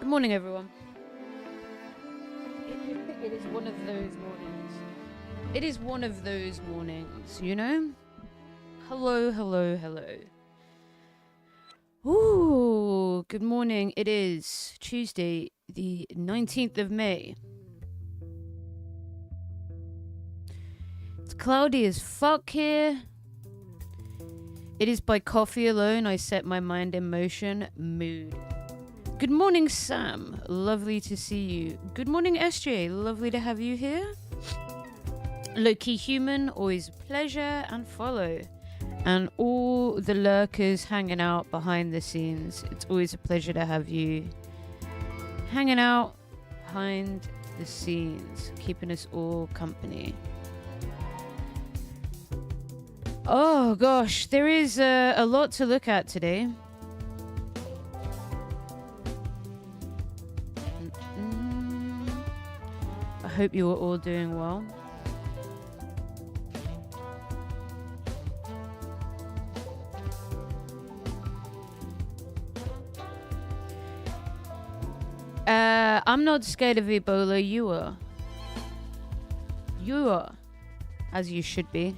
Good morning, everyone. It is one of those mornings. It is one of those mornings, you know? Hello, hello, hello. Ooh, good morning. It is Tuesday, the 19th of May. It's cloudy as fuck here. It is by coffee alone I set my mind in motion. Mood. Good morning, Sam. Lovely to see you. Good morning, SJ. Lovely to have you here. Low-key human, always a pleasure, and follow. And all the lurkers hanging out behind the scenes. It's always a pleasure to have you hanging out behind the scenes, keeping us all company. Oh gosh, there is a lot to look at today. I hope you are all doing well. I'm not scared of Ebola. You are. You are. As you should be.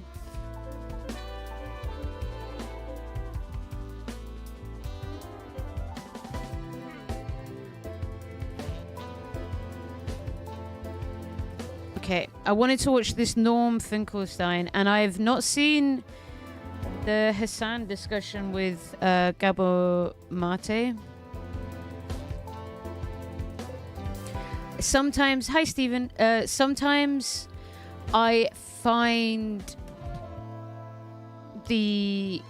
Okay, I wanted to watch this Norm Finkelstein, and I've not seen the Hassan discussion with Gabo Mate. Sometimes, hi Stephen, sometimes I find the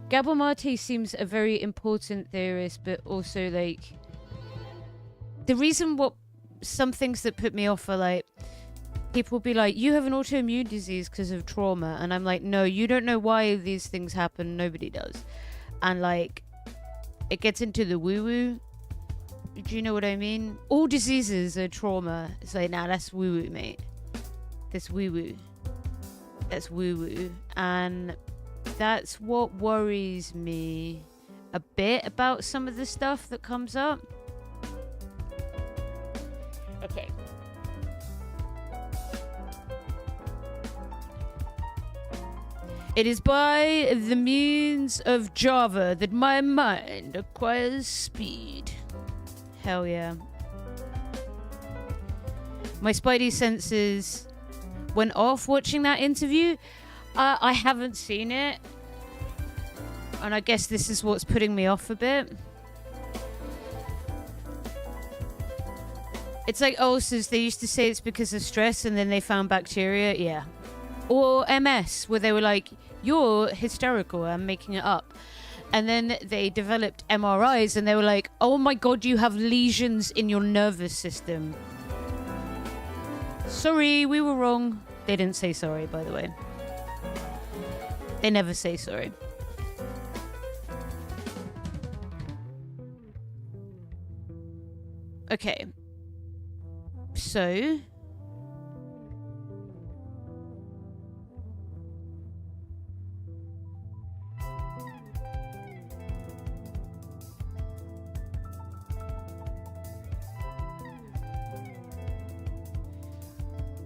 Gabo Mate seems a very important theorist, but also like the reason what some things that put me off are like people be like, you have an autoimmune disease because of trauma, and I'm like, no, you don't know why these things happen. Nobody does. And like it gets into the woo-woo. Do you know what I mean? All diseases are trauma. It's like, nah, that's woo-woo, mate. That's woo-woo. That's woo-woo. And that's what worries me a bit about some of the stuff that comes up. Okay. It is by the means of Java that my mind acquires speed. Hell yeah. My spidey senses went off watching that interview. I haven't seen it. And I guess this is what's putting me off a bit. It's like ulcers. They used to say it's because of stress, and then they found bacteria. Yeah. Or MS, where they were like, you're hysterical, I'm making it up. And then they developed MRIs, and they were like, oh my god, you have lesions in your nervous system. Sorry, we were wrong. They didn't say sorry, by the way. They never say sorry. Okay. So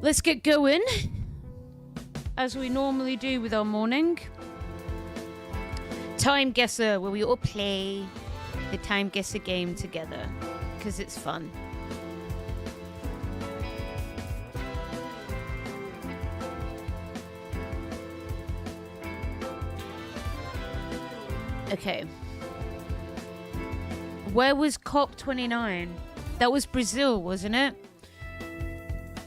let's get going, as we normally do with our morning. Time guesser, where we all play the time guess a game together because it's fun. Okay. Where was COP29? That was Brazil, wasn't it?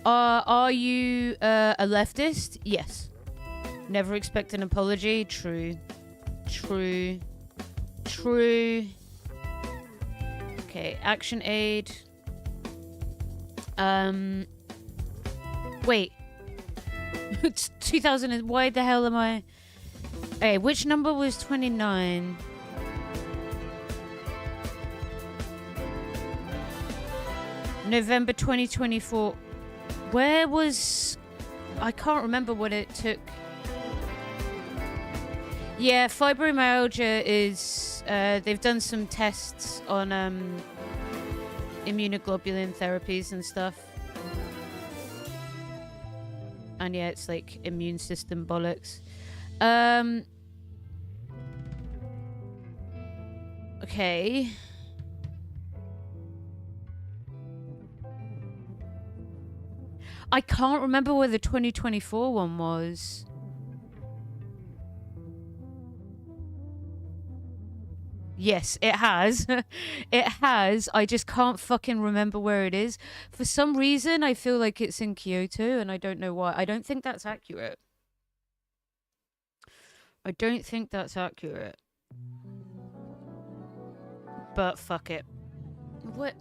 Are you a leftist? Yes. Never expect an apology? True. True. True. Okay, Action Aid. Wait. It's 2000. Why the hell am I? Hey, which number was 29? November 2024. Where was... I can't remember what it took. Yeah, fibromyalgia is... they've done some tests on immunoglobulin therapies and stuff. And yeah, it's like immune system bollocks. Okay. I can't remember where the 2024 one was. Yes, it has. It has. I just can't fucking remember where it is. For some reason, I feel like it's in Kyoto, and I don't know why. I don't think that's accurate. I don't think that's accurate. But fuck it. What?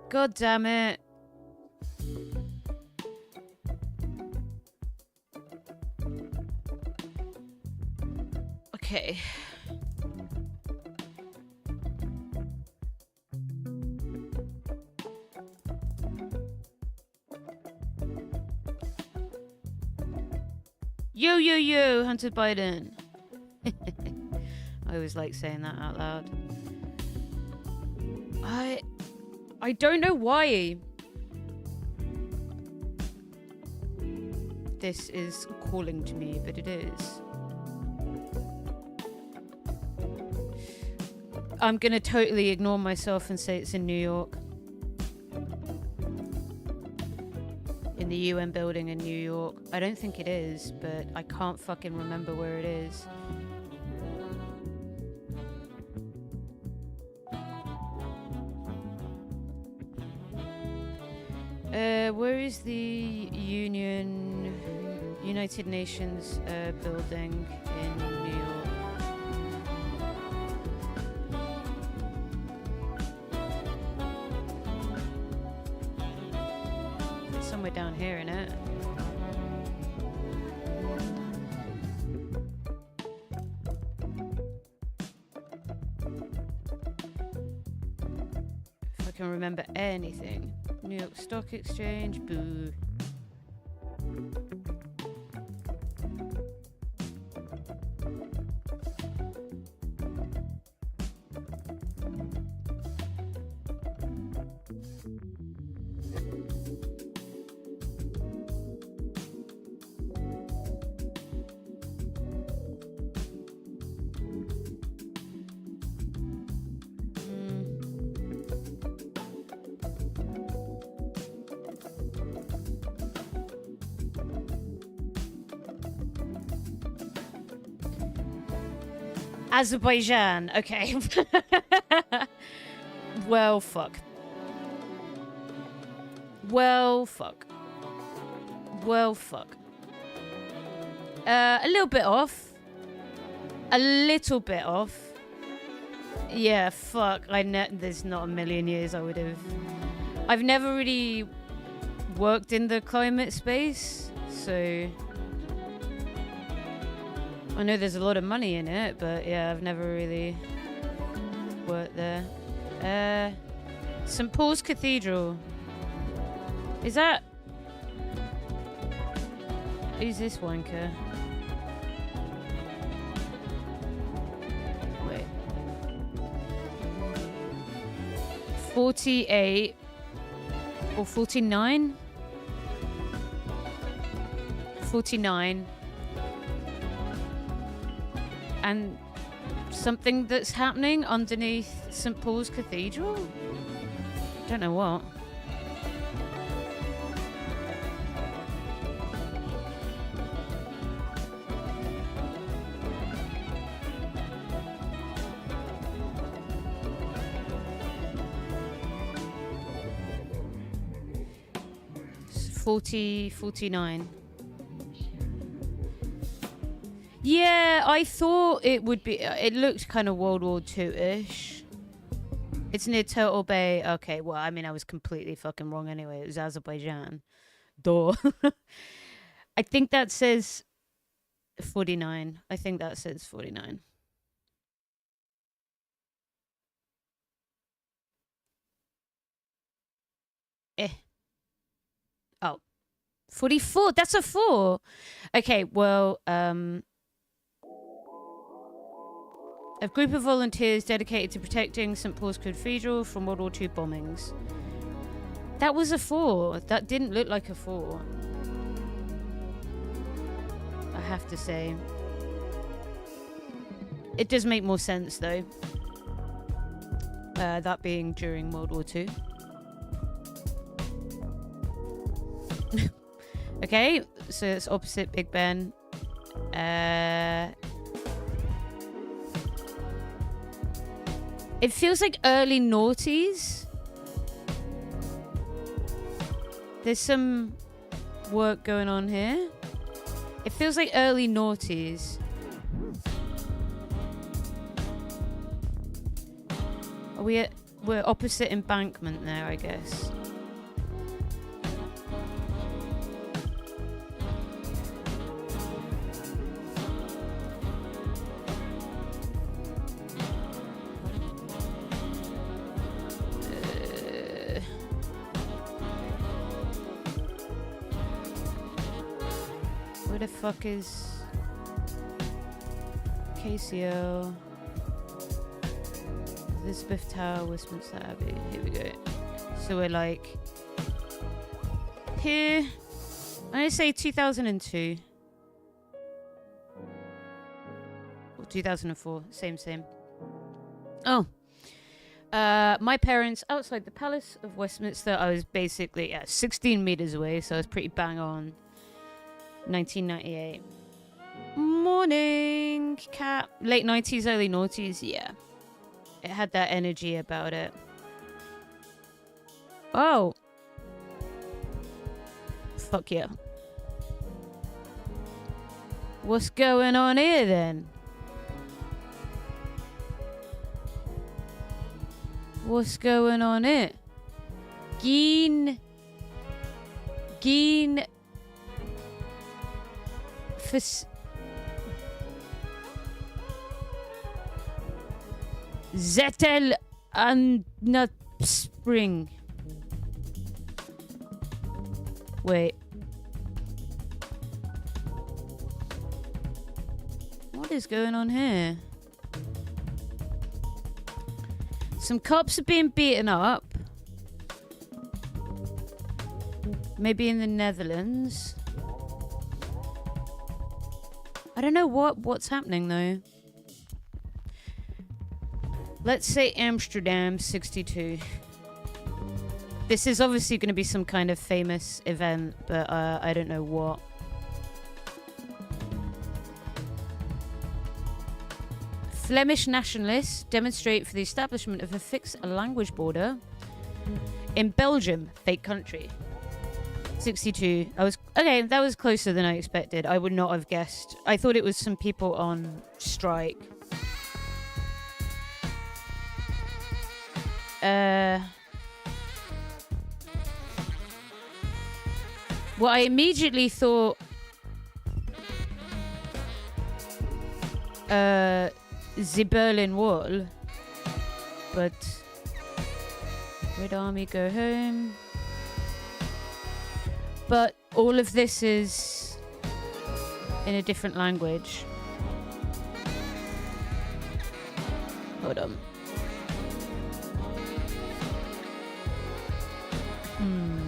God damn it. Okay. Yo, yo, yo, Hunter Biden. I always like saying that out loud. I don't know why this is calling to me, but it is. I'm gonna totally ignore myself and say it's in New York. In the UN building in New York. I don't think it is, but I can't fucking remember where it is. Where is the United Nations building in New York? It's somewhere down here, innit? If I can remember anything. New York Stock Exchange, boo. Azerbaijan, okay. Well, fuck. Well, fuck. Well, fuck. A little bit off. A little bit off. Yeah, fuck. There's not a million years I would have. I've never really worked in the climate space, so I know there's a lot of money in it, but yeah, I've never really worked there. St. Paul's Cathedral. Is that... Who's this wanker? Wait. 48 or 49. 49. And something that's happening underneath St. Paul's Cathedral? Don't know what. It's 49. Yeah, I thought it would be. It looked kind of World War II-ish. It's near Turtle Bay. Okay, well, I mean, I was completely fucking wrong anyway. It was Azerbaijan. Duh. I think that says 49. I think that says 49. Oh. 44. That's a 4. Okay, well, a group of volunteers dedicated to protecting St. Paul's Cathedral from World War II bombings. That was a 4. That didn't look like a 4. I have to say. It does make more sense, though. That being during World War II. Okay, so it's opposite Big Ben. It feels like early noughties. There's some work going on here. It feels like early noughties. We're opposite Embankment there, I guess. Where the fuck is KCO? Elizabeth Tower, Westminster Abbey. Here we go. So we're like here. I'm gonna say 2002 or 2004. Same. Oh. My parents outside the Palace of Westminster. I was basically 16 meters away, so I was pretty bang on. 1998. Morning, cat. Late 90s, early noughties. Yeah, it had that energy about it. Oh, fuck yeah. What's going on here then? What's going on here? Geen Zettel and Nut Spring. Wait. What is going on here? Some cops are being beaten up. Maybe in the Netherlands. I don't know what's happening though. Let's say Amsterdam 62. This is obviously going to be some kind of famous event, but I don't know what. Flemish nationalists demonstrate for the establishment of a fixed language border in Belgium, fake country. 62. Okay, that was closer than I expected. I would not have guessed. I thought it was some people on strike. Well, I immediately thought the Berlin Wall, but Red Army go home. But all of this is in a different language. Hold on. Hmm.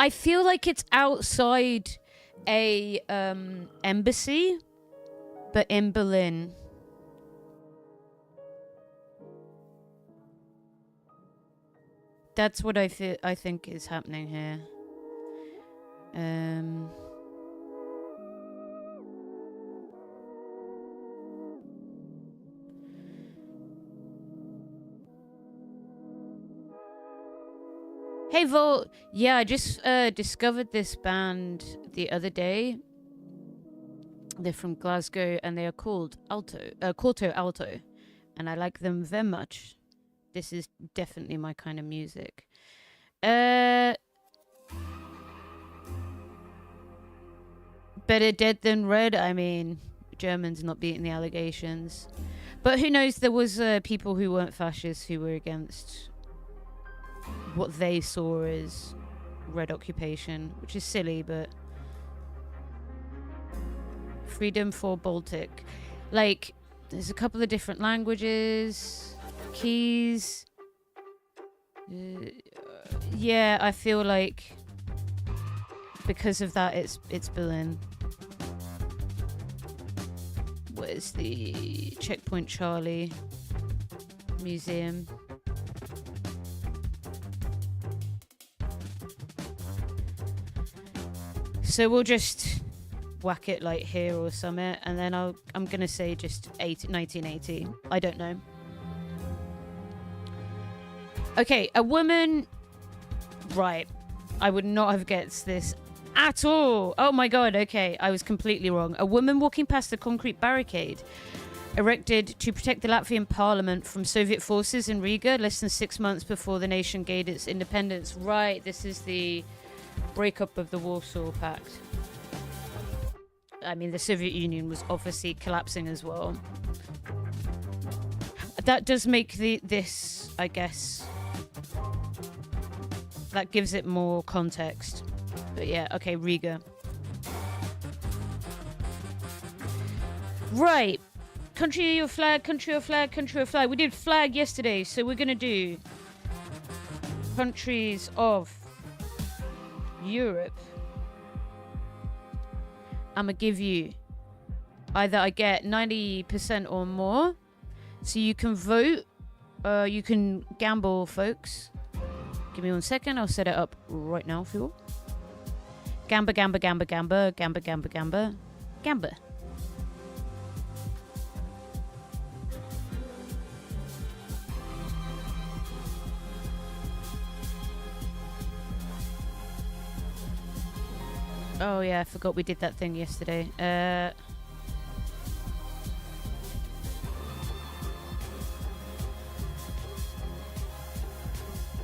I feel like it's outside a embassy, but in Berlin. That's what I think is happening here. Hey Volt, yeah, I just discovered this band the other day. They're from Glasgow and they are called Corto Alto, and I like them very much. This is definitely my kind of music. Better dead than red. I mean, Germans not beating the allegations, but who knows? There was people who weren't fascists who were against what they saw as red occupation, which is silly, but freedom for Baltic. Like, there's a couple of different languages, keys. Yeah, I feel like because of that, it's Berlin. Where's the Checkpoint Charlie Museum? So we'll just whack it like here or something, and then I'm gonna say just 1980. I don't know. Okay, a woman. Right, I would not have guessed this at all. Oh my god. Okay, I was completely wrong. A woman walking past a concrete barricade erected to protect the Latvian parliament from Soviet forces in Riga less than 6 months before the nation gained its independence. Right, this is the breakup of the Warsaw Pact. I mean, the Soviet Union was obviously collapsing as well. That does make this, I guess, that gives it more context. But yeah, okay, Riga. Right. Country or flag, country or flag, country or flag. We did flag yesterday, so we're gonna do countries of Europe. I'm gonna give you either I get 90% or more, so you can vote, you can gamble, folks. Give me 1 second, I'll set it up right now for you. Gamba, gamba, gamba, gamba, gamba, gamba, gamba, gamba. Oh yeah, I forgot we did that thing yesterday.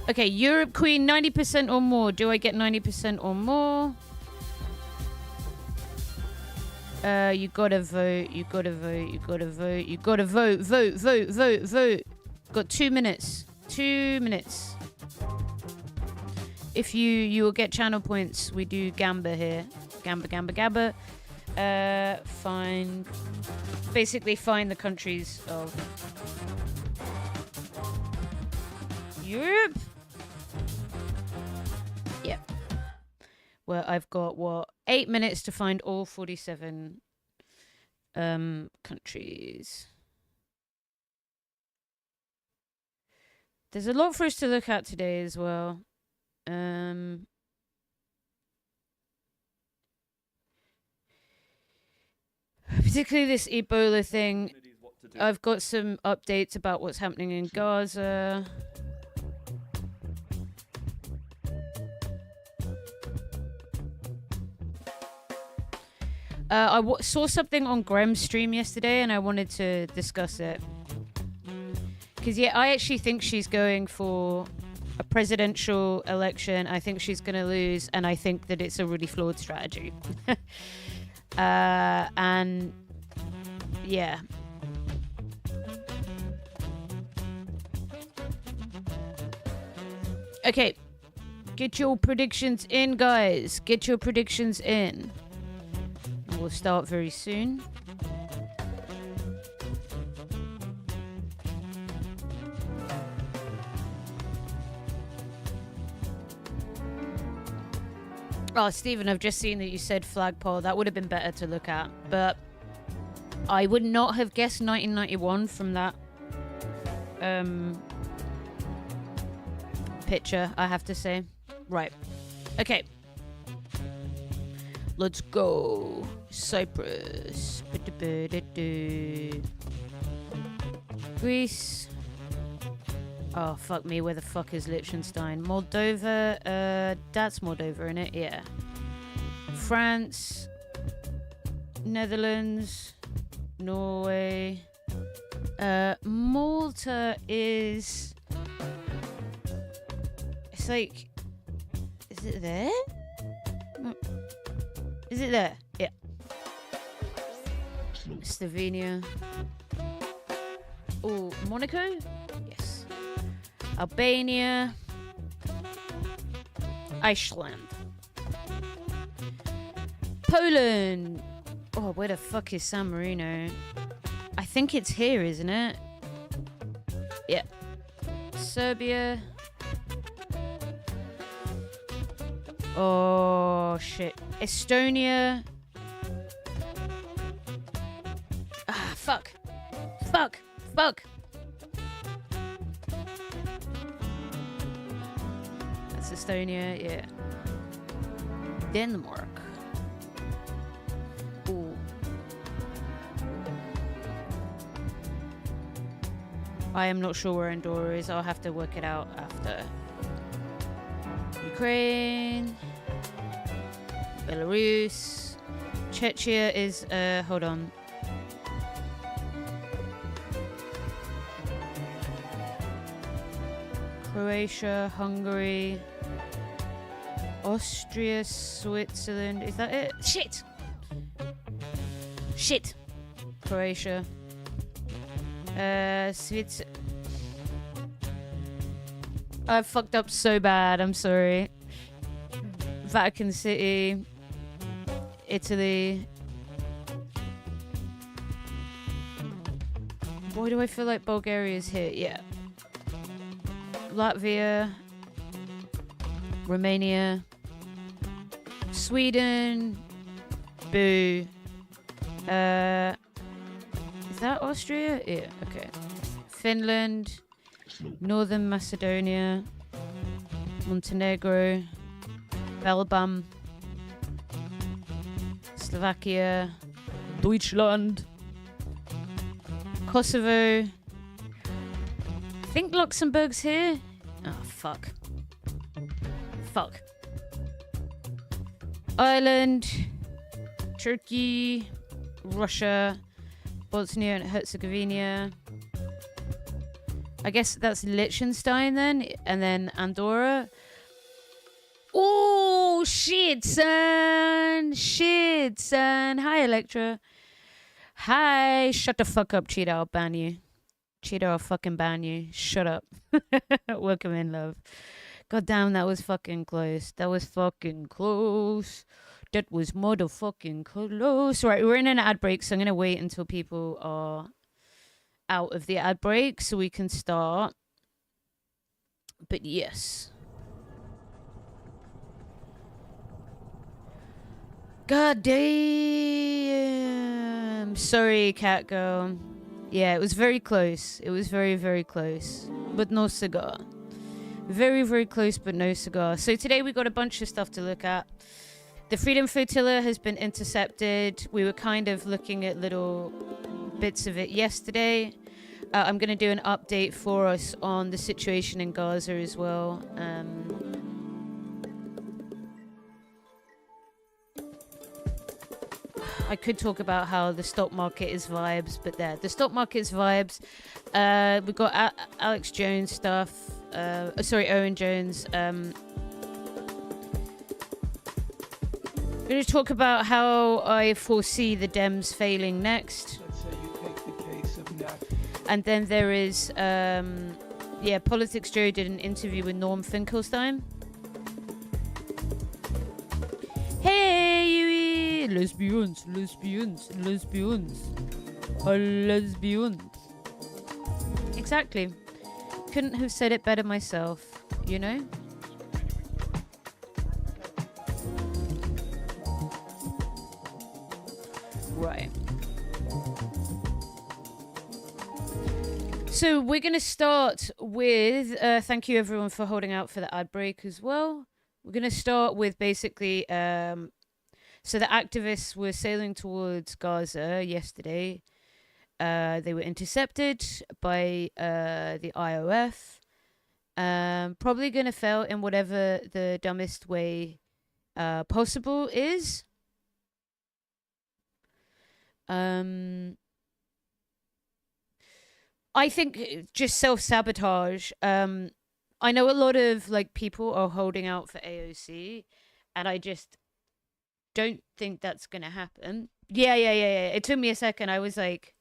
Okay, Europe Queen, 90% or more. Do I get 90% or more? You gotta vote, you gotta vote, you gotta vote, you gotta vote, vote, vote, vote, vote. Got 2 minutes. 2 minutes. If you will get channel points, we do Gamba here. Gamba, Gamba, Gamba. Basically find the countries of Europe. Yeah. Well, I've got, 8 minutes to find all 47 countries. There's a lot for us to look at today as well. Particularly this Ebola thing. I've got some updates about what's happening in Gaza. I saw something on Graham's stream yesterday and I wanted to discuss it. Because, yeah, I actually think she's going for a presidential election. I think she's going to lose, and I think that it's a really flawed strategy. And, yeah. Okay. Get your predictions in, guys. Get your predictions in. We'll start very soon. Oh, Stephen, I've just seen that you said flagpole. That would have been better to look at. But I would not have guessed 1991 from that picture, I have to say. Right. Okay. Let's go. Cyprus. Greece. Oh, fuck me. Where the fuck is Liechtenstein? Moldova. That's Moldova, innit? Yeah. France. Netherlands. Norway. Malta is... It's like... Is it there? No. Is it there? Yeah. Slovenia. Oh, Monaco? Yes. Albania. Iceland. Poland. Oh, where the fuck is San Marino? I think it's here, isn't it? Yeah. Serbia. Oh, shit. Estonia. Ah, fuck. Fuck. Fuck. That's Estonia, yeah. Denmark. Ooh. I am not sure where Andorra is. I'll have to work it out after. Ukraine. Belarus. Czechia is, hold on. Croatia, Hungary, Austria, Switzerland. Is that it? Shit! Shit! Croatia. Switzerland. I fucked up so bad, I'm sorry. Vatican City. Italy. Why do I feel like Bulgaria is here? Yeah. Latvia. Romania. Sweden. Boo. Is that Austria? Yeah, okay. Finland. Northern Macedonia. Montenegro. Belgium. Slovakia. Deutschland. Kosovo. I think Luxembourg's here. Oh, fuck. Fuck. Ireland. Turkey. Russia. Bosnia and Herzegovina. I guess that's Liechtenstein then. And then Andorra. Oh, shit, son. Shit, son. Hi, Electra. Hi. Shut the fuck up, Cheetah. I'll ban you. Cheetah, I'll fucking ban you. Shut up. Welcome in, love. God damn, that was fucking close. That was fucking close. That was motherfucking close. Right, we're in an ad break, so I'm going to wait until people are out of the ad break so we can start. But yes. God damn. Sorry, cat girl. Yeah, it was very close. It was very, very close. But no cigar. Very, very close, but no cigar. So today we got a bunch of stuff to look at. The Freedom Flotilla has been intercepted. We were kind of looking at little bits of it yesterday. I'm going to do an update for us on the situation in Gaza as well. I could talk about how the stock market is vibes, but there. The stock market's vibes. We've got Alex Jones stuff. Owen Jones. I'm going to talk about how I foresee the Dems failing next. Let's say you take the case of NAF. And then there is, yeah, Politics Joe did an interview with Norm Finkelstein. Hey, you lesbians. Exactly. Couldn't have said it better myself, you know? Right. So we're going to start with, thank you everyone for holding out for the ad break as well. We're going to start with basically, so the activists were sailing towards Gaza yesterday. They were intercepted by the IOF. Probably going to fail in whatever the dumbest way possible is. I think just self-sabotage. I know a lot of like people are holding out for AOC, and I just don't think that's gonna happen. Yeah. It took me a second. I was like,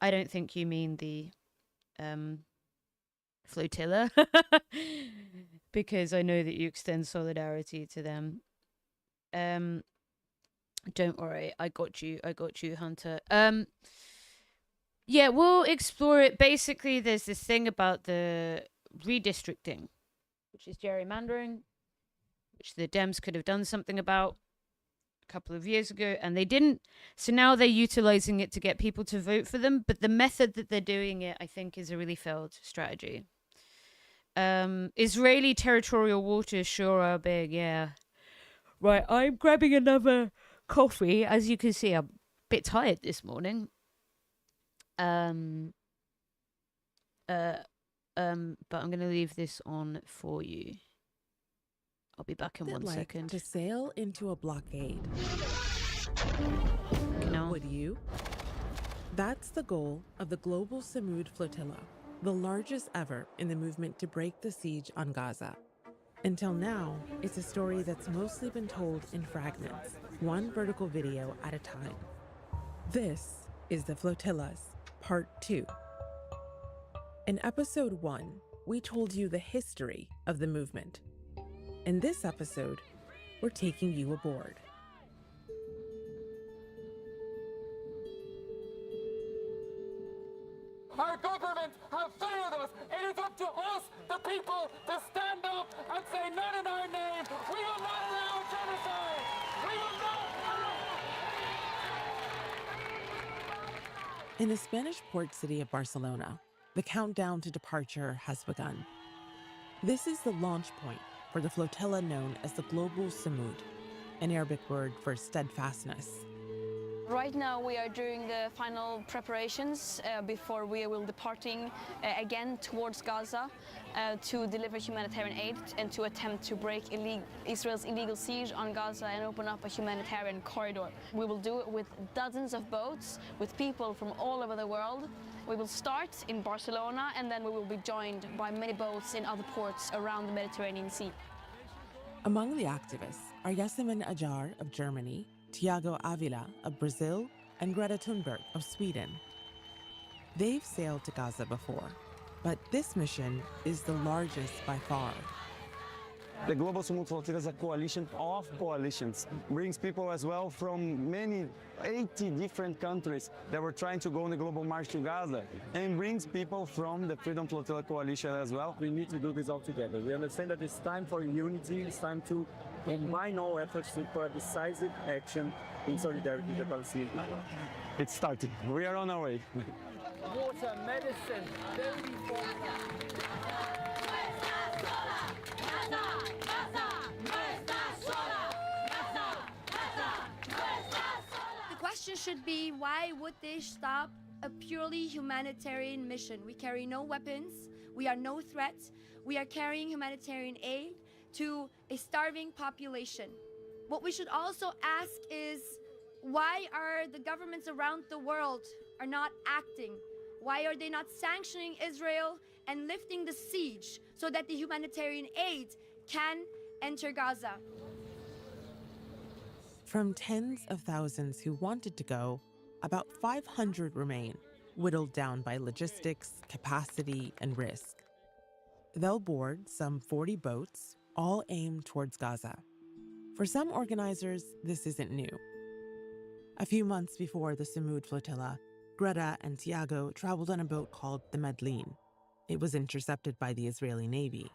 I don't think you mean the flotilla, because I know that you extend solidarity to them. Don't worry, I got you, Hunter. Yeah, we'll explore it. Basically, there's this thing about the redistricting, which is gerrymandering, which the Dems could have done something about a couple of years ago, and they didn't. So now they're utilizing it to get people to vote for them. But the method that they're doing it, I think, is a really failed strategy. Israeli territorial waters sure are big, yeah. Right, I'm grabbing another coffee. As you can see, I'm a bit tired this morning. But I'm going to leave this on for you. I'll be back in 1 second. To sail into a blockade. Would you? That's the goal of the Global Samud Flotilla, the largest ever in the movement to break the siege on Gaza. Until now, it's a story that's mostly been told in fragments, one vertical video at a time. This is the Flotillas, Part 2. In Episode 1, we told you the history of the movement. In this episode, we're taking you aboard. Our government have failed us. It is up to us, the people, to stand up and say not in our name. We will not allow genocide. We will not allow. In the Spanish port city of Barcelona, the countdown to departure has begun. This is the launch point for the flotilla known as the Global Samud, an Arabic word for steadfastness. Right now we are doing the final preparations before we will departing again towards Gaza to deliver humanitarian aid and to attempt to break Israel's illegal siege on Gaza and open up a humanitarian corridor. We will do it with dozens of boats, with people from all over the world. We will start in Barcelona and then we will be joined by many boats in other ports around the Mediterranean Sea. Among the activists are Yasemin Ajar of Germany, Tiago Avila of Brazil, and Greta Thunberg of Sweden. They've sailed to Gaza before, but this mission is the largest by far. The Global Samud Flotilla is a coalition of coalitions. Brings people as well from 80 different countries that were trying to go on the global march to Gaza, and brings people from the Freedom Flotilla coalition as well. We need to do this all together. We understand that it's time for unity, it's time to combine all efforts for a decisive action in solidarity with the Palestinians. It started. We are on our way. Water, medicine, baby formula. The question should be, why would they stop a purely humanitarian mission? We carry no weapons, we are no threat, we are carrying humanitarian aid to a starving population. What we should also ask is, why are the governments around the world are not acting? Why are they not sanctioning Israel and lifting the siege so that the humanitarian aid can enter Gaza? From tens of thousands who wanted to go, about 500 remain, whittled down by logistics, capacity, and risk. They'll board some 40 boats, all aimed towards Gaza. For some organizers, this isn't new. A few months before the Samud flotilla, Greta and Tiago traveled on a boat called the Medlin. It was intercepted by the Israeli Navy.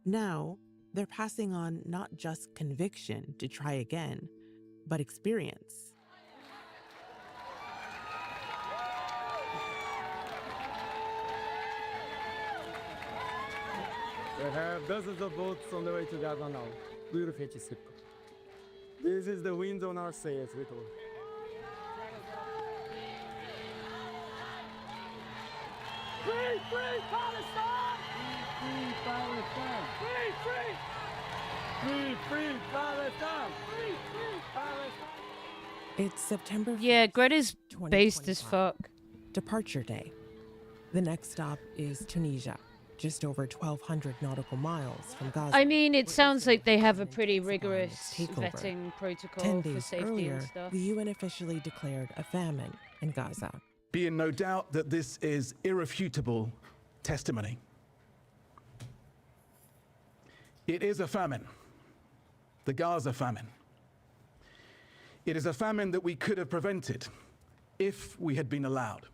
Now, they're passing on not just conviction to try again, but experience. We have dozens of boats on the way to Gaza now. This is the wind on our sails, Vito. Free, free Palestine! Free Palestine! Free, free! Free, free Palestine! Free, free Palestine! It's September 5th, Yeah, Greta's based as 2025. fuck. Departure day. The next stop is Tunisia, just over 1,200 nautical miles from Gaza. I mean, it where sounds Israel like they have a intensifying pretty its rigorous takeover. vetting 10 protocol for days safety earlier, and stuff. the UN officially declared a famine in Gaza. Be in no doubt that this is irrefutable testimony. It is a famine, the Gaza famine. It is a famine that we could have prevented if we had been allowed.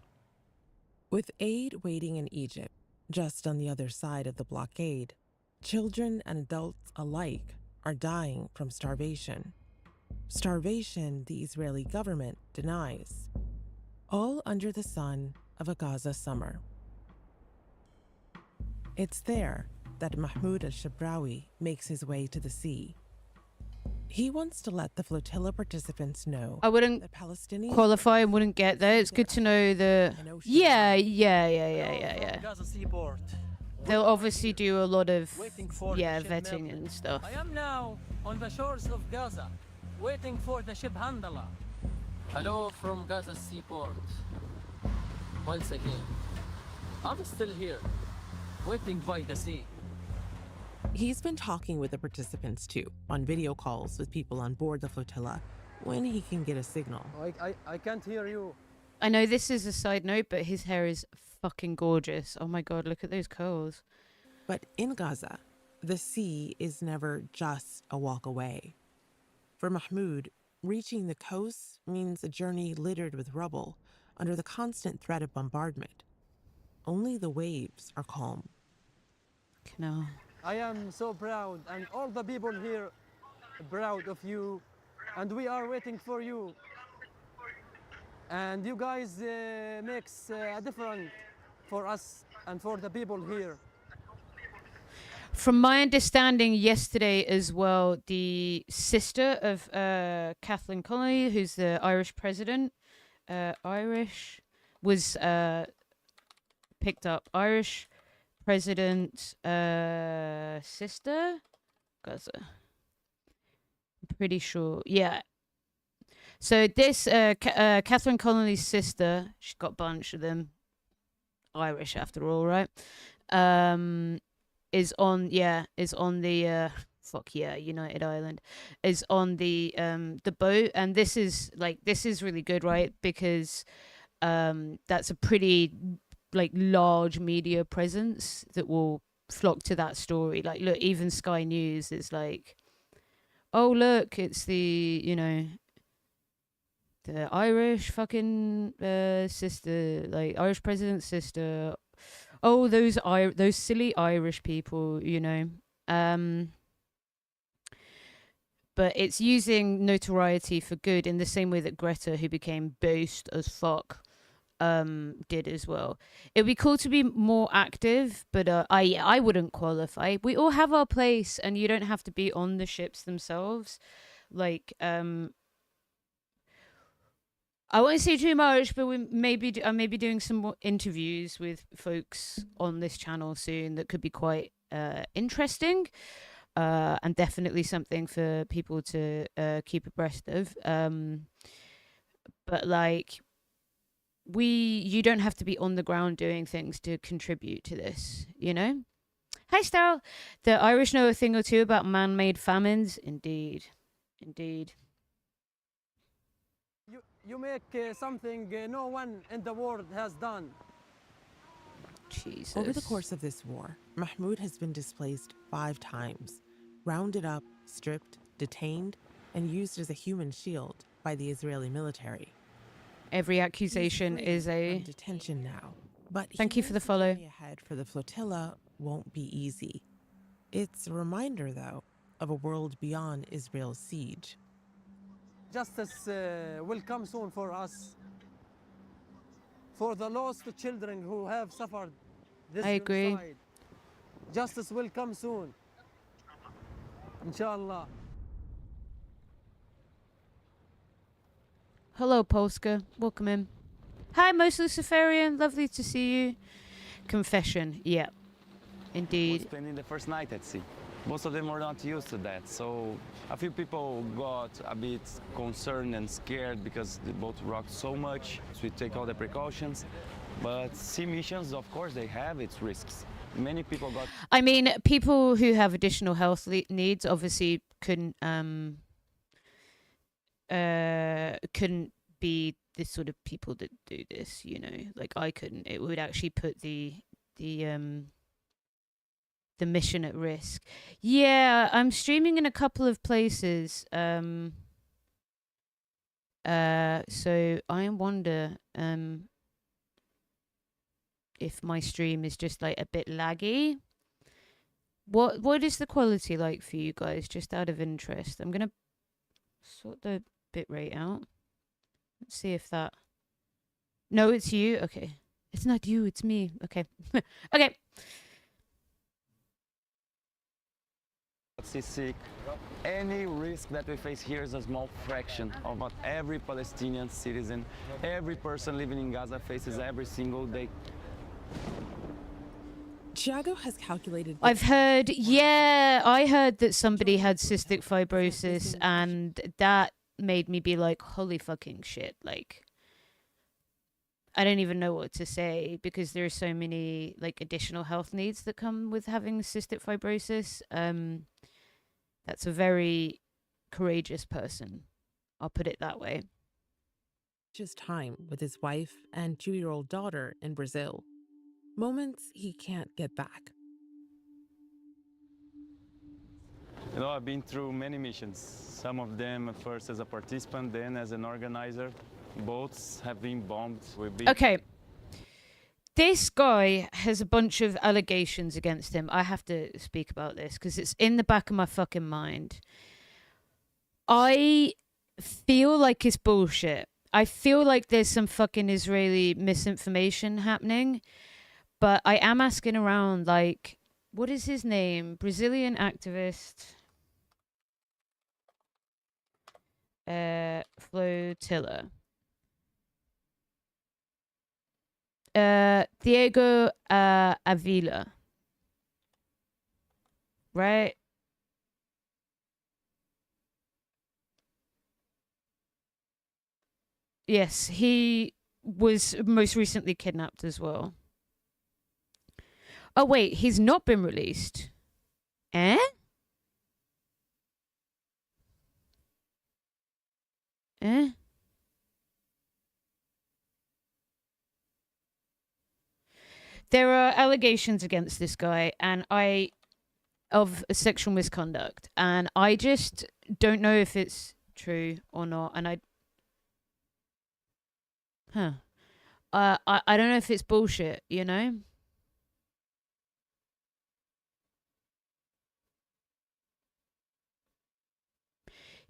With aid waiting in Egypt, just on the other side of the blockade, children and adults alike are dying from starvation. Starvation the Israeli government denies. All under the sun of a Gaza summer. It's there that Mahmoud al-Shabrawi makes his way to the sea. He wants to let the flotilla participants know I wouldn't that Palestinians qualify and wouldn't get there. It's good to know the. an ocean Yeah. Gaza seaport. They'll obviously do a lot of Waiting for yeah the ship vetting Merlin. and stuff. I am now on the shores of Gaza, waiting for the ship Handala. Hello from Gaza seaport. Once again, I'm still here, waiting by the sea. He's been talking with the participants too, on video calls with people on board the flotilla, when he can get a signal. I can't hear you. I know this is a side note, but his hair is fucking gorgeous. Oh my god, look at those curls. But in Gaza, the sea is never just a walk away. For Mahmoud, reaching the coast means a journey littered with rubble under the constant threat of bombardment. Only the waves are calm. No. I am so proud, and all the people here proud of you, and we are waiting for you. And you guys makes a difference for us and for the people here. From my understanding, yesterday as well, the sister of Kathleen Connolly, who's the Irish president, Irish, was picked up. Irish president sister? Gaza. I'm pretty sure. Yeah. So this Kathleen Connolly's sister, she's got a bunch of them. Irish after all, right? Is on the United Island, is on the boat, and this is really good, right? Because that's a pretty large media presence that will flock to that story. Like, look, even Sky News is like, oh look, it's the the Irish fucking sister, like Irish president's sister. Oh, those silly Irish people, But it's using notoriety for good in the same way that Greta, who became based as fuck, did as well. It'd be cool to be more active, but I wouldn't qualify. We all have our place, and you don't have to be on the ships themselves. I won't say too much, but I may be doing some more interviews with folks on this channel soon that could be quite interesting, and definitely something for people to keep abreast of. But you don't have to be on the ground doing things to contribute to this, Hi, Star. The Irish know a thing or two about man-made famines. Indeed. You make something no one in the world has done. Jesus. Over the course of this war, Mahmoud has been displaced 5 times, rounded up, stripped, detained, and used as a human shield by the Israeli military. Every accusation is a detention now. But thank you for the follow. The journey ahead for the flotilla won't be easy. It's a reminder, though, of a world beyond Israel's siege. Justice will come soon for us, for the lost children who have suffered this I agree. genocide. Justice will come soon, inshallah. Hello, Polska. Welcome in. Hi, most Luciferian. Lovely to see you. Confession. Yeah, indeed. Spending the first night at sea. Most of them were not used to that, so a few people got a bit concerned and scared because the boat rocked so much. So we take all the precautions, but sea missions, of course, they have its risks. Many people got... I mean, people who have additional health needs obviously couldn't be the sort of people that do this, you know, like I couldn't. It would actually put the mission at risk. Yeah, I'm streaming in a couple of places. So I wonder if my stream is just like a bit laggy. What is the quality like for you guys, just out of interest? I'm gonna sort the bitrate out. Let's see if that... No, it's you? Okay. It's not you, it's me. Okay. Okay. Seasick. Any risk that we face here is a small fraction of what every Palestinian citizen, every person living in Gaza faces every single day. Thiago has calculated... I've heard, yeah, I heard that somebody had cystic fibrosis, and that made me be like, holy fucking shit. Like, I don't even know what to say, because there are so many like additional health needs that come with having cystic fibrosis. That's a very courageous person. I'll put it that way. Just time with his wife and 2-year-old daughter in Brazil. Moments he can't get back. You know, I've been through many missions. Some of them first as a participant, then as an organizer. Boats have been bombed. Okay. This guy has a bunch of allegations against him. I have to speak about this because it's in the back of my fucking mind. I feel like it's bullshit. I feel like there's some fucking Israeli misinformation happening. But I am asking around, like, what is his name? Brazilian activist. Flotilla. Diego Avila. Right? Yes, he was most recently kidnapped as well. Oh, wait, he's not been released. Eh? Eh? There are allegations against this guy of sexual misconduct, and I just don't know if it's true or not, and I don't know if it's bullshit, you know?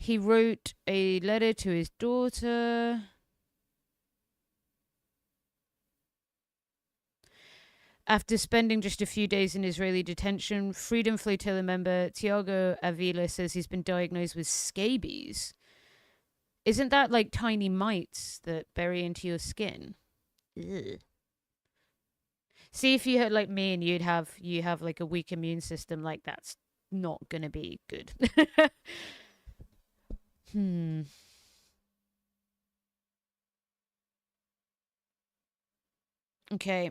He wrote a letter to his daughter. After spending just a few days in Israeli detention, Freedom Flotilla member Thiago Avila says he's been diagnosed with scabies. Isn't that like tiny mites that bury into your skin? Ugh. See, if you had like me and you have like a weak immune system, like that's not gonna be good. Okay.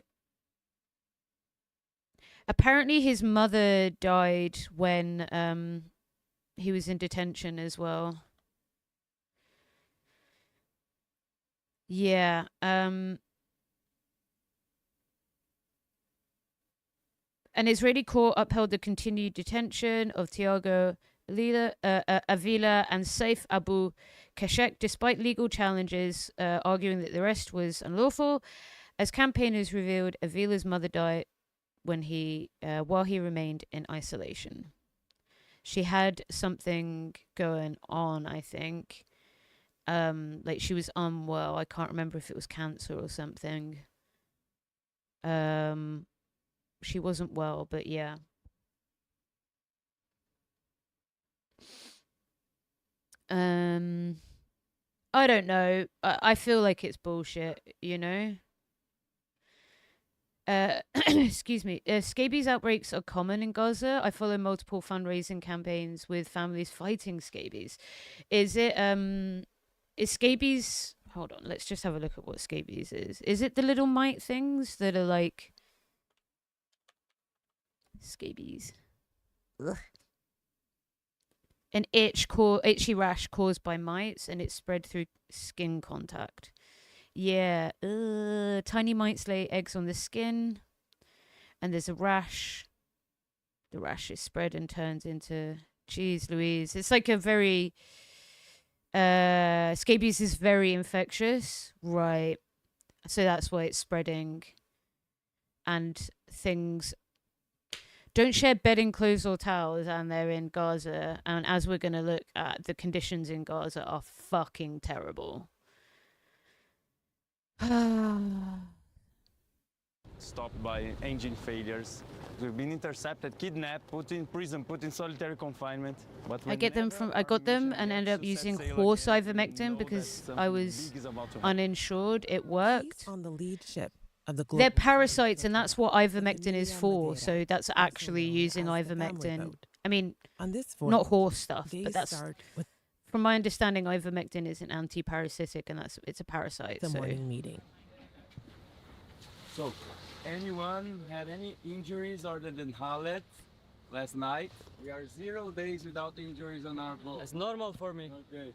Apparently his mother died when he was in detention as well. Yeah. An Israeli court upheld the continued detention of Tiago Avila and Saif Abu Kashek, despite legal challenges arguing that the arrest was unlawful. As campaigners revealed, Avila's mother died while he remained in isolation. She had something going on, I think. Like she was unwell. I can't remember if it was cancer or something. She wasn't well, but yeah. I don't know. I feel like it's bullshit, you know? Excuse me. Scabies outbreaks are common in Gaza. I follow multiple fundraising campaigns with families fighting scabies. Is scabies... Hold on, let's just have a look at what scabies is. Is it the little mite things that are like... Scabies. Ugh. An itchy rash caused by mites, and it's spread through skin contact. Yeah, tiny mites lay eggs on the skin, and there's a rash. The rash is spread and turns into... Jeez Louise. It's like a very... scabies is very infectious. Right. So that's why it's spreading. And things... Don't share bedding, clothes, or towels, and they're in Gaza. And as we're going to look at, the conditions in Gaza are fucking terrible. Stopped by engine failures. We've been intercepted, kidnapped, put in prison, put in solitary confinement. But I got them and ended up using horse ivermectin because I was uninsured. It worked. He's on the lead ship of the They're parasites, and that's what ivermectin is for. So that's actually using ivermectin. I mean, not horse stuff, but that's... From my understanding, ivermectin is an anti-parasitic, and it's a parasite. The morning meeting. So, anyone had any injuries other than Khaled last night? We are 0 days without injuries on our boat. It's normal for me. Okay.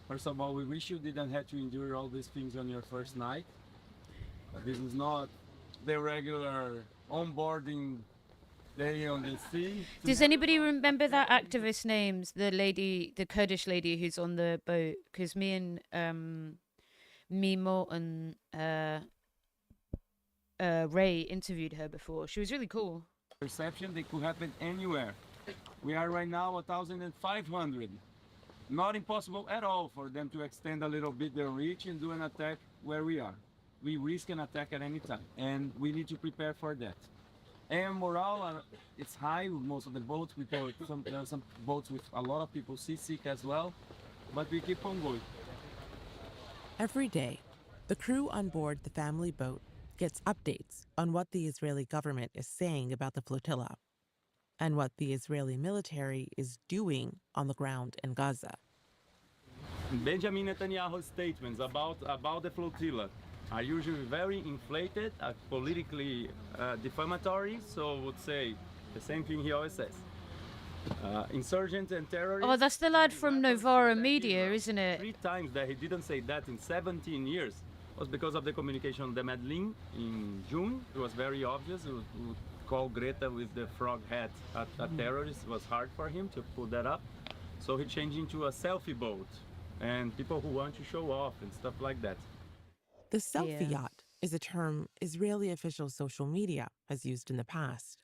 First of all, we wish you didn't have to endure all these things on your first night. This is not the regular onboarding day on the sea. Does anybody remember that activist names? The Kurdish lady who's on the boat? Because me and Mimo and Ray interviewed her before. She was really cool. Perception, they could happen anywhere. We are right now 1,500. Not impossible at all for them to extend a little bit their reach and do an attack where we are. We risk an attack at any time, and we need to prepare for that. And morale, it's high with most of the boats. There are some boats with a lot of people seasick as well, but we keep on going. Every day, the crew on board the family boat gets updates on what the Israeli government is saying about the flotilla and what the Israeli military is doing on the ground in Gaza. Benjamin Netanyahu's statements about the flotilla are usually very inflated, politically defamatory, so I would say the same thing he always says. Insurgents and terrorists... Oh, that's the lad from Novara Media, isn't it? 3 times that he didn't say that in 17 years was because of the communication on the Medellin in June. It was very obvious. He would call Greta with the frog hat a terrorist. It was hard for him to put that up. So he changed into a selfie boat and people who want to show off and stuff like that. The selfie yacht is a term Israeli official social media has used in the past.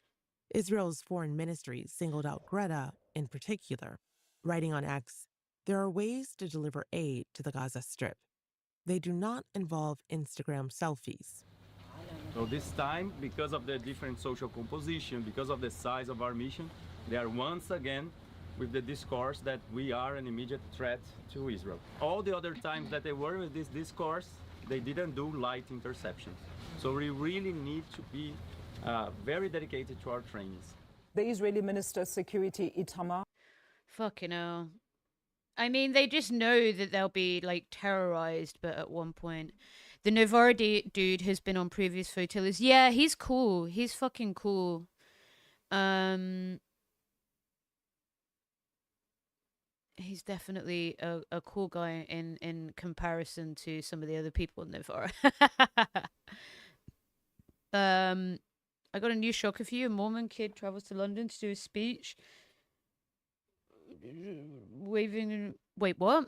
Israel's foreign ministry singled out Greta in particular, writing on X, "There are ways to deliver aid to the Gaza Strip. They do not involve Instagram selfies." So this time, because of the different social composition, because of the size of our mission, they are once again with the discourse that we are an immediate threat to Israel. All the other times that they were with this discourse, they didn't do light interceptions. So we really need to be very dedicated to our trainings. The Israeli Minister of Security, Itamar. Fucking hell. I mean, they just know that they'll be, like, terrorized, but at one point. The Novara dude has been on previous flotillas. Yeah, he's cool. He's fucking cool. He's definitely a cool guy in comparison to some of the other people in Novara. I got a new shocker for you. A Mormon kid travels to London to do a speech. Waving and... Wait, what?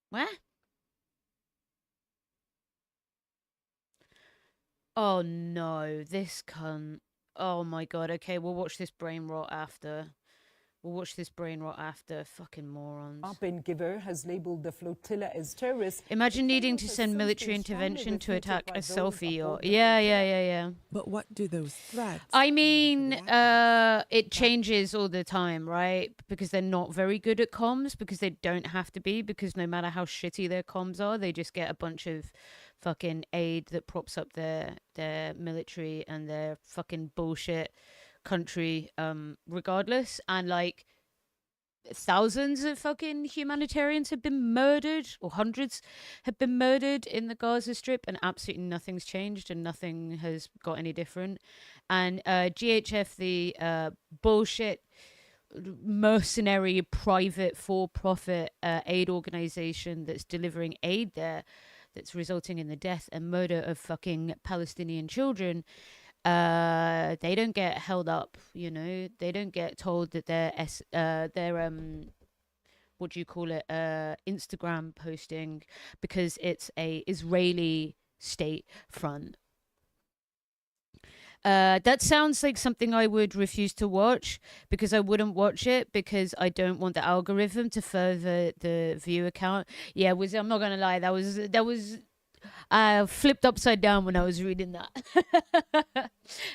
Where? Oh no, this cunt. Oh my god. Okay, we'll watch this brain rot after. Fucking morons. Arpin Giver has labeled the flotilla as terrorists. Imagine needing to send military intervention to attack a selfie yacht. Yeah. But what do those threats? I mean mean, for the activists? it changes all the time, right? Because they're not very good at comms, because they don't have to be, because no matter how shitty their comms are, they just get a bunch of fucking aid that props up their military and their fucking bullshit country, regardless. And like, thousands of fucking humanitarians have been murdered, or hundreds have been murdered in the Gaza Strip, and absolutely nothing's changed and nothing has got any different. And GHF, the bullshit mercenary private for-profit aid organization that's delivering aid there, that's resulting in the death and murder of fucking Palestinian children, they don't get held up, you know. They don't get told that their what do you call it, Instagram posting, because it's a Israeli state front. That sounds like something I would refuse to watch, because I wouldn't watch it because I don't want the algorithm to further the view count. Yeah, I'm not gonna lie, that was I flipped upside down when I was reading that.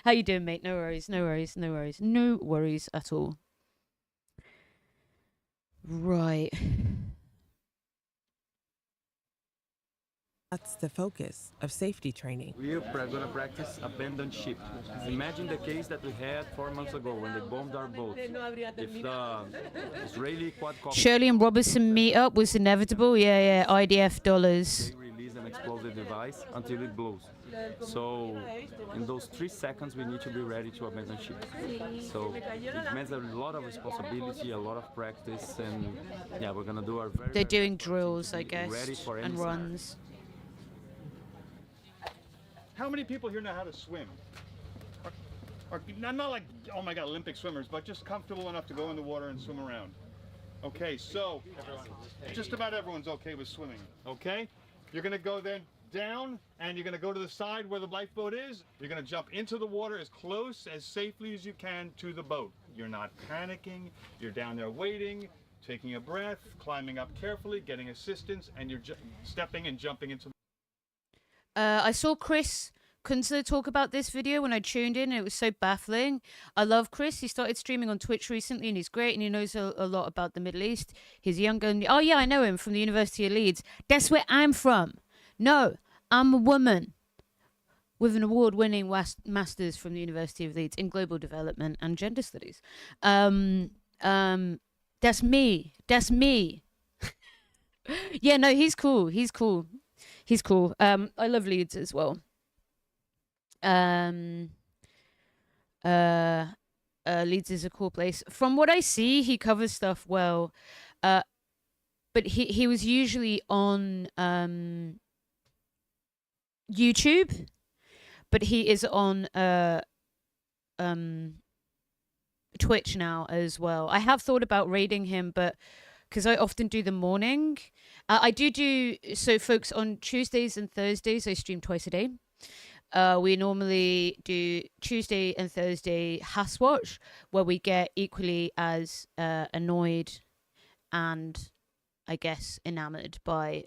How you doing, mate? No worries at all. Right. That's the focus of safety training. We are going to practice abandoned ship. Imagine the case that we had 4 months ago when they bombed our boat. If the Israeli quadcopter... Shirley and Robertson meetup was inevitable. Yeah. IDF dollars. They release an explosive device until it blows. So in those 3 seconds, we need to be ready to abandon ship. So it means a lot of responsibility, a lot of practice, and yeah, we're going to do our very... They're doing drills, I guess, ready for and runs. How many people here know how to swim? Or not like, oh my God, Olympic swimmers, but just comfortable enough to go in the water and swim around. Okay, so just about everyone's okay with swimming, okay? You're gonna go then down, and you're gonna go to the side where the lifeboat is. You're gonna jump into the water as close, as safely as you can to the boat. You're not panicking, you're down there waiting, taking a breath, climbing up carefully, getting assistance, and you're stepping and jumping into the... I saw Chris Kunzler talk about this video when I tuned in, and it was so baffling. I love Chris. He started streaming on Twitch recently, and he's great, and he knows a lot about the Middle East. He's younger. Oh, yeah, I know him from the University of Leeds. That's where I'm from. No, I'm a woman with an award-winning master's from the University of Leeds in global development and gender studies. That's me. Yeah, no, he's cool. I love Leeds as well. Leeds is a cool place. From what I see, he covers stuff well. But he was usually on YouTube, but he is on Twitch now as well. I have thought about raiding him, but because I often do the morning. I do so, folks, on Tuesdays and Thursdays, I stream twice a day. We normally do Tuesday and Thursday Haswatch, where we get equally as annoyed and, I guess, enamored by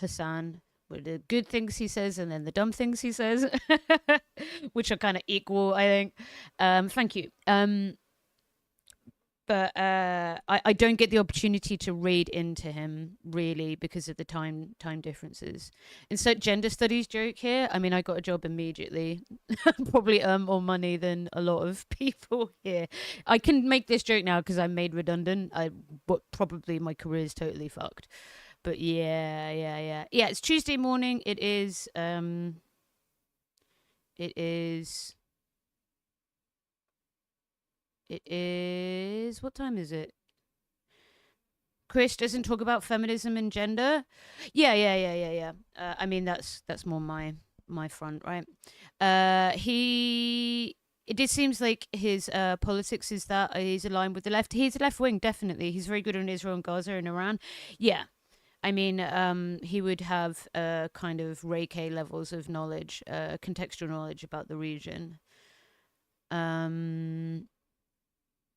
Hassan, with the good things he says and then the dumb things he says, which are kind of equal, I think. Thank you. But I don't get the opportunity to raid into him, really, because of the time differences. Insert gender studies joke here. I mean, I got a job immediately. Probably earn more money than a lot of people here. I can make this joke now because I'm made redundant. But probably my career is totally fucked. But yeah. It's Tuesday morning. It is. What time is it? Chris doesn't talk about feminism and gender. Yeah. I mean, that's more my my front, right? It just seems like his politics is that he's aligned with the left. He's a left wing, definitely. He's very good on Israel and Gaza and Iran. Yeah. I mean, he would have kind of Ray K levels of knowledge, contextual knowledge about the region,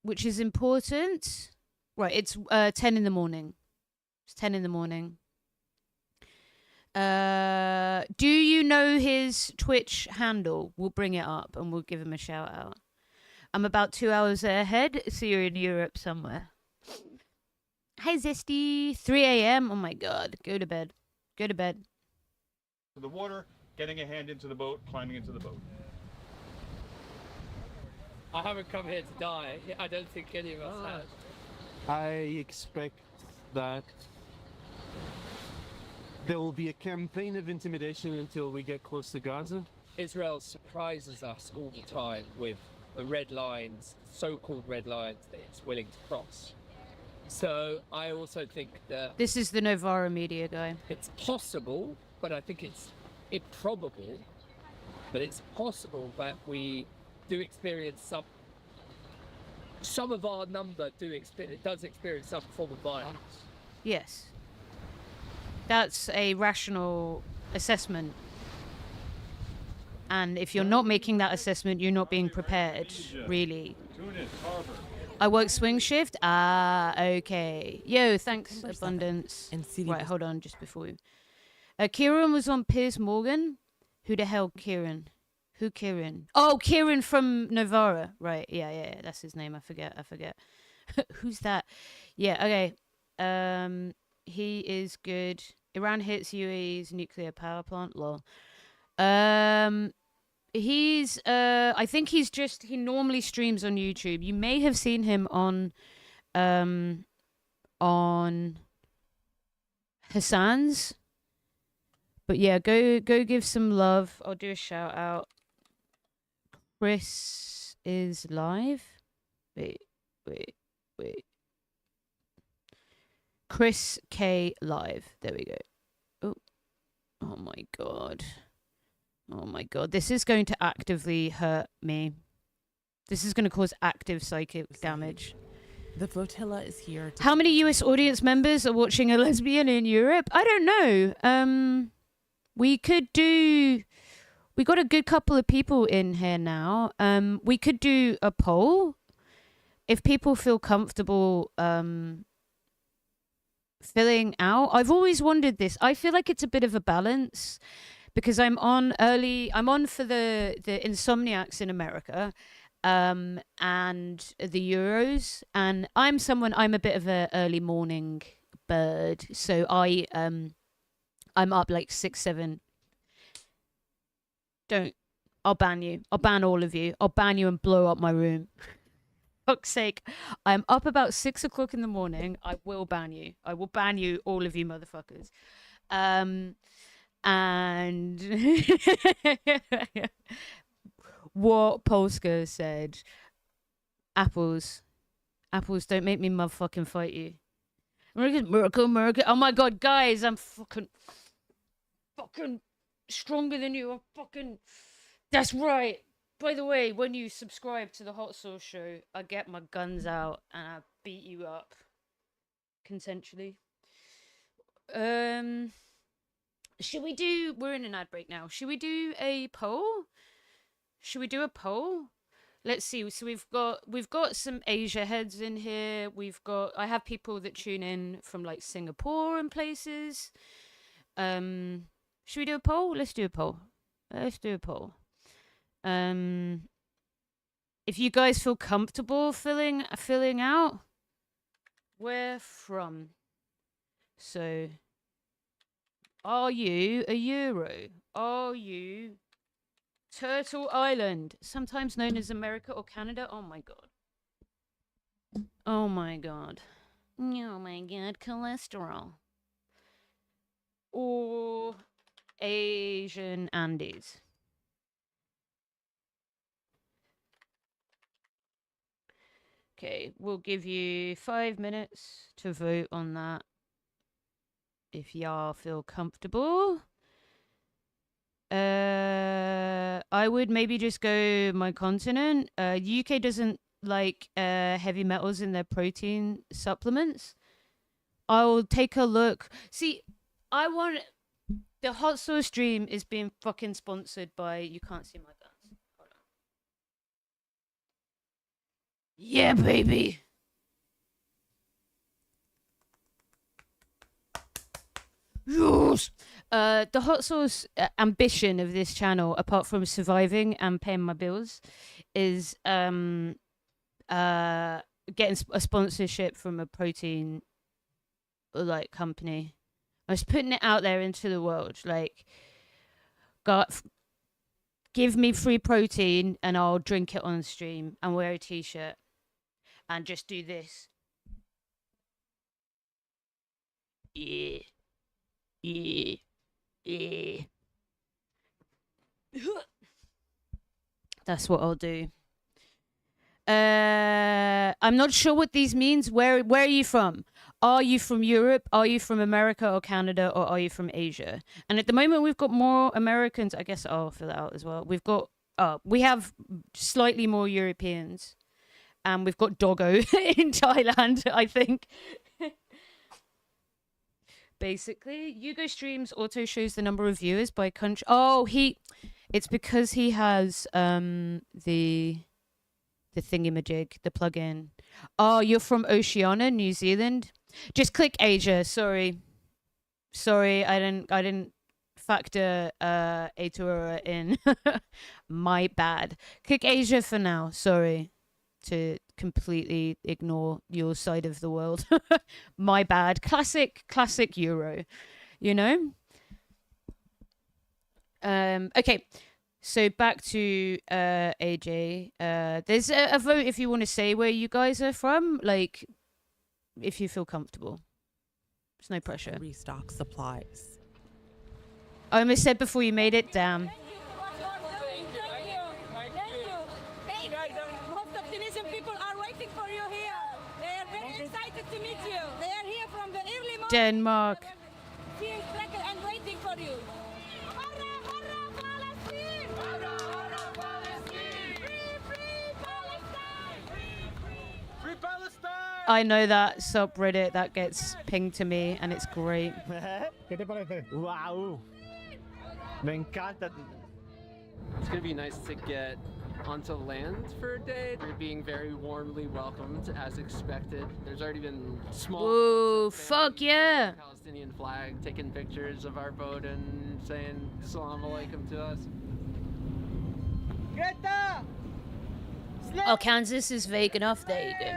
which is important. Right, it's 10 in the morning. It's 10 in the morning. Do you know his Twitch handle? We'll bring it up and we'll give him a shout out. I'm about 2 hours ahead, so you're in Europe somewhere. Hi Zesty, 3 a.m. Oh my god, go to bed. Go to bed. The water, getting a hand into the boat, climbing into the boat. I haven't come here to die. I don't think any of us have. I expect that there will be a campaign of intimidation until we get close to Gaza. Israel surprises us all the time with the red lines, so-called red lines that it's willing to cross. So I also think that This is the Novara media guy. it's possible, but I think it's improbable, but it's possible that we do experience some of our number does experience some form of violence. Yes. That's a rational assessment. And if you're not making that assessment, you're not being prepared, really. Tunis, harbor. I work swing shift? Ah, okay. Yo, thanks, Abundance. And CD Right, hold on, just before we... Kieran was on Piers Morgan. Who the hell, Kieran? Who Kieran? Oh, Kieran from Novara. Right, yeah, that's his name. I forget. Who's that? Yeah, okay. He is good. Iran hits UAE's nuclear power plant. Lol. He's I think he normally streams on YouTube. You may have seen him on Hassan's. But yeah, go give some love. I'll do a shout out. Chris is live. Wait. Chris K live. There we go. Oh my god. Oh my god. This is going to actively hurt me. This is going to cause active psychic damage. The flotilla is here to... How many US audience members are watching a lesbian in Europe? I don't know. We got a good couple of people in here now. We could do a poll. If people feel comfortable filling out. I've always wondered this. I feel like it's a bit of a balance because I'm on for the Insomniacs in America and the Euros, and I'm a bit of an early morning bird, so I'm up like 6-7. I'll ban you. I'll ban all of you. I'll ban you and blow up my room. Fuck's sake. I'm up about 6 o'clock in the morning. I will ban you. I will ban you, all of you motherfuckers. And what Polska said, apples don't make me motherfucking fight you. America. Oh my god, guys, I'm fucking stronger than you. That's right. By the way, when you subscribe to the Hot Sauce Show, I get my guns out and I beat you up consensually. Should we do... We're in an ad break now. Should we do a poll? Let's see. So we've got some Asia heads in here. I have people that tune in from like Singapore and places. Should we do a poll? Let's do a poll. If you guys feel comfortable filling out where from. So, are you a Euro? Are you Turtle Island, sometimes known as America or Canada? Oh my god. Oh my god. Oh my god, cholesterol. Or Asian Andes. Okay, we'll give you 5 minutes to vote on that if y'all feel comfortable. I would maybe just go my continent. UK doesn't like heavy metals in their protein supplements. I'll take a look. See, I want the hot sauce stream is being fucking sponsored by. You can't see my guns. Hold on. Yeah, baby. Yes. The hot sauce ambition of this channel, apart from surviving and paying my bills, is getting a sponsorship from a protein like company. I was putting it out there into the world, like, give me free protein and I'll drink it on stream and wear a t-shirt and just do this. Yeah. Yeah. Yeah. That's what I'll do. I'm not sure what these means. Where are you from? Are you from Europe? Are you from America or Canada? Or are you from Asia? And at the moment, we've got more Americans. I guess I'll fill that out as well. We have slightly more Europeans. And we've got Doggo in Thailand, I think. Basically, Hugo streams auto shows the number of viewers by country. Oh, it's because he has the thingamajig, the plugin. Oh, you're from Oceania, New Zealand. Just click Asia. Sorry, I didn't factor Aotearoa in. My bad. Click Asia for now. Sorry to completely ignore your side of the world. My bad. Classic Euro, you know? Okay, so back to AJ. There's a vote if you want to say where you guys are from, like, if you feel comfortable. There's no pressure. Restock supplies. I almost said before you made it, damn. Denmark. And waiting for you. Free Palestine! I know that subreddit that gets pinged to me and it's great. ¿Qué te parece? Wow. Me encanta. It's gonna be nice to get onto land for a day. We're being very warmly welcomed as expected. There's already been small. Ooh, fuck yeah! Palestinian flag, taking pictures of our boat and saying "Salam alaikum" to us. Greta! Oh, Kansas is vague enough. There you go.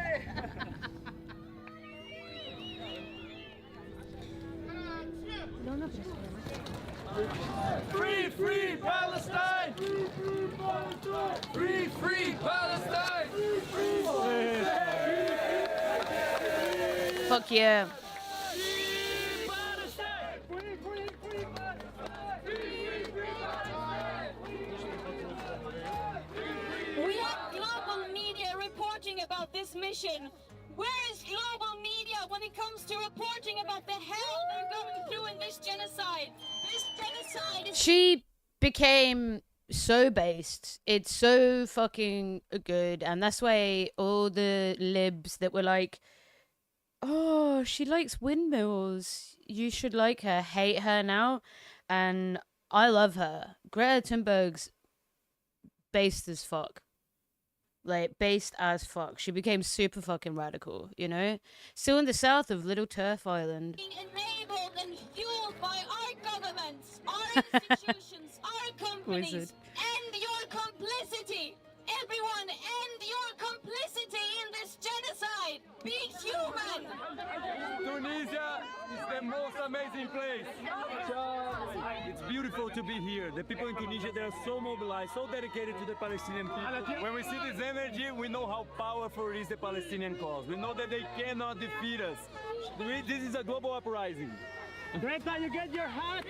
Free Palestine! Free Palestine! Fuck yeah. We have global media reporting about this mission. Where is global media when it comes to reporting about the hell they're going through in this genocide? This genocide is... She became so based. It's so fucking good. And that's why all the libs that were like, oh, she likes windmills, you should like her, hate her now. And I love her. Greta Thunberg's based as fuck. Like, based as fuck. She became super fucking radical, you know? Still in the south of Little Turf Island. being enabled and fueled by our governments, our institutions, our companies, Wizard. and your complicity. Everyone, end your complicity in this genocide. Be human. Tunisia is the most amazing place. It's beautiful to be here. The people in Tunisia, they are so mobilized, so dedicated to the Palestinian people. When we see this energy, we know how powerful is the Palestinian cause. We know that they cannot defeat us. This is a global uprising. Greta, you get your hat?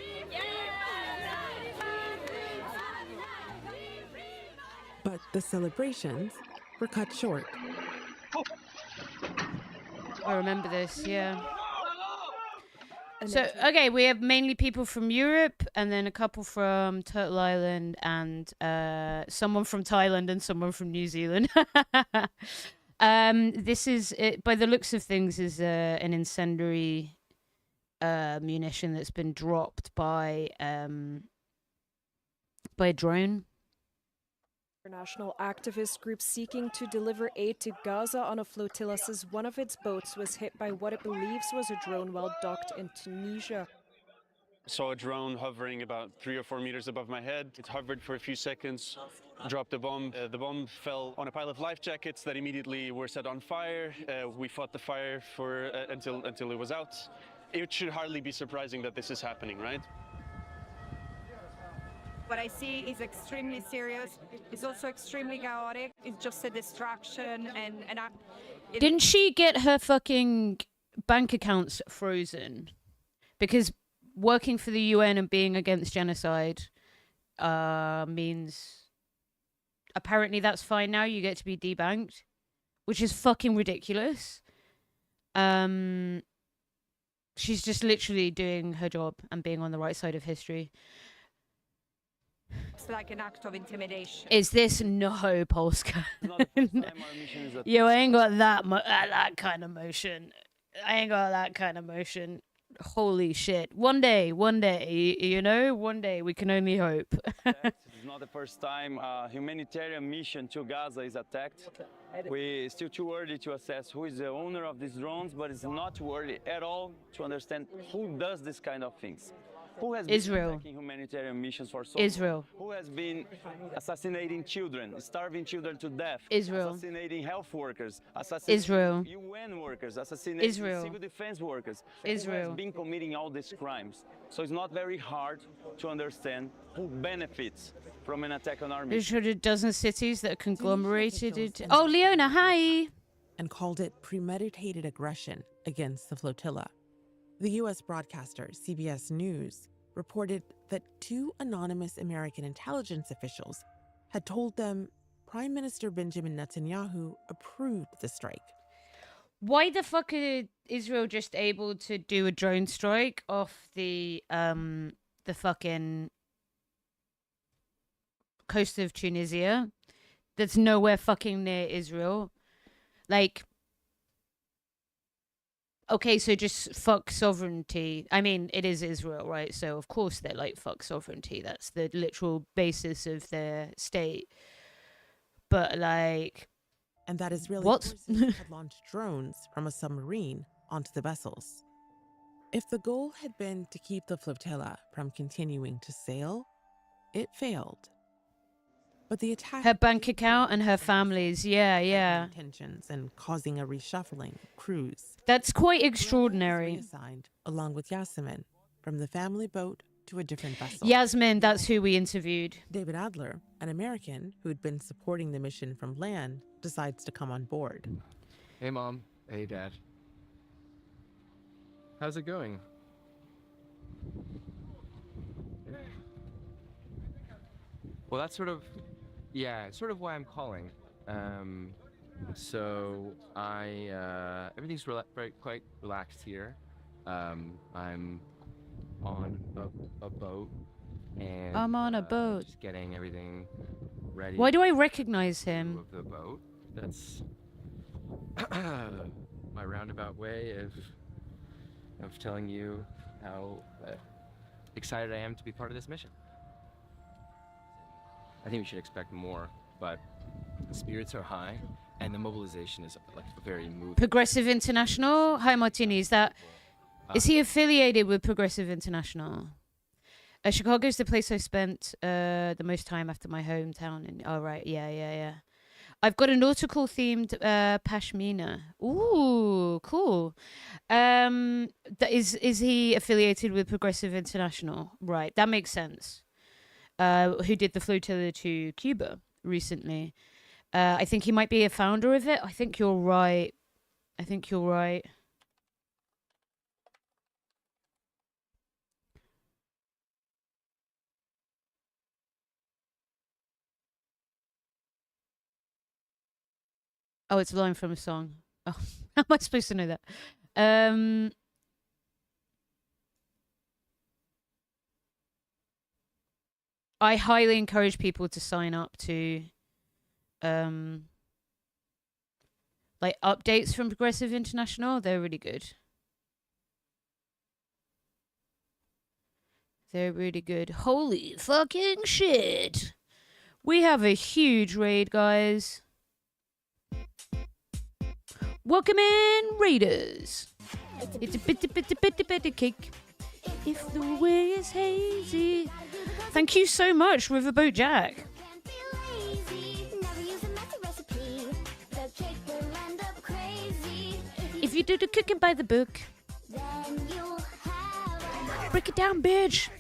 But the celebrations were cut short. I remember this, yeah. So, okay, we have mainly people from Europe and then a couple from Turtle Island and someone from Thailand and someone from New Zealand. This is, by the looks of things, is an incendiary munition that's been dropped by a drone. International activist group seeking to deliver aid to Gaza on a flotilla says one of its boats was hit by what it believes was a drone while docked in Tunisia. Saw a drone hovering about 3 or 4 meters above my head. It hovered for a few seconds, dropped a bomb. The bomb fell on a pile of life jackets that immediately were set on fire. We fought the fire for until it was out. It should hardly be surprising that this is happening, right? What I see is extremely serious. It's also extremely chaotic. It's just a distraction Didn't she get her fucking bank accounts frozen? Because working for the UN and being against genocide means apparently that's fine now. You get to be debanked, which is fucking ridiculous. She's just literally doing her job and being on the right side of history. It's like an act of intimidation. Is this no, Polska? Yo, I ain't got that kind of motion. I ain't got that kind of motion. Holy shit. One day, you know, one day we can only hope. It's not the first time a humanitarian mission to Gaza is attacked. It's still too early to assess who is the owner of these drones, but it's not too early at all to understand who does this kind of things. Who has been attacking humanitarian missions for so long? Who has been assassinating children, starving children to death? Assassinating health workers, assassinating UN workers, assassinating civil defense workers. Who has been committing all these crimes? So it's not very hard to understand who benefits from an attack on our mission. There's a dozen cities that are conglomerated. Oh, Leona, hi! And called it premeditated aggression against the flotilla. The U.S. broadcaster CBS News reported that 2 anonymous American intelligence officials had told them Prime Minister Benjamin Netanyahu approved the strike. Why the fuck is Israel just able to do a drone strike off the fucking coast of Tunisia that's nowhere fucking near Israel? Like, okay, so just fuck sovereignty. I mean, it is Israel, right? So of course they're like, fuck sovereignty. That's the literal basis of their state. But like... And that Israeli forces had launched drones from a submarine onto the vessels. If the goal had been to keep the flotilla from continuing to sail, it failed. But the attack... Her bank account and her family's, yeah. ...intentions and causing a reshuffling crews. That's quite extraordinary. Reassigned, along with Yasmin, from the family boat to a different vessel. Yasmin, that's who we interviewed. David Adler, an American who'd been supporting the mission from land, decides to come on board. Hey, Mom. Hey, Dad. How's it going? Well, that's sort of why I'm calling. So everything's quite relaxed here. I'm on a boat, and I'm on a boat. Just getting everything ready. Why do I recognize him? Of the boat. That's my roundabout way of telling you how excited I am to be part of this mission. I think we should expect more, but the spirits are high, and the mobilization is like very moving. Progressive International? Hi, Martini. Is he affiliated with Progressive International? Chicago's the place I spent the most time after my hometown. Oh, right. Yeah. I've got a nautical themed pashmina. Ooh, cool. Is he affiliated with Progressive International? Right, that makes sense. Who did the flotilla to Cuba recently? I think he might be a founder of it. I think you're right. Oh, it's a line from a song. Oh, how am I supposed to know that? I highly encourage people to sign up to like updates from Progressive International. They're really good. They're really good. Holy fucking shit. We have a huge raid, guys. Welcome in, raiders. It's a bitty cake. If the way is hazy. Thank you so much, Riverboat Jack. If you do the cooking by the book, break it down, bitch.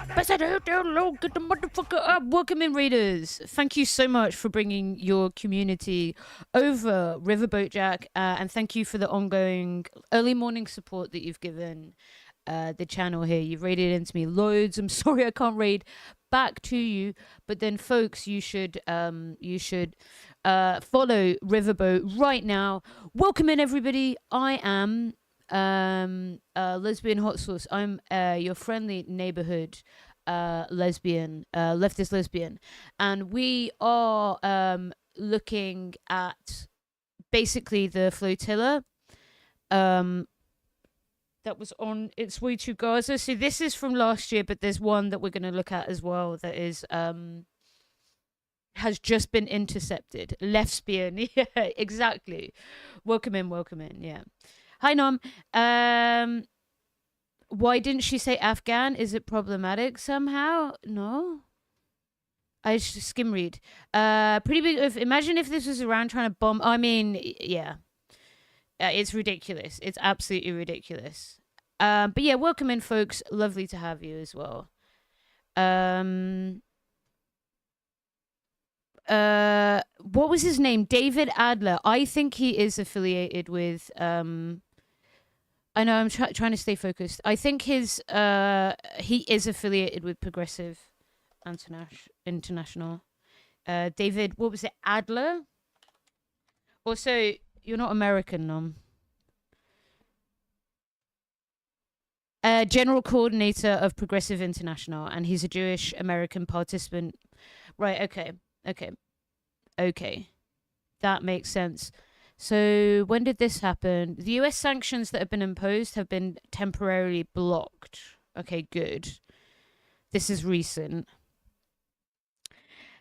Press it down low, get the motherfucker up. Welcome in, raiders. Thank you so much for bringing your community over, Riverboat Jack, and thank you for the ongoing early morning support that you've given the channel here. You've raided into me loads. I'm sorry I can't raid back to you, but then, folks, you should follow Riverboat right now. Welcome in, everybody. I am lesbian hot sauce. I'm your friendly neighborhood lesbian, leftist lesbian, and we are looking at basically the flotilla that was on its way to Gaza. So this is from last year, but there's one that we're going to look at as well that is has just been intercepted. Lesbian. Yeah, exactly. Welcome in. Yeah. Hi, Nom. Why didn't she say Afghan? Is it problematic somehow? No. I just skim read. Pretty big. Imagine if this was Iran trying to bomb. I mean, yeah. It's ridiculous. It's absolutely ridiculous. But yeah, welcome in, folks. Lovely to have you as well. What was his name? David Adler. I think he is affiliated with I know I'm trying to stay focused. I think he is affiliated with Progressive International. David, what was it? Adler? Also, you're not American, Nom. General coordinator of Progressive International, and he's a Jewish American participant. Right, okay. That makes sense. So when did this happen? The US sanctions that have been imposed have been temporarily blocked. Okay, good. This is recent.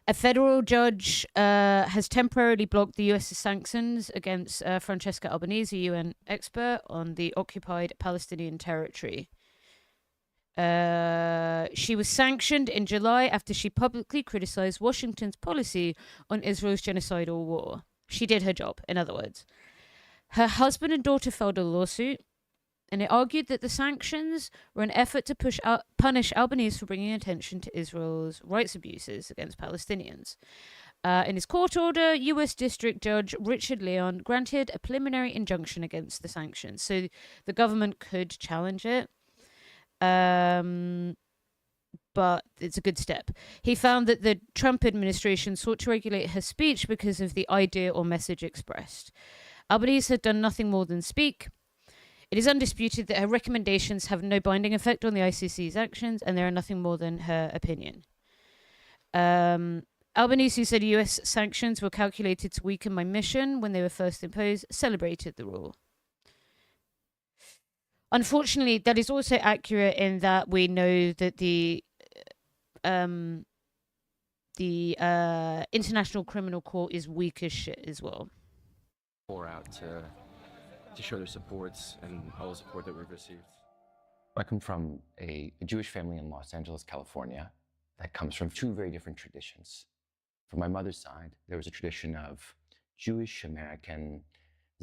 A federal judge has temporarily blocked the U.S. sanctions against Francesca Albanese, a UN expert on the occupied Palestinian territory. She was sanctioned in July after she publicly criticized Washington's policy on Israel's genocidal war. She did her job, in other words. Her husband and daughter filed a lawsuit, and it argued that the sanctions were an effort to punish Albanese for bringing attention to Israel's rights abuses against Palestinians. In his court order, U.S. District Judge Richard Leon granted a preliminary injunction against the sanctions, so the government could challenge it. But it's a good step. He found that the Trump administration sought to regulate her speech because of the idea or message expressed. Albanese had done nothing more than speak. It is undisputed that her recommendations have no binding effect on the ICC's actions, and they are nothing more than her opinion. Albanese, who said US sanctions were calculated to weaken my mission when they were first imposed, celebrated the rule. Unfortunately, that is also accurate in that we know that the International Criminal Court is weak as shit as well. Pour out to show their supports and all the support that we've received. I come from a Jewish family in Los Angeles, California, that comes from two very different traditions. From my mother's side, there was a tradition of Jewish American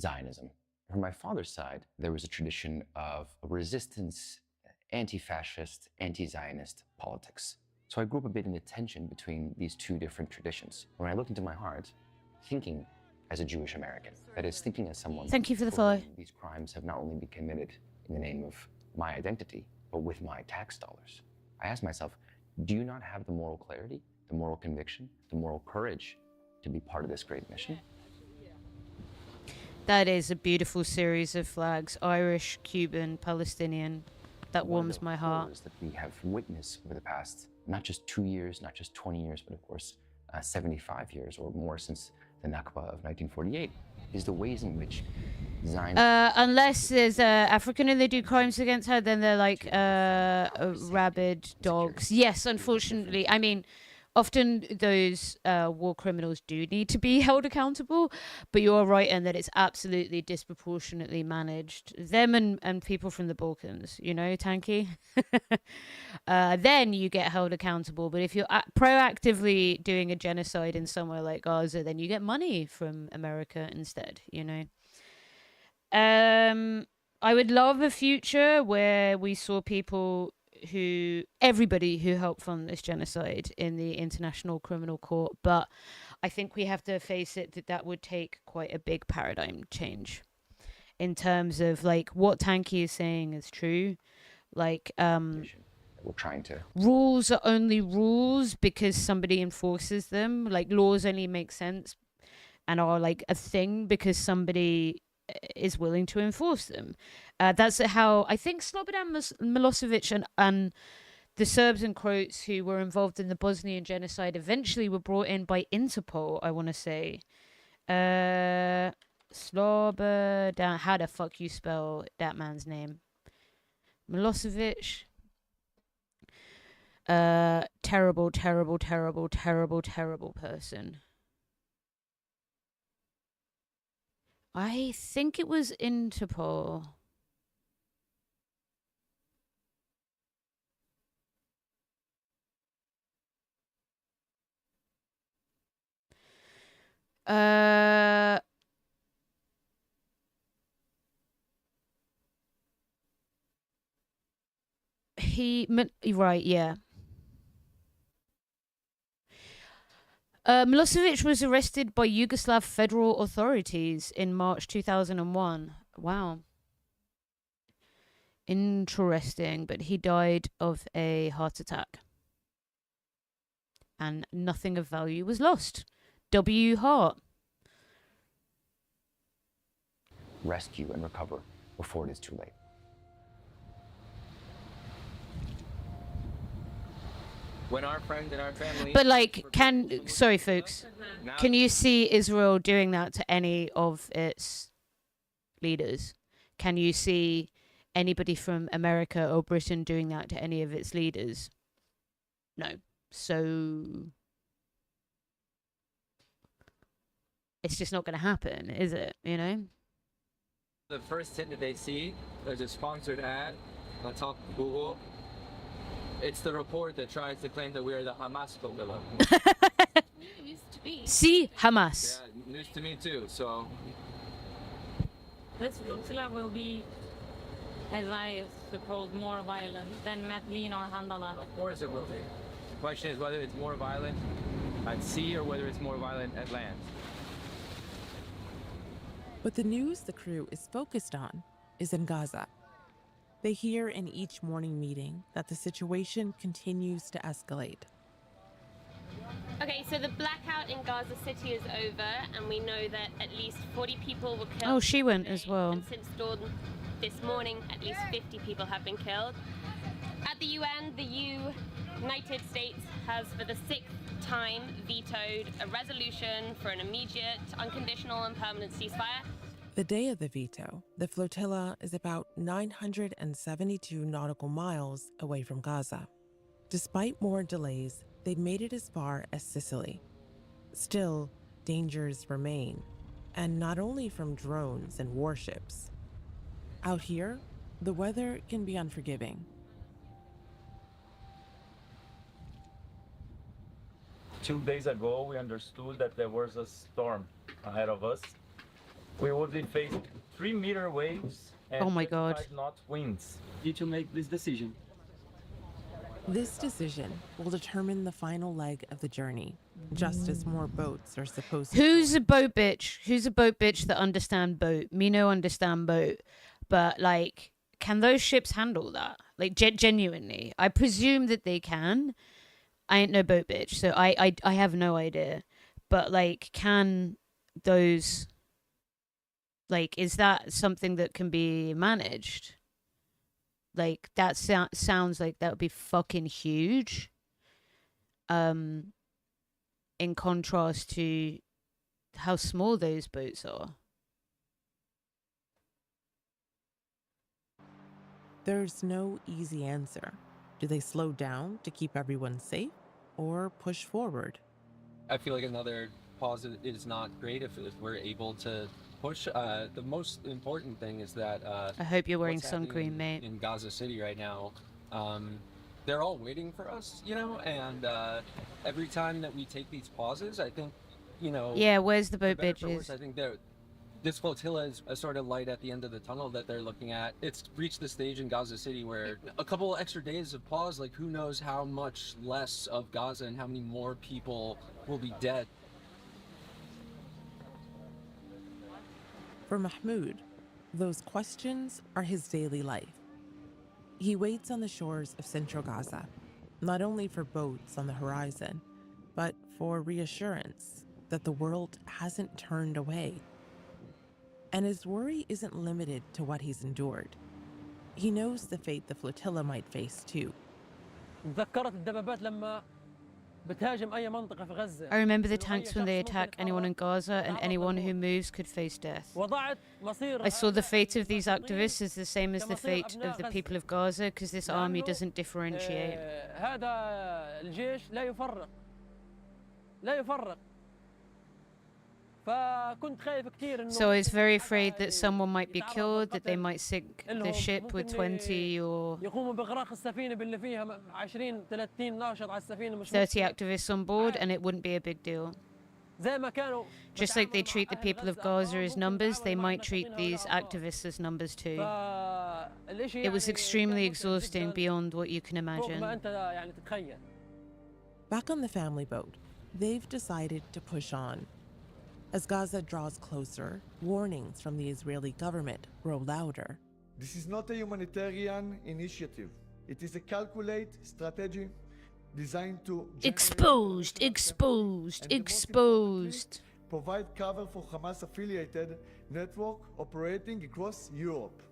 Zionism. From my father's side, there was a tradition of resistance, anti-fascist, anti-Zionist politics. So I grew up a bit in the tension between these two different traditions. When I looked into my heart, thinking as a Jewish American, that is, thinking as someone. Thank you for the follow. These crimes have not only been committed in the name of my identity, but with my tax dollars. I asked myself, do you not have the moral clarity, the moral conviction, the moral courage to be part of this great mission? That is a beautiful series of flags, Irish, Cuban, Palestinian. That warms my heart. That we have witnessed over the past not just 2 years, not just 20 years, but of course 75 years or more since the Nakba of 1948, is the ways in which Zionism... Unless there's African and they do crimes against her, then they're like rabid dogs. Yes, unfortunately. I mean, often those war criminals do need to be held accountable, but you're right in that it's absolutely disproportionately managed. Them and people from the Balkans, you know, Tanky? Then you get held accountable. But if you're proactively doing a genocide in somewhere like Gaza, then you get money from America instead, you know? I would love a future where we saw everybody who helped fund this genocide in the International Criminal Court, but I think we have to face it that would take quite a big paradigm change in terms of like what Tanky is saying is true. Like, we're trying to... rules are only rules because somebody enforces them. Like, laws only make sense and are like a thing because somebody is willing to enforce them. That's how I think Slobodan Milosevic and the Serbs and Croats who were involved in the Bosnian genocide eventually were brought in by Interpol, I want to say. Slobodan, how the fuck you spell that man's name? Milosevic. Terrible, terrible, terrible, terrible, terrible person. I think it was Interpol. Right, yeah. Milosevic was arrested by Yugoslav federal authorities in March 2001. Wow. Interesting, but he died of a heart attack. And nothing of value was lost. W. Hart. rescue and recover before it is too late. When our friends and our family... But like, sorry folks, can you see Israel doing that to any of its leaders? Can you see anybody from America or Britain doing that to any of its leaders? No. So it's just not going to happen, is it? You know? The first hit that they see, there's a sponsored ad on top of Google. It's the report that tries to claim that we are the Hamas flotilla. News to me. See, Hamas. Yeah, news to me too, so... This flotilla will be, as I suppose, more violent than Medellin or Handala. Of course it will be. The question is whether it's more violent at sea or whether it's more violent at land. But the news the crew is focused on is in Gaza. They hear in each morning meeting that the situation continues to escalate. Okay, so the blackout in Gaza City is over, and we know that at least 40 people were killed. Oh, she went as well. And since dawn this morning, at least 50 people have been killed. At the UN, the United States has, for the 6th time, vetoed a resolution for an immediate, unconditional, and permanent ceasefire. The day of the veto, the flotilla is about 972 nautical miles away from Gaza. Despite more delays, they've made it as far as Sicily. Still, dangers remain, and not only from drones and warships. Out here, the weather can be unforgiving. Two days ago, we understood that there was a storm ahead of us. We would be facing 3-meter waves and oh my God. 25 knot winds. Need to make this decision. This decision will determine the final leg of the journey, just as more boats are supposed to. Who's a boat bitch? Who's a boat bitch that understand boat? Me no understand boat. But like, can those ships handle that? Like genuinely. I presume that they can. I ain't no boat bitch, so I have no idea. But like, can those... Like, is that something that can be managed? Like, that sounds like that would be fucking huge. in contrast to how small those boats are. There's no easy answer. Do they slow down to keep everyone safe or push forward? I feel like another pause is not great if we're able to push. The most important thing is that I hope you're wearing what's sun happening cream, mate. in Gaza City right now. They're all waiting for us, you know, and every time that we take these pauses, I think, you know. Yeah, where's the for boat better or for bitches? worse, I think this flotilla is a sort of light at the end of the tunnel that they're looking at. It's reached the stage in Gaza City where a couple extra days of pause, like who knows how much less of Gaza and how many more people will be dead. For Mahmoud, those questions are his daily life. He waits on the shores of central Gaza, not only for boats on the horizon, but for reassurance that the world hasn't turned away. And his worry isn't limited to what he's endured. He knows the fate the flotilla might face too. I remember the tanks when they attack anyone in Gaza, and anyone who moves could face death. I saw the fate of these activists as the same as the fate of the people of Gaza, because this army doesn't differentiate. So I was very afraid that someone might be killed, that they might sink the ship with 20 or 30 activists on board, and it wouldn't be a big deal. Just like they treat the people of Gaza as numbers, they might treat these activists as numbers too. It was extremely exhausting beyond what you can imagine. Back on the family boat, they've decided to push on. As Gaza draws closer, warnings from the Israeli government grow louder. This is not a humanitarian initiative. It is a calculated strategy designed to exposed, provide cover for Hamas-affiliated network operating across Europe.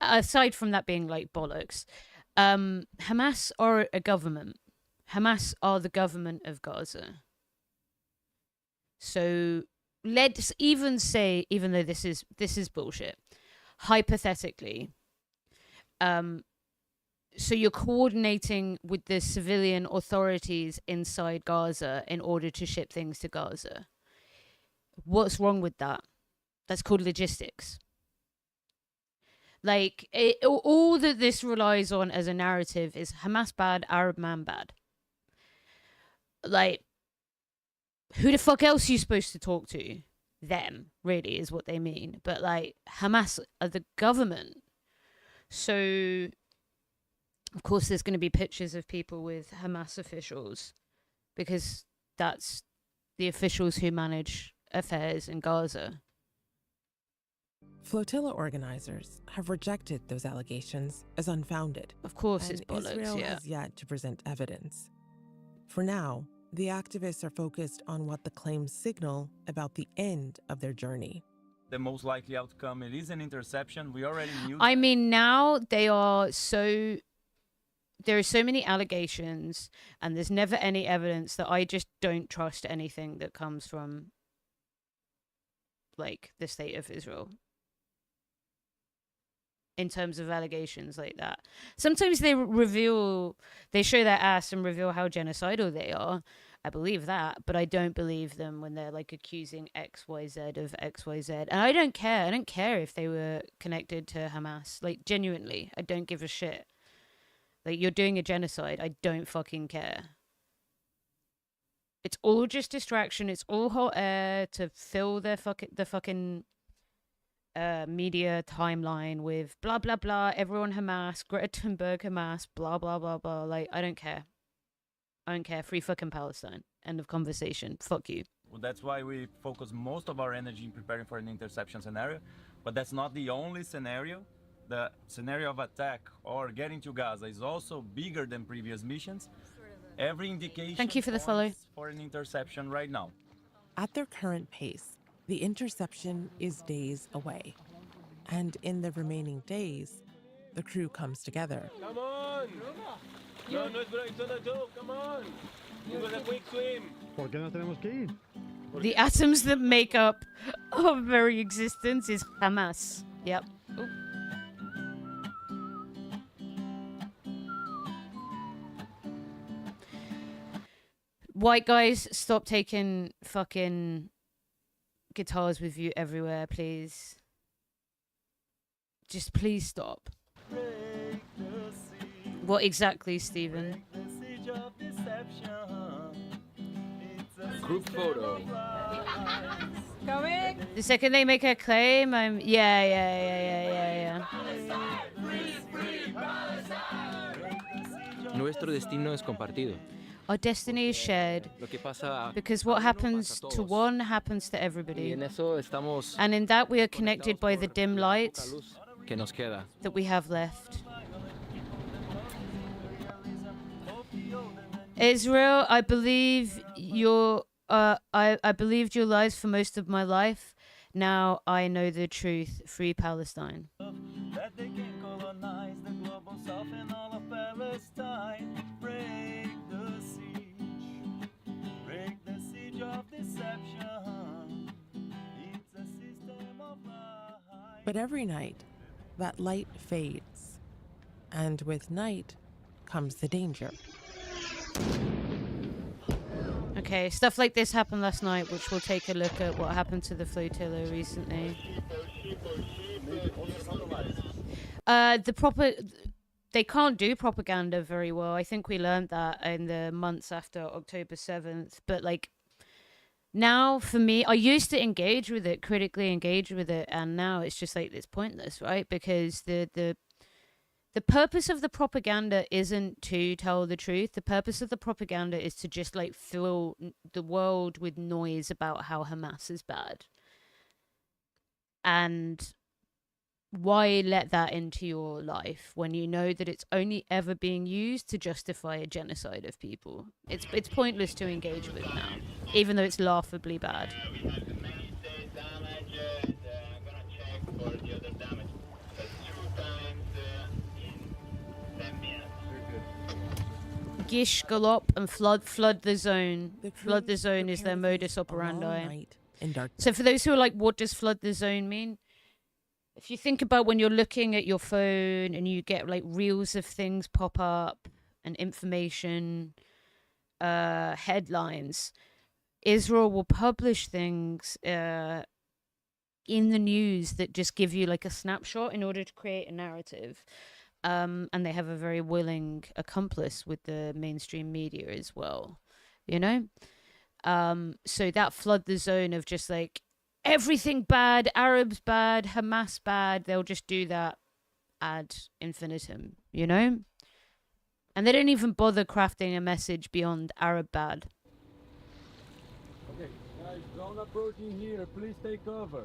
Aside from that being like bollocks, Hamas are a government. Hamas are the government of Gaza. So let's even say, even though this is bullshit, hypothetically, so you're coordinating with the civilian authorities inside Gaza in order to ship things to Gaza. What's wrong with that? That's called logistics. Like, all that this relies on as a narrative is Hamas bad, Arab man bad. Like, who the fuck else are you supposed to talk to? Them, really, is what they mean. But, like, Hamas are the government. So, of course, there's going to be pictures of people with Hamas officials, because that's the officials who manage affairs in Gaza. Flotilla organizers have rejected those allegations as unfounded. Of course, it's bollocks, Israel yeah. has yet to present evidence. For now, the activists are focused on what the claims signal about the end of their journey. The most likely outcome, it is an interception. We already knew. I mean, now they are so... There are so many allegations, and there's never any evidence that I just don't trust anything that comes from, like, the state of Israel. In terms of allegations like that. Sometimes they show their ass and reveal how genocidal they are. I believe that, but I don't believe them when they're like accusing XYZ of XYZ. And I don't care. I don't care if they were connected to Hamas. Like, genuinely, I don't give a shit. Like, you're doing a genocide. I don't fucking care. It's all just distraction. It's all hot air to fill the fucking media timeline with blah blah blah, everyone Hamas, Greta Thunberg Hamas, blah blah blah blah. Like, I don't care. I don't care. Free fucking Palestine. End of conversation. Fuck you. Well, that's why we focus most of our energy in preparing for an interception scenario. But that's not the only scenario. The scenario of attack or getting to Gaza is also bigger than previous missions. Every indication Thank you for the follow. For an interception right now. At their current pace, the interception is days away. And in the remaining days, the crew comes together. Come on! No, no es broma, it's not a joke. Come on. It was a quick swim. ¿Por qué no tenemos que ir? The atoms that make up our very existence is Hamas. Yep. Oop. White guys, stop taking fucking guitars with you everywhere, please. Just please stop. What exactly, Stephen? Group photo. Coming. The second they make a claim, I'm yeah. Nuestro destino es compartido. Our destiny is shared Lo que pasa because what happens to one happens to y everybody. en eso estamos And in that we are connected by the dim light que nos queda. that we have left. Israel, I believe I believed your lies for most of my life. Now I know the truth. Free Palestine. That they can colonize the global south and all of Palestine. Break the siege of deception. It's a system of lies. But every night, that light fades. And with night comes the danger. Okay, stuff like this happened last night, which we'll take a look at what happened to the flotilla recently. They can't do propaganda very well. I think we learned that in the months after October 7th. But like now for me, I used to engage with it, critically engage with it, and now it's just like it's pointless, right? Because the purpose of the propaganda isn't to tell the truth. The purpose of the propaganda is to just like fill the world with noise about how Hamas is bad. And why let that into your life when you know that it's only ever being used to justify a genocide of people? It's pointless to engage with now, even though it's laughably bad. Gish, gallop, and flood the zone. Flood the zone is their modus operandi. So for those who are like, what does flood the zone mean? If you think about when you're looking at your phone and you get like reels of things pop up and information, headlines, Israel will publish things in the news that just give you like a snapshot in order to create a narrative. And they have a very willing accomplice with the mainstream media as well, you know? So that flood the zone of just like everything bad, Arabs bad, Hamas bad, they'll just do that ad infinitum, you know? And they don't even bother crafting a message beyond Arab bad. Okay, guys, drone approaching here. Please take cover.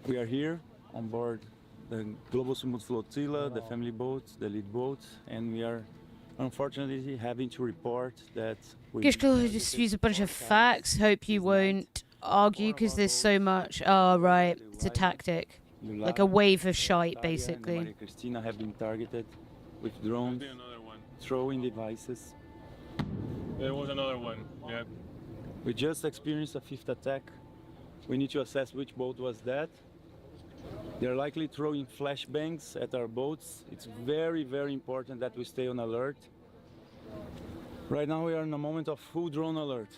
We are here on board the Global Sumut Flotilla, the family boats, the lead boats, and we are unfortunately having to report that Gish just use a bunch of facts. Hope you won't argue because there's so much. Oh, right. It's a tactic. Like a wave of shite, basically. Maria Cristina have been targeted with drones, throwing devices. There was another one, yeah. We just experienced a fifth attack. We need to assess which boat was that. They're likely throwing flashbangs at our boats. It's very, very important that we stay on alert. Right now we are in a moment of full drone alert.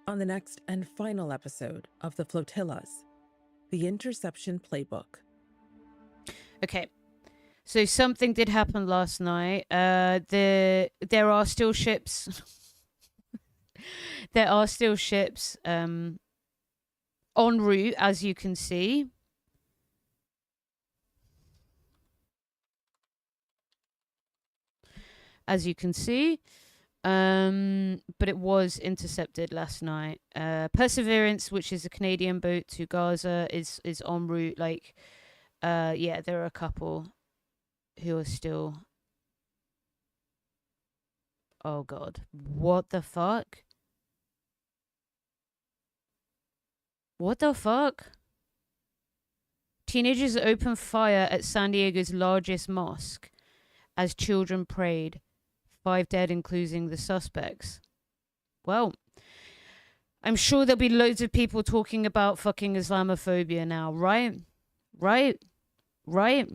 On the next and final episode of the Flotillas, the Interception Playbook. Okay. So something did happen last night. There are still ships. There are still ships en route, as you can see. As you can see. But it was intercepted last night. Perseverance, which is a Canadian boat to Gaza, is en route. Like, yeah, there are a couple who are still. Oh God, what the fuck? What the fuck? Teenagers opened fire at San Diego's largest mosque as children prayed. 5 dead, including the suspects. Well, I'm sure there'll be loads of people talking about fucking Islamophobia now, right? Right? Right?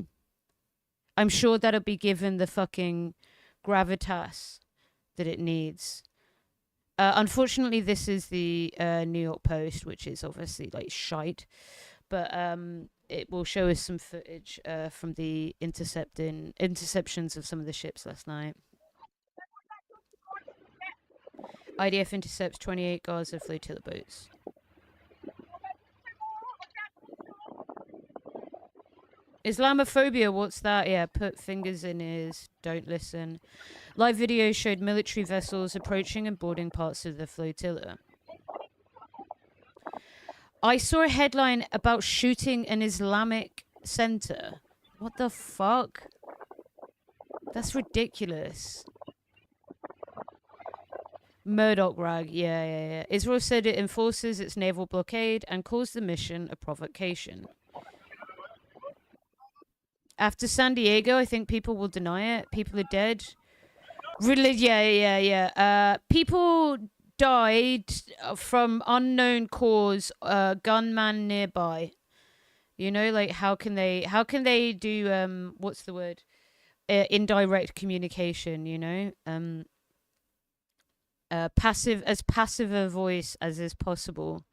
I'm sure that'll be given the fucking gravitas that it needs. Unfortunately, this is the New York Post, which is obviously like shite. But it will show us some footage from the interceptions of some of the ships last night. IDF intercepts 28 Gaza flotilla boats. Islamophobia, what's that? Yeah, put fingers in ears, don't listen. Live video showed military vessels approaching and boarding parts of the flotilla. I saw a headline about shooting an Islamic center. What the fuck? That's ridiculous. Murdoch rag, yeah. Israel said it enforces its naval blockade and calls the mission a provocation. After San Diego, I think people will deny it. People are dead. Really, yeah. People died from unknown cause. Gunman nearby. You know, like how can they do what's the word? Indirect communication. You know, passive a voice as is possible.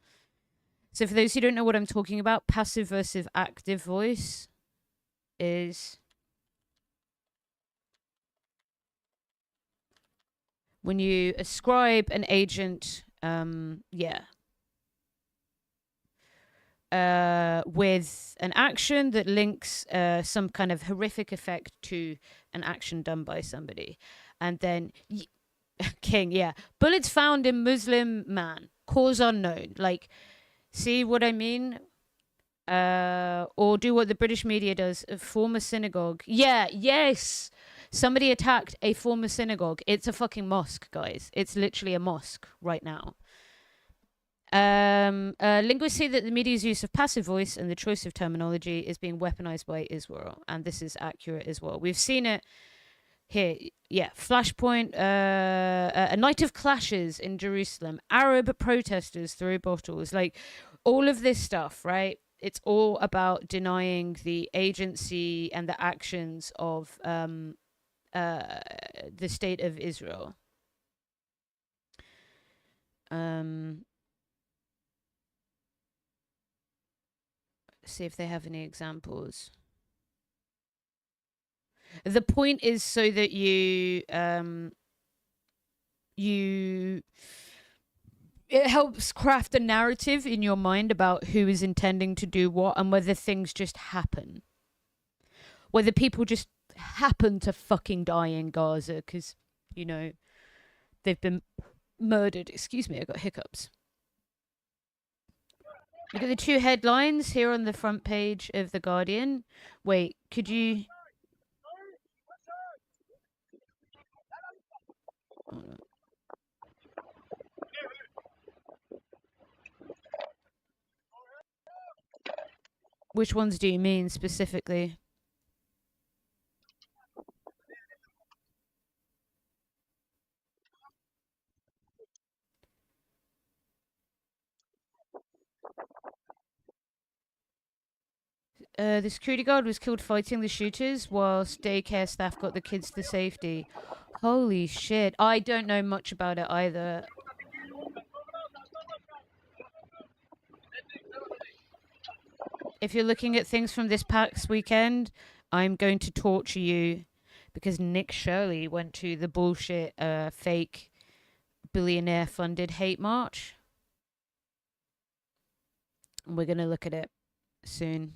So for those who don't know what I'm talking about, passive versus active voice is when you ascribe an agent, with an action that links some kind of horrific effect to an action done by somebody. And then, King, yeah. Bullets found in Muslim man, cause unknown. Like, see what I mean? Or do what the British media does, a former synagogue. Yeah, yes. Somebody attacked a former synagogue. It's a fucking mosque, guys. It's literally a mosque right now. Linguists say that the media's use of passive voice and the choice of terminology is being weaponized by Israel, and this is accurate as well. We've seen it here. Yeah, Flashpoint, a night of clashes in Jerusalem, Arab protesters throw bottles, like all of this stuff, right? It's all about denying the agency and the actions of the state of Israel. See if they have any examples. The point is so that it helps craft a narrative in your mind about who is intending to do what and whether things just happen. Whether people just happen to fucking die in Gaza because, you know, they've been murdered. Excuse me, I got hiccups. Look at the two headlines here on the front page of The Guardian. Wait, could you... Which ones do you mean specifically? The security guard was killed fighting the shooters whilst daycare staff got the kids to safety. Holy shit. I don't know much about it either. If you're looking at things from this PAX weekend, I'm going to torture you because Nick Shirley went to the bullshit fake billionaire funded hate march. And we're going to look at it soon.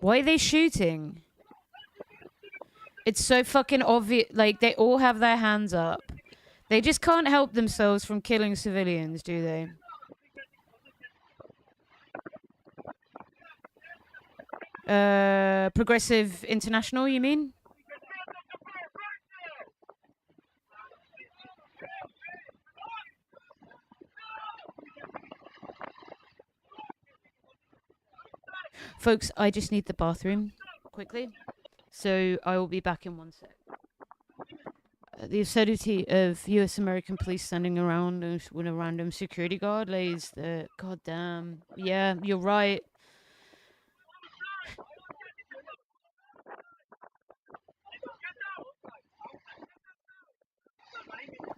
Why are they shooting? It's so fucking obvious. Like, they all have their hands up. They just can't help themselves from killing civilians, do they? Progressive International, you mean? Folks, I just need the bathroom quickly, so I will be back in 1 sec. The absurdity of US American police standing around with a random security guard lays the goddamn. Yeah, you're right.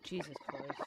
Jesus Christ.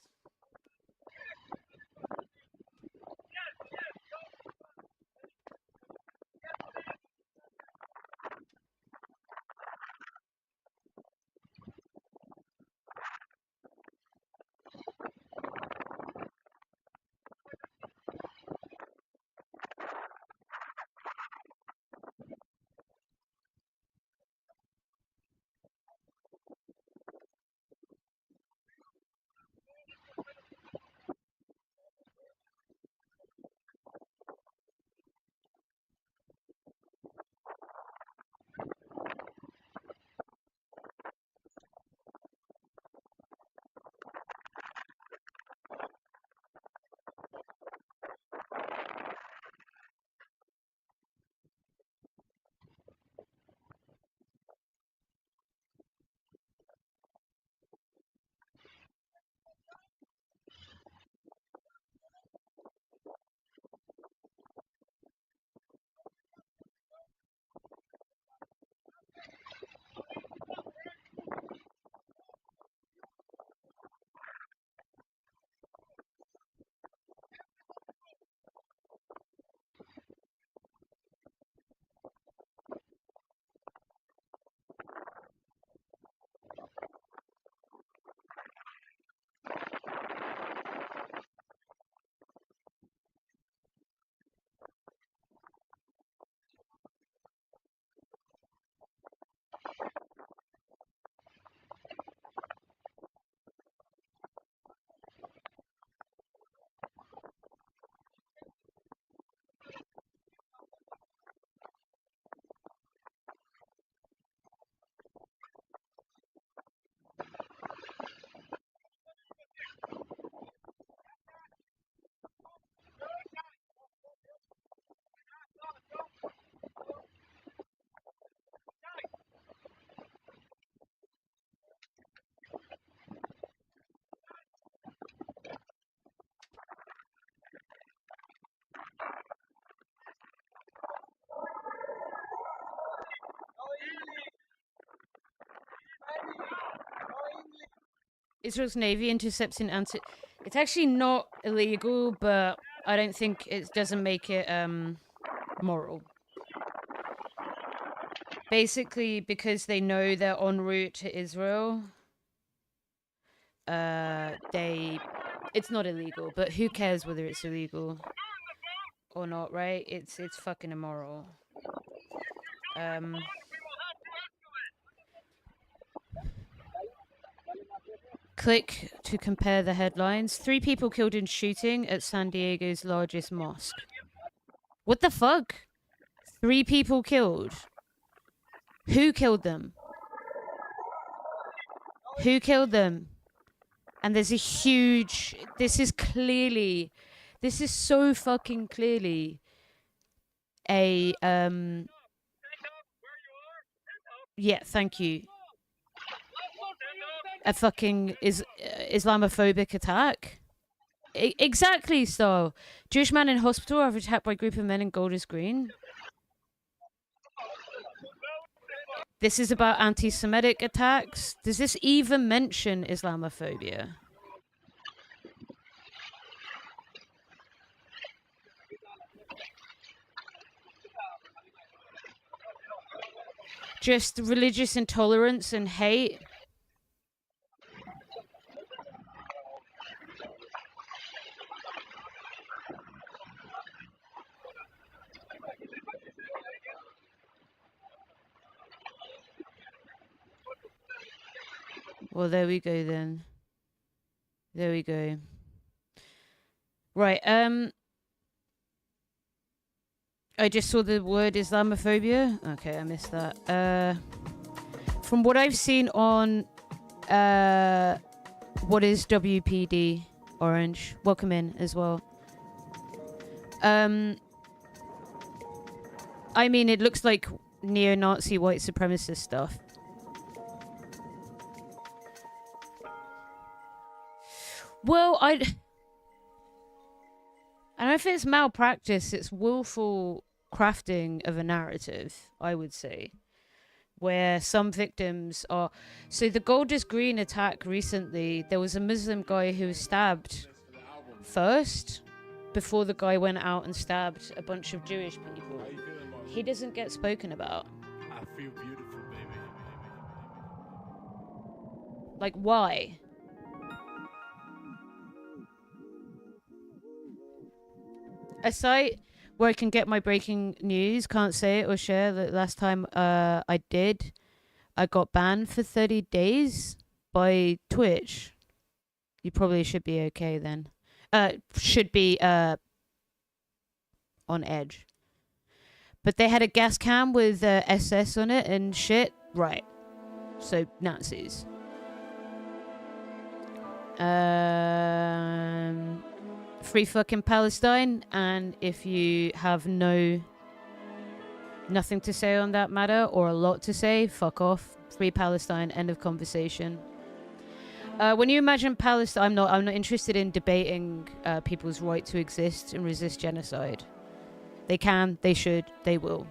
Israel's Navy intercepts in anti. It's actually not illegal, but I don't think it doesn't make it moral. Basically, because they know they're en route to Israel, it's not illegal. But who cares whether it's illegal or not, right? It's fucking immoral. Click to compare the headlines. 3 people killed in shooting at San Diego's largest mosque. What the fuck? 3 people killed. Who killed them? Who killed them? And there's a huge... This is so fucking clearly a... Yeah, thank you. A fucking Islamophobic attack. Exactly so. Jewish man in hospital after attacked by a group of men in Golders Green. This is about anti-Semitic attacks. Does this even mention Islamophobia? Just religious intolerance and hate. Well, there we go then. There we go. Right. I just saw the word Islamophobia. Okay, I missed that. From what I've seen on what is WPD Orange, welcome in as well. I mean, it looks like neo-Nazi white supremacist stuff. Well, I don't know if it's malpractice, it's willful crafting of a narrative, I would say, where some victims are... So the Golders Green attack recently, there was a Muslim guy who was stabbed first before the guy went out and stabbed a bunch of Jewish people. He doesn't get spoken about. I feel beautiful, baby. Like, why? A site where I can get my breaking news, can't say it or share. The last time I did, I got banned for 30 days by Twitch. You probably should be okay then. Should be on edge. But they had a gas can with SS on it and shit. Right. So, Nazis. Free fucking Palestine, and if you have nothing to say on that matter or a lot to say, fuck off. Free Palestine, end of conversation. When you imagine Palestine, I'm not interested in debating people's right to exist and resist genocide. They can, they should, they will.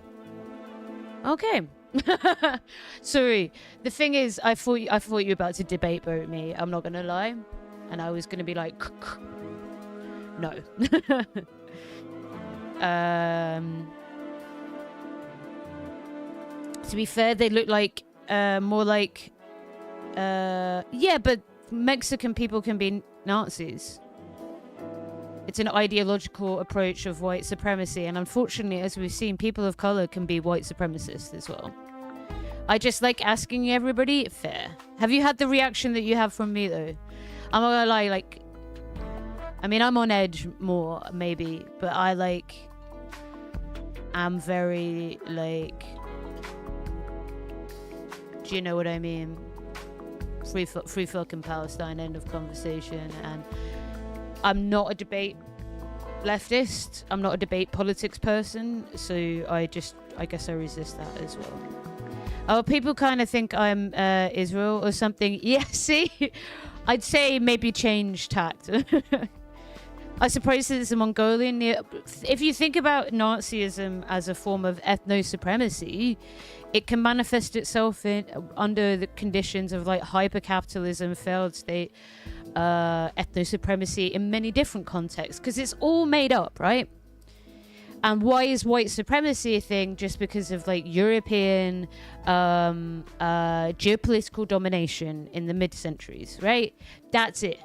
Okay. Sorry. The thing is, I thought you were about to debate boat me. I'm not gonna lie, and I was gonna be like. No. To be fair, they look like more like yeah, but Mexican people can be Nazis. It's an ideological approach of white supremacy, and unfortunately, as we've seen, people of color can be white supremacists as well. I just like asking everybody, fair. Have you had the reaction that you have from me though? I'm not gonna lie, like, I mean, I'm on edge more, maybe, but I'm very, like, do you know what I mean? Free fucking Palestine, end of conversation. And I'm not a debate leftist. I'm not a debate politics person, so I guess I resist that as well. Oh, people kind of think I'm Israel or something. Yeah, see? I'd say maybe change tact. I suppose there's a Mongolian... If you think about Nazism as a form of ethno-supremacy, it can manifest itself under the conditions of like hyper-capitalism, failed state, ethno-supremacy in many different contexts, because it's all made up, right? And why is white supremacy a thing? Just because of like European geopolitical domination in the mid-centuries, right? That's it.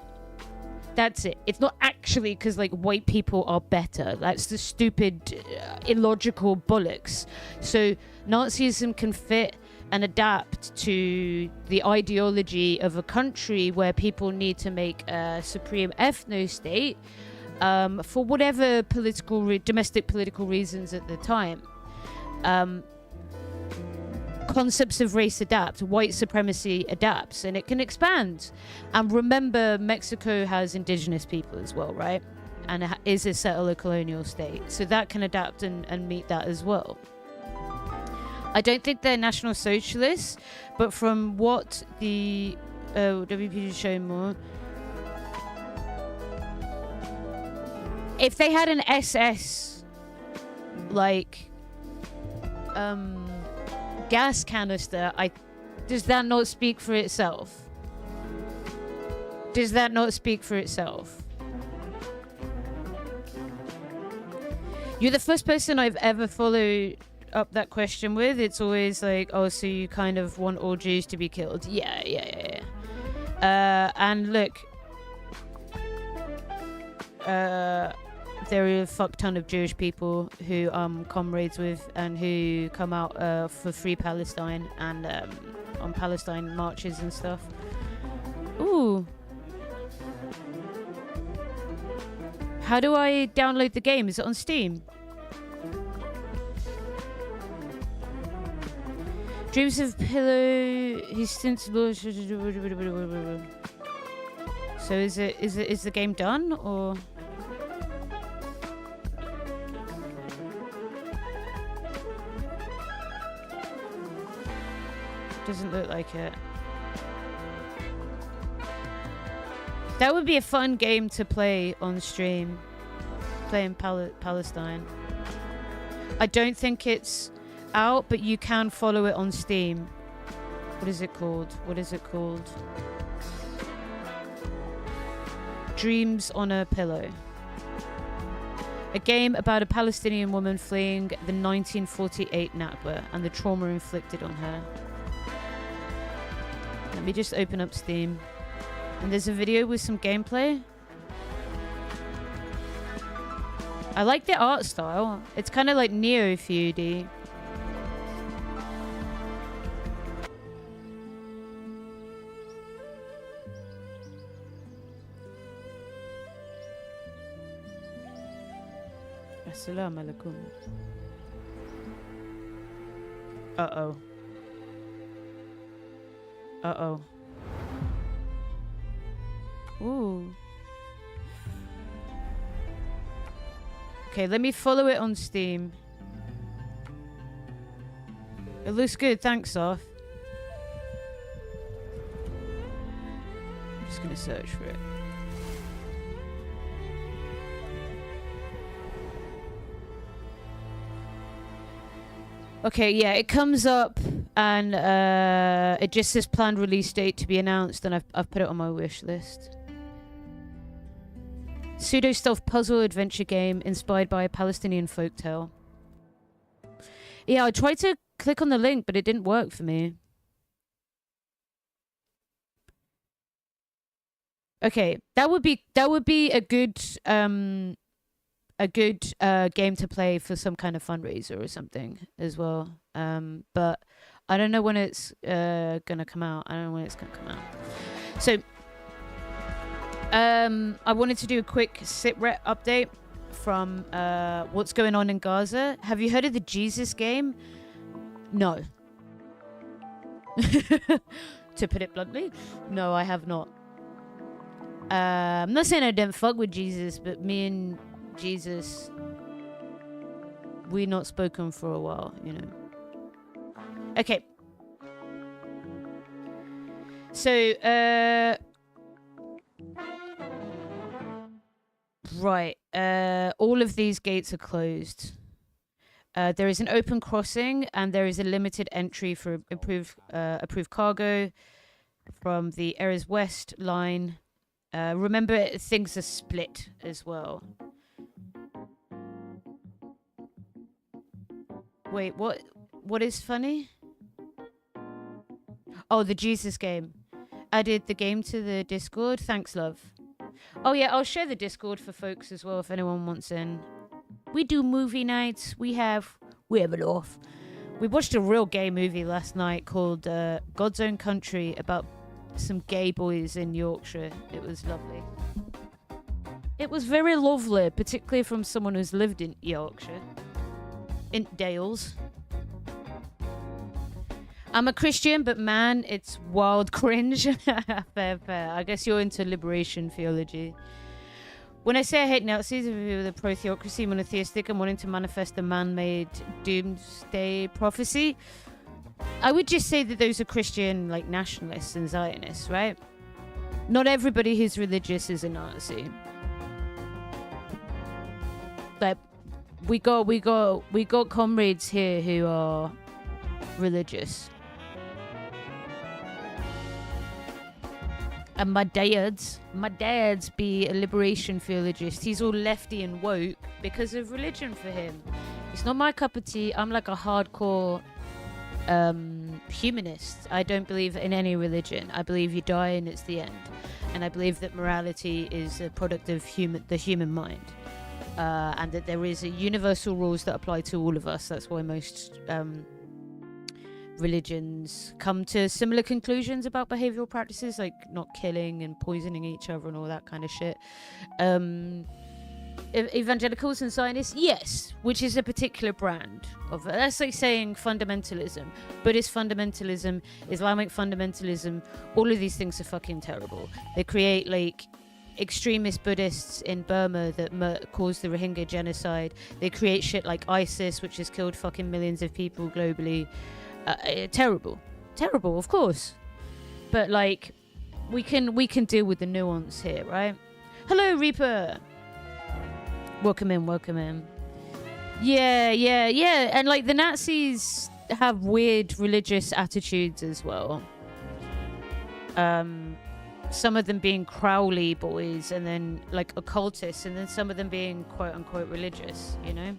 That's it. It's not actually because like white people are better. That's the stupid, illogical bollocks. So Nazism can fit and adapt to the ideology of a country where people need to make a supreme ethno-state for whatever domestic political reasons at the time. Concepts of race adapt, white supremacy adapts, and it can expand. And remember, Mexico has indigenous people as well, right? And it is a settler colonial state, so that can adapt and meet that as well. I don't think they're national socialists, but from what the WP is showing more, if they had an SS like gas canister, does that not speak for itself? Does that not speak for itself? You're the first person I've ever followed up that question with. It's always like, oh, so you kind of want all Jews to be killed? Yeah. And look, there are a fuck ton of Jewish people who I'm comrades with and who come out for Free Palestine and on Palestine marches and stuff. Ooh. How do I download the game? Is it on Steam? Dreams of Pillow. He's since. So is the game done or? Doesn't look like it. That would be a fun game to play on stream. Playing Palestine. I don't think it's out, but you can follow it on Steam. What is it called? What is it called? Dreams on a Pillow. A game about a Palestinian woman fleeing the 1948 Nakba and the trauma inflicted on her. Let me just open up Steam. And there's a video with some gameplay. I like the art style. It's kind of like Neo Feud-y. Assalamu alaikum. Uh-oh. Uh-oh. Ooh. Okay, let me follow it on Steam. It looks good, thanks, Soph. I'm just gonna search for it. Okay, yeah, it comes up and it just says planned release date to be announced, and I've put it on my wish list. Pseudo-stealth puzzle adventure game inspired by a Palestinian folktale. Yeah, I tried to click on the link, but it didn't work for me. Okay, that would be a good game to play for some kind of fundraiser or something as well. But I don't know when it's gonna come out. So I wanted to do a quick sit-rep update from what's going on in Gaza. Have you heard of the Jesus game? No. To put it bluntly, no, I have not. I'm not saying I don't fuck with Jesus, but me and Jesus, we not spoken for a while, you know. Okay. So, right. All of these gates are closed. There is an open crossing, and there is a limited entry for approved cargo from the Erez West line. Remember, things are split as well. Wait, what is funny? Oh, the Jesus game. Added the game to the Discord. Thanks, love. Oh yeah, I'll share the Discord for folks as well if anyone wants in. We do movie nights. We have it off. We watched a real gay movie last night called God's Own Country about some gay boys in Yorkshire. It was lovely. It was very lovely, particularly from someone who's lived in Yorkshire. In Dales. I'm a Christian, but man, it's wild cringe. Fair. I guess you're into liberation theology. When I say I hate Nazis, with a pro-theocracy, monotheistic, and wanting to manifest a man-made doomsday prophecy, I would just say that those are Christian, like, nationalists and Zionists, right? Not everybody who's religious is a Nazi. Like, we got comrades here who are religious. And my dad's be a liberation theologist. He's all lefty and woke because of religion for him. It's not my cup of tea. I'm like a hardcore humanist. I don't believe in any religion. I believe you die and it's the end. And I believe that morality is a product of the human mind. And that there is a universal rules that apply to all of us. That's why most religions come to similar conclusions about behavioral practices, like not killing and poisoning each other and all that kind of shit. evangelicals and Zionists? Yes, which is a particular brand of it. That's like saying fundamentalism, Buddhist fundamentalism, Islamic fundamentalism. All of these things are fucking terrible. They create like extremist Buddhists in Burma that cause the Rohingya genocide. They create shit like ISIS, which has killed fucking millions of people globally. Terrible, of course. But like, we can deal with the nuance here, right? Hello, Reaper. Welcome in. Yeah. And like the Nazis have weird religious attitudes as well. Some of them being Crowley boys and then like occultists, and then some of them being quote unquote religious, you know?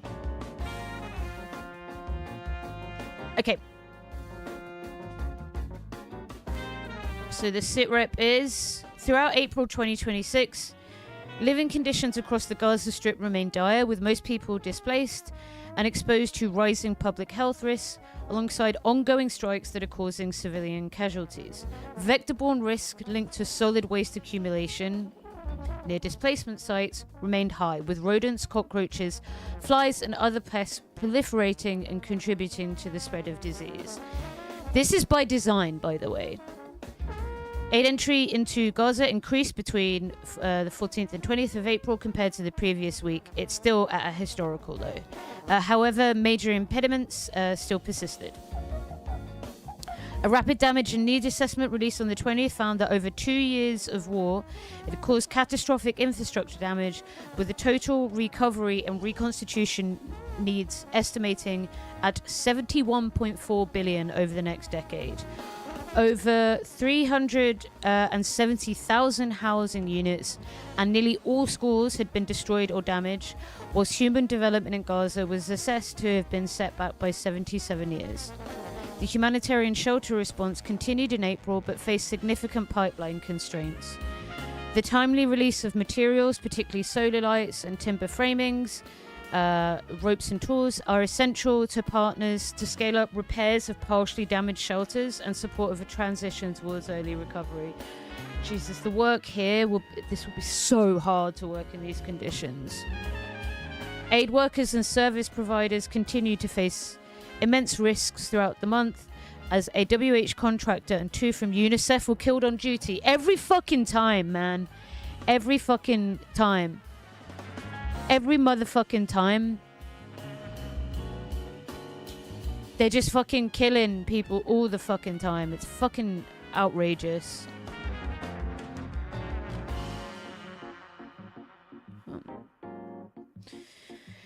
Okay. So the sitrep is, throughout April 2026, living conditions across the Gaza Strip remain dire, with most people displaced and exposed to rising public health risks, alongside ongoing strikes that are causing civilian casualties. Vector-borne risk linked to solid waste accumulation near displacement sites remained high, with rodents, cockroaches, flies and other pests proliferating and contributing to the spread of disease. This is by design, by the way. Aid entry into Gaza increased between the 14th and 20th of April compared to the previous week. It's still at a historical low. However, major impediments still persisted. A rapid damage and need assessment released on the 20th found that over 2 years of war, it had caused catastrophic infrastructure damage, with the total recovery and reconstitution needs estimating at $71.4 billion over the next decade. Over 370,000 housing units and nearly all schools had been destroyed or damaged, whilst human development in Gaza was assessed to have been set back by 77 years. The humanitarian shelter response continued in April but faced significant pipeline constraints. The timely release of materials, particularly solar lights and timber framings, ropes and tools, are essential to partners to scale up repairs of partially damaged shelters and support of a transition towards early recovery. Jesus, the work here this will be so hard to work in these conditions. Aid workers and service providers continue to face immense risks throughout the month, as a WH contractor and 2 from UNICEF were killed on duty. Every fucking time, man. Every fucking time. Every motherfucking time. They're just fucking killing people all the fucking time. It's fucking outrageous.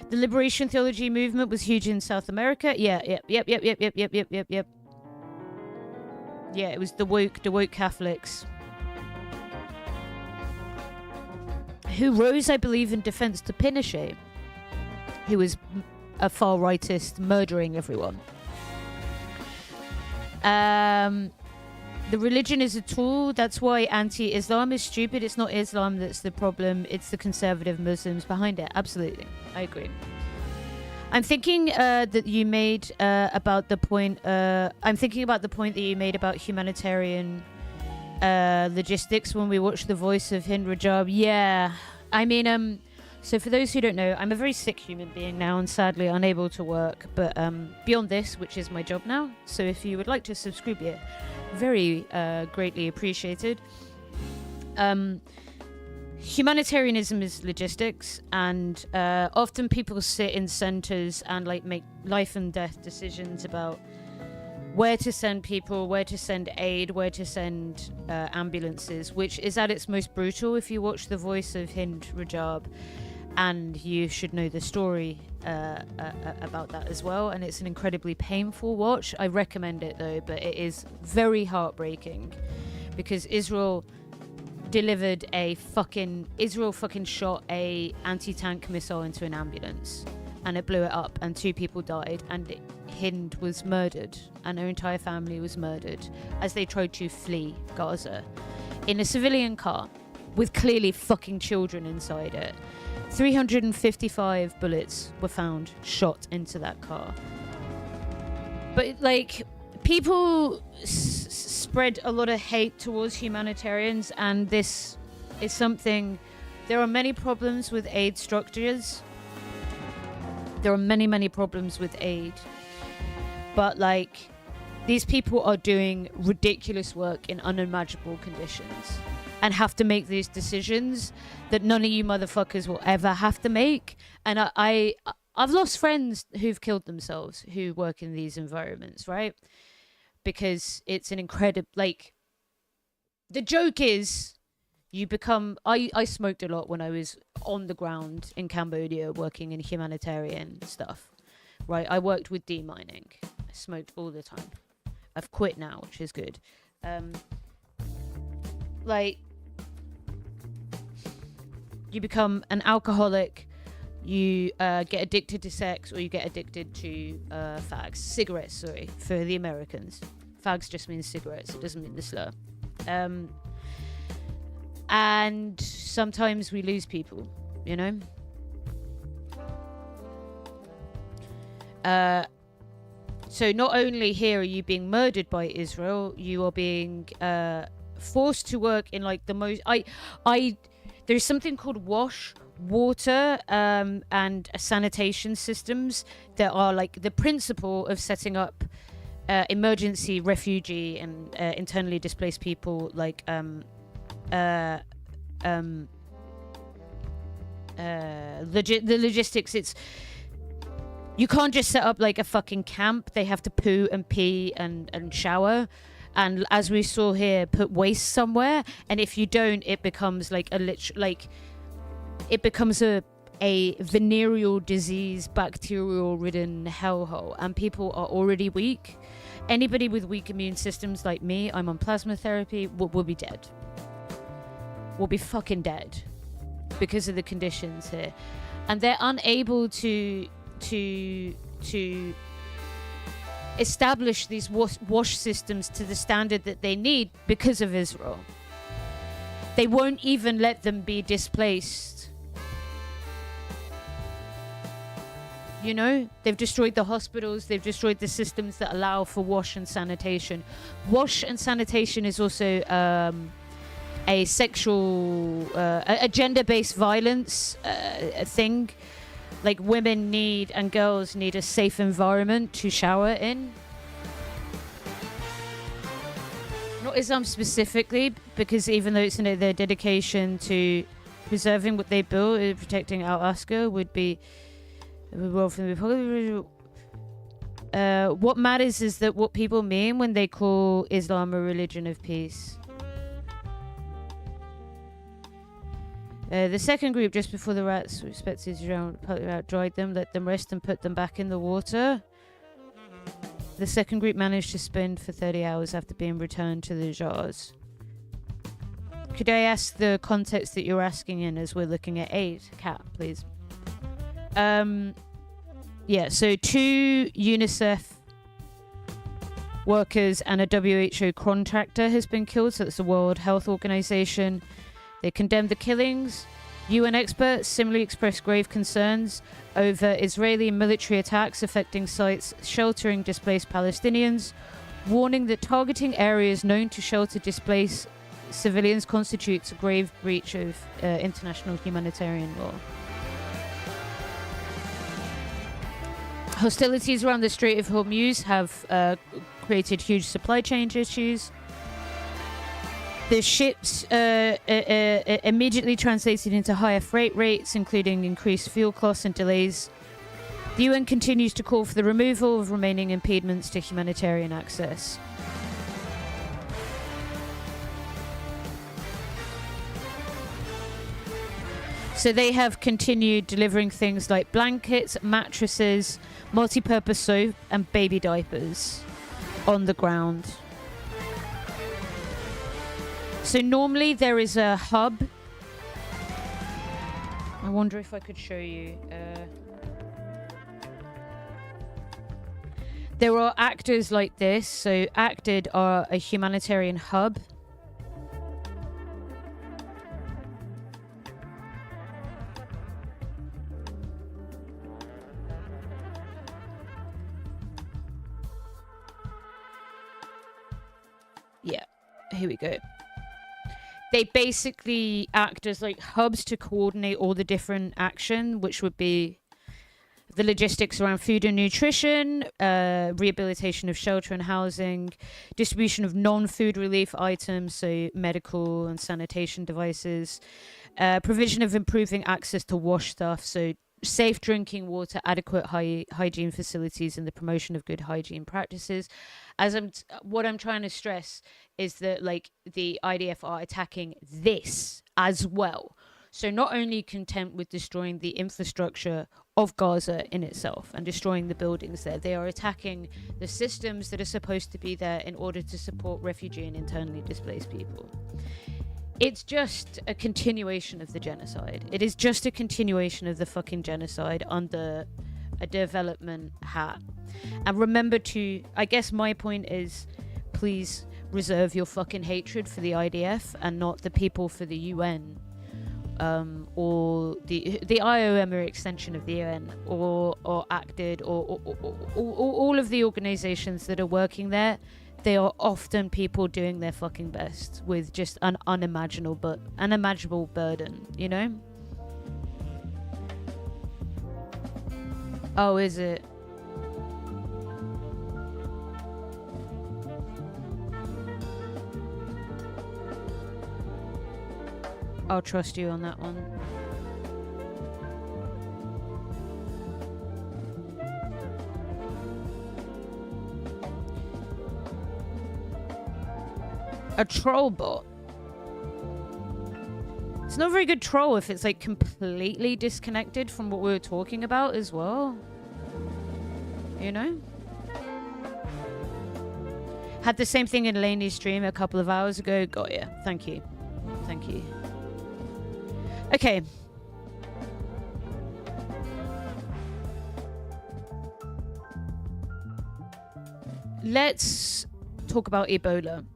The liberation theology movement was huge in South America. Yep. Yeah, it was the woke Catholics who rose, I believe, in defense to Pinochet, who was a far rightist, murdering everyone. The religion is a tool. That's why anti-Islam is stupid. It's not Islam that's the problem. It's the conservative Muslims behind it. Absolutely. I agree. I'm thinking that you made about the point. I'm thinking about the point that you made about humanitarian logistics when we watched The Voice of Hind Rajab. Yeah. I mean, so for those who don't know, I'm a very sick human being now and sadly unable to work. But beyond this, which is my job now. So if you would like to subscribe here, very greatly appreciated. Humanitarianism is logistics, and often people sit in centers and like make life and death decisions about where to send people, where to send aid, where to send ambulances, which is at its most brutal if you watch The Voice of Hind Rajab, and you should know the story about that as well. And it's an incredibly painful watch. I recommend it though, but it is very heartbreaking because Israel fucking shot a anti-tank missile into an ambulance and it blew it up and 2 people died, and Hind was murdered and her entire family was murdered as they tried to flee Gaza in a civilian car with clearly fucking children inside it. 355 bullets were found shot into that car. But like, people spread a lot of hate towards humanitarians, and this is something There are many problems with aid structures. There are many, many problems with aid. But, like, these people are doing ridiculous work in unimaginable conditions and have to make these decisions that none of you motherfuckers will ever have to make. And I've lost friends who've killed themselves who work in these environments, right? Because it's an incredible, like, the joke is you become, I smoked a lot when I was on the ground in Cambodia working in humanitarian stuff, right? I worked with demining. I smoked all the time. I've quit now, which is good. Like, you become an alcoholic, you get addicted to sex, or you get addicted to cigarettes, sorry, for the Americans. Fags just means cigarettes, it doesn't mean the slur. And sometimes we lose people, you know? So not only here are you being murdered by Israel, you are being forced to work in like the most... There's something called WASH, water and sanitation systems that are like the principle of setting up emergency refugee and internally displaced people, like the logistics. It's, you can't just set up like a fucking camp. They have to poo and pee and shower, and as we saw here, put waste somewhere. And if you don't, it becomes like it becomes a venereal disease, bacterial ridden hellhole, and people are already weak. Anybody with weak immune systems like me, I'm on plasma therapy, will be dead. Will be fucking dead because of the conditions here. And they're unable to establish these wash systems to the standard that they need because of Israel. They won't even let them be displaced. You know, they've destroyed the hospitals, they've destroyed the systems that allow for wash and sanitation. Wash and sanitation is also a sexual, a gender-based violence thing. Like, women need and girls need a safe environment to shower in. Not Islam specifically, because even though it's, you know, their dedication to preserving what they built, protecting Al-Aqsa would be... What matters is that what people mean when they call Islam a religion of peace. The second group, just before the rats respected dried them, let them rest and put them back in the water. The second group managed to spend for 30 hours after being returned to the jars. Could I ask the context that you're asking in as we're looking at aid? Cat, please. Yeah, so 2 UNICEF workers and a WHO contractor has been killed. So that's the World Health Organization. They condemned the killings. UN experts similarly expressed grave concerns over Israeli military attacks affecting sites sheltering displaced Palestinians, warning that targeting areas known to shelter displaced civilians constitutes a grave breach of international humanitarian law. Hostilities around the Strait of Hormuz have created huge supply chain issues. The ships immediately translated into higher freight rates, including increased fuel costs and delays. The UN continues to call for the removal of remaining impediments to humanitarian access. So they have continued delivering things like blankets, mattresses, multi-purpose soap and baby diapers on the ground. So normally there is a hub. I wonder if I could show you. There are actors like this. So Acted are a humanitarian hub. Yeah, here we go. they basically act as like hubs to coordinate all the different action, which would be the logistics around food and nutrition, rehabilitation of shelter and housing, distribution of non-food relief items, so medical and sanitation devices, provision of improving access to wash stuff, so safe drinking water, adequate hygiene facilities, and the promotion of good hygiene practices. What I'm trying to stress is that like the IDF are attacking this as well. So not only content with destroying the infrastructure of Gaza in itself and destroying the buildings there, they are attacking the systems that are supposed to be there in order to support refugee and internally displaced people. It's just a continuation of the genocide. It is just a continuation of the fucking genocide under a development hat. And remember to, I guess my point is, please reserve your fucking hatred for the IDF and not the people for the UN. Or the IOM are extension of the UN, or ACTED, or all of the organizations that are working there. They are often people doing their fucking best with just an unimaginable burden, you know? Oh, is it? I'll trust you on that one. A troll bot. It's not a very good troll if it's like completely disconnected from what we were talking about as well. You know? Had the same thing in Laney's stream a couple of hours ago. Got ya. Thank you. Thank you. Okay. Let's talk about Ebola.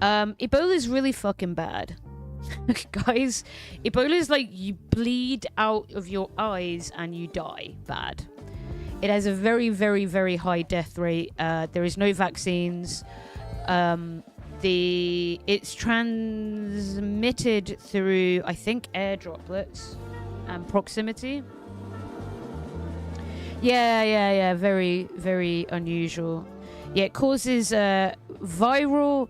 Ebola is really fucking bad. Guys, Ebola is like you bleed out of your eyes and you die bad. It has a very, very, very high death rate. There is no vaccines. It's transmitted through, I think, air droplets and proximity. Yeah. Very, very unusual. Yeah, it causes viral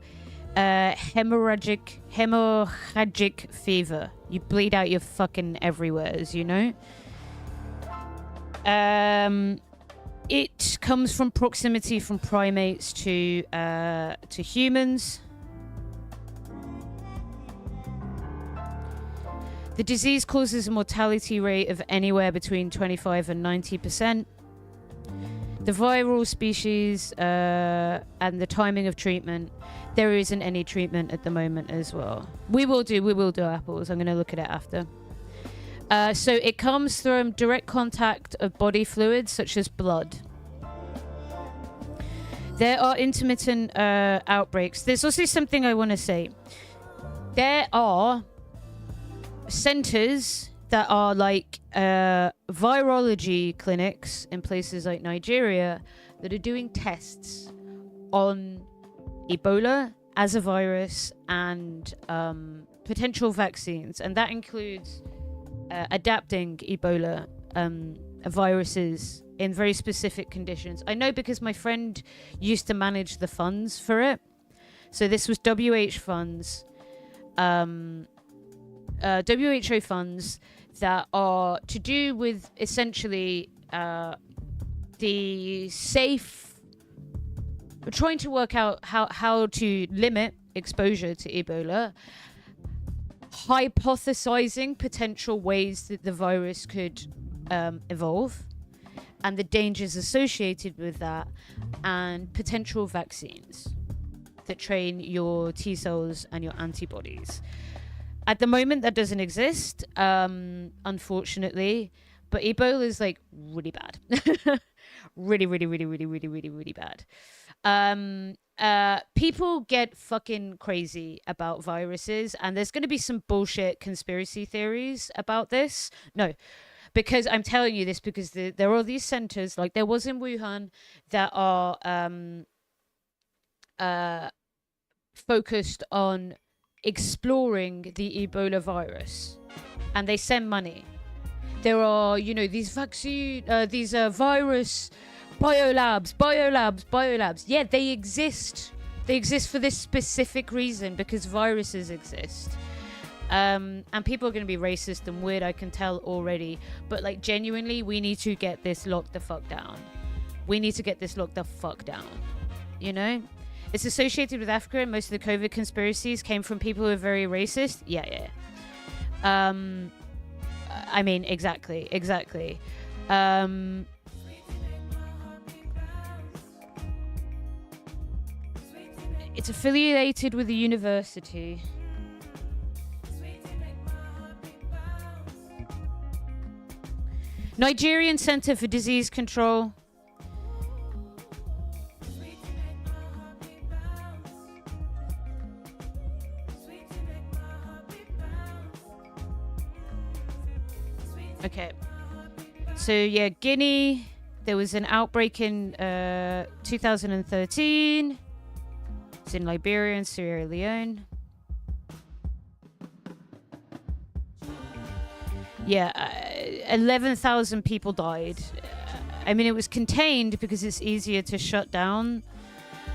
hemorrhagic fever. You bleed out your fucking everywhere, as you know. It comes from proximity from primates to humans. The disease causes a mortality rate of anywhere between 25 and 90%. The viral species and the timing of treatment, there isn't any treatment at the moment as well. We will do apples. I'm going to look at it after. So it comes from direct contact of body fluids such as blood. There are intermittent outbreaks. There's also something I want to say. There are centers that are like virology clinics in places like Nigeria that are doing tests on Ebola as a virus and potential vaccines. And that includes adapting Ebola viruses in very specific conditions. I know because my friend used to manage the funds for it. So this was WHO funds, WHO funds that are to do with essentially the safe, trying to work out how to limit exposure to Ebola, hypothesizing potential ways that the virus could evolve and the dangers associated with that, and potential vaccines that train your T cells and your antibodies. At the moment, that doesn't exist, unfortunately, but Ebola is like really bad. really bad. People get fucking crazy about viruses, and there's going to be some bullshit conspiracy theories about this. No, because I'm telling you this because there are these centers, like there was in Wuhan, that are focused on exploring the Ebola virus, and they send money. There are, you know, these virus biolabs. Yeah, they exist. They exist for this specific reason, because viruses exist. And people are going to be racist and weird, I can tell already. But, like, genuinely, we need to get this locked the fuck down. We need to get this locked the fuck down. You know? It's associated with Africa, and most of the COVID conspiracies came from people who are very racist. Yeah. I mean, exactly. It's affiliated with the university. Nigerian Center for Disease Control. Okay. So, yeah, Guinea. There was an outbreak in 2013. It's in Liberia and Sierra Leone. Yeah, 11,000 people died. I mean, it was contained because it's easier to shut down,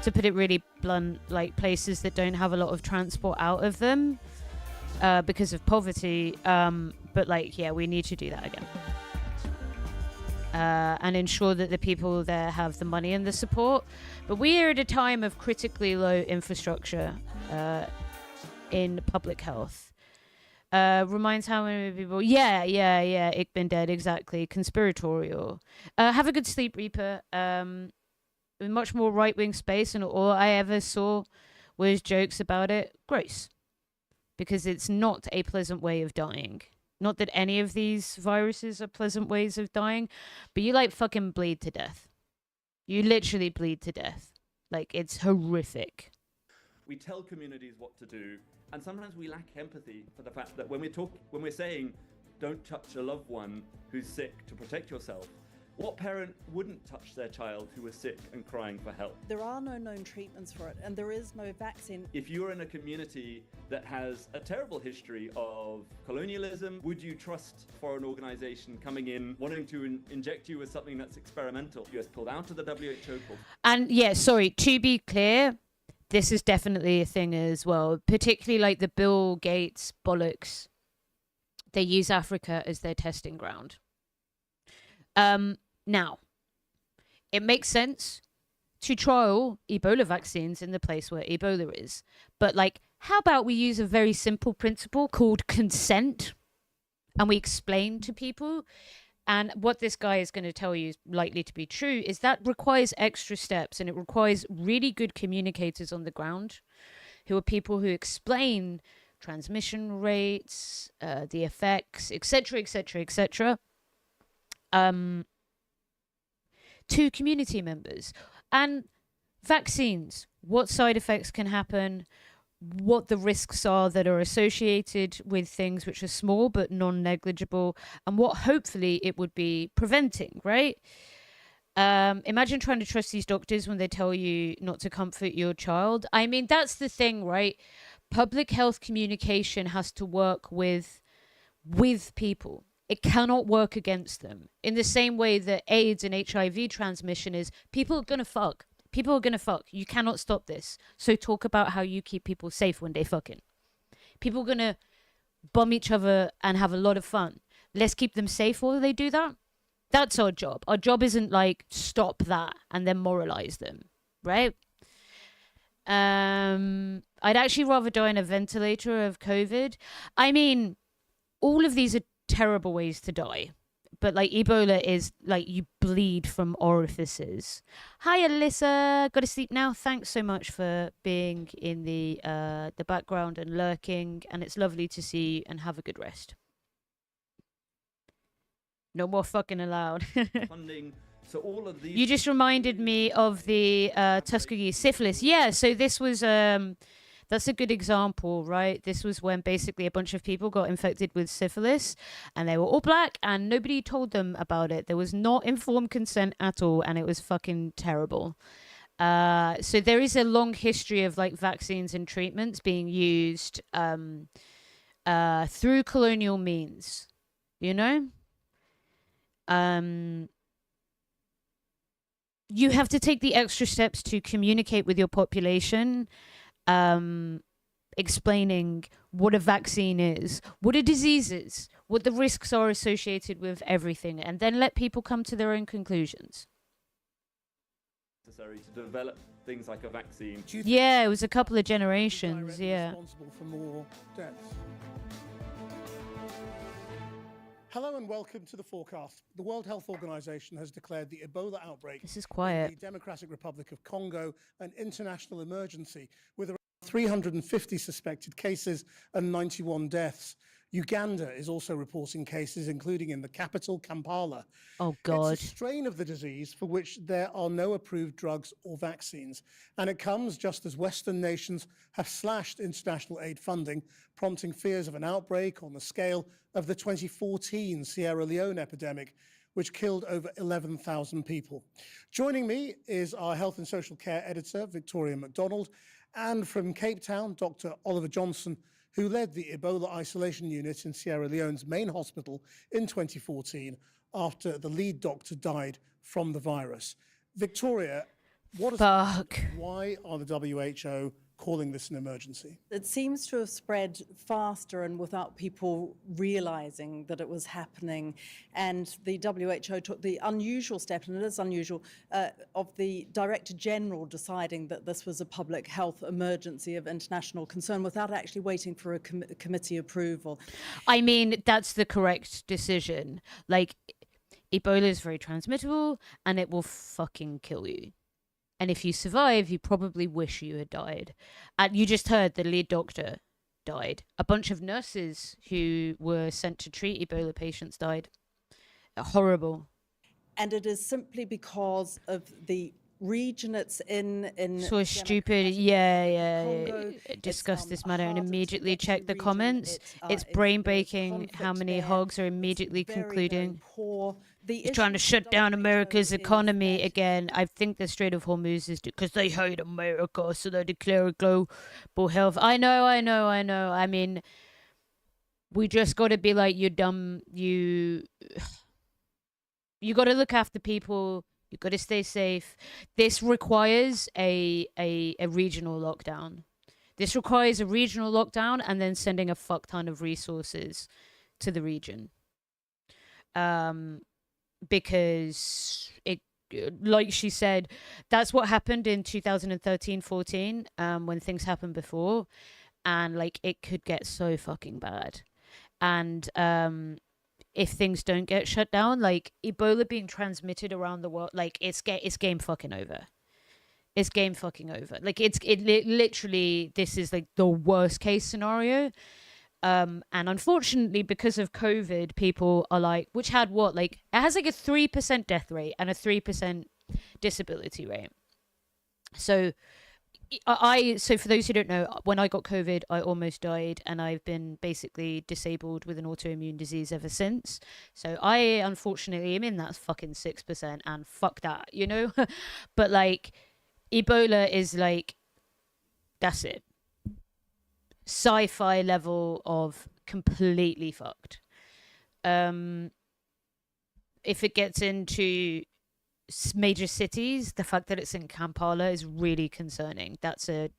to put it really blunt, like places that don't have a lot of transport out of them because of poverty. But, like, yeah, we need to do that again. And ensure that the people there have the money and the support. But we are at a time of critically low infrastructure in public health. Reminds how many people... Yeah. Ik ben dead, exactly. Conspiratorial. Have a good sleep, Reaper. Much more right-wing space, and all I ever saw was jokes about it. Gross. Because it's not a pleasant way of dying. Not that any of these viruses are pleasant ways of dying, but you, like, fucking bleed to death. You literally bleed to death. Like, it's horrific. We tell communities what to do, and sometimes we lack empathy for the fact that when we're saying, don't touch a loved one who's sick to protect yourself, what parent wouldn't touch their child who was sick and crying for help? There are no known treatments for it, and there is no vaccine. If you're in a community that has a terrible history of colonialism, would you trust a foreign organisation coming in, wanting to inject you with something that's experimental? US pulled out of the WHO. And yeah, sorry, to be clear, this is definitely a thing as well, particularly like the Bill Gates bollocks. They use Africa as their testing ground. Now, it makes sense to trial Ebola vaccines in the place where Ebola is. But, like, how about we use a very simple principle called consent, and we explain to people, and what this guy is going to tell you is likely to be true, is that requires extra steps, and it requires really good communicators on the ground who are people who explain transmission rates, the effects, etc., to community members. And vaccines, what side effects can happen, what the risks are that are associated with things which are small but non-negligible, and what hopefully it would be preventing, right? Imagine trying to trust these doctors when they tell you not to comfort your child. I mean, that's the thing, right? Public health communication has to work with people. It cannot work against them. In the same way that AIDS and HIV transmission is, people are going to fuck. People are going to fuck. You cannot stop this. So talk about how you keep people safe when they fucking. People are going to bum each other and have a lot of fun. Let's keep them safe while they do that. That's our job. Our job isn't like stop that and then moralize them, right? I'd actually rather die in a ventilator of COVID. I mean, all of these are terrible ways to die, but like Ebola is like you bleed from orifices. Hi Alyssa, go to sleep now. Thanks so much for being in the background and lurking, and it's lovely to see you, and have a good rest. No more fucking allowed. Funding. So all of these. You just reminded me of the Tuskegee syphilis. Yeah, so this was that's a good example, right? This was when basically a bunch of people got infected with syphilis, and they were all black, and nobody told them about it. There was not informed consent at all, and it was fucking terrible. So there is a long history of like vaccines and treatments being used through colonial means, you know? You have to take the extra steps to communicate with your population, explaining what a vaccine is, what a disease is, what the risks are associated with everything, and then let people come to their own conclusions. Necessary to develop things like a vaccine. Yeah, it was a couple of generations, yeah. Responsible for more deaths. Hello and welcome to the forecast. The World Health Organization has declared the Ebola outbreak This is quiet. in the Democratic Republic of Congo an international emergency with around 350 suspected cases and 91 deaths. Uganda is also reporting cases, including in the capital, Kampala. Oh, God. It's a strain of the disease for which there are no approved drugs or vaccines. And it comes just as Western nations have slashed international aid funding, prompting fears of an outbreak on the scale of the 2014 Sierra Leone epidemic, which killed over 11,000 people. Joining me is our health and social care editor, Victoria MacDonald, and from Cape Town, Dr. Oliver Johnson, who led the Ebola isolation unit in Sierra Leone's main hospital in 2014 after the lead doctor died from the virus. Victoria, what is why are the WHO calling this an emergency? It seems to have spread faster and without people realizing that it was happening. And the WHO took the unusual step, and it is unusual, of the Director General deciding that this was a public health emergency of international concern without actually waiting for a committee approval. I mean, that's the correct decision. Like, Ebola is very transmittable and it will fucking kill you. And if you survive, you probably wish you had died. And you just heard the lead doctor died. A bunch of nurses who were sent to treat Ebola patients died. Horrible. And it is simply because of the region it's in So stupid. Yeah. Discuss this matter and immediately check the comments. It's brain breaking how many hogs are immediately concluding. He's trying to shut down America's economy again. I think the Strait of Hormuz is because they hate America, so they declare a global health. I know. I mean, we just got to be like, you dumb, you got to look after people. You got to stay safe. This requires a regional lockdown. This requires a regional lockdown and then sending a fuck ton of resources to the region. Because it, like she said, that's what happened in 2013-14 when things happened before, and like it could get so fucking bad. And if things don't get shut down, like Ebola being transmitted around the world, like it's game fucking over. It's game fucking over. Like literally, this is like the worst case scenario. And unfortunately, because of COVID, people are like, which had what? Like, it has like a 3% death rate and a 3% disability rate. So, so for those who don't know, when I got COVID, I almost died, and I've been basically disabled with an autoimmune disease ever since. So I, unfortunately, am in that fucking 6%, and fuck that, you know? But like, Ebola is like, that's it. Sci-fi level of completely fucked. If it gets into major cities, the fact that it's in Kampala is really concerning. That's a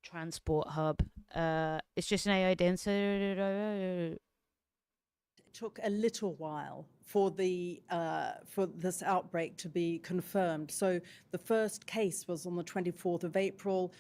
transport hub. It's just an AI denser. It took a little while for this outbreak to be confirmed. So the first case was on the 24th of April.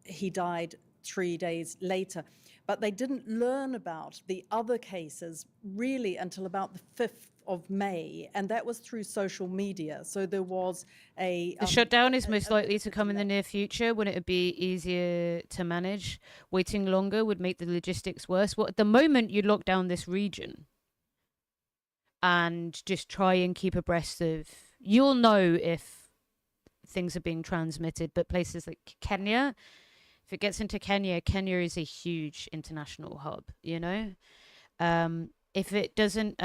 He died 3 days later. But they didn't learn about the other cases really until about the 5th of May, and that was through social media. So there was a... The shutdown is most likely to come in the near future when it would be easier to manage. Waiting longer would make the logistics worse. Well, at the moment, you lock down this region and just try and keep abreast of... You'll know if things are being transmitted, but places like Kenya... If it gets into Kenya, Kenya is a huge international hub, you know? if it doesn't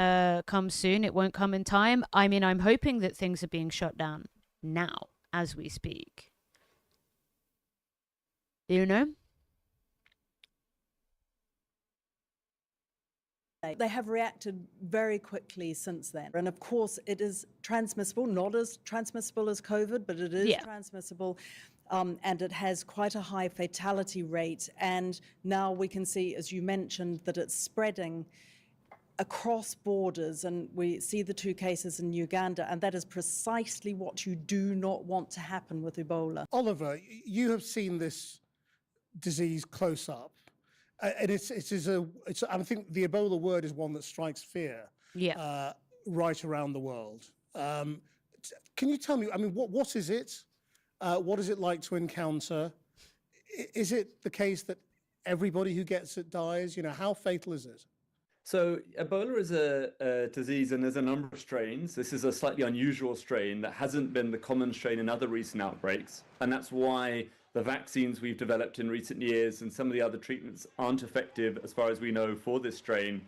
come soon, it won't come in time. I mean, I'm hoping that things are being shut down now as we speak. You know? They have reacted very quickly since then. And of course, it is transmissible, not as transmissible as COVID, but it is transmissible. And it has quite a high fatality rate. And now we can see, as you mentioned, that it's spreading across borders. And we see the 2 cases in Uganda. And that is precisely what you do not want to happen with Ebola. Oliver, you have seen this disease close up. And I think the Ebola word is one that strikes fear right around the world. Can you tell me, I mean, what is it? What is it like to encounter? Is it the case that everybody who gets it dies? You know, how fatal is it? So Ebola is a disease, and there's a number of strains. This is a slightly unusual strain that hasn't been the common strain in other recent outbreaks. And that's why the vaccines we've developed in recent years and some of the other treatments aren't effective, as far as we know, for this strain.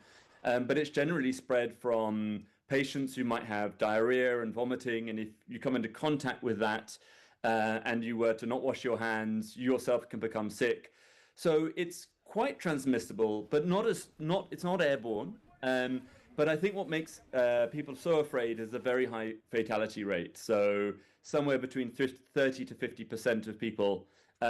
But it's generally spread from patients who might have diarrhea and vomiting. And if you come into contact with that and you were to not wash your hands, you yourself can become sick. So it's quite transmissible, but it's not airborne. But I think what makes people so afraid is the very high fatality rate. So somewhere between 30 to 50% of people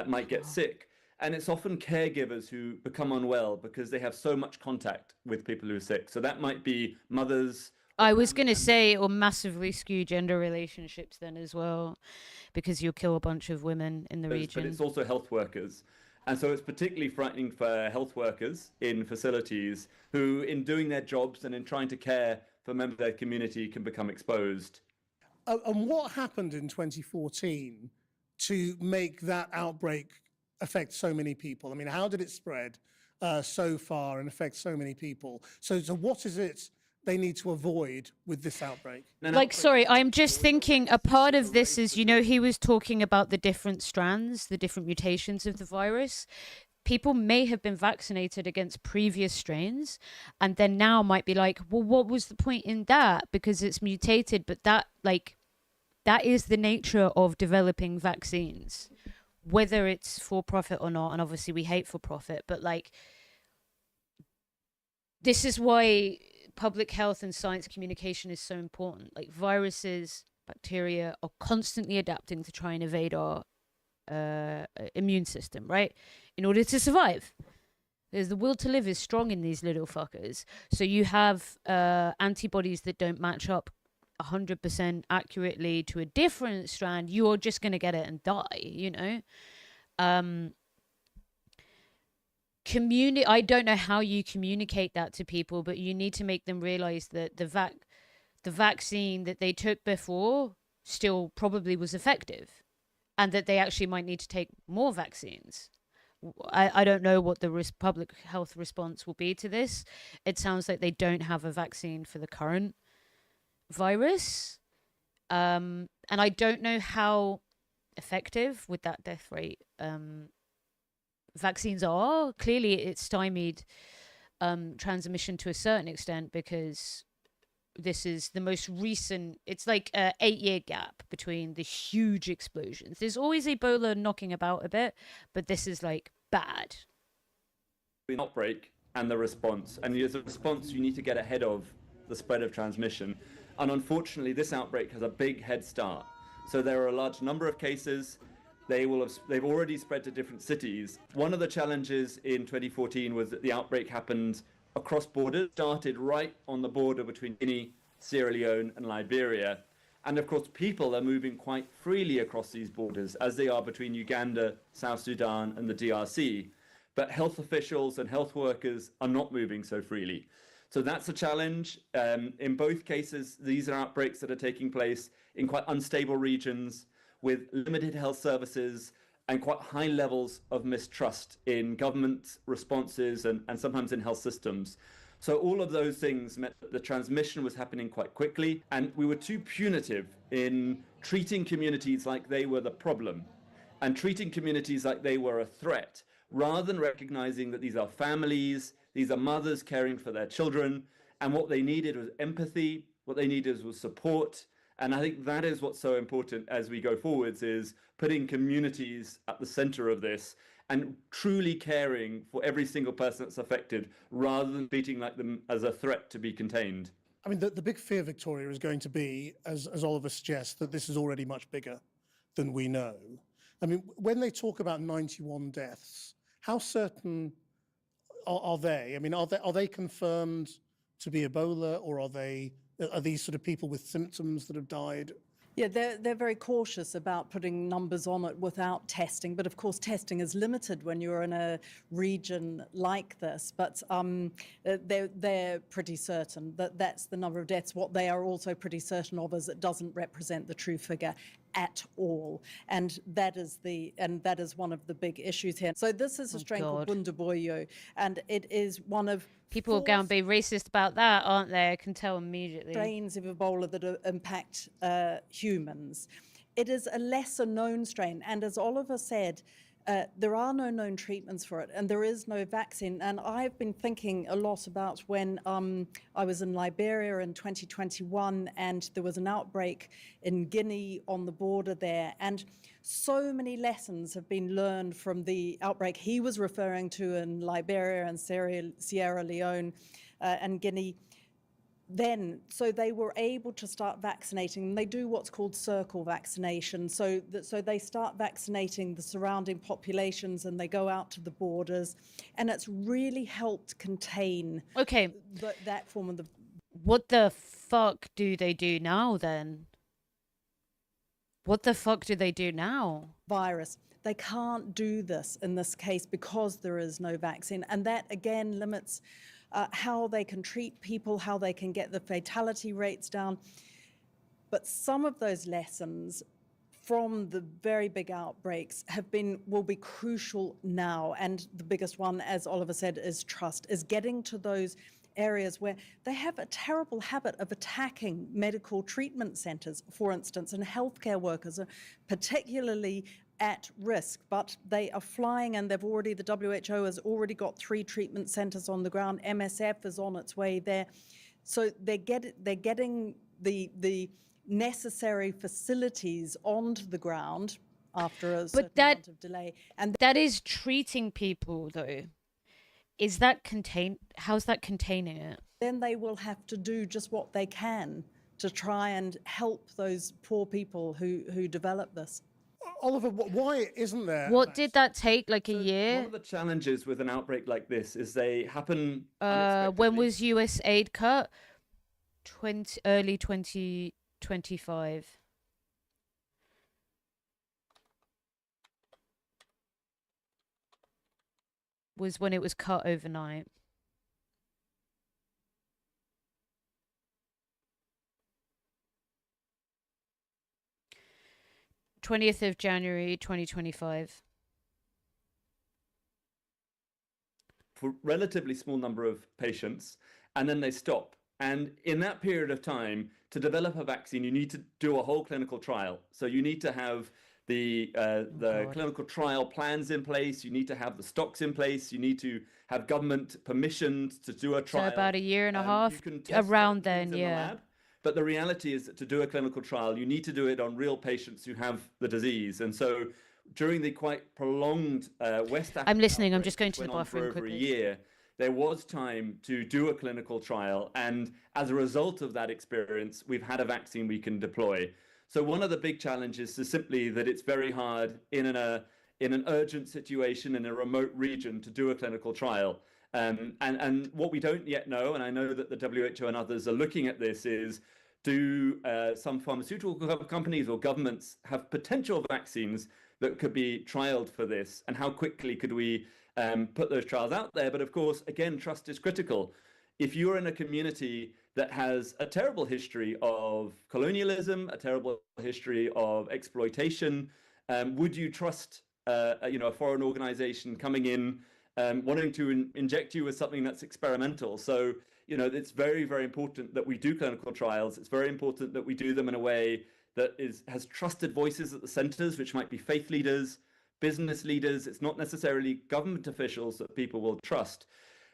might get sick. And it's often caregivers who become unwell because they have so much contact with people who are sick. So that might be mothers. I was going to say, or massively skew gender relationships then as well, because you'll kill a bunch of women in the region. But it's also health workers. And so it's particularly frightening for health workers in facilities who, in doing their jobs and in trying to care for members of their community, can become exposed. And what happened in 2014 to make that outbreak affect so many people? I mean, how did it spread so far and affect so many people? So what is it they need to avoid with this outbreak? Sorry, I'm just thinking a part of this is, you know, he was talking about the different strands, the different mutations of the virus. People may have been vaccinated against previous strains and then now might be like, well, what was the point in that? Because it's mutated, but that is the nature of developing vaccines, whether it's for profit or not. And obviously we hate for profit, but this is why public health and science communication is so important. Like viruses, bacteria are constantly adapting to try and evade our immune system, right? In order to survive. There's the will to live is strong in these little fuckers. So you have antibodies that don't match up 100% accurately to a different strand. You're just going to get it and die, you know? I don't know how you communicate that to people, but you need to make them realize that the vaccine that they took before still probably was effective, and that they actually might need to take more vaccines. I don't know what the public health response will be to this. It sounds like they don't have a vaccine for the current virus, and I don't know how effective with that death rate vaccines are. Clearly it's stymied transmission to a certain extent, because this is the most recent. It's like a 8-year gap between the huge explosions. There's always Ebola knocking about a bit, but this is bad. The outbreak and the response, and as a response you need to get ahead of the spread of transmission, and unfortunately this outbreak has a big head start. So there are a large number of cases. They've already spread to different cities. One of the challenges in 2014 was that the outbreak happened across borders, started right on the border between Guinea, Sierra Leone and Liberia. And of course, people are moving quite freely across these borders, as they are between Uganda, South Sudan and the DRC. But health officials and health workers are not moving so freely. So that's a challenge. In both cases, these are outbreaks that are taking place in quite unstable regions, with limited health services and quite high levels of mistrust in government responses and sometimes in health systems. So all of those things meant that the transmission was happening quite quickly, and we were too punitive in treating communities like they were the problem and treating communities like they were a threat, rather than recognizing that these are families, these are mothers caring for their children, And what they needed was empathy. What they needed was support. And I think that is what's so important as we go forwards, is putting communities at the center of this and truly caring for every single person that's affected, rather than treating like them as a threat to be contained. I mean, the big fear, Victoria, is going to be, as Oliver suggests, that this is already much bigger than we know. I mean, when they talk about 91 deaths, how certain are they? I mean, are they confirmed to be Ebola, or are these sort of people with symptoms that have died? Yeah, they're very cautious about putting numbers on it without testing. But of course, testing is limited when you're in a region like this. But they're pretty certain that that's the number of deaths. What they are also pretty certain of is it doesn't represent the true figure at all, and that is one of the big issues here. So this is a strain called Bundibugyo, and it is one of people are going to be racist about that, aren't they? I can tell immediately. Strains of Ebola that impact humans. It is a lesser known strain, and as Oliver said, there are no known treatments for it, and there is no vaccine. And I've been thinking a lot about when I was in Liberia in 2021, and there was an outbreak in Guinea on the border there, and so many lessons have been learned from the outbreak he was referring to in Liberia and Sierra Leone and Guinea. Then, so they were able to start vaccinating, and they do what's called circle vaccination. So they start vaccinating the surrounding populations, and they go out to the borders, and it's really helped contain that form of the. What the fuck do they do now then? What the fuck do they do now? Virus. They can't do this in this case because there is no vaccine, and that again limits how they can treat people, how they can get the fatality rates down. But some of those lessons from the very big outbreaks will be crucial now. And the biggest one, as Oliver said, is trust, is getting to those areas where they have a terrible habit of attacking medical treatment centres, for instance, and healthcare workers are particularly at risk, but they are flying, and the WHO has already got 3 treatment centres on the ground. MSF is on its way there. So they're getting the necessary facilities onto the ground after a certain amount of delay. And that is treating people, though. Is that how's that containing it? Then they will have to do just what they can to try and help those poor people who develop this. Oliver, why isn't there? What did that take? Like a year? One of the challenges with an outbreak like this is they happen. When was US aid cut? Early 2025. Was when it was cut overnight. January 20th, 2025. For a relatively small number of patients, and then they stop. And in that period of time, to develop a vaccine, you need to do a whole clinical trial. So you need to have the clinical trial plans in place. You need to have the stocks in place. You need to have government permission to do a trial. So about a year and a half, around then, yeah. But the reality is that to do a clinical trial, you need to do it on real patients who have the disease. And so during the quite prolonged West Africa, I'm listening. I'm just going to the bathroom quickly. quickly. A year, there was time to do a clinical trial. And as a result of that experience, we've had a vaccine we can deploy. So one of the big challenges is simply that it's very hard in an urgent situation in a remote region to do a clinical trial. And what we don't yet know, and I know that the WHO and others are looking at this, is do some pharmaceutical companies or governments have potential vaccines that could be trialed for this? And how quickly could we put those trials out there? But of course, again, trust is critical. If you're in a community that has a terrible history of colonialism, a terrible history of exploitation, would you trust a foreign organization coming in wanting to inject you with something that's experimental? So, it's very, very important that we do clinical trials. It's very important that we do them in a way that has trusted voices at the centers, which might be faith leaders, business leaders. It's not necessarily government officials that people will trust.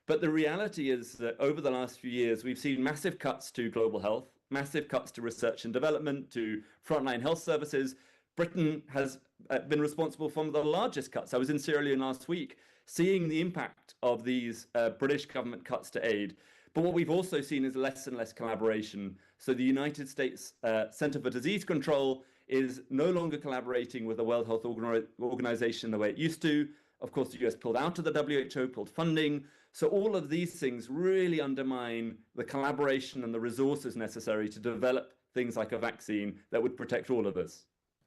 But the reality is that over the last few years, we've seen massive cuts to global health, massive cuts to research and development, to frontline health services. Britain has been responsible for one of the largest cuts. I was in Sierra Leone last week, seeing the impact of these British government cuts to aid. But what we've also seen is less and less collaboration. So the United States Center for Disease Control is no longer collaborating with the World Health Organization the way it used to. Of course, the US pulled out of the WHO, pulled funding. So all of these things really undermine the collaboration and the resources necessary to develop things like a vaccine that would protect all of us.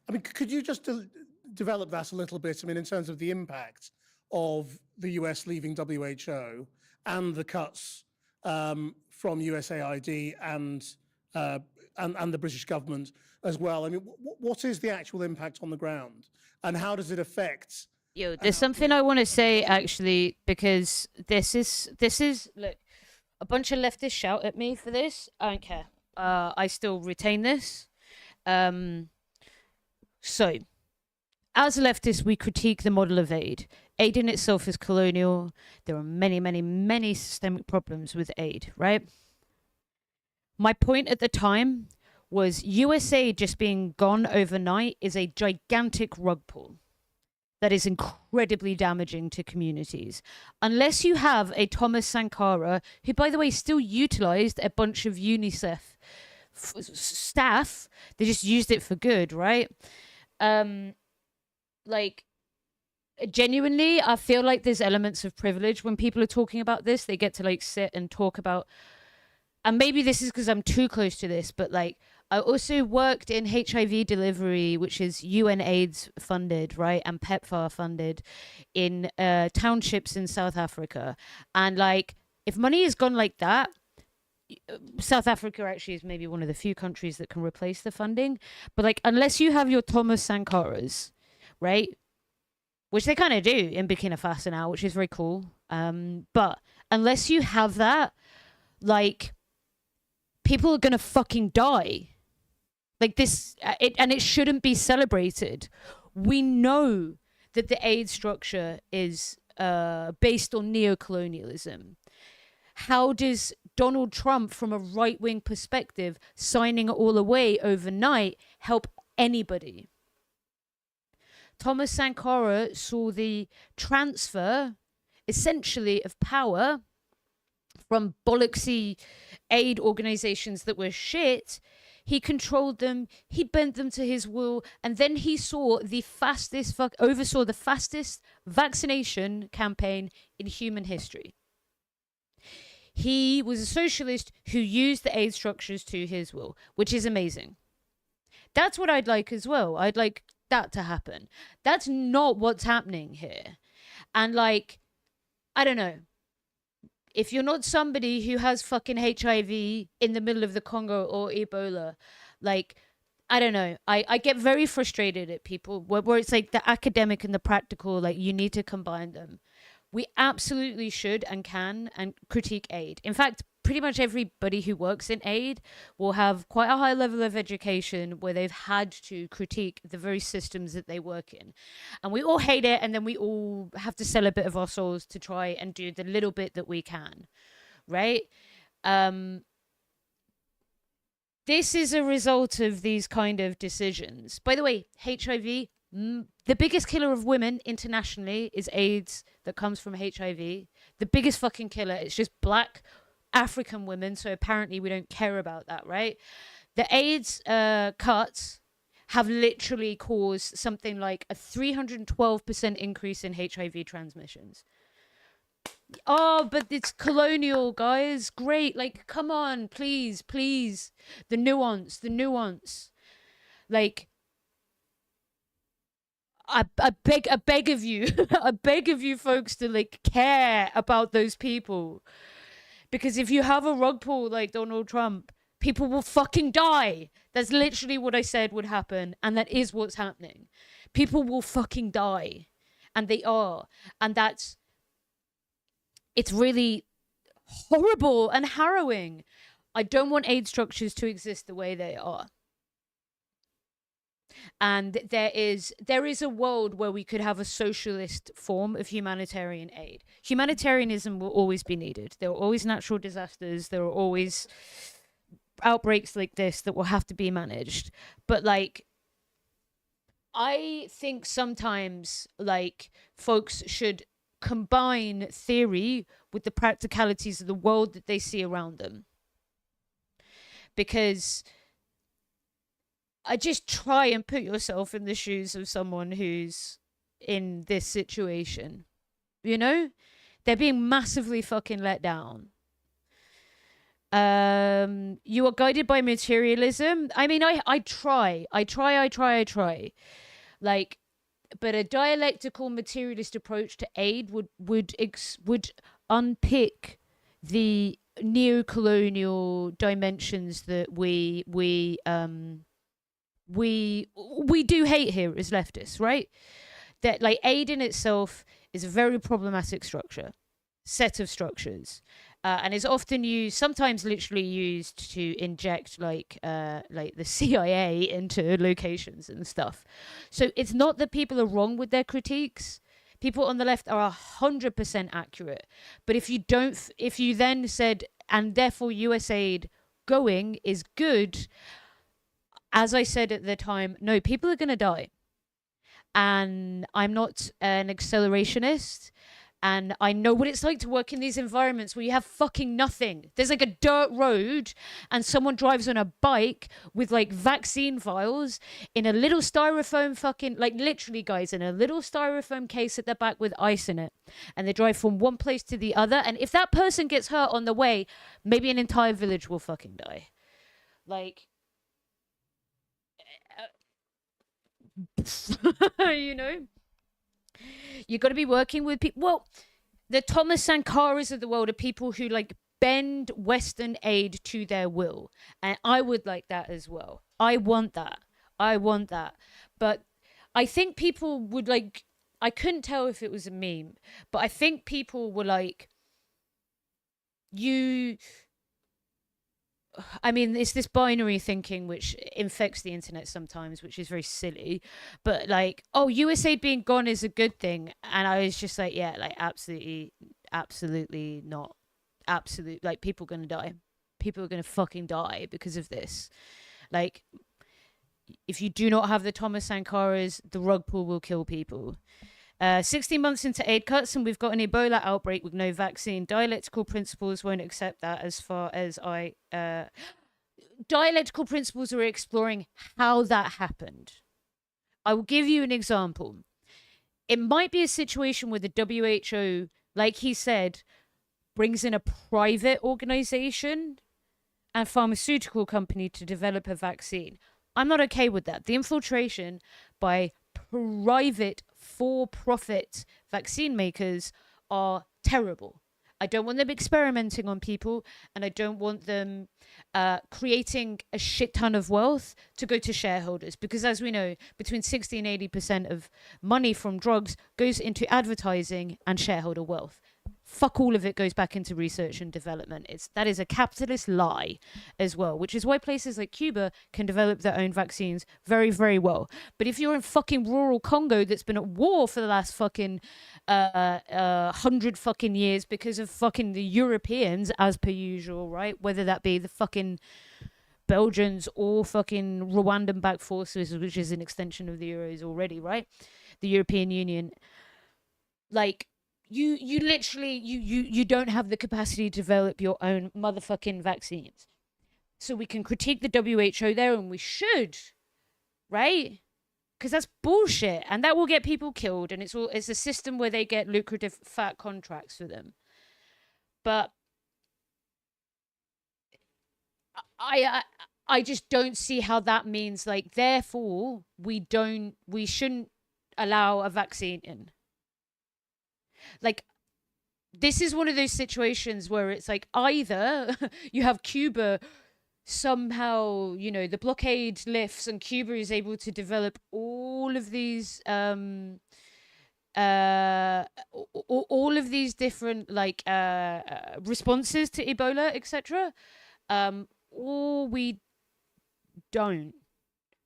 I mean, could you just develop that a little bit? I mean, in terms of the impact of the US leaving WHO and the cuts from USAID and the British government as well. I mean, what is the actual impact on the ground, and how does it affect? Yo, there's something I want to say actually, because this is look, a bunch of leftists shout at me for this. I don't care. I still retain this. So, as leftists, we critique the model of aid. Aid in itself is colonial. There are many, many, many systemic problems with aid, right? My point at the time was USA just being gone overnight is a gigantic rug pull that is incredibly damaging to communities. Unless you have a Thomas Sankara, who, by the way, still utilized a bunch of UNICEF staff, they just used it for good, right? Like, genuinely, I feel like there's elements of privilege when people are talking about this. They get to like sit and talk about, and maybe this is because I'm too close to this, but like, I also worked in HIV delivery, which is UNAIDS funded, right, and PEPFAR funded in townships in South Africa. And like, if money is gone like that, South Africa actually is maybe one of the few countries that can replace the funding. But like, unless you have your Thomas Sankaras, right, which they kind of do in Burkina Faso now, which is very cool. But unless you have that, like, people are gonna fucking die. Like this, and it shouldn't be celebrated. We know that the aid structure is based on neocolonialism. How does Donald Trump, from a right-wing perspective, signing it all away overnight, help anybody? Thomas Sankara saw the transfer, essentially, of power from bollocksy aid organizations that were shit. He controlled them, he bent them to his will, and then he oversaw the fastest vaccination campaign in human history. He was a socialist who used the aid structures to his will, which is amazing. That's what I'd like as well. I'd like that to happen. That's not what's happening here. And like, I don't know. If you're not somebody who has fucking HIV in the middle of the Congo or Ebola, like, I don't know. I get very frustrated at people where it's like the academic and the practical, like, you need to combine them. We absolutely should and can and critique aid. In fact, pretty much everybody who works in aid will have quite a high level of education where they've had to critique the very systems that they work in. And we all hate it, and then we all have to sell a bit of our souls to try and do the little bit that we can, right? This is a result of these kind of decisions. By the way, HIV, the biggest killer of women internationally is AIDS that comes from HIV. The biggest fucking killer. It's just black African women, so apparently we don't care about that, right? The AIDS cuts have literally caused something like a 312% increase in HIV transmissions. Oh, but it's colonial, guys. Great. Like, come on, please, please. The nuance. Like, I beg of you, I beg of you folks to like care about those people. Because if you have a rug pull like Donald Trump, people will fucking die. That's literally what I said would happen. And that is what's happening. People will fucking die. And they are. And it's really horrible and harrowing. I don't want aid structures to exist the way they are. And there is a world where we could have a socialist form of humanitarian aid. Humanitarianism will always be needed. There are always natural disasters. There are always outbreaks like this that will have to be managed. But like, I think sometimes like folks should combine theory with the practicalities of the world that they see around them. Because I just try and put yourself in the shoes of someone who's in this situation. You know? They're being massively fucking let down. You are guided by materialism. I mean, I try. Like, but a dialectical materialist approach to aid would unpick the neo-colonial dimensions that we do hate here as leftists, right? That like aid in itself is a very problematic set of structures, and is often used, sometimes literally used, to inject like the CIA into locations and stuff. So it's not that people are wrong with their critiques. People on the left are 100% accurate. But if you then said, and therefore US aid going is good, as I said at the time, no, people are going to die. And I'm not an accelerationist. And I know what it's like to work in these environments where you have fucking nothing. There's like a dirt road and someone drives on a bike with like vaccine vials in a little styrofoam fucking, like literally guys, in a little styrofoam case at the back with ice in it. And they drive from one place to the other. And if that person gets hurt on the way, maybe an entire village will fucking die. Like, you know? You got to be working with people. Well, the Thomas Sankaras of the world are people who like bend Western aid to their will. And I would like that as well. I want that. But I think people would like, I couldn't tell if it was a meme, but I think people were like, I mean, it's this binary thinking which infects the internet sometimes, which is very silly. But like, oh, USAID being gone is a good thing. And I was just like, yeah, like absolutely not. Like people are going to die. People are going to fucking die because of this. Like, if you do not have the Thomas Sankaras, the rug pull will kill people. 16 months into aid cuts and we've got an Ebola outbreak with no vaccine. Dialectical principles won't accept that as far as dialectical principles are exploring how that happened. I will give you an example. It might be a situation where the WHO, like he said, brings in a private organization and pharmaceutical company to develop a vaccine. I'm not okay with that. The infiltration by private for-profit vaccine makers are terrible. I don't want them experimenting on people, and I don't want them creating a shit ton of wealth to go to shareholders, because as we know, between 60 and 80% of money from drugs goes into advertising and shareholder wealth. Fuck all of it goes back into research and development. That is a capitalist lie as well, which is why places like Cuba can develop their own vaccines very, very well. But if you're in fucking rural Congo that's been at war for the last fucking 100 fucking years because of fucking the Europeans, as per usual, right? Whether that be the fucking Belgians or fucking Rwandan-backed forces, which is an extension of the Euros already, right? The European Union. Like, you literally, you don't have the capacity to develop your own motherfucking vaccines. So we can critique the WHO there, and we should, right? Because that's bullshit, and that will get people killed, and it's a system where they get lucrative fat contracts for them. But I just don't see how that means, like, therefore we shouldn't allow a vaccine in. Like, this is one of those situations where it's like, either you have Cuba somehow, you know, the blockade lifts and Cuba is able to develop all of these different like responses to Ebola, etc. Or we don't.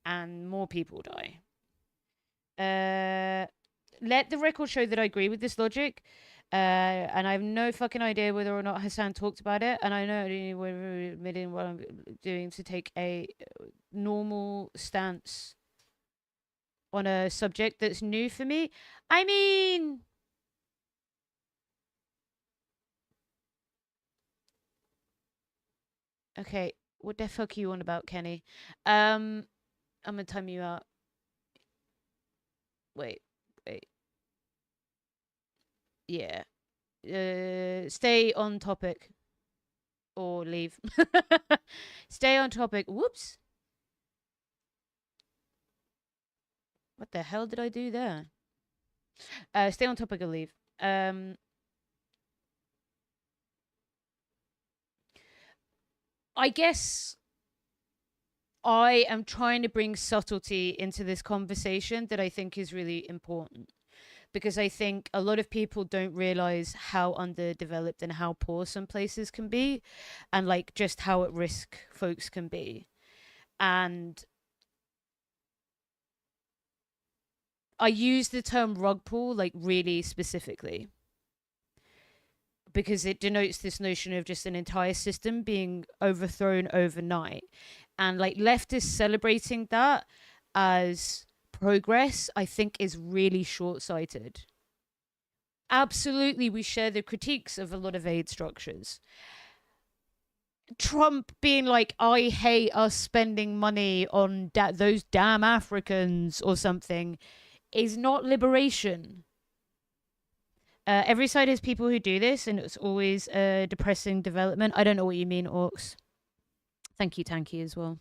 and more people die. Let the record show that I agree with this logic. And I have no fucking idea whether or not Hassan talked about it. And I know we're admitting what I'm doing to take a normal stance on a subject that's new for me. I mean, okay, what the fuck are you on about, Kenny? I'm gonna time you out. Wait. Yeah. Stay on topic. Or leave. Stay on topic. Whoops. What the hell did I do there? Stay on topic or leave. I guess I am trying to bring subtlety into this conversation that I think is really important. Because I think a lot of people don't realize how underdeveloped and how poor some places can be, and like just how at risk folks can be. And I use the term rug pull like really specifically because it denotes this notion of just an entire system being overthrown overnight. And like leftists celebrating that as progress, I think, is really short-sighted. Absolutely, we share the critiques of a lot of aid structures. Trump being like, I hate us spending money on those damn Africans or something is not liberation. Every side has people who do this, and it's always a depressing development. I don't know what you mean, Orcs. Thank you, Tanky, as well.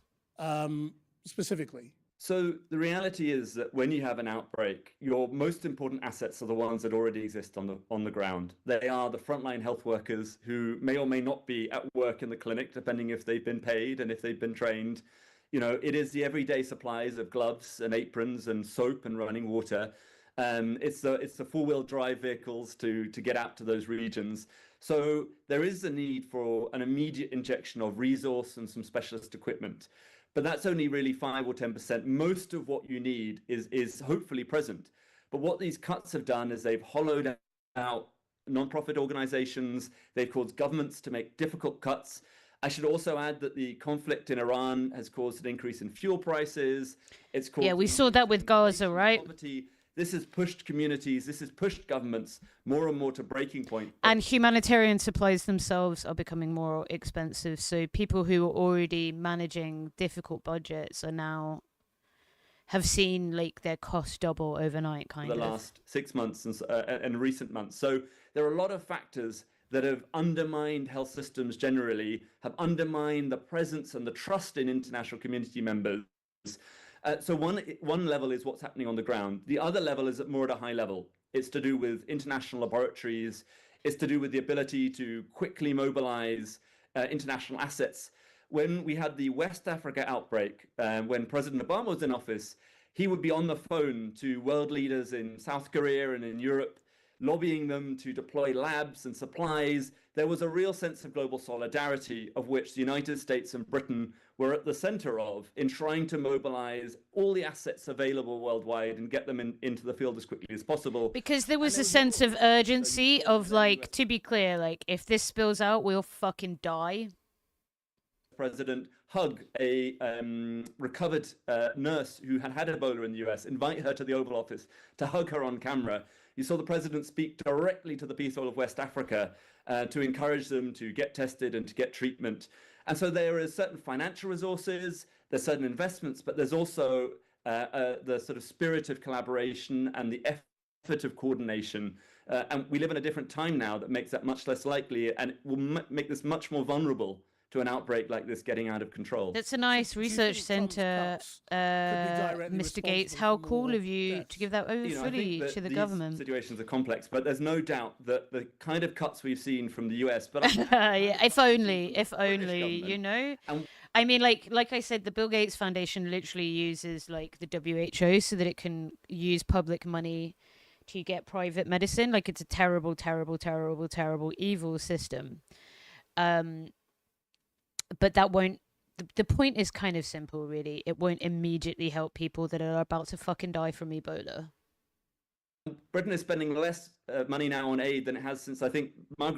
Specifically. So the reality is that when you have an outbreak, your most important assets are the ones that already exist on the ground. They are the frontline health workers who may or may not be at work in the clinic, depending if they've been paid and if they've been trained. You know, it is the everyday supplies of gloves and aprons and soap and running water. It's the four-wheel drive vehicles to get out to those regions. So there is a need for an immediate injection of resource and some specialist equipment. But that's only really 5 or 10%. Most of what you need is hopefully present. But what these cuts have done is they've hollowed out non-profit organizations. They've caused governments to make difficult cuts. I should also add that the conflict in Iran has caused an increase in fuel prices. It's caused we saw that with Gaza, right? Poverty. This has pushed communities, this has pushed governments more and more to breaking point. And humanitarian supplies themselves are becoming more expensive. So people who are already managing difficult budgets are now have seen like their costs double overnight, kind of. The last 6 months and recent months. So there are a lot of factors that have undermined health systems generally, have undermined the presence and the trust in international community members. So one level is what's happening on the ground. The other level is more at a high level. It's to do with international laboratories. It's to do with the ability to quickly mobilize international assets. When we had the West Africa outbreak, when President Obama was in office, he would be on the phone to world leaders in South Korea and in Europe, lobbying them to deploy labs and supplies. There was a real sense of global solidarity, of which the United States and Britain were at the center of, in trying to mobilize all the assets available worldwide and get them into the field as quickly as possible. Because there was a sense of urgency of like, to be clear, like if this spills out, we'll fucking die. President hug a recovered nurse who had Ebola in the US, invite her to the Oval Office to hug her on camera. You saw the president speak directly to the people of West Africa to encourage them to get tested and to get treatment. And so there is certain financial resources, there's certain investments, but there's also the sort of spirit of collaboration and the effort of coordination. And we live in a different time now that makes that much less likely and will make this much more vulnerable to an outbreak like this getting out of control. That's a nice research center, Mr. Gates. How cool of you to give that over fully to the government. Situations are complex, but there's no doubt that the kind of cuts we've seen from the US, but yeah, if only, you know. I mean, like I said, the Bill Gates Foundation literally uses like the WHO so that it can use public money to get private medicine. Like it's a terrible, terrible, terrible, terrible, evil system. But that won't the point is kind of simple, really. It won't immediately help people that are about to fucking die from Ebola. Britain is spending less money now on aid than it has since, I think, when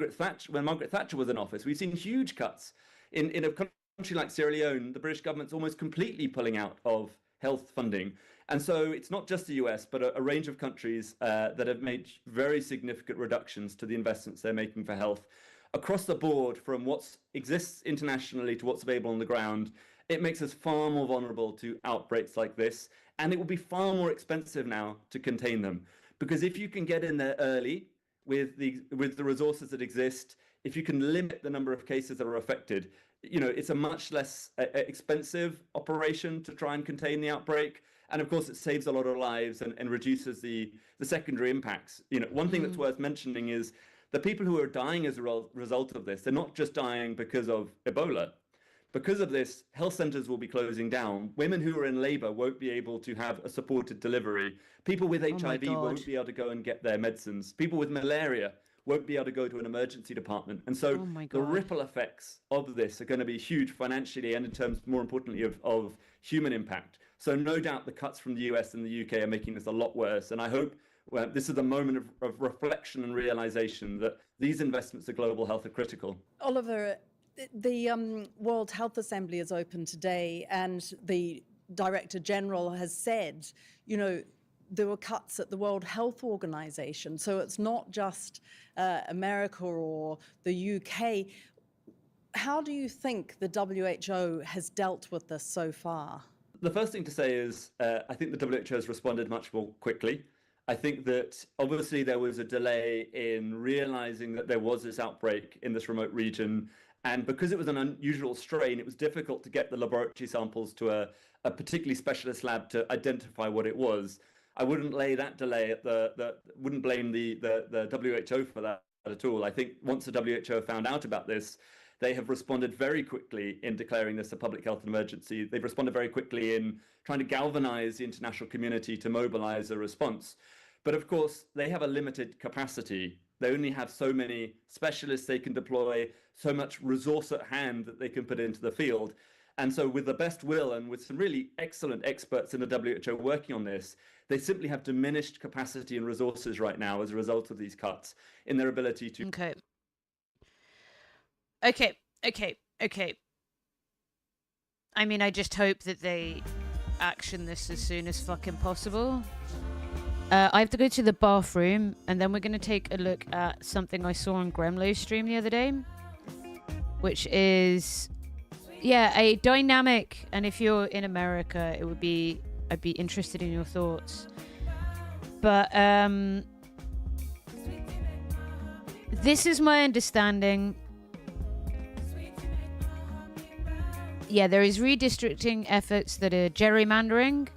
Margaret Thatcher was in office. We've seen huge cuts. In a country like Sierra Leone, the British government's almost completely pulling out of health funding. And so it's not just the US, but a range of countries that have made very significant reductions to the investments they're making for health. Across the board, from what exists internationally to what's available on the ground, it makes us far more vulnerable to outbreaks like this. And it will be far more expensive now to contain them. Because if you can get in there early with the resources that exist, if you can limit the number of cases that are affected, it's a much less expensive operation to try and contain the outbreak. And of course, it saves a lot of lives and reduces the secondary impacts. One thing that's worth mentioning is the people who are dying as a result of this, they're not just dying because of Ebola. Because of this, health centers will be closing down. Women who are in labor won't be able to have a supported delivery. People with HIV won't be able to go and get their medicines. People with malaria won't be able to go to an emergency department. And so the ripple effects of this are going to be huge financially and in terms, more importantly, of human impact. So no doubt the cuts from the US and the UK are making this a lot worse. And I hope this is a moment of reflection and realization that these investments in global health are critical. Oliver, the World Health Assembly is open today, and the Director General has said, there were cuts at the World Health Organization. So it's not just America or the UK. How do you think the WHO has dealt with this so far? The first thing to say is I think the WHO has responded much more quickly. I think that obviously there was a delay in realizing that there was this outbreak in this remote region. And because it was an unusual strain, it was difficult to get the laboratory samples to a particularly specialist lab to identify what it was. I wouldn't lay that delay at wouldn't blame the WHO for that at all. I think once the WHO found out about this, they have responded very quickly in declaring this a public health emergency. They've responded very quickly in trying to galvanize the international community to mobilize a response. But of course, they have a limited capacity. They only have so many specialists they can deploy, so much resource at hand that they can put into the field. And so with the best will and with some really excellent experts in the WHO working on this, they simply have diminished capacity and resources right now as a result of these cuts in their ability to... Okay. I mean, I just hope that they action this as soon as fucking possible. I have to go to the bathroom, and then we're going to take a look at something I saw on Gremlo's stream the other day, which is, a dynamic, and if you're in America, I'd be interested in your thoughts. But this is my understanding. Yeah, there is redistricting efforts that are gerrymandering,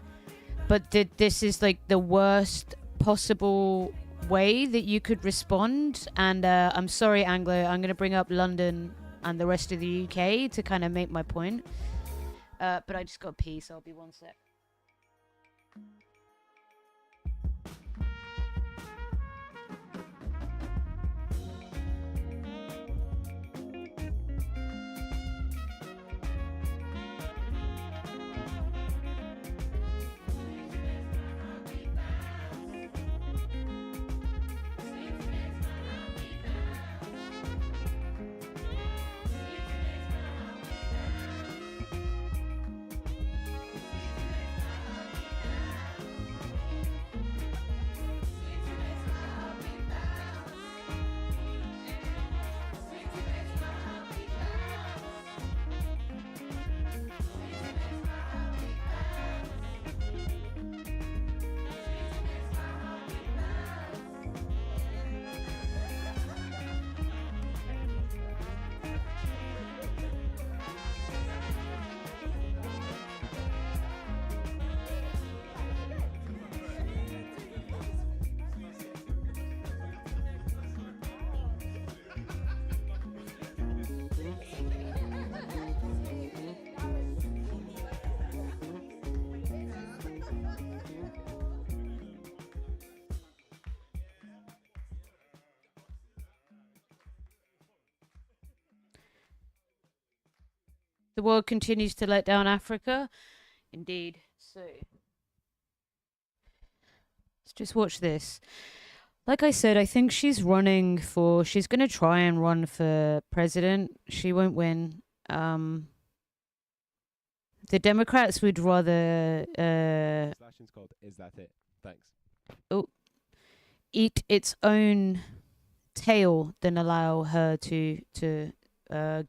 but this is like the worst possible way that you could respond. And I'm sorry, Anglo, I'm going to bring up London and the rest of the UK to kind of make my point. But I just got to pee, so I'll be one sec. The world continues to let down Africa. Indeed. So let's just watch this. Like I said, I think she's going to try and run for president. She won't win. The Democrats would rather Session's called Is That It? Thanks. eat its own tail than allow her to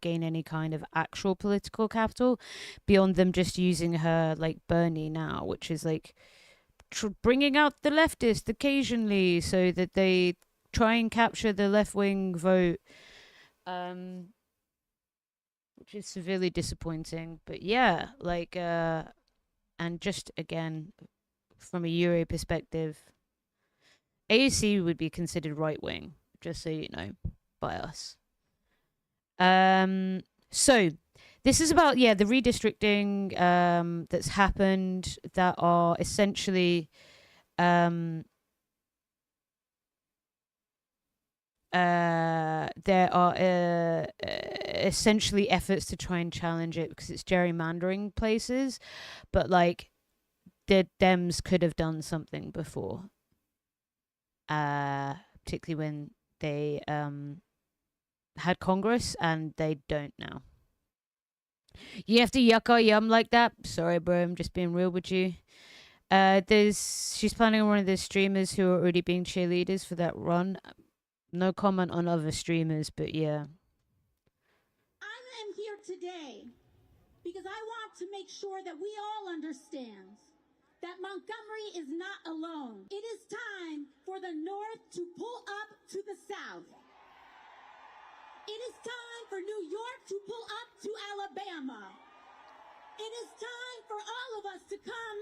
gain any kind of actual political capital beyond them just using her like Bernie now, which is like bringing out the leftist occasionally so that they try and capture the left-wing vote, which is severely disappointing. But yeah, like and just again from a Euro perspective, AOC would be considered right-wing, just so you know, by us. So this is about the redistricting that's happened, that are essentially there are essentially efforts to try and challenge it because it's gerrymandering places, but like the Dems could have done something before, particularly when they had Congress, and they don't now. You have to yuck or yum like that? Sorry, bro, I'm just being real with you. She's planning on one of the streamers who are already being cheerleaders for that run. No comment on other streamers, but yeah. I am here today because I want to make sure that we all understand that Montgomery is not alone. It is time for the North to pull up to the South. It is time for New York to pull up to Alabama. It is time for all of us to come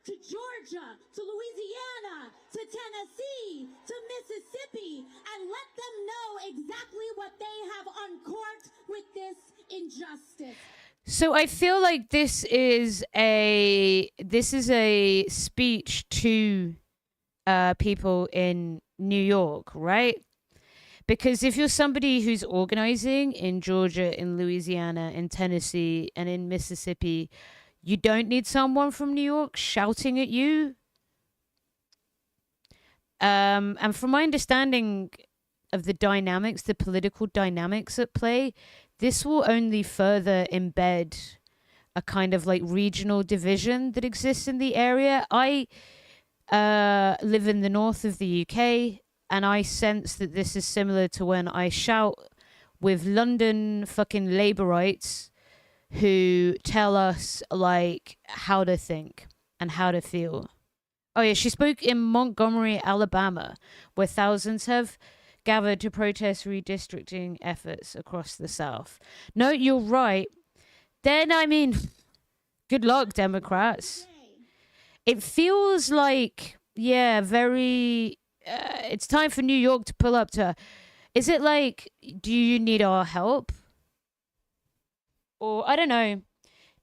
to Georgia, to Louisiana, to Tennessee, to Mississippi, and let them know exactly what they have uncorked with this injustice. So I feel like this is a speech to people in New York, right? Because if you're somebody who's organizing in Georgia, in Louisiana, in Tennessee, and in Mississippi, you don't need someone from New York shouting at you. And from my understanding of the dynamics, the political dynamics at play, this will only further embed a kind of like regional division that exists in the area. I live in the north of the UK, and I sense that this is similar to when I shout with London fucking Labourites who tell us like how to think and how to feel. Oh yeah, she spoke in Montgomery, Alabama, where thousands have gathered to protest redistricting efforts across the South. No, you're right. Then, I mean, good luck, Democrats. It feels like, very... it's time for New York to pull up to... Is it like, do you need our help? Or, I don't know.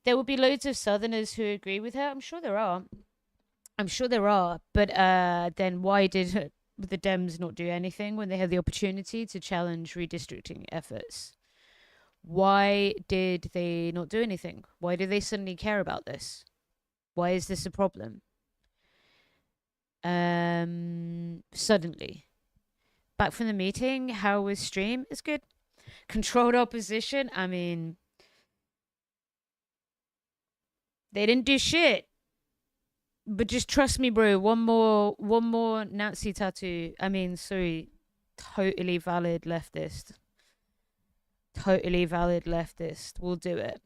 There will be loads of Southerners who agree with her. I'm sure there are. But then why did the Dems not do anything when they had the opportunity to challenge redistricting efforts? Why did they not do anything? Why do they suddenly care about this? Why is this a problem? Suddenly. Back from the meeting, how was stream? It's good. Controlled opposition, I mean... They didn't do shit. But just trust me, bro. One more Nazi tattoo. I mean, sorry. Totally valid leftist. We'll do it.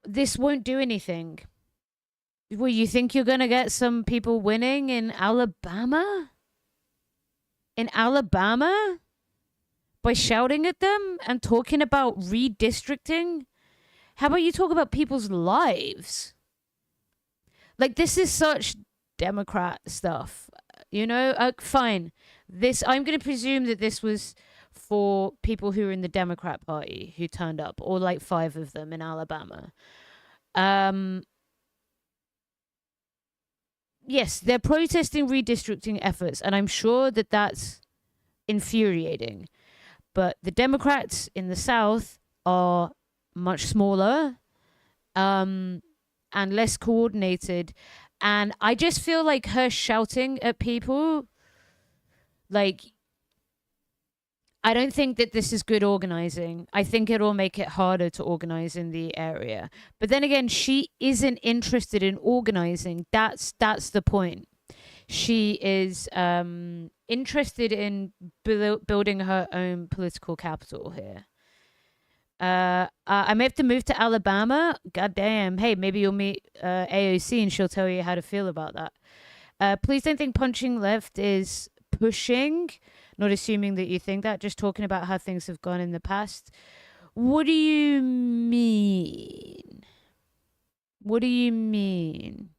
This won't do anything. Well, you think you're gonna get some people winning in Alabama? By shouting at them and talking about redistricting? How about you talk about people's lives? Like, this is such Democrat stuff, you know? Fine. I'm going to presume that this was for people who were in the Democrat Party who turned up, or like 5 of them in Alabama. Yes, they're protesting redistricting efforts, and I'm sure that that's infuriating. But the Democrats in the South are much smaller, and less coordinated. And I just feel like her shouting at people, like, I don't think that this is good organizing. I think it'll make it harder to organize in the area. But then again, she isn't interested in organizing. That's the point. She is interested in building her own political capital here. I may have to move to Alabama. God damn. Hey, maybe you'll meet AOC and she'll tell you how to feel about that. Please don't think punching left is pushing. Not assuming that you think that. Just talking about how things have gone in the past. What do you mean? What do you mean?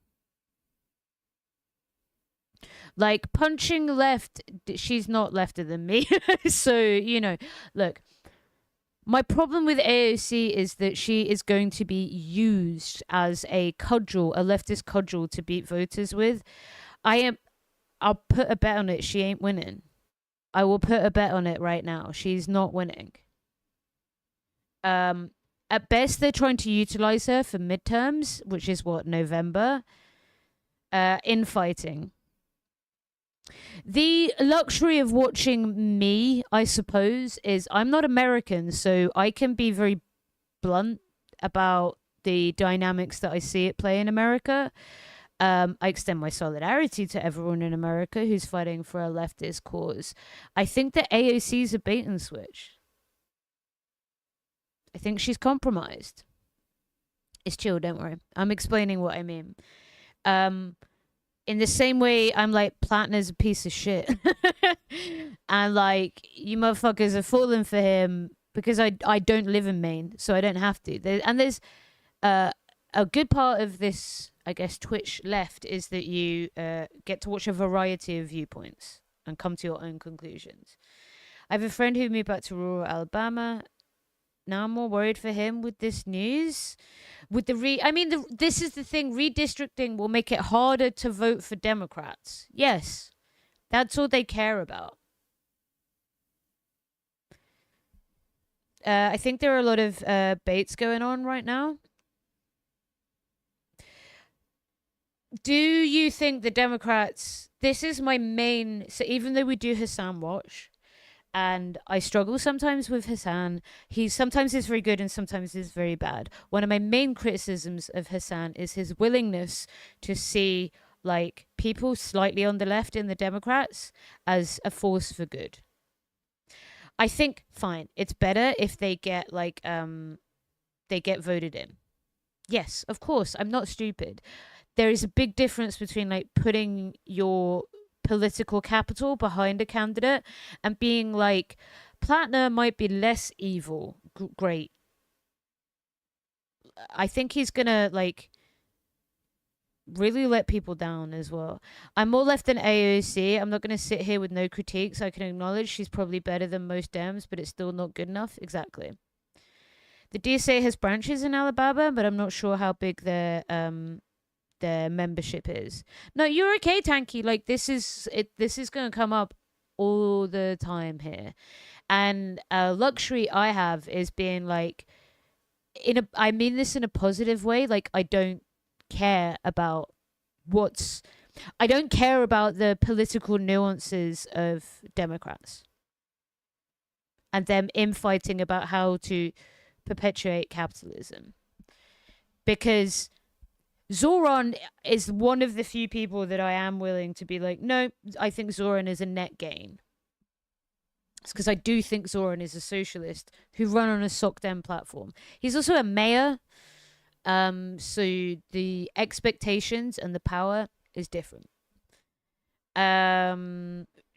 Like, punching left, she's not lefter than me. So, you know, look. My problem with AOC is that she is going to be used as a cudgel, a leftist cudgel to beat voters with. I'll put a bet on it. She ain't winning. I will put a bet on it right now. She's not winning. At best, they're trying to utilize her for midterms, which is what, November? Infighting. The luxury of watching me, I suppose, is I'm not American, so I can be very blunt about the dynamics that I see at play in America. I extend my solidarity to everyone in America who's fighting for a leftist cause. I think that AOC is a bait and switch. I think she's compromised. It's chill, don't worry. I'm explaining what I mean. In the same way, I'm like, Platinum's a piece of shit. And like, you motherfuckers are falling for him because I don't live in Maine, so I don't have to. There's a good part of this, I guess, Twitch left is that you get to watch a variety of viewpoints and come to your own conclusions. I have a friend who moved back to rural Alabama. Now I'm more worried for him with this news. With this is the thing. Redistricting will make it harder to vote for Democrats. Yes, that's all they care about. I think there are a lot of baits going on right now. Do you think the Democrats... This is my main... So even though we do Hassan Watch, and I struggle sometimes with Hassan, he sometimes is very good and sometimes is very bad. One of my main criticisms of Hassan is his willingness to see like people slightly on the left in the Democrats as a force for good. I think, fine, it's better if they get like they get voted in. Yes, of course, I'm not stupid. There is a big difference between like putting your political capital behind a candidate and being like, Plattner might be less evil. Great. I think he's gonna like really let people down as well. I'm more left than AOC. I'm not gonna sit here with no critiques. I can acknowledge she's probably better than most Dems, but it's still not good enough. Exactly. The DSA has branches in Alabama, but I'm not sure how big their membership is. No, you're okay, Tanky. Like this is going to come up all the time here. And a luxury I have is being like, I mean this in a positive way. Like I don't care about the political nuances of Democrats and them infighting about how to perpetuate capitalism. Because Zoran is one of the few people that I am willing to be like, no, I think Zoran is a net gain. It's because I do think Zoran is a socialist who run on a SocDem platform. He's also a mayor, so the expectations and the power is different.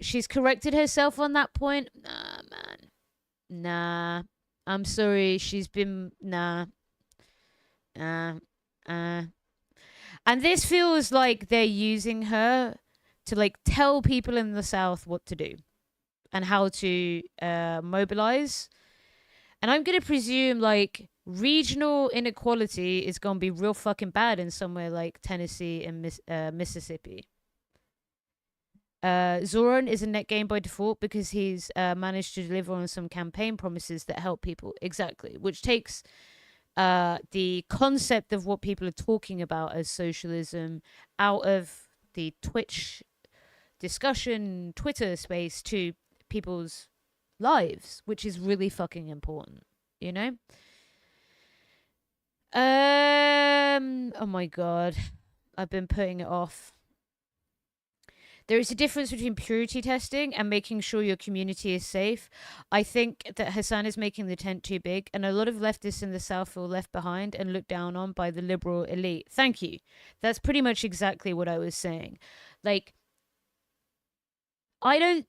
She's corrected herself on that point. Nah, man. Nah. I'm sorry. She's been... Nah. And this feels like they're using her to like tell people in the South what to do and how to mobilize. And I'm going to presume like regional inequality is going to be real fucking bad in somewhere like Tennessee and Mississippi. Zoran is a net gain by default because he's managed to deliver on some campaign promises that help people. Exactly. Which takes the concept of what people are talking about as socialism out of the Twitch discussion, Twitter space to people's lives, which is really fucking important, you know? Oh my god. I've been putting it off. There is a difference between purity testing and making sure your community is safe. I think that Hassan is making the tent too big, and a lot of leftists in the South feel left behind and looked down on by the liberal elite. Thank you. That's pretty much exactly what I was saying. Like, there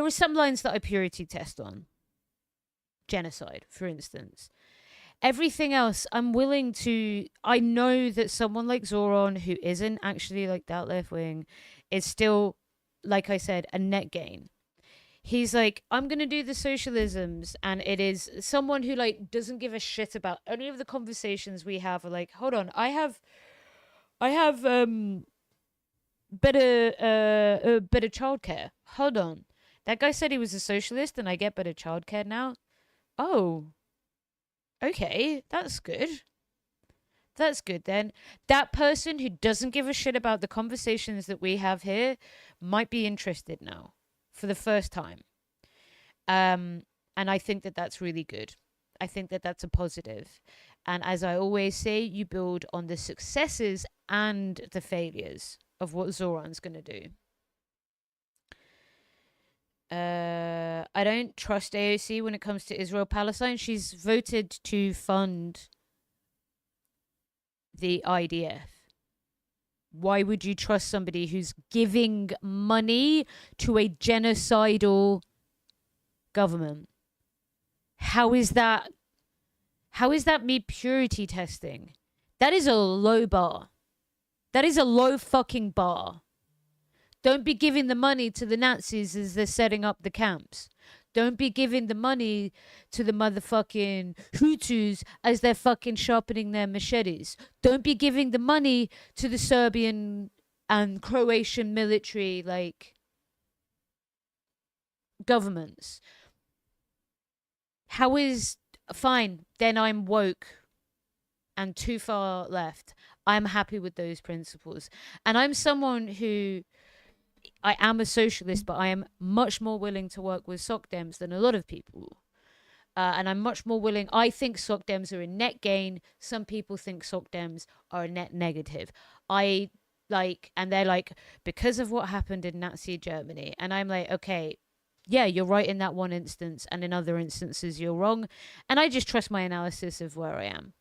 are some lines that I purity test on. Genocide, for instance. Everything else, I'm willing to... I know that someone like Zoran, who isn't actually like that left wing, is still, like I said, a net gain. He's like, I'm going to do the socialisms, and it is someone who like doesn't give a shit about any of the conversations we have. Are like, hold on, I have better childcare. Hold on. That guy said he was a socialist and I get better childcare now? Oh. Okay, that's good. That's good then. That person who doesn't give a shit about the conversations that we have here might be interested now for the first time. And I think that that's really good. I think that that's a positive. And as I always say, you build on the successes and the failures of what Zoran's going to do. I don't trust AOC when it comes to Israel-Palestine. She's voted to fund the IDF. Why would you trust somebody who's giving money to a genocidal government? How is that me purity testing? That is a low bar. That is a low fucking bar. Don't be giving the money to the Nazis as they're setting up the camps. Don't be giving the money to the motherfucking Hutus as they're fucking sharpening their machetes. Don't be giving the money to the Serbian and Croatian military, like, governments. How is... Fine, then I'm woke and too far left. I'm happy with those principles. And I'm someone who... I am a socialist, but I am much more willing to work with Soc Dems than a lot of people. And I'm much more willing... I think Soc Dems are a net gain. Some people think Soc Dems are a net negative. And they're like, because of what happened in Nazi Germany. And I'm like, okay, yeah, you're right in that one instance. And in other instances, you're wrong. And I just trust my analysis of where I am.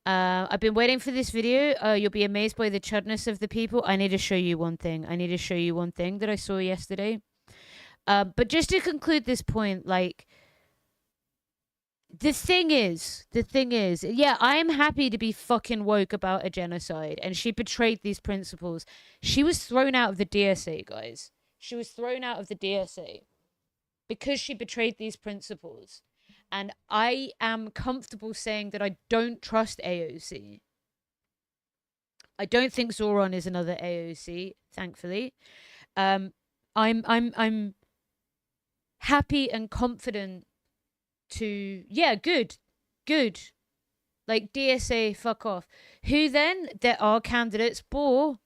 I've been waiting for this video. You'll be amazed by the chudness of the people. I need to show you one thing. That I saw yesterday. But just to conclude this point, like, the thing is, yeah, I'm happy to be fucking woke about a genocide. And she betrayed these principles. She was thrown out of the DSA, guys. She was thrown out of the DSA because she betrayed these principles. And I am comfortable saying that I don't trust AOC. I don't think Zoran is another AOC, thankfully. I'm happy and confident to... Yeah, good. Like, DSA, fuck off. Who then? There are candidates. Boar,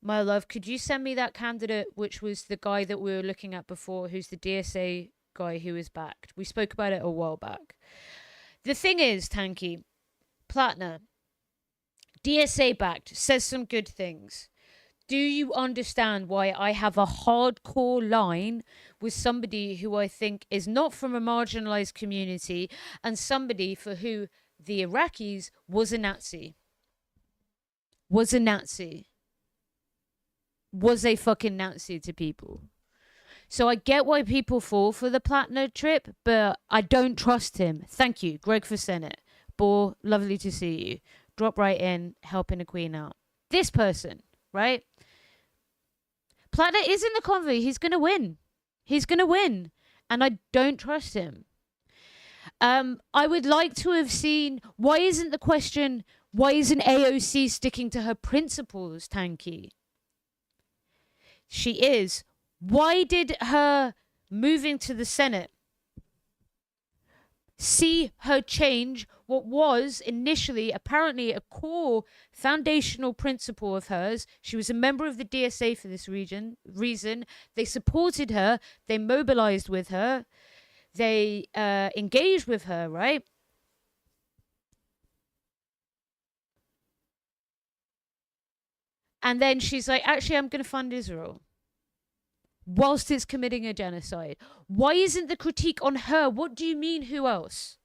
my love, could you send me that candidate, which was the guy that we were looking at before, who's the DSA guy who is backed? We spoke about it a while back. The thing is, Tanky, Platner, DSA backed, says some good things. Do you understand why I have a hardcore line with somebody who I think is not from a marginalized community and somebody for who the Iraqis was a Nazi? Was a fucking Nazi to people. So I get why people fall for the Platner trip, but I don't trust him. Thank you, Greg for Senate. Boar, lovely to see you. Drop right in, helping a queen out. This person, right? Platner is in the convoy. He's going to win. And I don't trust him. I would like to have seen... Why isn't AOC sticking to her principles, Tanky? She is... Why did her moving to the Senate see her change what was initially apparently a core foundational principle of hers. She was a member of the DSA for this reason. They supported her, they mobilized with her, they engaged with her, right? And then she's like, actually, I'm going to fund Israel whilst it's committing a genocide. Why isn't the critique on her? What do you mean, who else?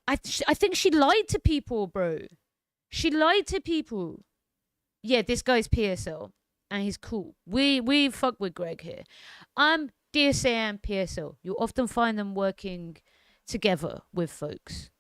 I think she lied to people, bro. She lied to people. Yeah, this guy's PSL, and he's cool. We fuck with Greg here. I'm DSA and PSL. You often find them working together with folks.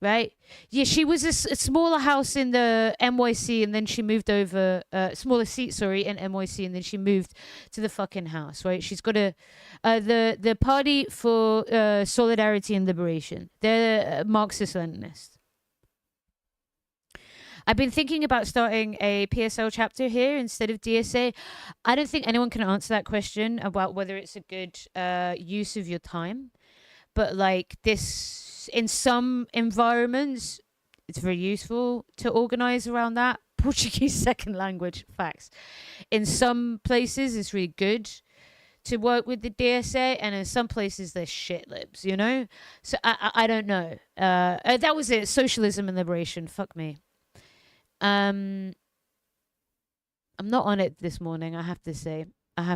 Right? Yeah, she was a smaller house in the NYC, and then she moved over, smaller seat, sorry, in NYC, and then she moved to the fucking house, right? She's got the Party for Solidarity and Liberation. They're Marxist-Leninists. I've been thinking about starting a PSL chapter here instead of DSA. I don't think anyone can answer that question about whether it's a good use of your time. But like this, in some environments, it's very useful to organize around that. Portuguese second language, facts. In some places, it's really good to work with the DSA, and in some places, they're shit libs, you know? So I don't know. That was it. Socialism and liberation. Fuck me. I'm not on it this morning, I have to say. I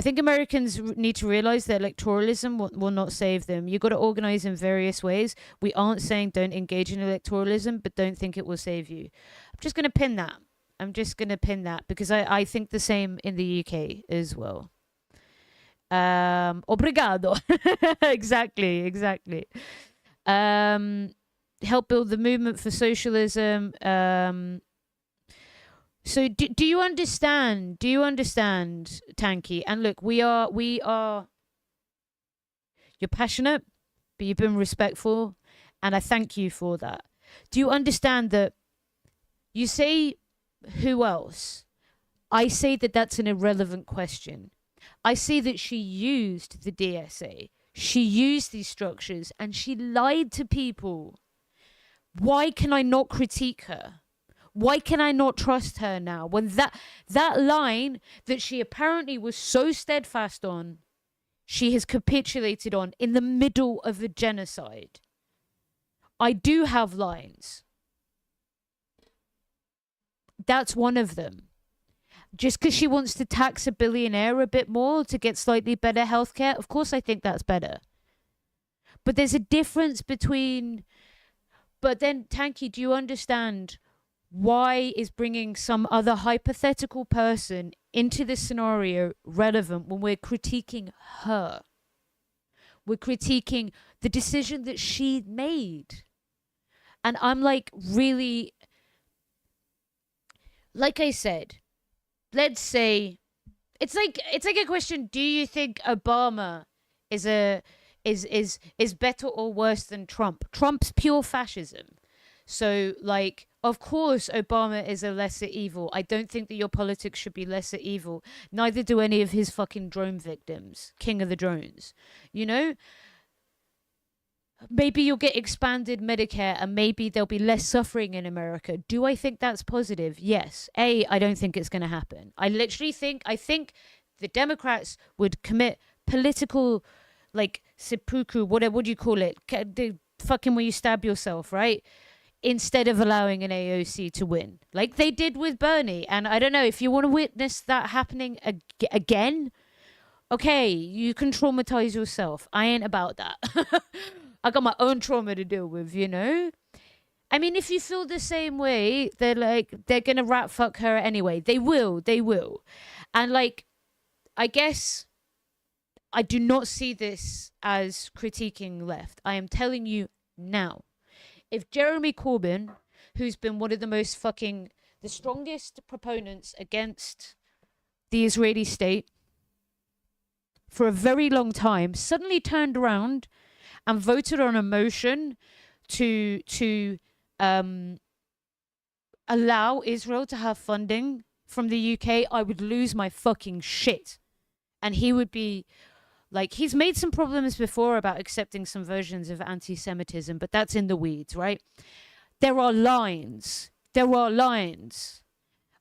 think Americans need to realize that electoralism will not save them. You've got to organize in various ways. We aren't saying don't engage in electoralism, but don't think it will save you. I'm just going to pin that because I think the same in the UK as well. Obrigado. Exactly. Help build the movement for socialism. So do you understand? Tanky? And look, we are. You're passionate, but you've been respectful, and I thank you for that. Do you understand that? You say, who else? I say that that's an irrelevant question. I say that she used the DSA. She used these structures, and she lied to people. Why can I not critique her? Why can I not trust her now? When that line that she apparently was so steadfast on, she has capitulated on in the middle of a genocide. I do have lines. That's one of them. Just because she wants to tax a billionaire a bit more to get slightly better healthcare, of course I think that's better. But there's a difference between... But then, Tanky, do you understand... Why is bringing some other hypothetical person into this scenario relevant when we're critiquing her? We're critiquing the decision that she made. And I'm like, really, like I said, let's say, it's like a question, do you think Obama is better or worse than Trump? Trump's pure fascism. So, like, of course, Obama is a lesser evil. I don't think that your politics should be lesser evil. Neither do any of his fucking drone victims. King of the drones. You know? Maybe you'll get expanded Medicare and maybe there'll be less suffering in America. Do I think that's positive? Yes. I don't think it's going to happen. I think the Democrats would commit political, like, seppuku, what do you call it? The fucking where you stab yourself, right? Instead of allowing an AOC to win, like they did with Bernie. And I don't know, if you want to witness that happening again, okay, you can traumatize yourself. I ain't about that. I got my own trauma to deal with, you know? I mean, if you feel the same way, they're gonna rat fuck her anyway. They will. And like, I guess I do not see this as critiquing left. I am telling you now. If Jeremy Corbyn, who's been one of the strongest proponents against the Israeli state for a very long time, suddenly turned around and voted on a motion to allow Israel to have funding from the UK, I would lose my fucking shit. And he would be Like, he's made some problems before about accepting some versions of anti-Semitism, but that's in the weeds, right? There are lines. There are lines.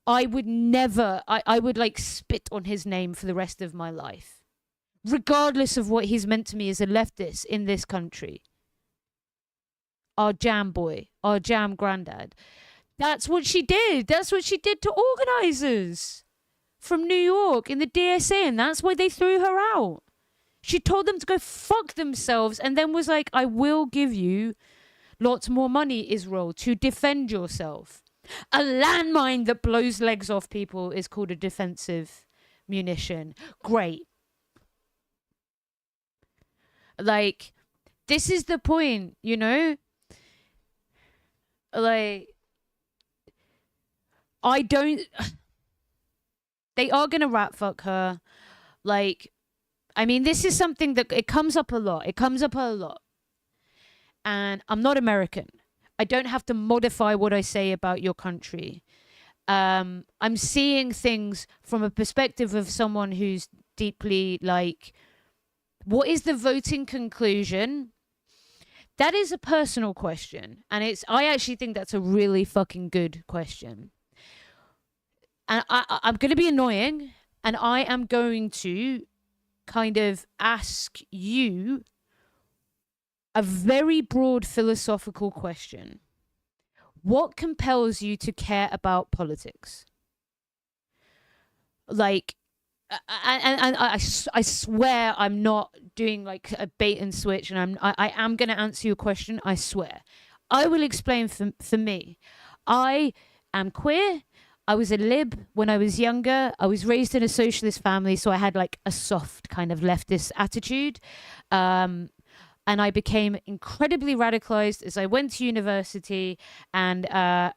I would never, I would like spit on his name for the rest of my life, regardless of what he's meant to me as a leftist in this country. Our jam boy, our jam granddad. That's what she did. That's what she did to organizers from New York in the DSA, and that's why they threw her out. She told them to go fuck themselves and then was like, I will give you lots more money, Israel, to defend yourself. A landmine that blows legs off people is called a defensive munition. Great. Like, this is the point, you know? Like, I don't... They are going to rat fuck her. Like, I mean, this is something that it comes up a lot. It comes up a lot. And I'm not American. I don't have to modify what I say about your country. I'm seeing things from a perspective of someone who's deeply like, what is the voting conclusion? That is a personal question. And I actually think that's a really fucking good question. And I'm going to be annoying. And I am going to kind of ask you a very broad philosophical question. What compels you to care about politics? Like, and I swear I'm not doing like a bait and switch, and I am going to answer your question, I swear. I will explain for me. I am queer. I was a lib when I was younger. I was raised in a socialist family, so I had like a soft kind of leftist attitude. And I became incredibly radicalized as I went to university, and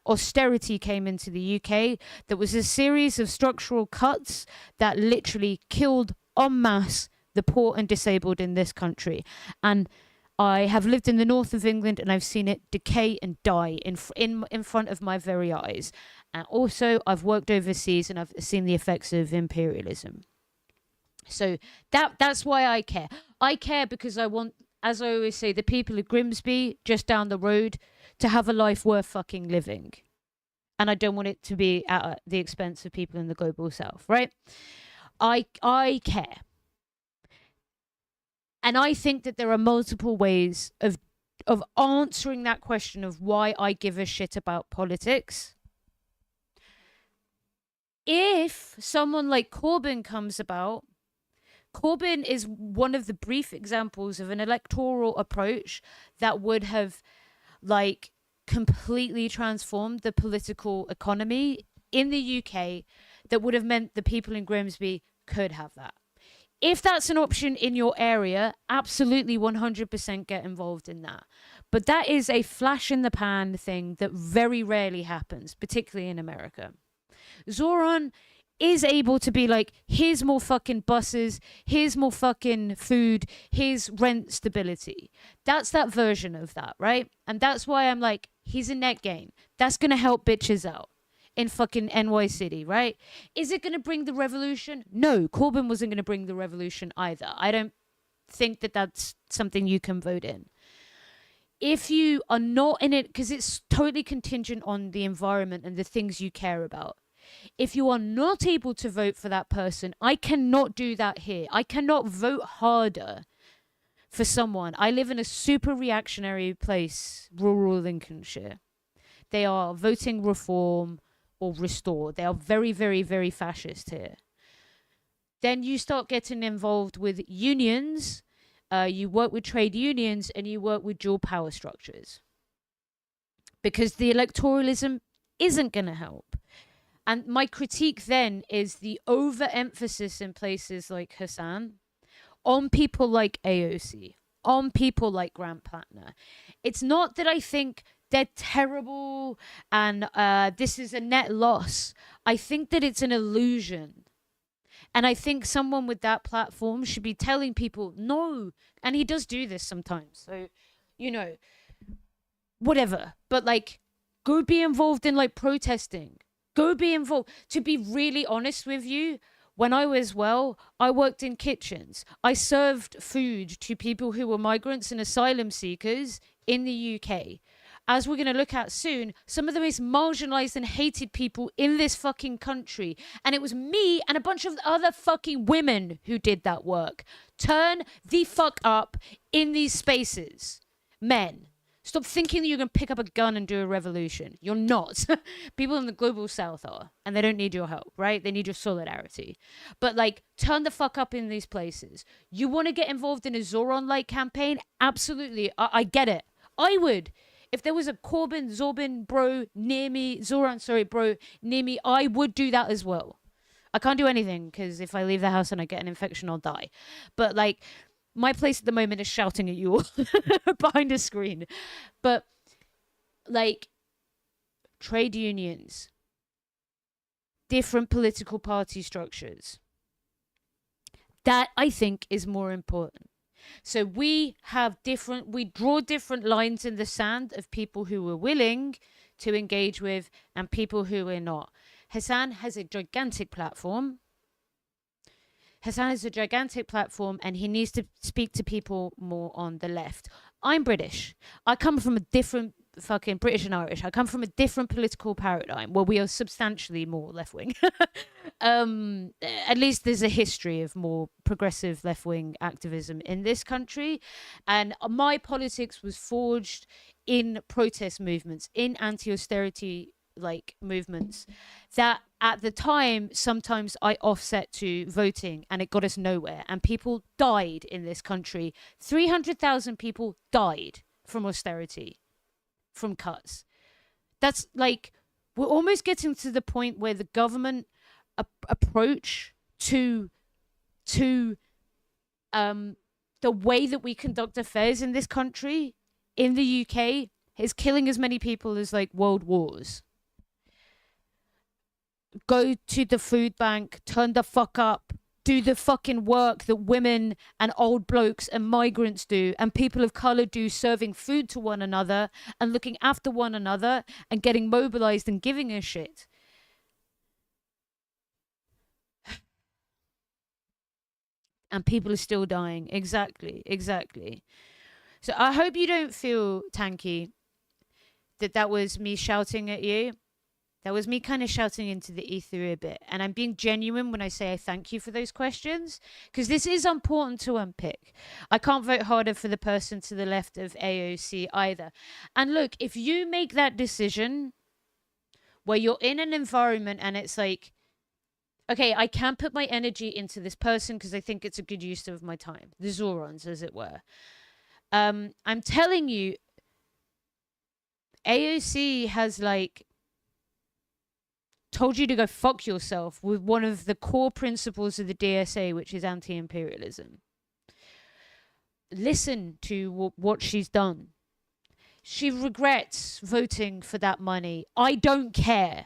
austerity came into the UK. There was a series of structural cuts that literally killed en masse the poor and disabled in this country. And I have lived in the north of England, and I've seen it decay and die in front of my very eyes. And also, I've worked overseas, and I've seen the effects of imperialism. So that's why I care. I care because I want, as I always say, the people of Grimsby, just down the road, to have a life worth fucking living. And I don't want it to be at the expense of people in the global south, right? I care. And I think that there are multiple ways of answering that question of why I give a shit about politics. If someone like Corbyn comes about, Corbyn is one of the brief examples of an electoral approach that would have like completely transformed the political economy in the UK, that would have meant the people in Grimsby could have that. If that's an option in your area, absolutely 100% get involved in that. But that is a flash in the pan thing that very rarely happens, particularly in America. Zoran is able to be like, here's more fucking buses, here's more fucking food, here's rent stability. That's that version of that, right? And that's why I'm like, he's a net gain. That's going to help bitches out in fucking NY City, right? Is it going to bring the revolution? No, Corbyn wasn't going to bring the revolution either. I don't think that that's something you can vote in. If you are not in it, because it's totally contingent on the environment and the things you care about. If you are not able to vote for that person, I cannot do that here. I cannot vote harder for someone. I live in a super reactionary place, rural Lincolnshire. They are voting reform or restore. They are very, very, very fascist here. Then you start getting involved with unions. You work with trade unions, and you work with dual power structures. Because the electoralism isn't going to help. And my critique then is the overemphasis in places like Hassan on people like AOC, on people like Grant Plattner. It's not that I think they're terrible and this is a net loss. I think that it's an illusion. And I think someone with that platform should be telling people, no. And he does do this sometimes. So, you know, whatever. But like, go be involved in like protesting. Go be involved. To be really honest with you, When I was I worked in kitchens. I served food to people who were migrants and asylum seekers in the UK. As we're going to look at soon, some of the most marginalized and hated people in this fucking country. And it was me and a bunch of other fucking women who did that work. Turn the fuck up in these spaces. Men. Stop thinking that you're going to pick up a gun and do a revolution. You're not. People in the global south are. And they don't need your help, right? They need your solidarity. But, like, turn the fuck up in these places. You want to get involved in a Zoran-like campaign? Absolutely. I get it. I would. If there was a Corbyn, Zorbin bro near me, Zoran, sorry, bro near me, I would do that as well. I can't do anything because if I leave the house and I get an infection, I'll die. But, like, my place at the moment is shouting at you all behind a screen. But, like, trade unions, different political party structures, that I think is more important. So we draw different lines in the sand of people who we're willing to engage with and people who we're not. Hassan has a gigantic platform. And he needs to speak to people more on the left. I'm British. I come from a different fucking British and Irish. I come from a different political paradigm where we are substantially more left-wing. At least there's a history of more progressive left-wing activism in this country. And my politics was forged in protest movements, in anti-austerity like movements that at the time sometimes I offset to voting and it got us nowhere and people died in this country. 300,000 people died from austerity, from cuts. That's like, we're almost getting to the point where the government approach to the way that we conduct affairs in this country, in the UK, is killing as many people as like world wars. Go to the food bank, turn the fuck up, do the fucking work that women and old blokes and migrants do and people of colour do, serving food to one another and looking after one another and getting mobilised and giving a shit. And people are still dying. Exactly. So I hope you don't feel, Tanky, that was me shouting at you. That was me kind of shouting into the ether a bit. And I'm being genuine when I say I thank you for those questions, because this is important to unpick. I can't vote harder for the person to the left of AOC either. And look, if you make that decision where you're in an environment and it's like, okay, I can put my energy into this person because I think it's a good use of my time. The Zorons, as it were. I'm telling you, AOC has like told you to go fuck yourself with one of the core principles of the DSA, which is anti-imperialism. Listen to what she's done. She regrets voting for that money. I don't care.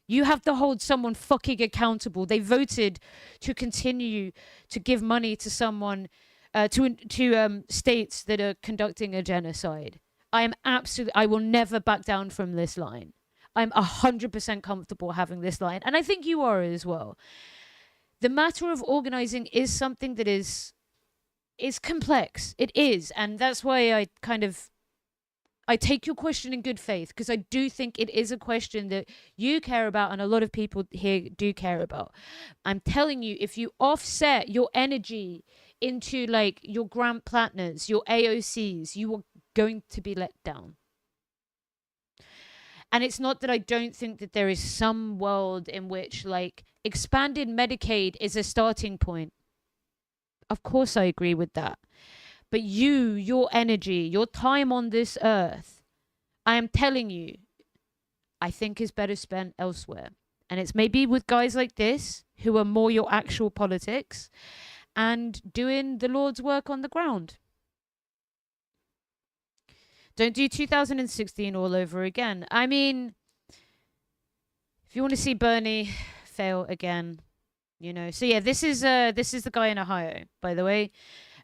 You have to hold someone fucking accountable. They voted to continue to give money to someone, to states that are conducting a genocide. I will never back down from this line. I'm 100% comfortable having this line. And I think you are as well. The matter of organizing is something that is complex. It is. And that's why I take your question in good faith, because I do think it is a question that you care about and a lot of people here do care about. I'm telling you, if you offset your energy into like your Grant Plattners, your AOCs, you are going to be let down. And it's not that I don't think that there is some world in which like expanded Medicaid is a starting point. Of course I agree with that. But your energy, your time on this earth, I am telling you, I think is better spent elsewhere. And it's maybe with guys like this who are more your actual politics and doing the Lord's work on the ground. Don't do 2016 all over again. I mean, if you want to see Bernie fail again, you know. So yeah, this is the guy in Ohio, by the way.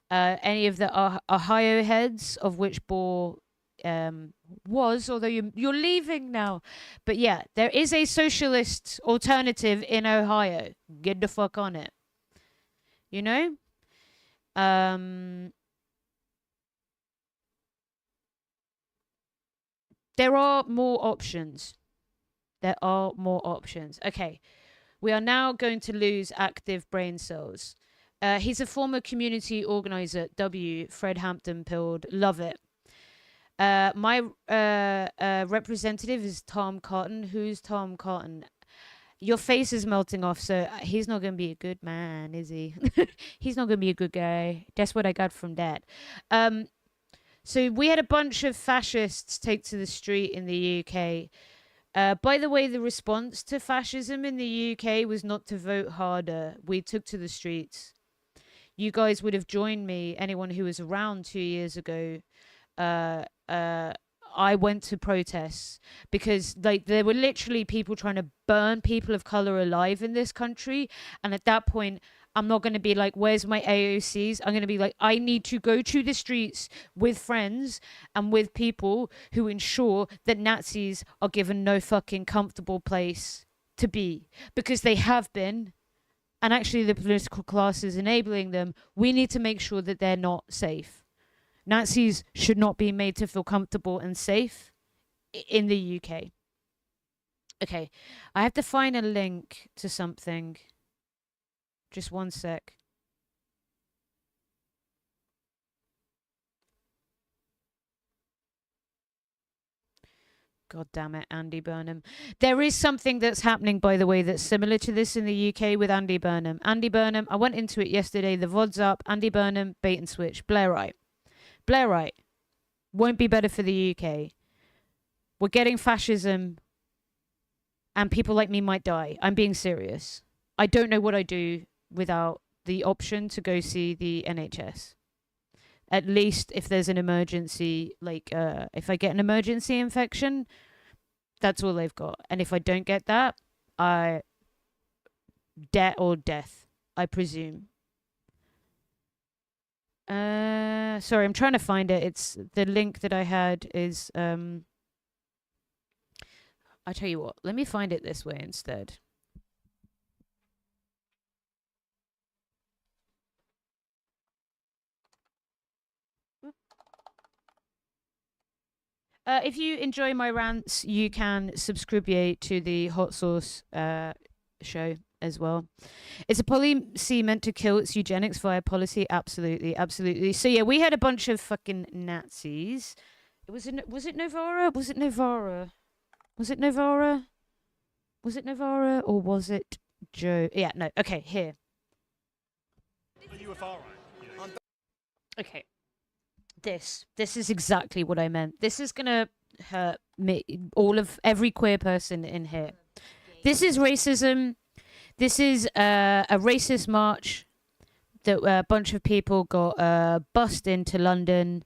Any of the Ohio heads, of which bore was, although you're leaving now. But yeah, there is a socialist alternative in Ohio. Get the fuck on it. You know? There are more options. There are more options. Okay. We are now going to lose active brain cells. He's a former community organizer at W. Fred Hampton Pilled. Love it. My representative is Tom Cotton. Who's Tom Cotton? Your face is melting off, so he's not going to be a good man, is he? He's not going to be a good guy. That's what I got from that. So we had a bunch of fascists take to the street in the UK. By the way, the response to fascism in the UK was not to vote harder. We took to the streets. You guys would have joined me, anyone who was around 2 years ago. I went to protests because like there were literally people trying to burn people of color alive in this country. And at that point, I'm not going to be like, where's my AOCs? I'm going to be like, I need to go to the streets with friends and with people who ensure that Nazis are given no fucking comfortable place to be, because they have been. And actually the political class is enabling them. We need to make sure that they're not safe. Nazis should not be made to feel comfortable and safe in the UK. Okay, I have to find a link to something. Just one sec. God damn it, Andy Burnham. There is something that's happening, by the way, that's similar to this in the UK with Andy Burnham. Andy Burnham, I went into it yesterday. The VOD's up. Andy Burnham, bait and switch. Blairite. Blairite. Won't be better for the UK. We're getting fascism, and people like me might die. I'm being serious. I don't know what I do without the option to go see the NHS. At least if there's an emergency, like if I get an emergency infection, that's all they've got. And if I don't get that, death, I presume. Sorry, I'm trying to find it. It's the link that I had is I tell you what, let me find it this way instead. If you enjoy my rants, you can subscribe to the Hot Sauce show as well. Is a policy meant to kill its eugenics via policy? Absolutely, absolutely. So yeah, we had a bunch of fucking Nazis. Was it Novara? Was it Novara? Was it Novara? Was it Novara or was it Joe? Yeah, no. Okay, here. You were far right. Okay. This is exactly what I meant. This is gonna hurt me, every queer person in here. This is racism. This is a racist march that a bunch of people got bussed into London,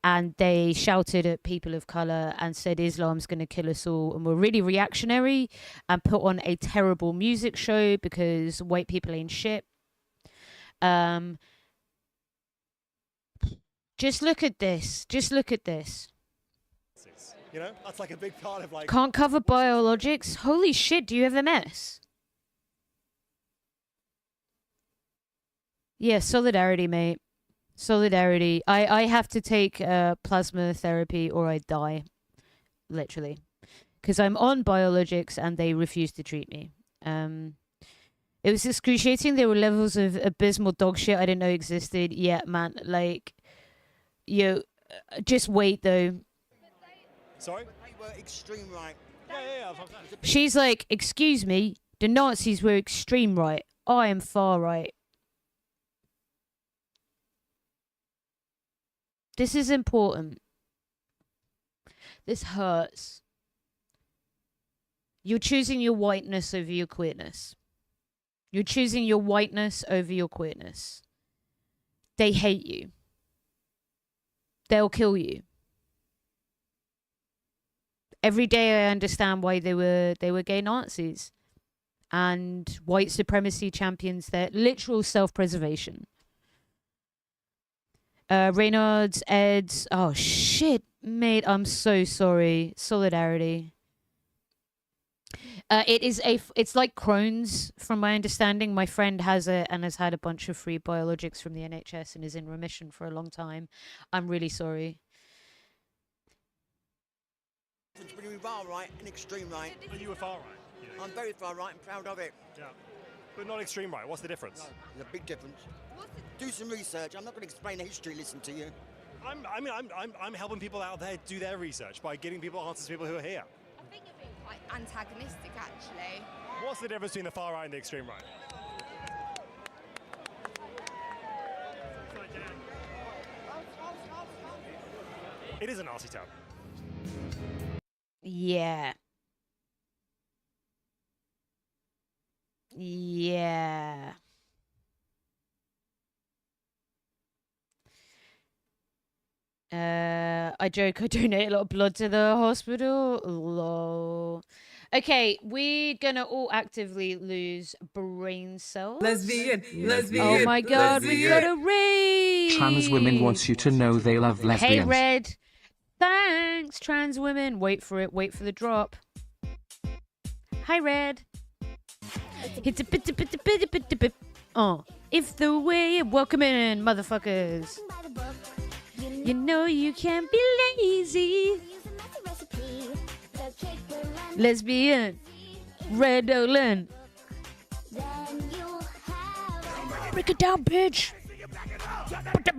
and they shouted at people of color and said Islam's gonna kill us all, and were really reactionary and put on a terrible music show because white people ain't shit. Just look at this. Just look at this. You know, that's like a big part of like. Can't cover biologics? Holy shit, do you have MS? Yeah, solidarity, mate. Solidarity. I have to take plasma therapy or I die. Literally. Because I'm on biologics and they refuse to treat me. It was excruciating. There were levels of abysmal dog shit I didn't know existed. Yeah, man, like... just wait though. Sorry? They were extreme right. Yeah. She's like, excuse me, the Nazis were extreme right. I am far right. This is important. This hurts. You're choosing your whiteness over your queerness. You're choosing your whiteness over your queerness. They hate you. They'll kill you. Every day I understand why they were gay Nazis and white supremacy champions, their literal self-preservation. Reynolds, Eds, oh shit. Mate, I'm so sorry. Solidarity. It's like Crohn's, from my understanding. My friend has it and has had a bunch of free biologics from the NHS and is in remission for a long time. I'm really sorry. Between far right and extreme right. Are you a far right? Yeah. I'm very far right and proud of it. Yeah. But not extreme right. What's the difference? There's a big difference. Do some research. I'm not going to explain the history. Listen to you. I'm helping people out there do their research by giving people answers to people who are here. I think you're being quite antagonistic, actually. What's the difference between the far right and the extreme right? It is a Nazi town. Yeah. Yeah. I joke, I donate a lot of blood to the hospital. Lol. Okay, we're gonna all actively lose brain cells. Lesbian. Oh my god, we got a raid! Trans women wants you to know they love lesbians. Hey, Red. Thanks, trans women. Wait for it. Wait for the drop. Hi, Red. It's a bit. Oh, if the way you're welcome in, motherfuckers. You know you can't be lazy. Lesbian. Red Olin. Break it down, bitch. Put the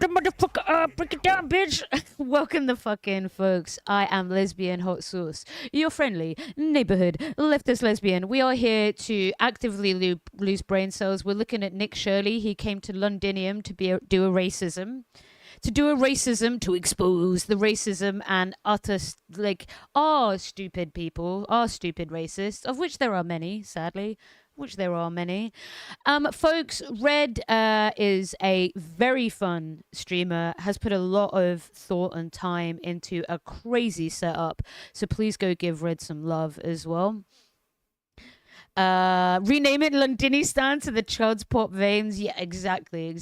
motherfucker up. Break it down, bitch. Welcome the fucking folks. I am Lesbian Hot Sauce, your friendly neighborhood leftist lesbian. We are here to actively lose brain cells. We're looking at Nick Shirley. He came to Londinium to do a racism. To expose the racism and utter, stupid people, stupid racists, of which there are many, sadly, folks, Red is a very fun streamer, has put a lot of thought and time into a crazy setup, so please go give Red some love as well. Rename it Londinistan to the Chud's Pop Veins. Yeah, exactly.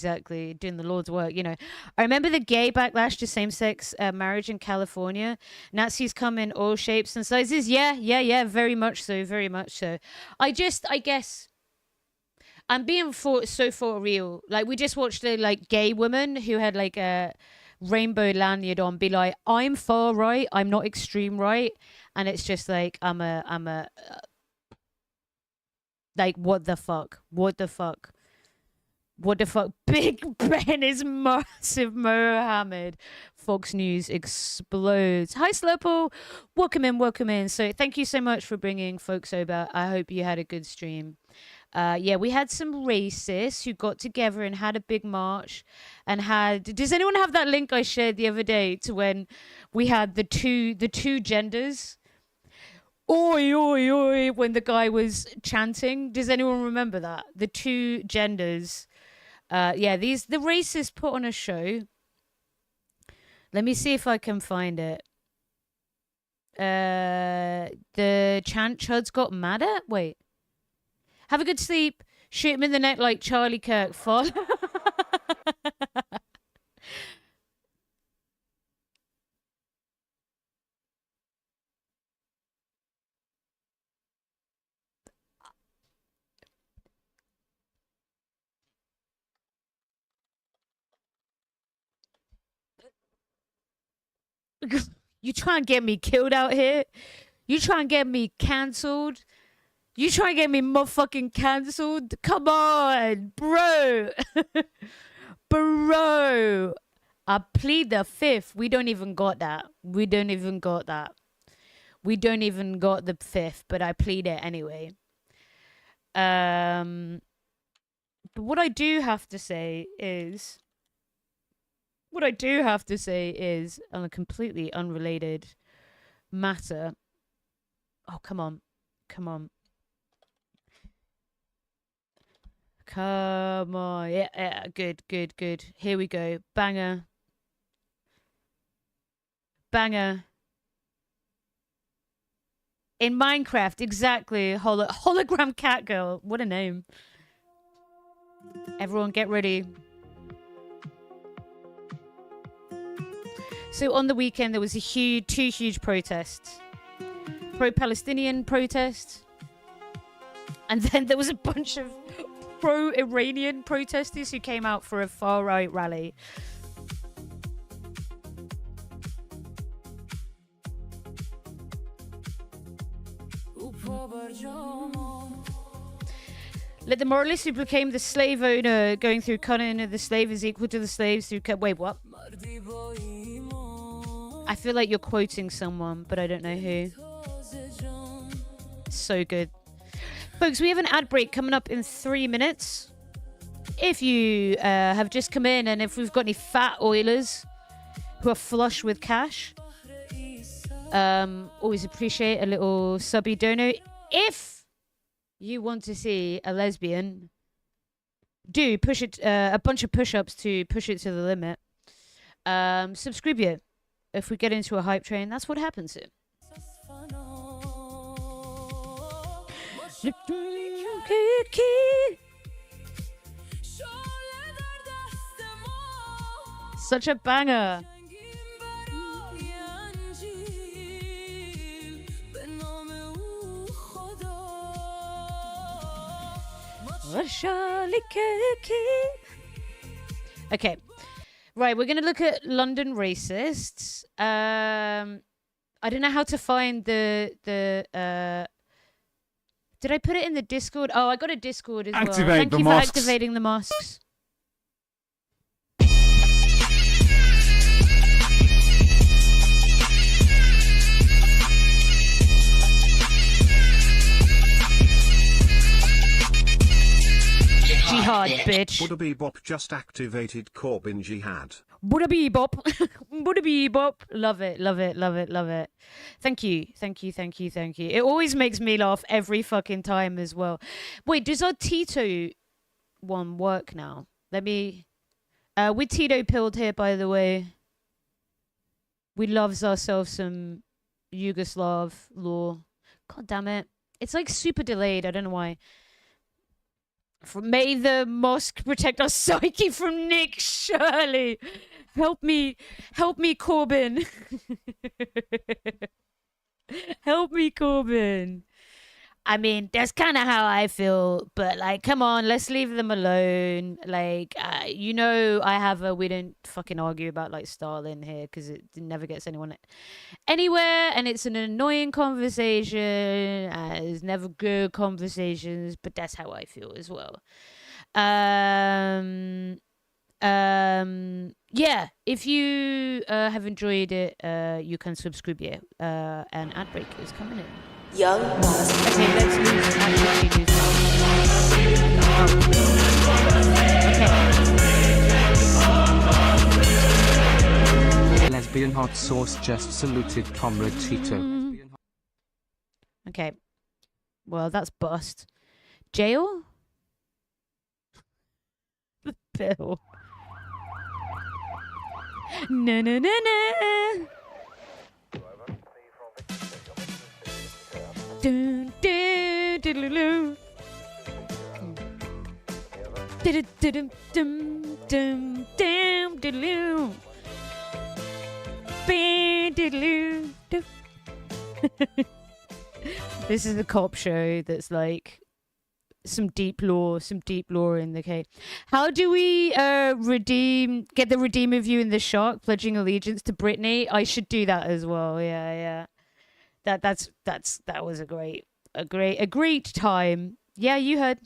Doing the Lord's work, you know. I remember the gay backlash to same-sex marriage in California. Nazis come in all shapes and sizes. Yeah, very much so. I guess I'm being so for real. Like, we just watched a gay woman who had a rainbow lanyard on be like, I'm far right, I'm not extreme right, and it's just like I'm a what the fuck? Big Ben is massive Mohammed. Fox News explodes. Hi, Slurple. Welcome in. So thank you so much for bringing folks over. I hope you had a good stream. We had some racists who got together and had a big march and does anyone have that link I shared the other day to when we had the two genders? Oi, oi, oi, when the guy was chanting. Does anyone remember that? The two genders. The racists put on a show. Let me see if I can find it. The chant Chuds got mad at? Wait. Have a good sleep. Shoot him in the neck like Charlie Kirk. Follow. You try and get me killed out here? You try and get me cancelled? You try and get me motherfucking cancelled? Come on, bro. Bro. I plead the fifth. We don't even got that. We don't even got the fifth, but I plead it anyway. But what I do have to say is on a completely unrelated matter. Oh, come on. Yeah, good. Here we go. Banger. In Minecraft, exactly. Hologram cat girl. What a name. Everyone get ready. So on the weekend, there was two huge protests. Pro-Palestinian protests. And then there was a bunch of pro-Iranian protesters who came out for a far-right rally. Let the moralist who became the slave owner going through cunning of the slave is equal to the slaves who... Wait, what? I feel like you're quoting someone, but I don't know who. So good. Folks, we have an ad break coming up in 3 minutes. If you have just come in and if we've got any fat oilers who are flush with cash, always appreciate a little subby dono. If you want to see a lesbian do push it, a bunch of push-ups to push it to the limit, subscribe you. If we get into a hype train, that's what happens here. Such a banger. Okay, right, we're gonna look at London racists. I don't know how to find the did I put it in the Discord? Oh, I got a Discord as well. Thank you for activating the mosques. Jihad, bitch. Buddha Bebop just activated Corbin Jihad. Buddha Bebop. Buddha Bebop. Love it, love it, love it, love it. Thank you, thank you, thank you, thank you. It always makes me laugh every fucking time as well. Wait, does our Tito one work now? Let me... we Tito pilled here, by the way. We loves ourselves some Yugoslav law. God damn it. It's like super delayed. I don't know why. May the mosque protect our psyche from Nick Shirley. Help me, Corbin. Help me, Corbin. I mean, that's kind of how I feel, but like, come on, let's leave them alone. Like, you know, we don't fucking argue about like Stalin here because it never gets anyone anywhere, and it's an annoying conversation. It's never good conversations, but that's how I feel as well. Yeah, if you have enjoyed it, you can subscribe. An ad break is coming in. Young Boss. Okay, let's lose. Okay. Lesbian hot sauce just saluted Comrade Tito. Okay. Well, that's bust. Jail? The bill. No, no, no, no. Dun, dun, diddle-oo. Diddle-dum, dum, dum, diddle-oo. Bam, diddle-oo. This is a cop show that's like some deep lore in the case. How do we get the redeemer view in the shark pledging allegiance to Britney? I should do that as well. Yeah. That was a great time. Yeah, you heard.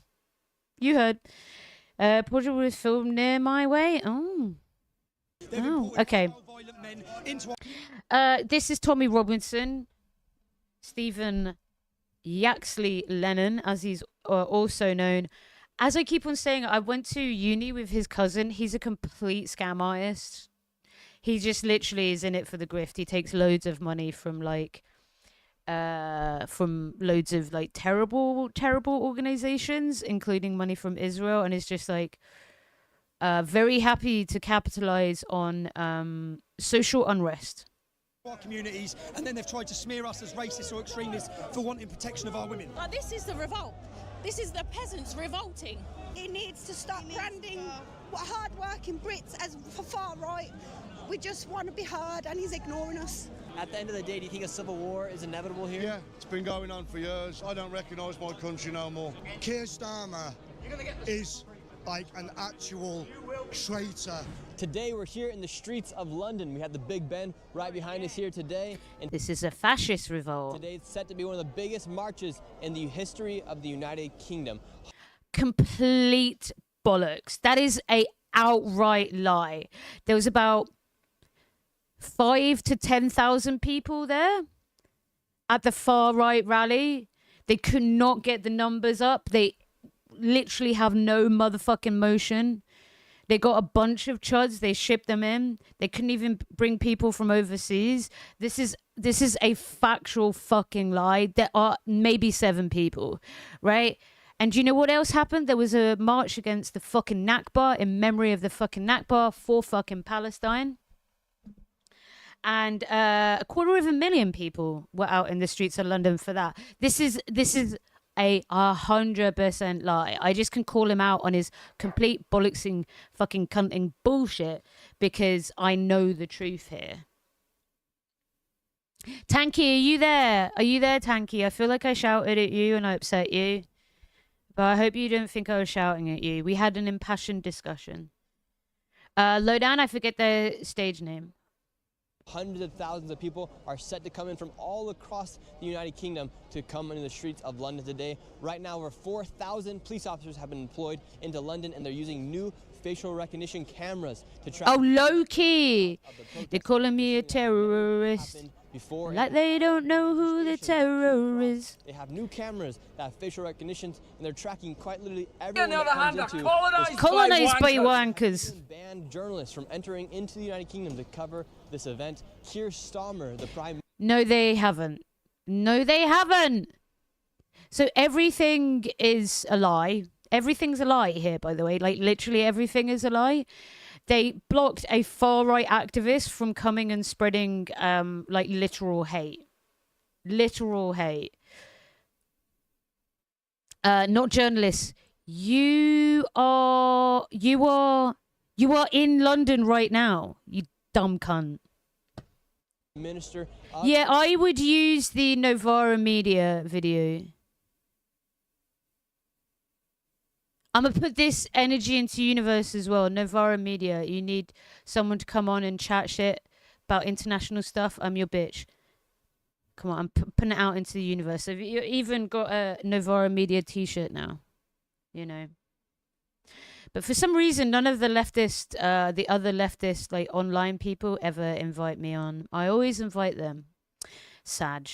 Portrait was filmed near my way. Oh, okay. This is Tommy Robinson, Stephen Yaxley Lennon, as he's also known. As I keep on saying, I went to uni with his cousin. He's a complete scam artist. He just literally is in it for the grift. He takes loads of money from loads of like terrible organizations, including money from Israel, and is just like very happy to capitalize on social unrest. Our communities, and then they've tried to smear us as racist or extremists for wanting protection of our women. This is the revolt. This is the peasants revolting. It needs to stop branding hard-working Brits as for far right. we just want to be heard, and he's ignoring us. At the end of the day, do you think a civil war is inevitable here? Yeah, it's been going on for years. I don't recognise my country no more. Keir Starmer is like an actual traitor. Today we're here in the streets of London. We have the Big Ben right behind us here today. And this is a fascist revolt. Today it's set to be one of the biggest marches in the history of the United Kingdom. Complete bollocks. That is a outright lie. There was about 5,000 to 10,000 people there at the far right rally. They could not get the numbers up. They literally have no motherfucking motion. They got a bunch of chuds. They shipped them in. They couldn't even bring people from overseas. This is a factual fucking lie. There are maybe 7 people, right? And do you know what else happened? There was a march against the fucking Nakba in memory of the fucking Nakba for fucking Palestine. And 250,000 people were out in the streets of London for that. This is a 100% lie. I just can call him out on his complete bollocksing, fucking cunting bullshit because I know the truth here. Tanky, are you there? Are you there, Tanky? I feel like I shouted at you and I upset you. But I hope you don't think I was shouting at you. We had an impassioned discussion. Lowdown, I forget the stage name. Hundreds of thousands of people are set to come in from all across the United Kingdom to come into the streets of London today. Right now, over 4,000 police officers have been employed into London, and they're using new facial recognition cameras to track... Oh, low-key! They're calling me a terrorist. Like they don't know who the terror is. They have new cameras that have facial recognition, and they're tracking quite literally everyone On the that other comes hand, into... Colonized by wankers. Banned journalists from entering into the United Kingdom to cover this event. Keir Starmer, the Prime... No, they haven't. No, they haven't. So everything is a lie. Everything's a lie here, by the way. Like, literally everything is a lie. They blocked a far-right activist from coming and spreading, like, literal hate. Literal hate. Not journalists. You are in London right now, you dumb cunt. Minister. Yeah, I would use the Novara Media video. I'm going to put this energy into universe as well. Novara Media. You need someone to come on and chat shit about international stuff. I'm your bitch. Come on, I'm putting it out into the universe. Have you even got a Novara Media t-shirt now? You know. But for some reason, none of the leftist, the other leftist, like, online people ever invite me on. I always invite them. Sag.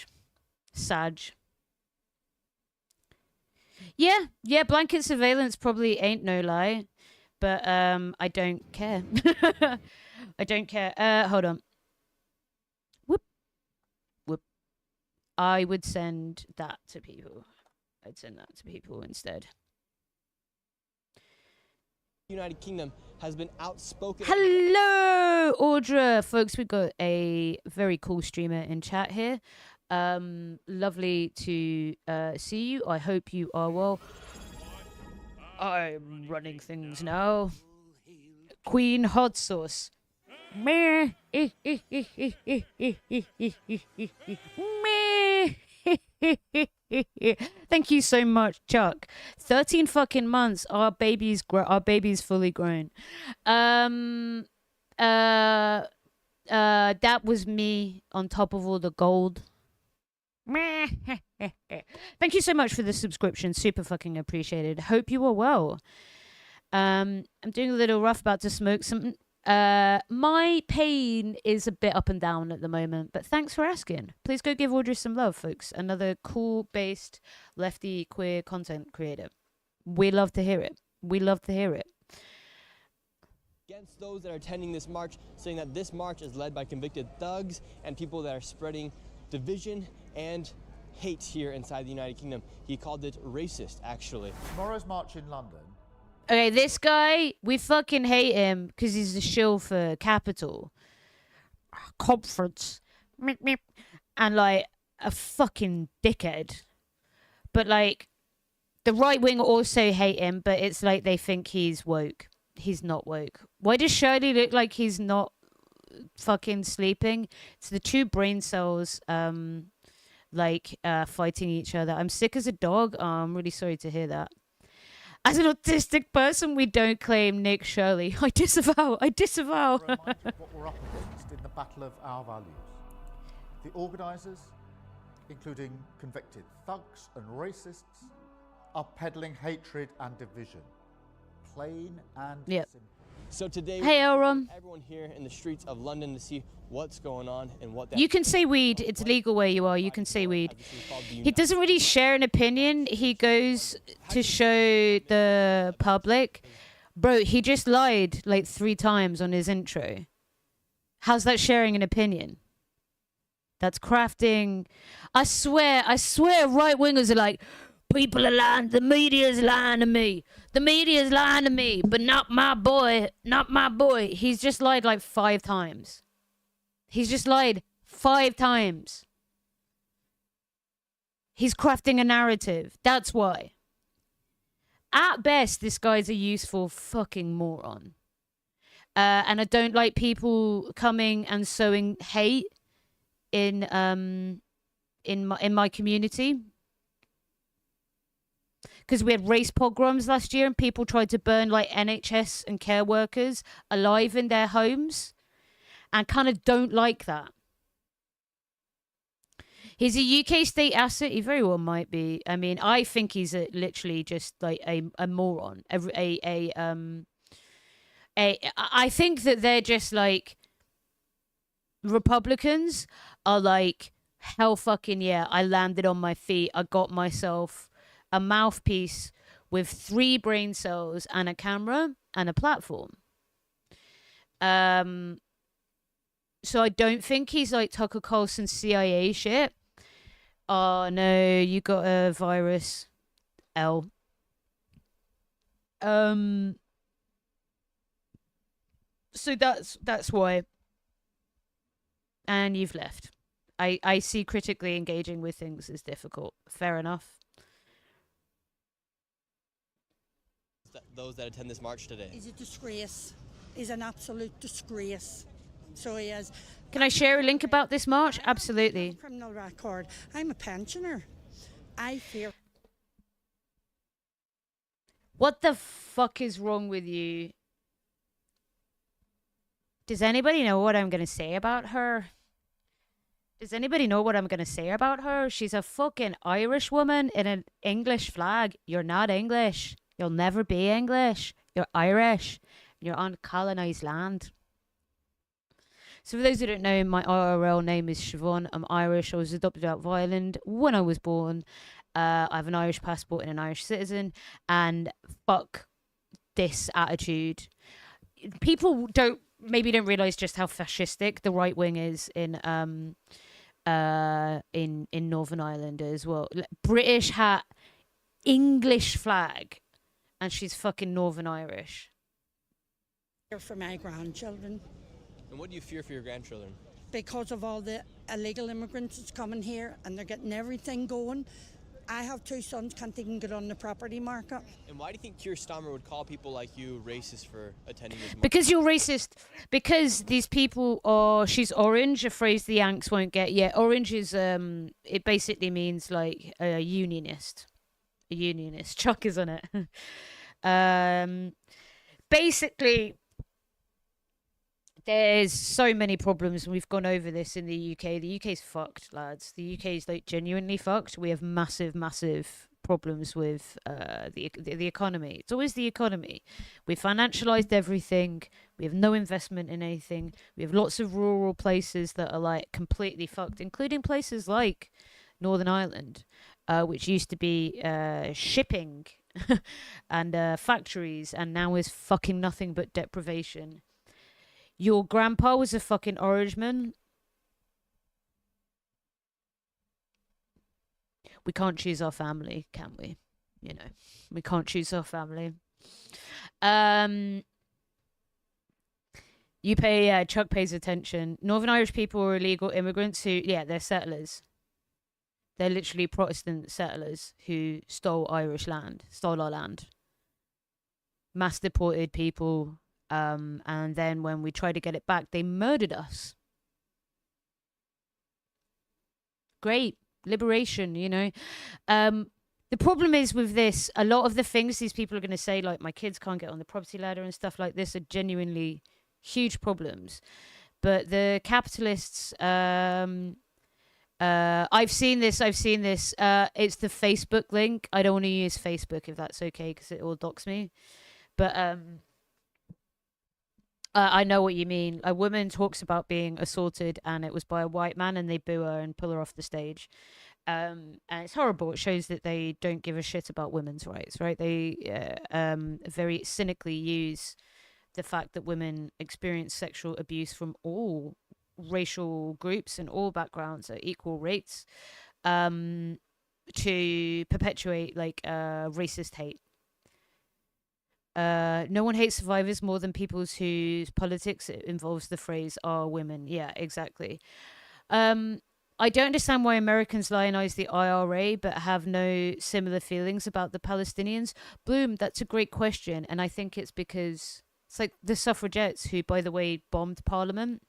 Yeah, blanket surveillance probably ain't no lie. But I don't care. I don't care. Hold on. Whoop. I would send that to people. I'd send that to people instead. United Kingdom has been outspoken. Hello, Audra. Folks, we've got a very cool streamer in chat here. Lovely to see you. I hope you are well. I'm running things now. Queen Hot Sauce. Meh. Thank you so much, Chuck. 13 fucking months. Our baby's fully grown. That was me on top of all the gold. Thank you so much for the subscription. Super fucking appreciated. Hope you are well. I'm doing a little rough, about to smoke something. My pain is a bit up and down at the moment, but thanks for asking. Please go give Audrey some love, folks. Another cool-based lefty queer content creator. We love to hear it. Against those that are attending this march, saying that this march is led by convicted thugs and people that are spreading division and hate here inside the United Kingdom. He called it racist, actually. Tomorrow's march in London. Okay, this guy, we fucking hate him because he's the shill for capital. Conference. Meep, meep. And, like, a fucking dickhead. But, like, the right wing also hate him, but it's like they think he's woke. He's not woke. Why does Shirley look like he's not fucking sleeping. It's the two brain cells fighting each other. I'm sick as a dog. Oh, I'm really sorry to hear that. As an autistic person, we don't claim Nick Shirley. I disavow. I disavow. We're reminded of what we're up against in the battle of our values. The organisers, including convicted thugs and racists, are peddling hatred and division. Plain and simple. So today, hey, Elron. Everyone here in the streets of London to see what's going on and what that. You can say weed. It's legal where you are. You can say weed. He doesn't really share an opinion. He goes to show the public. Bro, he just lied like 3 times on his intro. How's that sharing an opinion? That's crafting. I swear, right-wingers are like, people are lying. The media's lying to me. The media's lying to me, but not my boy. Not my boy. He's just lied like 5 times. He's just lied 5 times. He's crafting a narrative. That's why. At best, this guy's a useful fucking moron. And I don't like people coming and sowing hate in my community. Because we had race pogroms last year and people tried to burn like NHS and care workers alive in their homes. And kind of don't like that. He's a UK state asset. He very well might be. I mean, I think he's literally just like a moron. I think that they're just like Republicans are like, hell fucking yeah, I landed on my feet. I got myself a mouthpiece with 3 brain cells and a camera and a platform. So I don't think he's like Tucker Carlson CIA shit. Oh no, you got a virus. L. So that's why. And you've left. I see critically engaging with things is difficult. Fair enough. Those that attend this march today. He's a disgrace. He's an absolute disgrace. So he is. Can I share a link about this march? Absolutely. Criminal record. I'm a pensioner. I fear. What the fuck is wrong with you? Does anybody know what I'm going to say about her? Does anybody know what I'm going to say about her? She's a fucking Irish woman in an English flag. You're not English. You'll never be English. You're Irish. You're on colonized land. So for those who don't know, my IRL name is Siobhan. I'm Irish. I was adopted out of Ireland when I was born. I have an Irish passport and an Irish citizen. And fuck this attitude. People maybe don't realise just how fascistic the right wing is in Northern Ireland as well. British hat, English flag, and she's fucking Northern Irish. For my grandchildren. And what do you fear for your grandchildren? Because of all the illegal immigrants that's coming here and they're getting everything going. I have 2 sons, can't even get on the property market. And why do you think Keir Starmer would call people like you racist for attending this march? Because you're racist. Because these people are... She's orange, a phrase the Yanks won't get. Yeah, orange is... it basically means like a unionist. A unionist. Chuck is on it. Basically... There's so many problems. We've gone over this in the UK. The UK's fucked, lads. The UK's like genuinely fucked. We have massive, massive problems with the economy. It's always the economy. We've financialized everything. We have no investment in anything. We have lots of rural places that are like completely fucked, including places like Northern Ireland, which used to be shipping and factories, and now is fucking nothing but deprivation. Your grandpa was a fucking Orangeman. We can't choose our family, can we? You know, we can't choose our family. You pay, Chuck pays attention. Northern Irish people are illegal immigrants who, they're settlers. They're literally Protestant settlers who stole our land. Mass deported people And then when we tried to get it back, they murdered us. Great. Liberation, you know. The problem is with this, a lot of the things these people are going to say, like my kids can't get on the property ladder and stuff like this, are genuinely huge problems. But the capitalists, I've seen this. It's the Facebook link. I don't want to use Facebook if that's okay, because it will dox me. But I know what you mean. A woman talks about being assaulted and it was by a white man, and they boo her and pull her off the stage. And it's horrible. It shows that they don't give a shit about women's rights, right? They very cynically use the fact that women experience sexual abuse from all racial groups and all backgrounds at equal rates, to perpetuate like racist hate. No one hates survivors more than people whose politics involves the phrase "are women." Yeah, exactly. I don't understand why Americans lionize the IRA but have no similar feelings about the Palestinians. Bloom, that's a great question, and I think it's because it's like the suffragettes, who, by the way, bombed Parliament.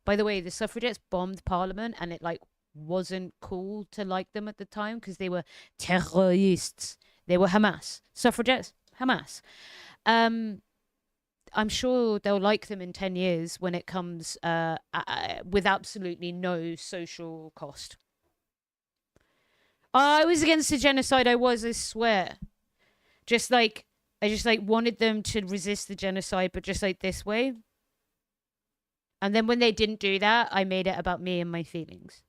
By the way, the suffragettes bombed Parliament, and it like wasn't cool to like them at the time because they were terrorists. They were Hamas. Suffragettes, Hamas. I'm sure they'll like them in 10 years when it comes with absolutely no social cost. I was against the genocide. I swear. I just wanted them to resist the genocide, but just like this way. And then when they didn't do that, I made it about me and my feelings.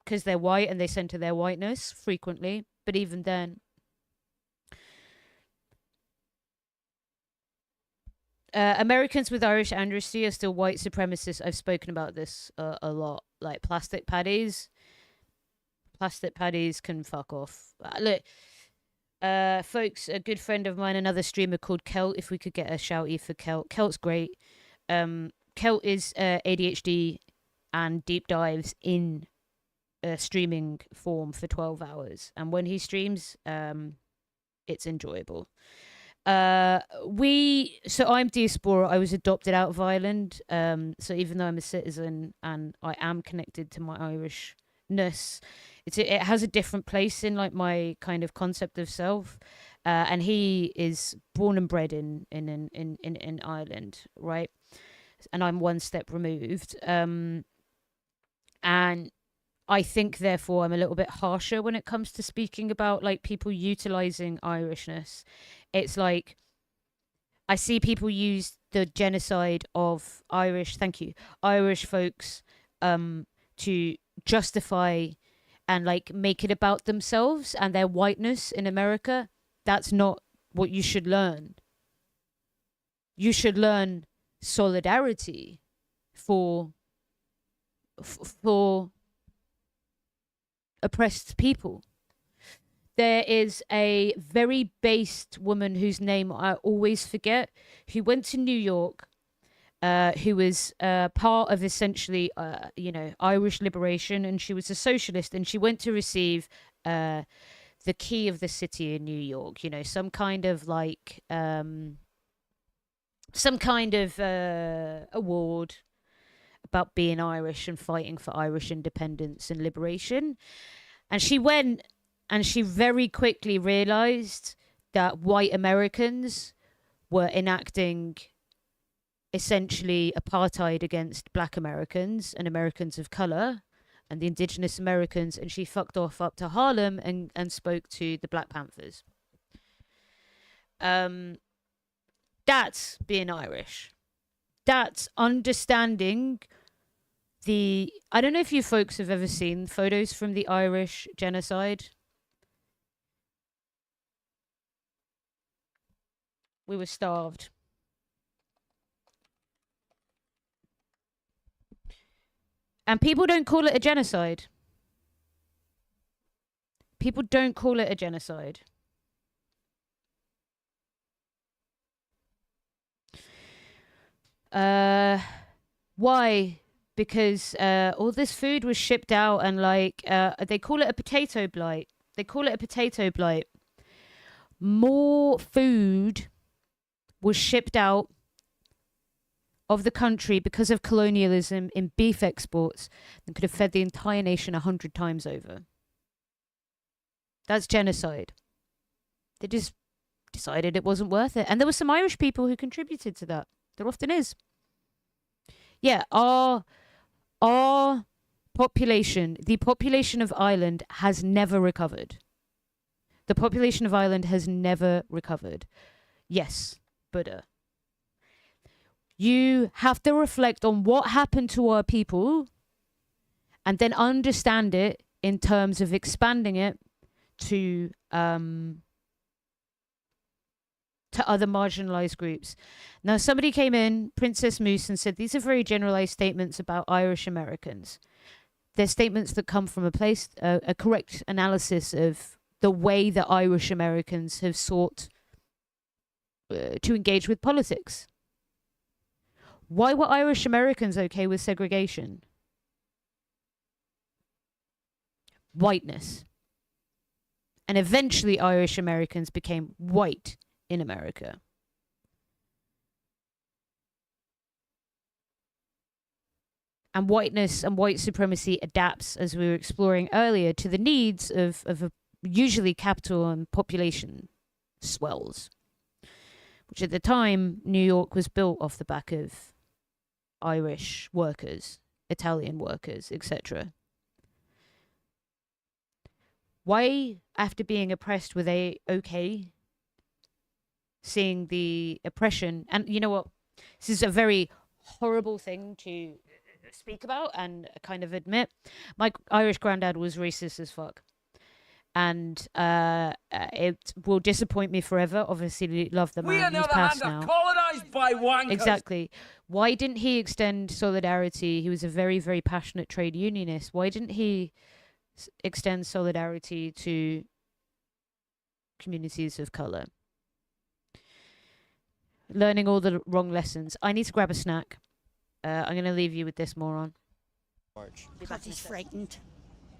Because they're white and they center their whiteness frequently. But even then. Americans with Irish ancestry are still white supremacists. I've spoken about this a lot. Like plastic paddies. Plastic paddies can fuck off. Look, folks, a good friend of mine, another streamer called Kelt, if we could get a shouty for Kelt. Kelt's great. Kelt is ADHD and deep dives in streaming form for 12 hours. And when he streams, it's enjoyable. So I'm diaspora. I was adopted out of Ireland. So even though I'm a citizen and I am connected to my Irishness, it has a different place in like my kind of concept of self. And he is born and bred in Ireland, right? And I'm one step removed. And I think, therefore, I'm a little bit harsher when it comes to speaking about like people utilizing Irishness. It's like I see people use the genocide of Irish folks to justify and like make it about themselves and their whiteness in America. That's not what you should learn. You should learn solidarity for oppressed people. There is a very based woman whose name I always forget, who went to New York, who was part of essentially, Irish liberation, and she was a socialist, and she went to receive the key of the city in New York, some kind of award about being Irish and fighting for Irish independence and liberation. And she went, and she very quickly realized that white Americans were enacting essentially apartheid against black Americans and Americans of color and the indigenous Americans. And she fucked off up to Harlem and spoke to the Black Panthers. That's being Irish. That's understanding I don't know if you folks have ever seen photos from the Irish genocide. We were starved. And people don't call it a genocide. People don't call it a genocide. Why? Because all this food was shipped out and they call it a potato blight. More food was shipped out of the country because of colonialism in beef exports and could have fed the entire nation 100 times over. That's genocide. They just decided it wasn't worth it. And there were some Irish people who contributed to that. There often is. Yeah, our population, the population of Ireland has never recovered. The population of Ireland has never recovered. Yes, Buddha. You have to reflect on what happened to our people and then understand it in terms of expanding it to other marginalized groups. Now, somebody came in, Princess Moose, and said these are very generalized statements about Irish Americans. They're statements that come from a correct analysis of the way that Irish Americans have sought to engage with politics. Why were Irish Americans okay with segregation? Whiteness. And eventually Irish Americans became white in America. And whiteness and white supremacy adapts, as we were exploring earlier, to the needs of a usually capital and population swells. Which at the time, New York was built off the back of Irish workers, Italian workers, etc. Why, after being oppressed, were they okay seeing the oppression? And you know what? This is a very horrible thing to speak about and kind of admit. My Irish granddad was racist as fuck. And it will disappoint me forever. Obviously, love the man. We on the He's other passed hand now. are colonised by wankers. Exactly. Why didn't he extend solidarity? He was a very, very passionate trade unionist. Why didn't he extend solidarity to communities of colour? Learning all the wrong lessons. I need to grab a snack. I'm going to leave you with this moron. Because he's frightened.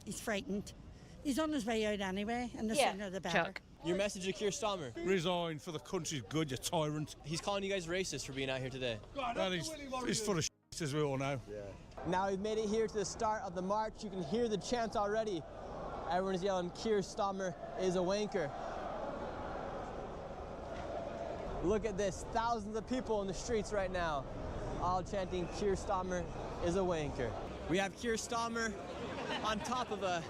He's frightened. He's on his way out anyway, and the sooner the better. Chuck. Your message to Keir Starmer. Resign for the country's good, you tyrant. He's calling you guys racist for being out here today. Well, he's full of shit, as we all know. Now we've made it here to the start of the march. You can hear the chant already. Everyone's yelling, Keir Starmer is a wanker. Look at this, thousands of people in the streets right now, all chanting Keir Starmer is a wanker. We have Keir Starmer on top of a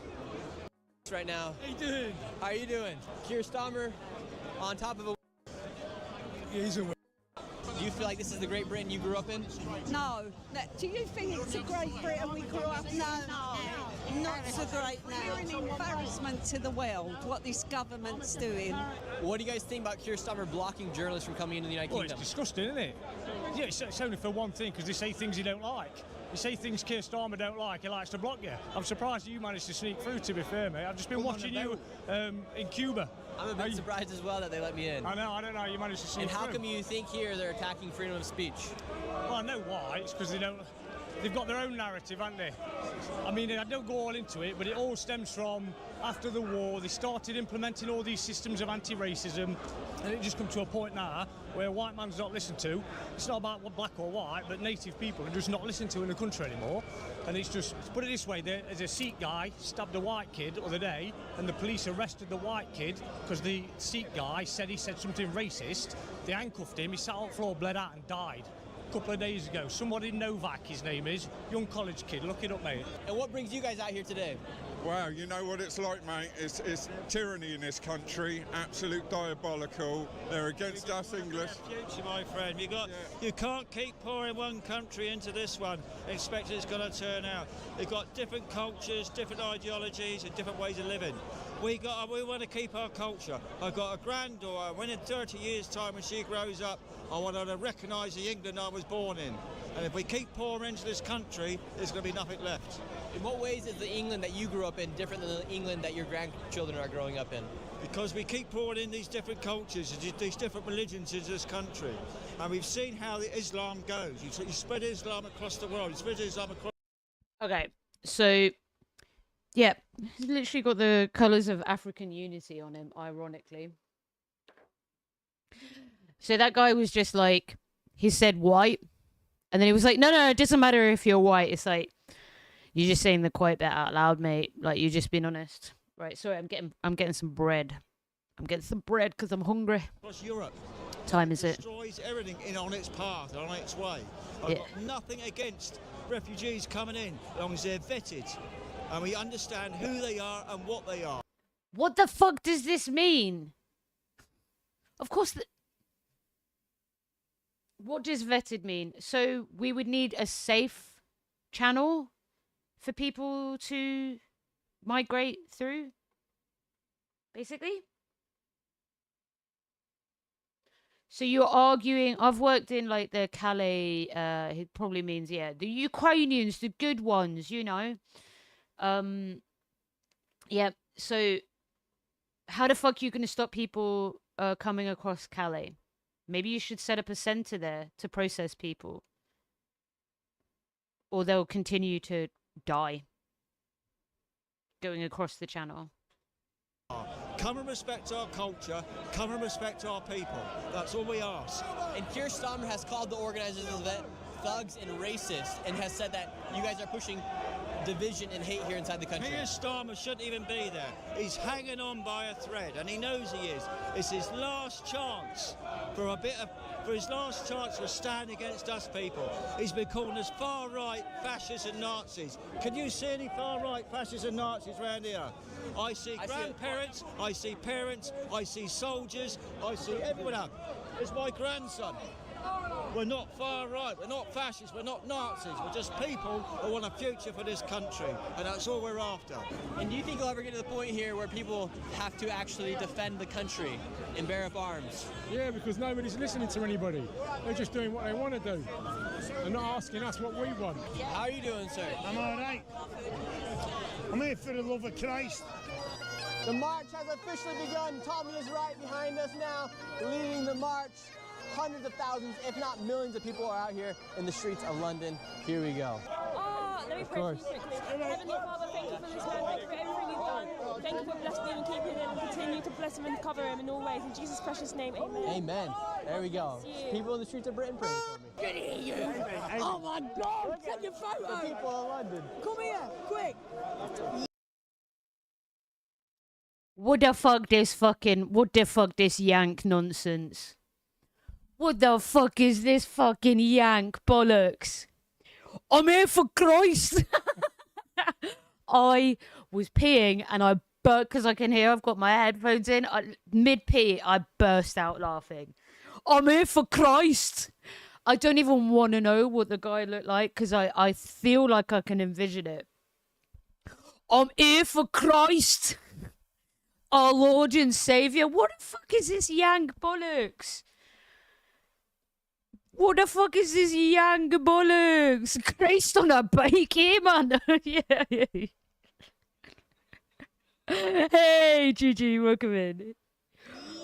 right now. How you doing? How are you doing? Keir Starmer on top of a... He's a Do you feel like this is the Great Britain you grew up in? No. Do you think it's a Great Britain we grew up in? No. Not so great now. It's an embarrassment to the world, what this government's doing. What do you guys think about Keir Starmer blocking journalists from coming into the United Kingdom? It's disgusting, isn't it? Yeah, it's only for one thing, because they say things you don't like. You say things Keir Starmer don't like, he likes to block you. I'm surprised you managed to sneak through, to be fair, mate. I've just been watching you in Cuba. I'm a bit surprised as well that they let me in. I don't know, you managed to sneak through. And how come you think here they're attacking freedom of speech? Well, I know why. It's because they've got their own narrative, haven't they? I mean, I don't go all into it, but it all stems from after the war. They started implementing all these systems of anti-racism, and it just come to a point now where white man's not listened to. It's not about what black or white, but native people are just not listened to in the country anymore. And it's just, put it this way, there's a Sikh guy stabbed a white kid the other day, and the police arrested the white kid because the Sikh guy said he said something racist. They handcuffed him, he sat on the floor, bled out and died. Couple of days ago. Somebody Novak, his name is, young college kid, look it up, mate. And what brings you guys out here today? Wow, you know what it's like, mate. It's tyranny in this country, absolute diabolical. They're against us English. Future, my friend. You can't keep pouring one country into this one, expecting it's going to turn out. They've got different cultures, different ideologies, and different ways of living. We want to keep our culture. I've got a granddaughter. When in 30 years' time, when she grows up, I want her to recognise the England I was born in. And if we keep pouring into this country, there's going to be nothing left. In what ways is the England that you grew up in different than the England that your grandchildren are growing up in? Because we keep pouring in these different cultures, these different religions into this country. And we've seen how the Islam goes. You spread Islam across the world. You spread Islam across... Okay, so... yeah, he's literally got the colours of African unity on him, ironically. So that guy was just like, he said white, and then he was like, no, it doesn't matter if you're white. It's like, you're just saying the quote bit out loud, mate. Like, you're just being honest. Right, sorry, I'm getting some bread. I'm getting some bread because I'm hungry. Across Europe. Time is it? Destroys everything on its path, on its way. I've Yeah. got nothing against refugees coming in, as long as they're vetted and we understand who they are and what they are. What the fuck does this mean? Of course, what does vetted mean? So we would need a safe channel for people to migrate through, basically? So you're arguing, I've worked in like the Calais, it probably means, yeah, the Ukrainians, the good ones, you know. Yeah, so how the fuck are you going to stop people coming across Calais? Maybe you should set up a center there to process people. Or they'll continue to die going across the channel. Come and respect our culture, come and respect our people. That's all we ask. And Keir Starmer has called the organizers of the event thugs and racist, and has said that you guys are pushing division and hate here inside the country. Keir Starmer shouldn't even be there. He's hanging on by a thread, and he knows he is. It's his last chance for his last chance to stand against us people. He's been calling us far-right fascists and Nazis. Can you see any far-right fascists and Nazis around here? I see grandparents, I see parents, I see soldiers, I see everyone else. It's my grandson. We're not far right, we're not fascists, we're not Nazis, we're just people who want a future for this country, and that's all we're after. And do you think you'll ever get to the point here where people have to actually defend the country and bear up arms? Yeah, because nobody's listening to anybody. They're just doing what they want to do and not asking us what we want. How are you doing, sir? I'm all right. I'm here for the love of Christ. The march has officially begun. Tommy is right behind us now, leading the march. Hundreds of thousands, if not millions of people are out here in the streets of London. Here we go. Oh, let me pray for you quickly. Heavenly Father, thank you for this man. Thank you for everything you've done. Thank you for blessing him and keeping him and continue to bless him and cover him in all ways. In Jesus' precious name, amen. Amen. There we go. People in the streets of Britain praying for me. Good to hear you. Oh my God, take your photo. The people of London. Come here, quick. What the fuck this yank nonsense? What the fuck is this fucking yank bollocks? I'm here for Christ. I was peeing and I burst because I can hear. I've got my headphones in. Mid pee, I burst out laughing. I'm here for Christ. I don't even want to know what the guy looked like because I feel like I can envision it. I'm here for Christ, our Lord and Savior. What the fuck is this yank bollocks? What the fuck is this young bollocks? Christ on a bike here, man. Yeah. Hey, Gigi, welcome in.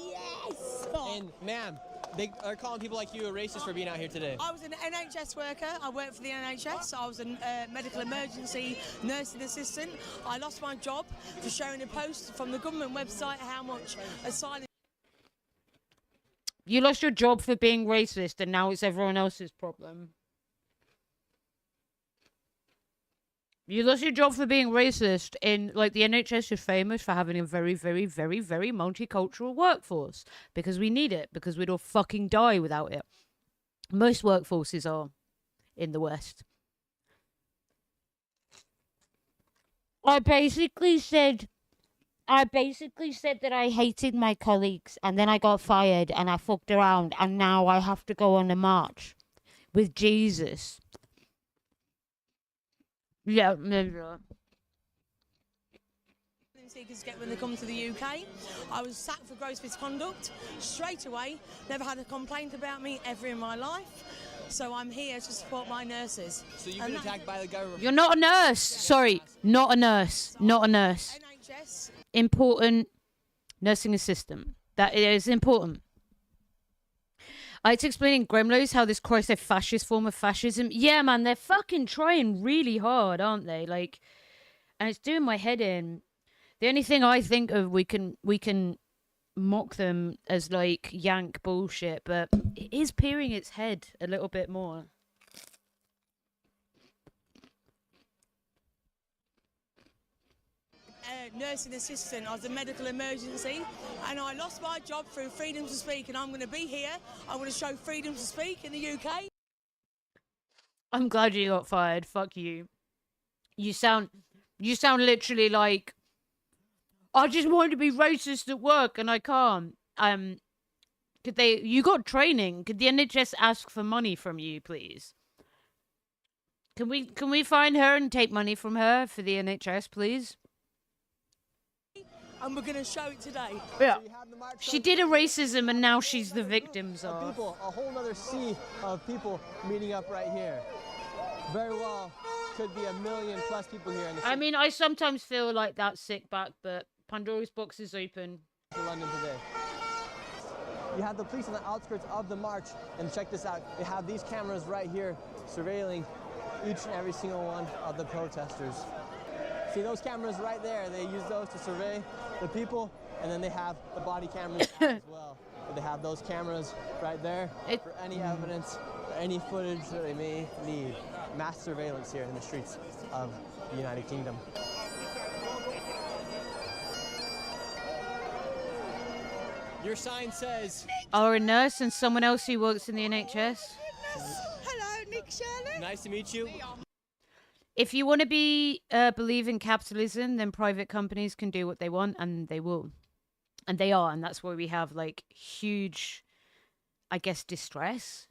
Yes! And, ma'am, they are calling people like you a racist for being out here today. I was an NHS worker. I worked for the NHS. I was a medical emergency nursing assistant. I lost my job for showing a post from the government website how much asylum... You lost your job for being racist and now it's everyone else's problem. You lost your job for being racist in, like, the NHS is famous for having a very, very, very, very multicultural workforce. Because we need it. Because we'd all fucking die without it. Most workforces are in the West. I basically said that I hated my colleagues and then I got fired and I fucked around and now I have to go on a march with Jesus. Yeah. Seekers get when they come to the UK. I was sacked for gross misconduct straight away. Never had a complaint about me ever in my life. So I'm here to support my nurses. So you've been attacked by the government. You're not a nurse. Sorry, not a nurse. Not a nurse. NHS. Important nursing assistant. That is important. I like to explain in Gremlos how this Christ a fascist form of fascism. Yeah, man, they're fucking trying really hard, aren't they? Like, and it's doing my head in. The only thing I think of we can mock them as like yank bullshit, but it is peering its head a little bit more. Nursing assistant. I was a medical emergency and I lost my job through freedom to speak, and I'm going to be here. I'm going to show freedom to speak in the UK. I'm glad you got fired. Fuck you. You sound literally like, I just want to be racist at work and I can't. You got training. Could the NHS ask for money from you, please? Can we find her and take money from her for the NHS, please? And we're going to show it today. Yeah. She did a racism and now she's the victims of. People, a whole other sea of people meeting up right here. Very well, could be 1 million plus people here. I mean, I sometimes feel like that's sick back, but Pandora's box is open. To London today. You have the police on the outskirts of the march, and check this out. They have these cameras right here surveilling each and every single one of the protesters. See those cameras right there? They use those to survey the people, and then they have the body cameras as well. They have those cameras right there for any evidence, or any footage that they may need. Mass surveillance here in the streets of the United Kingdom. Your sign says... Or a nurse and someone else who works in the NHS. Hello, Nick Shirley. Nice to meet you. If you want to believe in capitalism, then private companies can do what they want, and they will. And they are, and that's why we have, like, huge, I guess, distress,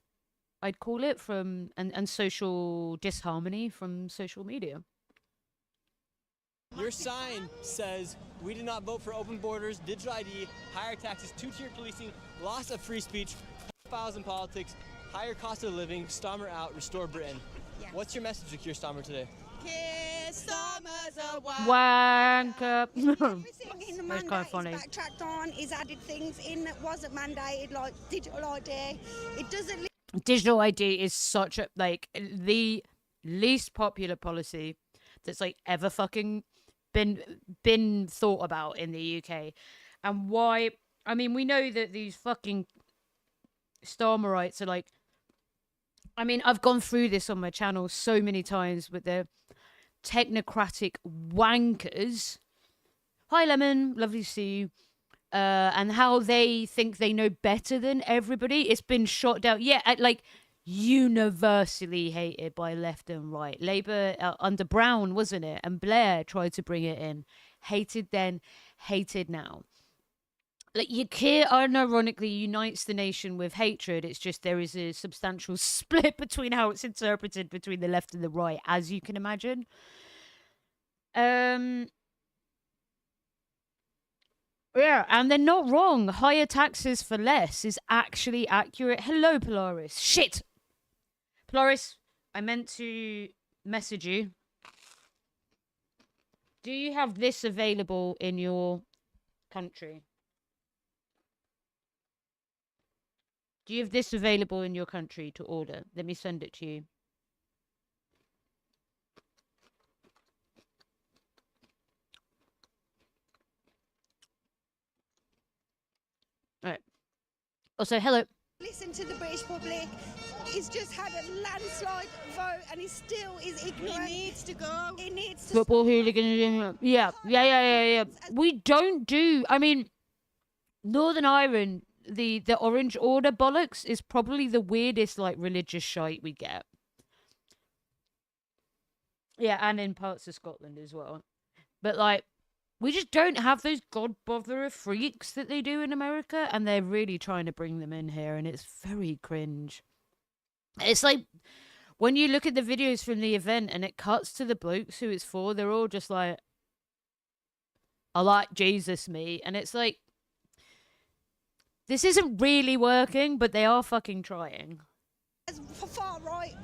I'd call it, from and social disharmony from social media. Your sign says, we do not vote for open borders, digital ID, higher taxes, two-tier policing, loss of free speech, pedophiles in politics, higher cost of living, Starmer out, restore Britain. Yeah. What's your message to Keir Starmer today? Keir Starmer's a wank up. Everything in the That's mandate kind of funny. is backtracked on. He's added things in that wasn't mandated, like digital ID. It doesn't... Digital ID is such a, like, the least popular policy that's, like, ever fucking been thought about in the UK. And why, I mean, we know that these fucking Starmerites are like, I mean, I've gone through this on my channel so many times with the technocratic wankers. Hi, Lemon. Lovely to see you. And how they think they know better than everybody. It's been shot down. Yeah, like, universally hated by left and right. Labour under Brown, wasn't it? And Blair tried to bring it in. Hated then, hated now. Like, Keir unironically unites the nation with hatred. It's just there is a substantial split between how it's interpreted between the left and the right, as you can imagine. Yeah, and they're not wrong. Higher taxes for less is actually accurate. Hello, Polaris. Shit! Polaris, I meant to message you. Do you have this available in your country? Do you have this available in your country to order? Let me send it to you. Alright. Also, hello. Listen to the British public. He's just had a landslide vote and he still is ignorant. He needs to go. He needs to... Football hooligan. Yeah. We don't do... I mean, Northern Ireland, the Orange Order bollocks is probably the weirdest, like, religious shite we get. Yeah, and in parts of Scotland as well. But, like, we just don't have those god-botherer freaks that they do in America, and they're really trying to bring them in here, and it's very cringe. It's like, when you look at the videos from the event, and it cuts to the blokes who it's for, they're all just like, I like Jesus, me. And it's like, this isn't really working, but they are fucking trying. For far right,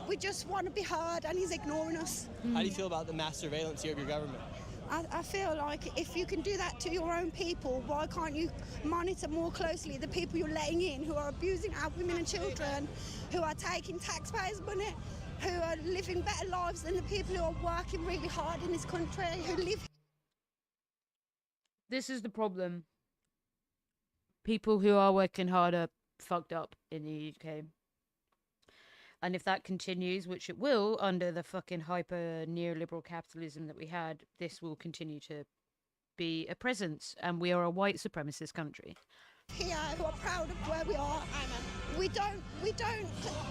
we just want to be heard, and he's ignoring us. How do you feel about the mass surveillance here of your government? I feel like if you can do that to your own people, why can't you monitor more closely the people you're letting in who are abusing our women and children, who are taking taxpayers' money, who are living better lives than the people who are working really hard in this country, who live... This is the problem. people who are working hard are fucked up in the UK. And if that continues, which it will, under the fucking hyper neoliberal capitalism that we had, this will continue to be a presence. And we are a white supremacist country. Here, who are proud of where we are. We don't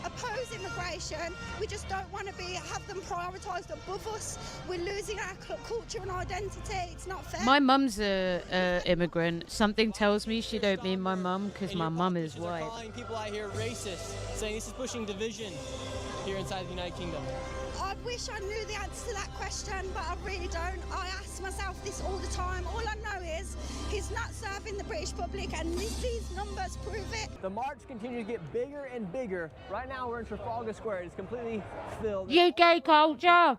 oppose immigration. We just don't want to have them prioritised above us. We're losing our culture and identity. It's not fair. My mum's a immigrant. Something tells me she don't mean my mum because my mum is white. Calling people out here racist, saying this is pushing division here inside the United Kingdom. I wish I knew the answer to that question, but I really don't. I ask myself this all the time. All I know is he's not serving the British public, and these numbers prove it. The march continues to get bigger and bigger. Right now we're in Trafalgar Square. It's completely filled. UK culture!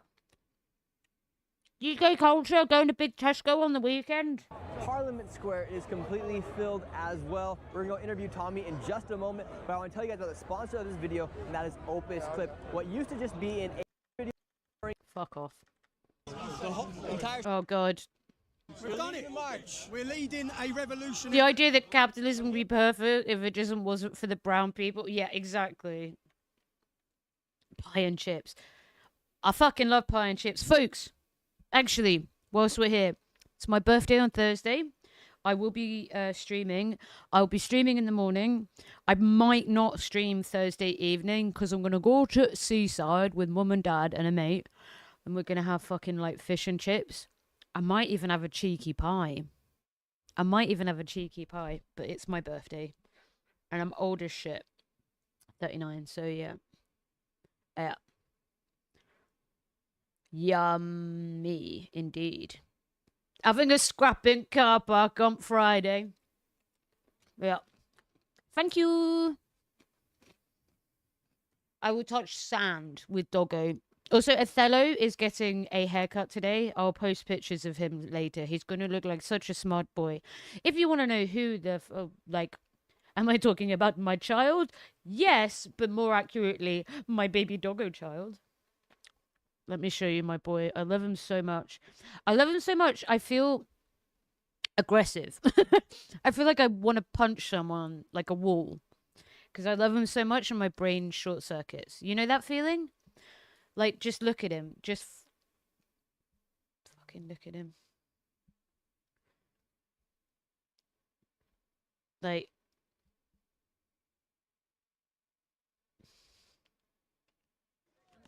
UK culture, going to Big Tesco on the weekend. Parliament Square is completely filled as well. We're going to go interview Tommy in just a moment, but I want to tell you guys about the sponsor of this video, and that is Opus Clip. What used to just be an video. Fuck off. The whole entire. Oh, God. We've done it. March. We're leading a revolution. The idea that capitalism would be perfect if it just wasn't for the brown people. Yeah, exactly. Pie and chips. I fucking love pie and chips. Folks, actually, whilst we're here, it's my birthday on Thursday. I will be streaming. I'll be streaming in the morning. I might not stream Thursday evening because I'm going to go to Seaside with mum and dad and a mate. And we're going to have fucking like fish and chips. I might even have a cheeky pie. But it's my birthday. And I'm old as shit. 39, so yeah. Yeah. Yummy, indeed. Having a scrap in car park on Friday. Yeah. Thank you. I will touch sand with Doggo. Also, Othello is getting a haircut today. I'll post pictures of him later. He's going to look like such a smart boy. If you want to know who the, am I talking about my child? Yes, but more accurately, my baby Doggo child. Let me show you my boy. I love him so much. I feel aggressive. I feel like I want to punch someone like a wall. Because I love him so much and my brain short circuits. You know that feeling? Like, just look at him. Just fucking look at him. Like,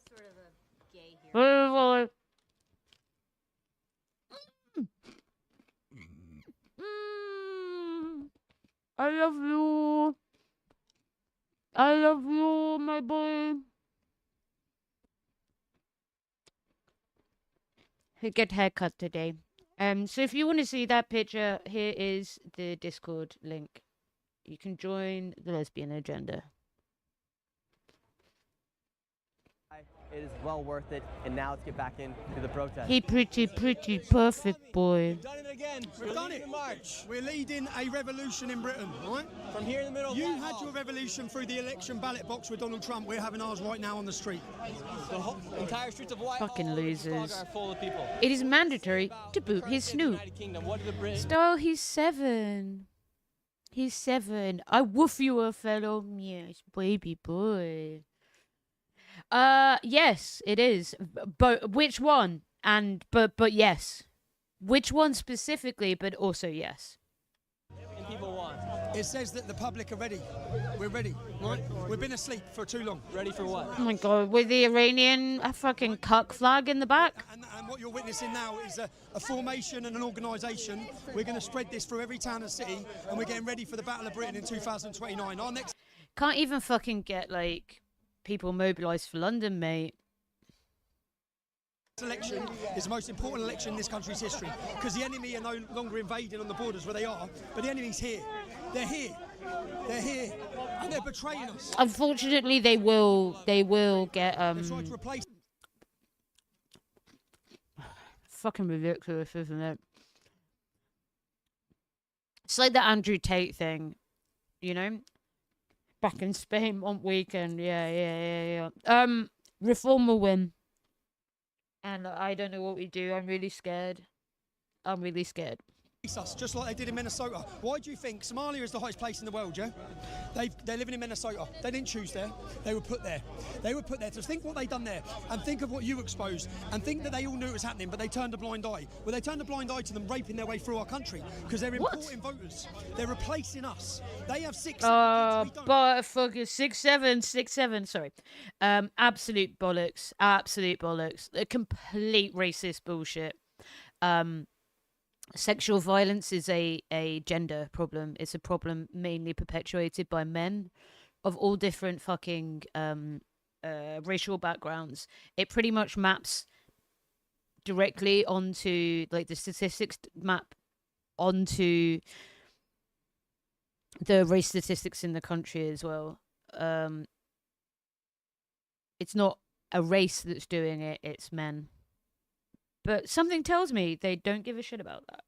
Sort of a gay here. I love you. I love you, my boy. He get haircut today. So if you want to see that picture, here is the Discord link. You can join the lesbian agenda. It is well worth it, and now let's get back into the protest. He pretty perfect boy. We've done it again. We've done it. March. We're leading a revolution in Britain, right? From here in the middle of You Whitehall. had your revolution through the election ballot box with Donald Trump. We're having ours right now on the street. The whole entire streets of Whitehall Fucking losers. are full of people. It is mandatory to boot his snoot. United Kingdom. What are the Brits? Still, he's 7. He's 7. I woof you a fellow. Yes, baby boy. Yes, it is. But which one? But yes. Which one specifically, but also yes. And people want. It says that the public are ready. We're ready, right? We've been asleep for too long. Ready for what? Oh my god, with the Iranian fucking cuck flag in the back? And what you're witnessing now is a formation and an organisation. We're going to spread this through every town and city, and we're getting ready for the Battle of Britain in 2029. Our next Can't even fucking get, like, people mobilised for London, mate. This election is the most important election in this country's history because the enemy are no longer invading on the borders where they are, but the enemy's here. They're here. They're here. And they're betraying us. Unfortunately, they will get, They're trying to replace... Fucking ridiculous, isn't it? It's like the Andrew Tate thing, you know? Back in Spain on weekend. Yeah. Reform will win. And I don't know what we do. I'm really scared. us, just like they did in Minnesota. Why do you think Somalia is the hottest place in the world, yeah? They're living in Minnesota. They didn't choose there. They were put there. They were put there. So think what they done there and think of what you exposed and think that they all knew it was happening, but they turned a blind eye. Well, they turned a blind eye to them raping their way through our country because they're importing voters. They're replacing us. They have 6 but fucking 6'7", sorry. Absolute bollocks. Absolute bollocks. A complete racist bullshit. Sexual violence is a gender problem. It's a problem mainly perpetuated by men of all different fucking racial backgrounds. It pretty much maps directly onto, like, the statistics map onto the race statistics in the country as well. It's not a race that's doing it, it's men. But something tells me they don't give a shit about that.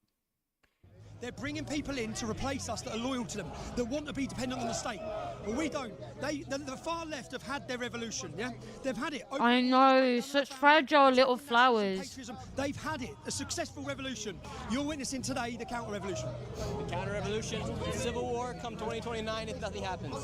They're bringing people in to replace us that are loyal to them, that want to be dependent on the state. But we don't. The far left have had their revolution, yeah? They've had it. I know, such fragile little flowers. Patriotism. They've had it, a successful revolution. You're witnessing today the counter-revolution. The counter-revolution, civil war, come 2029 if nothing happens.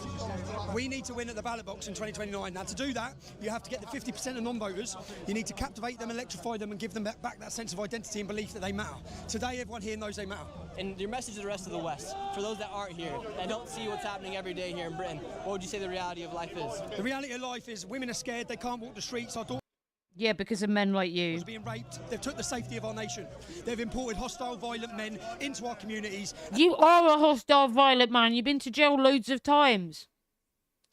We need to win at the ballot box in 2029. Now, to do that, you have to get the 50% of non-voters. You need to captivate them, electrify them, and give them back that sense of identity and belief that they matter. Today, everyone here knows they matter. And your message to the rest of the West, for those that aren't here, that don't see what's happening every day here in Britain, what would you say the reality of life is? The reality of life is women are scared, they can't walk the streets. Our Yeah, because of men like you. Being raped. They've took the safety of our nation. They've imported hostile, violent men into our communities. You are a hostile, violent man. You've been to jail loads of times.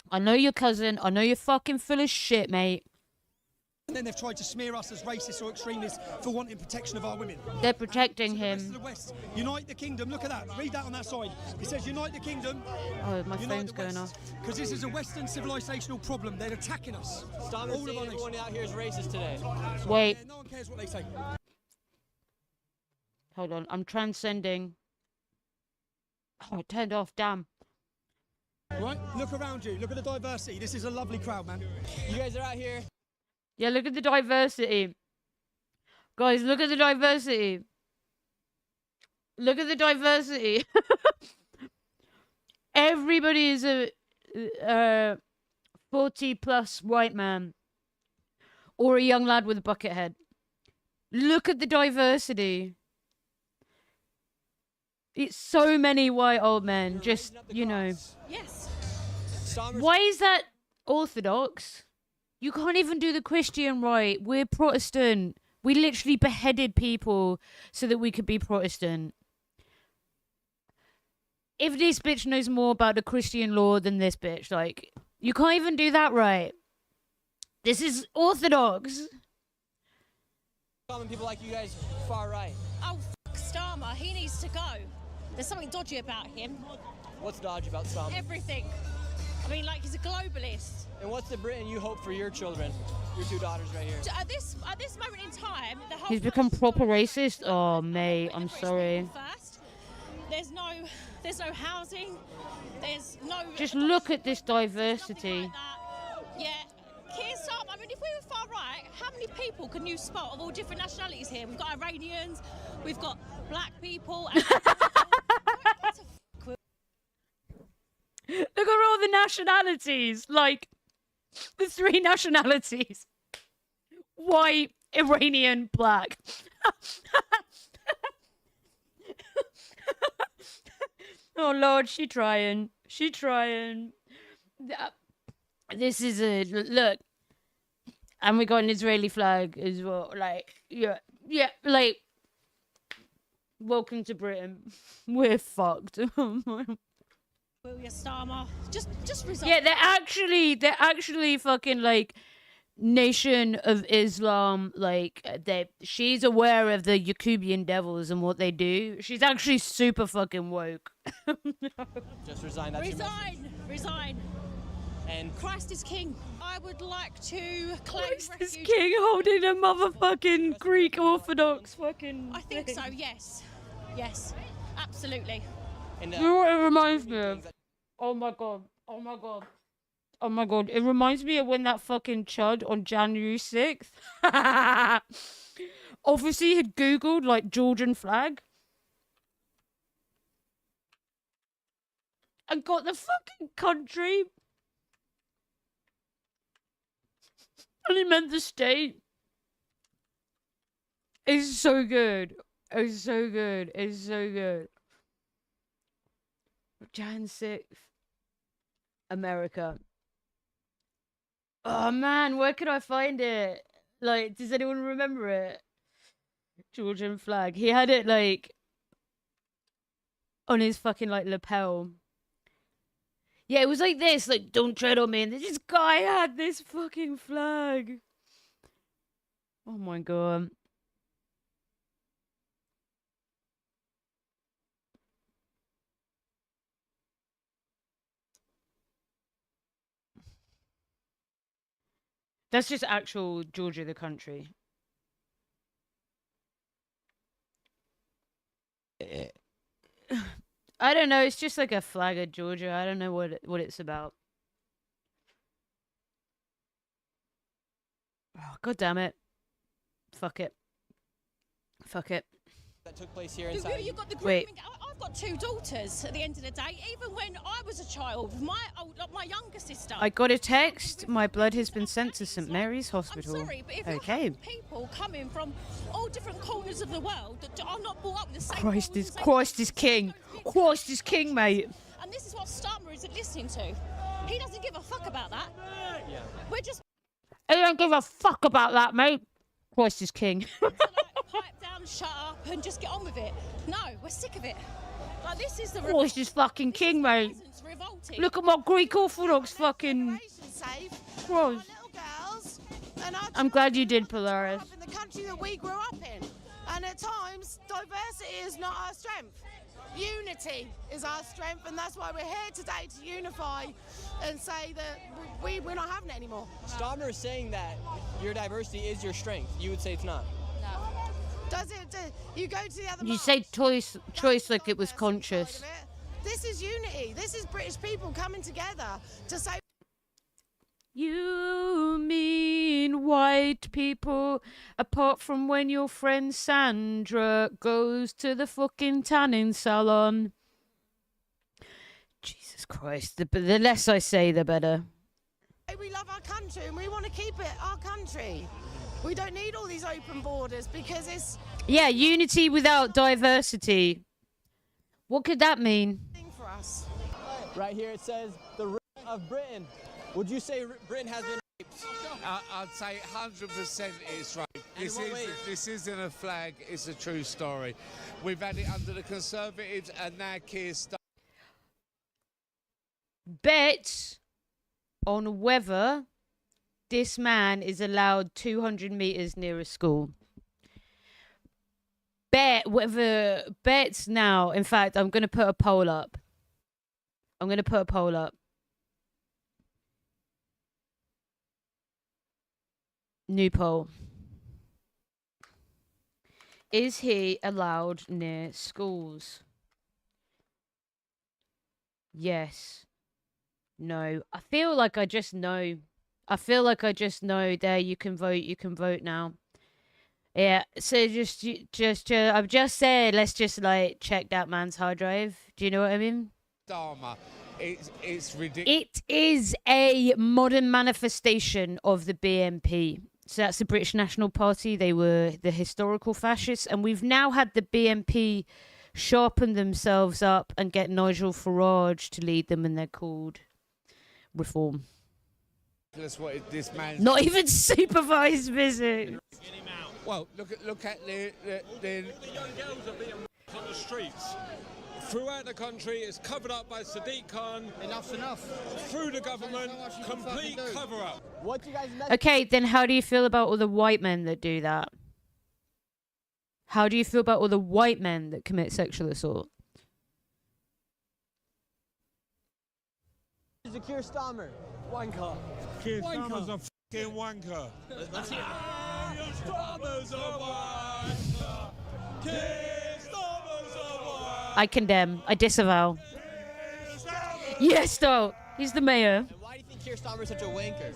I know your cousin. I know you're fucking full of shit, mate. And then they've tried to smear us as racists or extremists for wanting protection of our women. They're protecting him. The West, unite the kingdom. Look at that. Read that on that side. It says unite the kingdom. Oh, my phone's going off. Because this is a Western civilizational problem. They're attacking us. Stop saying everyone out here is racist today. Wait. No one cares what they say. Hold on. I'm transcending. Oh, it turned off. Damn. Right? Look around you. Look at the diversity. This is a lovely crowd, man. You guys are out here. Yeah, look at the diversity. Guys, look at the diversity. Look at the diversity. Everybody is a 40-plus white man. Or a young lad with a bucket head. Look at the diversity. It's so many white old men. Just, you know. Yes. Why is that orthodox? You can't even do the Christian right. We're Protestant. We literally beheaded people so that we could be Protestant. If this bitch knows more about the Christian law than this bitch, like, you can't even do that right. This is orthodox. Common people like you guys, far right. Oh, f*** Starmer. He needs to go. There's something dodgy about him. What's dodgy about Starmer? Everything. I mean, like, he's a globalist. And what's the Britain you hope for your children, your 2 daughters right here? At this moment in time, the whole He's become proper racist. Oh, mate, I'm sorry. first, there's no housing. There's no. Just look at this diversity. Like yeah, Keir Starmer. I mean, if we were far right, how many people can you spot of all different nationalities here? We've got Iranians, we've got black people. And Look at all the nationalities. Like, the 3 nationalities. White, Iranian, black. Oh, Lord, she trying. She trying. This is a... Look. And we got an Israeli flag as well. Like, yeah, like... Welcome to Britain. We're fucked. William Starmer, just resign. Yeah, they're actually fucking like Nation of Islam. Like she's aware of the Yakubian devils and what they do. She's actually super fucking woke. Just resign. That's Resign. And Christ is king. I would like to claim Christ is refuge. king holding a motherfucking Greek Orthodox fucking. I think so. Yes, absolutely. And, you know what it reminds me of? Oh my god. It reminds me of when that fucking chud on January 6th obviously had Googled like Georgian flag and got the fucking country. And he meant the state. It's so good. It's so good. It's so good. Jan 6th. America. Oh man, where could I find it? Like, does anyone remember it? Georgian flag. He had it like on his fucking like lapel. Yeah, it was like this, like, don't tread on me. And this guy had this fucking flag. Oh my god. That's just actual Georgia, the country. I don't know. It's just like a flag of Georgia. I don't know what it's about. Oh, God damn it. Fuck it. Fuck it. That took place here inside. You got the Wait. grooming. I've got 2 daughters at the end of the day. Even when I was a child, my younger sister. I got a text. My blood has been sent to St. Mary's Hospital. I'm sorry, but if okay. you have people coming from all different corners of the world that are not brought up with the same Christ rules, is same Christ is king. Christ is king, mate. And this is what Starmer isn't listening to. He doesn't give a fuck about that. Yeah. We're just I don't give a fuck about that, mate. Christ is king. pipe down, shut up, and just get on with it. No, we're sick of it. Like, this is the Christ is fucking king, mate. revolting. Look at my Greek Orthodox fucking. Christ. I'm glad you did, Polaris. In the country that we grew up in, and at times diversity is not our strength. Unity is our strength, and that's why we're here today, to unify and say that we're not having it anymore. Starmer is saying that your diversity is your strength. You would say it's not. Does it? You go to the other. You say choice like it was conscious. This is unity. This is British people coming together to say. You mean white people, apart from when your friend Sandra goes to the fucking tanning salon. Jesus Christ, the less I say, the better. We love our country and we want to keep it our country. We don't need all these open borders because it's... Yeah, unity without diversity. What could that mean? For us. Right here it says the rape of Britain. Would you say Britain has been raped? I'd say 100% it's right. This isn't a flag, it's a true story. We've had it under the Conservatives and now Keir Starmer. Bet on whether this man is allowed 200 meters near a school. Bets now. In fact, I'm going to put a poll up. New poll. Is he allowed near schools? Yes. No. I feel like I just know. There, you can vote now. Yeah, so just I've just said, let's just like check that man's hard drive. Do you know what I mean? Starmer. It's ridiculous. It is a modern manifestation of the BNP. So that's the British National Party. They were the historical fascists, and we've now had the BNP sharpen themselves up and get Nigel Farage to lead them, and they're called Reform. What this man. Not even supervised visit. Well, look at the Girls are being on the streets. Throughout the country, it's covered up by Sadiq Khan. Enough's enough. Through the government, complete cover-up. What you guys? Okay, then how do you feel about all the white men that do that? How do you feel about all the white men that commit sexual assault? Keir Starmer. Wanker. Keir Starmer's a fucking wanker. Starmer's a wanker. Keir Starmer's a wanker. I condemn. I disavow. Yes, though. He's the mayor. And why do you think Keir Starmer is such a wanker?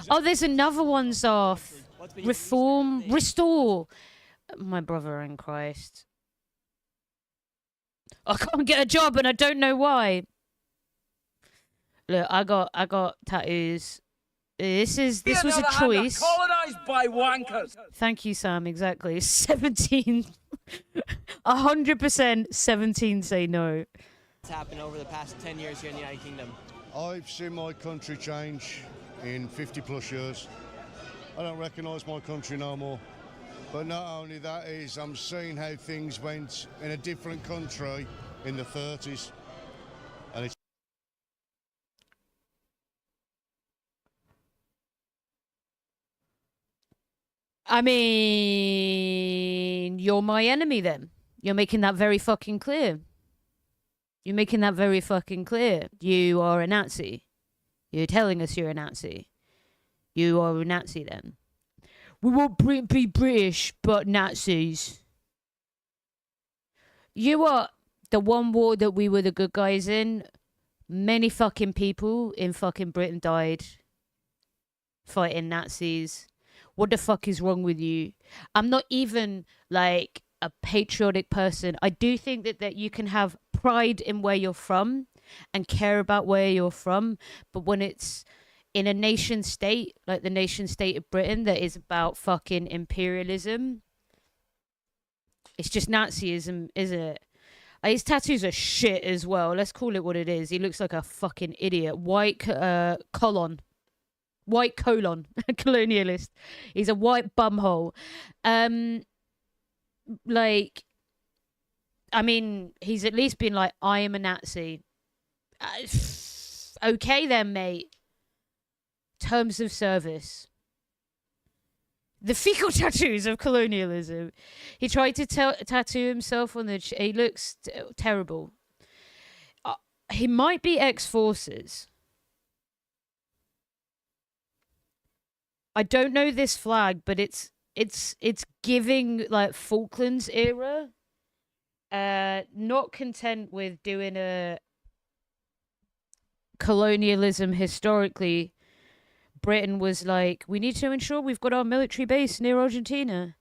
Oh, there's another one's off. Reform. Restore. My brother in Christ. I can't get a job and I don't know why. Look, I got tattoos. This was a choice. Colonized by wankers. Thank you, Sam. Exactly. 17. 100% 17 say no. What's happened over the past 10 years here in the United Kingdom? I've seen my country change in 50 plus years. I don't recognise my country no more. But not only that is, I'm seeing how things went in a different country in the 30s. And it's I mean, you're my enemy then. You're making that very fucking clear. You're making that very fucking clear. You are a Nazi. You're telling us you're a Nazi. You are a Nazi then. We won't be British, but Nazis. You are the one war that we were the good guys in. Many fucking people in fucking Britain died fighting Nazis. What the fuck is wrong with you? I'm not even like a patriotic person. I do think that you can have pride in where you're from and care about where you're from. But when it's in a nation state, like the nation state of Britain, that is about fucking imperialism, it's just Nazism, isn't it? His tattoos are shit as well. Let's call it what it is. He looks like a fucking idiot. White colon. Colonialist. He's a white bumhole. Like, I mean, he's at least been like, I am a Nazi. Okay then, mate. Terms of service. The fecal tattoos of colonialism. He tried to tattoo himself on the... he looks terrible. He might be ex-forces. I don't know this flag, but it's giving like Falklands era. Not content with doing a colonialism historically, Britain was like, we need to ensure we've got our military base near Argentina.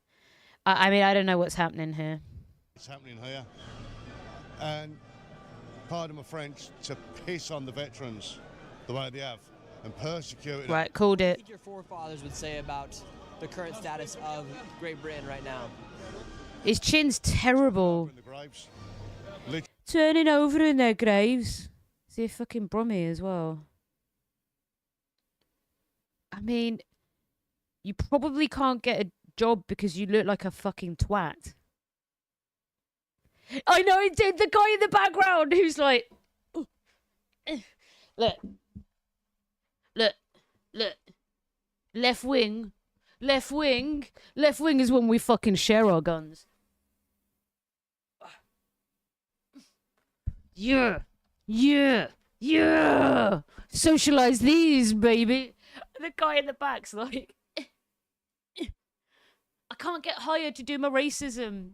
I mean, I don't know what's happening here. What's happening here? And pardon my French, to piss on the veterans the way they have and persecute. Right, called it. What did your forefathers would say about the current status of Great Britain right now? His chin's terrible. Turning over in their graves. Is he a fucking Brummie as well? I mean, you probably can't get a job because you look like a fucking twat. I know it did. The guy in the background who's like, look, left wing is when we fucking share our guns. Yeah. Socialize these, baby. The guy in the back's like, I can't get hired to do my racism.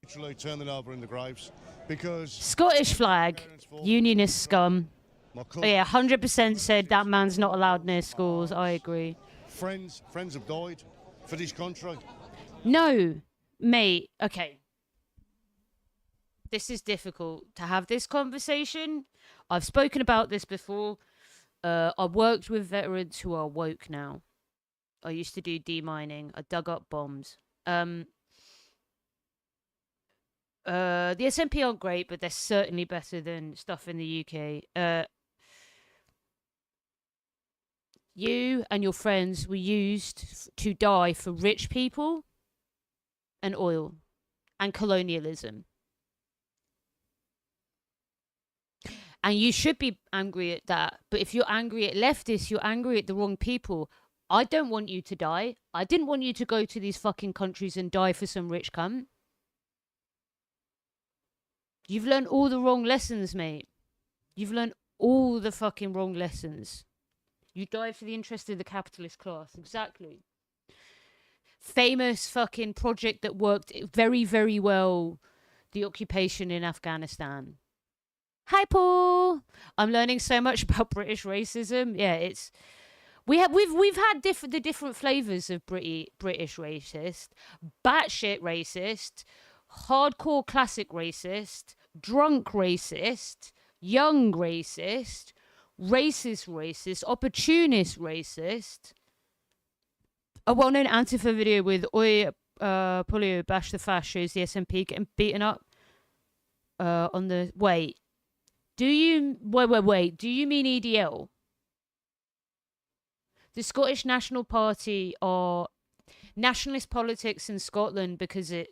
Literally turn it over in the graves because Scottish flag, unionist scum. Oh, yeah, 100% said that man's not allowed near schools. I agree. Friends have died for this country. No, mate. Okay. This is difficult to have this conversation. I've spoken about this before. I worked with veterans who are woke now. I used to do demining. I dug up bombs. The SNP aren't great, but they're certainly better than stuff in the UK. You and your friends were used to die for rich people and oil and colonialism. And you should be angry at that. But if you're angry at leftists, you're angry at the wrong people. I don't want you to die. I didn't want you to go to these fucking countries and die for some rich cunt. You've learned all the wrong lessons, mate. You've learned all the fucking wrong lessons. You died for the interest of the capitalist class. Exactly. Famous fucking project that worked very, very well. The occupation in Afghanistan. Hi, Paul. I'm learning so much about British racism. Yeah, it's we've had the different flavors of British racist, batshit racist, hardcore classic racist, drunk racist, young racist, racist, opportunist racist. A well-known Antifa video with Oi Polio Bash the Fash shows the SNP getting beaten up on the... Wait. Do you... Wait. Do you mean EDL? The Scottish National Party are nationalist politics in Scotland because it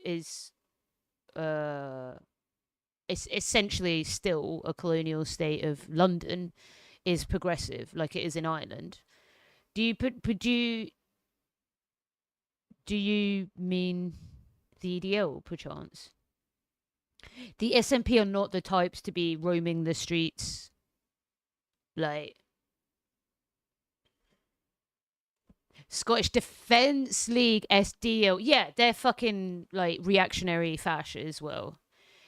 is... it's essentially still a colonial state of London, is progressive like it is in Ireland. Do you mean the EDL, perchance? The SNP are not the types to be roaming the streets, like... Scottish Defence League, SDL. Yeah, they're fucking, like, reactionary fash as well.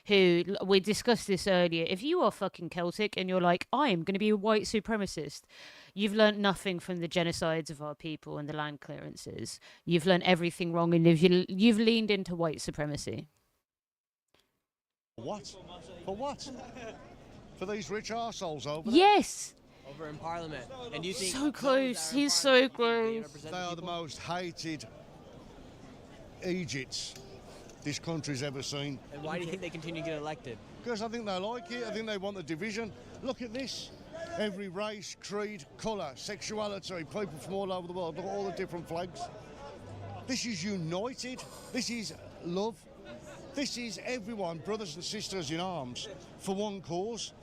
Who, we discussed this earlier, if you are fucking Celtic and you're like, I am going to be a white supremacist, you've learnt nothing from the genocides of our people and the land clearances. You've learnt everything wrong and you've leaned into white supremacy. What? For what? For these rich arseholes over there? Yes! Over in Parliament. And you think so close, he's so close. They are the most hated Egypts this country's ever seen. And why do you think they continue to get elected? Because I think they like it. I think they want the division. Look at this. Every race, creed, colour, sexuality, people from all over the world. Look at all the different flags. This is united. This is love. This is everyone, brothers and sisters in arms, for one cause.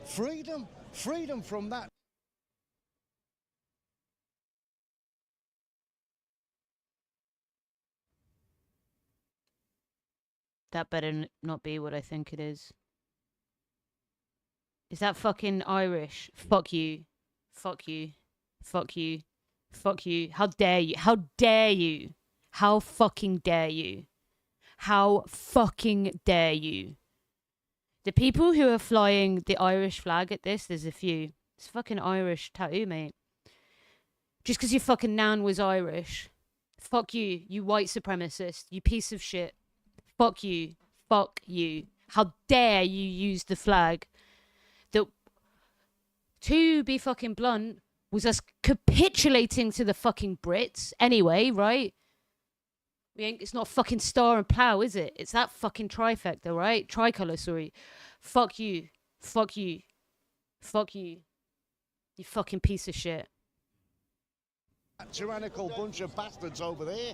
Freedom. Freedom from that. That better not be what I think it is. Is that fucking Irish? Fuck you. Fuck you. Fuck you. Fuck you. How dare you? How dare you? How fucking dare you? How fucking dare you? The people who are flying the Irish flag at this, there's a few. It's fucking Irish tattoo, mate. Just because your fucking nan was Irish. Fuck you, you white supremacist. You piece of shit. Fuck you. Fuck you. How dare you use the flag that, to be fucking blunt, was us capitulating to the fucking Brits anyway, right? It's not a fucking star and plough, is it? It's that fucking trifecta, right? Tricolour, sorry. Fuck you. Fuck you. Fuck you. You fucking piece of shit. That tyrannical bunch of bastards over there.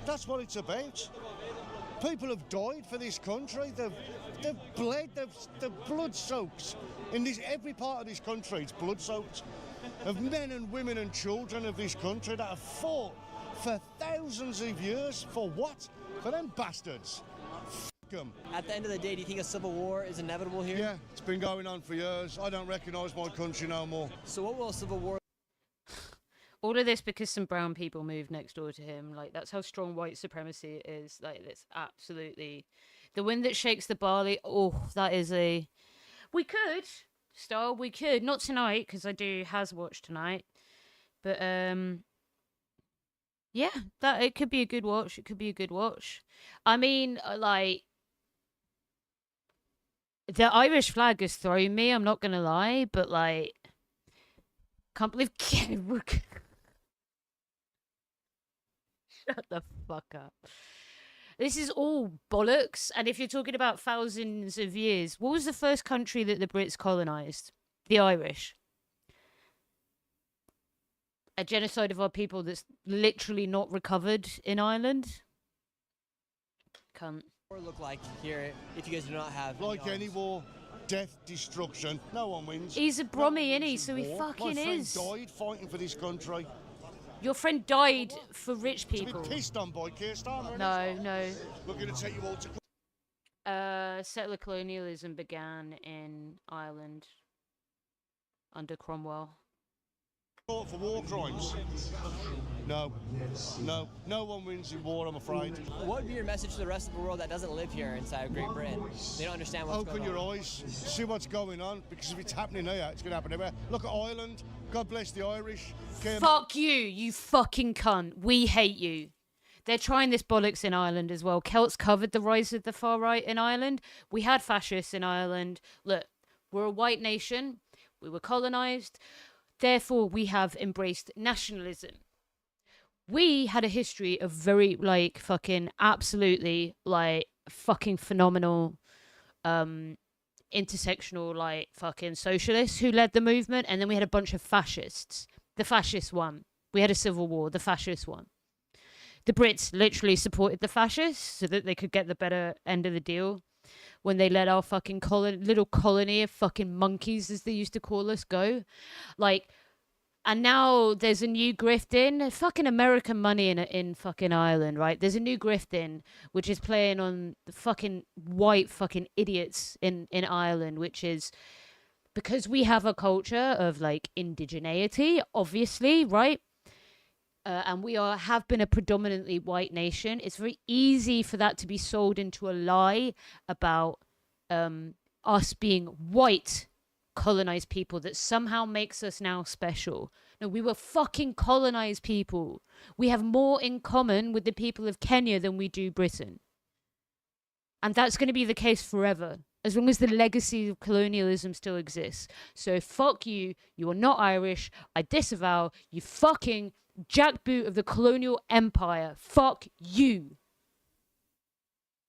That's what it's about. People have died for this country. They've bled. They've blood soaked. In this, every part of this country, it's blood soaked. Of men and women and children of this country that have fought for thousands of years. For what? For them bastards. F*** them. At the end of the day, do you think a civil war is inevitable here? Yeah, it's been going on for years. I don't recognise my country no more. So what will a civil war... All of this because some brown people moved next door to him. Like, that's how strong white supremacy is. Like, it's absolutely... The wind that shakes the barley. Oh, that is a... We could, Star, we could. Not tonight, because I do Has Watch tonight. But, yeah, that it could be a good watch. It could be a good watch. I mean, like... The Irish flag has thrown me, I'm not going to lie. But, like... Can't believe... Shut the fuck up. This is all bollocks. And if you're talking about thousands of years, what was the first country that the Brits colonised? The Irish. A genocide of our people that's literally not recovered in Ireland. Cunt. What look like here if you guys do not have... Like any war, death, destruction, no one wins. He's a Brummy, innit? So he fucking is. My friend died fighting for this country. Your friend died for rich people. To be pissed on by Keir Starmer. No. Looking to take you all to... Settler colonialism began in Ireland under Cromwell. For war crimes. No one wins in war, I'm afraid. What would be your message to the rest of the world that doesn't live here inside of Great Britain? They don't understand what's going on. Open your eyes, see what's going on, because if it's happening here, it's going to happen everywhere. Look at Ireland. God bless the Irish. Fuck you, you fucking cunt. We hate you. They're trying this bollocks in Ireland as well. Celts covered the rise of the far right in Ireland. We had fascists in Ireland. Look, we're a white nation. We were colonized. Therefore, we have embraced nationalism. We had a history of very, like, fucking absolutely, like, fucking phenomenal intersectional, like, fucking socialists who led the movement. And then we had a bunch of fascists. The fascists won. We had a civil war. The fascists won. The Brits literally supported the fascists so that they could get the better end of the deal when they let our fucking little colony of fucking monkeys, as they used to call us, go. Like, and now there's a new grift in fucking American money in fucking Ireland, right? There's a new grift in which is playing on the fucking white fucking idiots in Ireland, which is because we have a culture of like indigeneity, obviously, right? And we have been a predominantly white nation. It's very easy for that to be sold into a lie about us being white colonized people that somehow makes us now special. No, we were fucking colonized people. We have more in common with the people of Kenya than we do Britain. And that's going to be the case forever, as long as the legacy of colonialism still exists. So fuck you. You are not Irish. I disavow. You fucking jackboot of the colonial empire. Fuck you.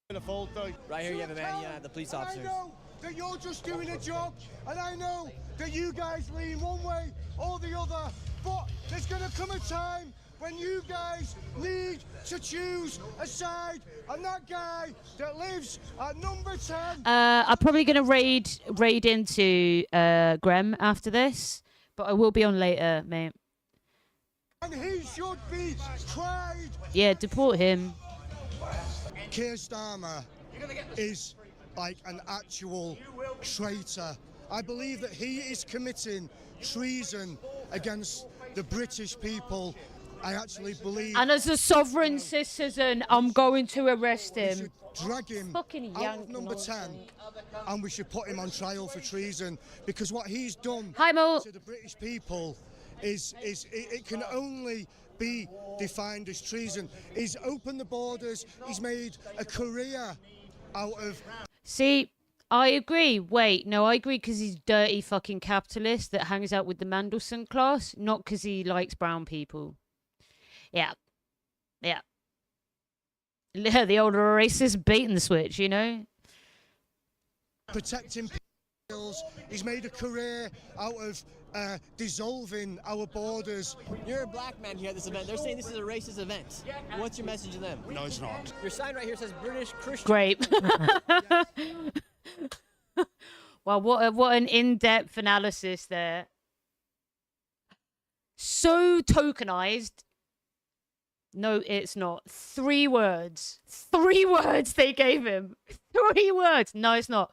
Right here you have a man yelling at the police officers. I know that you're just doing a job, and I know that you guys lean one way or the other, but there's going to come a time when you guys need to choose a side, and that guy that lives at number 10... I'm probably going to raid into Graham after this, but I will be on later, mate. And he should be tried. Yeah, deport him. Keir Starmer is like an actual traitor. I believe that he is committing treason against the British people. I actually believe... And as a sovereign citizen, I'm going to arrest him. We should drag him out of number 10, and we should put him on trial for treason, because what he's done to the British people is it can only be defined as treason. He's opened the borders, he's made a career out of... See, I agree. Wait, no, I agree because he's dirty fucking capitalist that hangs out with the Mandelson class, not because he likes brown people. Yeah. Yeah. The older racist bait and switch, you know? Protecting people. He's made a career out of dissolving our borders. You're a black man here at this event. They're saying this is a racist event. What's your message to them? No, it's not. Your sign right here says British Christian. Great. Well, what an in-depth analysis there. So tokenized. No, it's not. 3 words. 3 words they gave him. 3 words. No, it's not.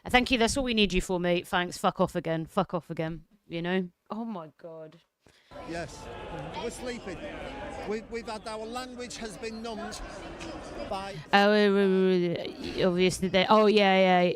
Thank you. That's all we need you for, mate. Thanks. Fuck off again. Fuck off again. You know? Oh, my God. Yes. We're sleeping. We've had our language has been numbed by... Obviously, they... Oh, yeah.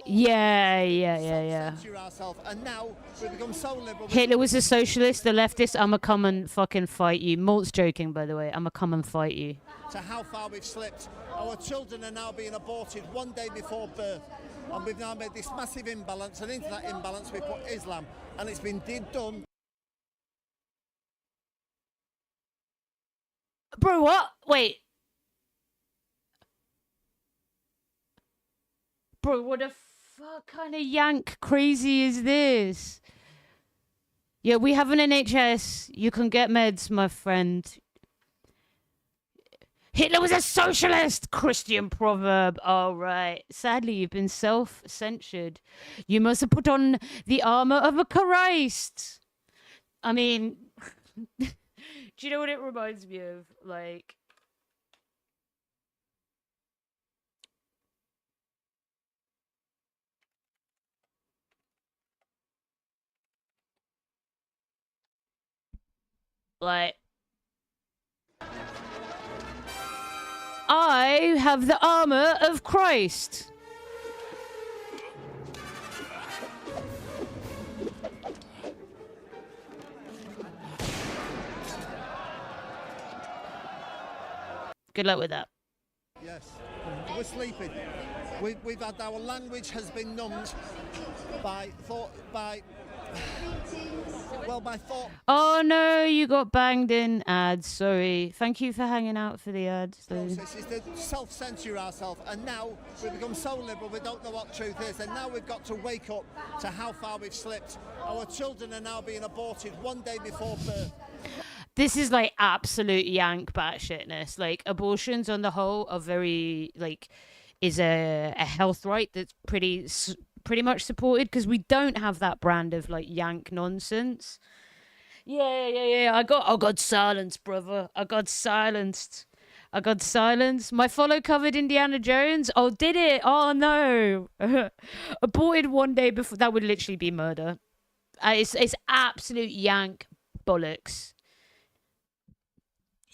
And now we've become so liberal... Hitler was a socialist, the leftist. I'ma come and fucking fight you. Malt's joking, by the way. I'ma come and fight you. To how far we've slipped. Our children are now being aborted one day before birth. And we've now made this massive imbalance, and into that imbalance we put Islam. And it's been done... Bro, what? Wait. Bro, what the fuck kind of yank crazy is this? Yeah, we have an NHS. You can get meds, my friend. Hitler was a socialist! Christian proverb. All right. Sadly, you've been self-censured. You must have put on the armor of a Christ. I mean... Do you know what it reminds me of? Like... I have the armor of Christ. Good luck with that. Yes, we're sleeping. We've had our language has been numbed by thought. Oh no, you got banged in ads. Sorry. Thank you for hanging out for the ads. Process is to self-censor ourselves, and now we've become so liberal we don't know what truth is, and now we've got to wake up to how far we've slipped. Our children are now being aborted one day before birth. This is like absolute yank batshitness. Like abortions on the whole are very like is a health right that's pretty much supported because we don't have that brand of like yank nonsense. Yeah. I got silenced, brother. I got silenced. My follow covered Indiana Jones. Oh, did it? Oh no. Aborted one day before. That would literally be murder. It's absolute yank bollocks.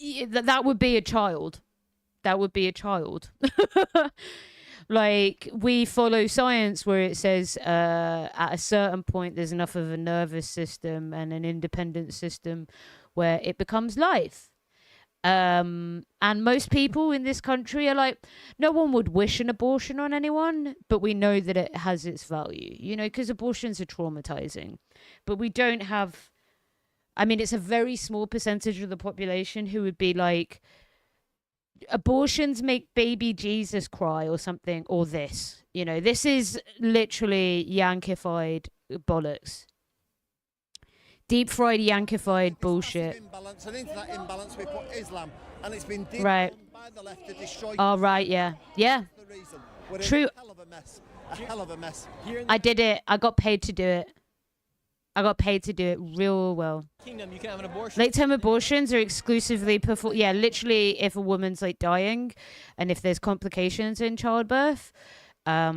Yeah, that would be a child. Like, we follow science where it says at a certain point there's enough of a nervous system and an independent system where it becomes life. And most people in this country are like, no one would wish an abortion on anyone, but we know that it has its value, you know, because abortions are traumatizing. But we don't have, I mean, it's a very small percentage of the population who would be like, abortions make baby Jesus cry or something, or this, you know, this is literally yankified bollocks. Deep fried yankified bullshit. Imbalance, and into that imbalance we put Islam, and it's been right by the left to destroy. Oh right, yeah. True. A hell of a mess. I did it. I got paid to do it. Real well. Kingdom, you can have an abortion. Late-term abortions are exclusively yeah, literally if a woman's like dying and if there's complications in childbirth. Yeah.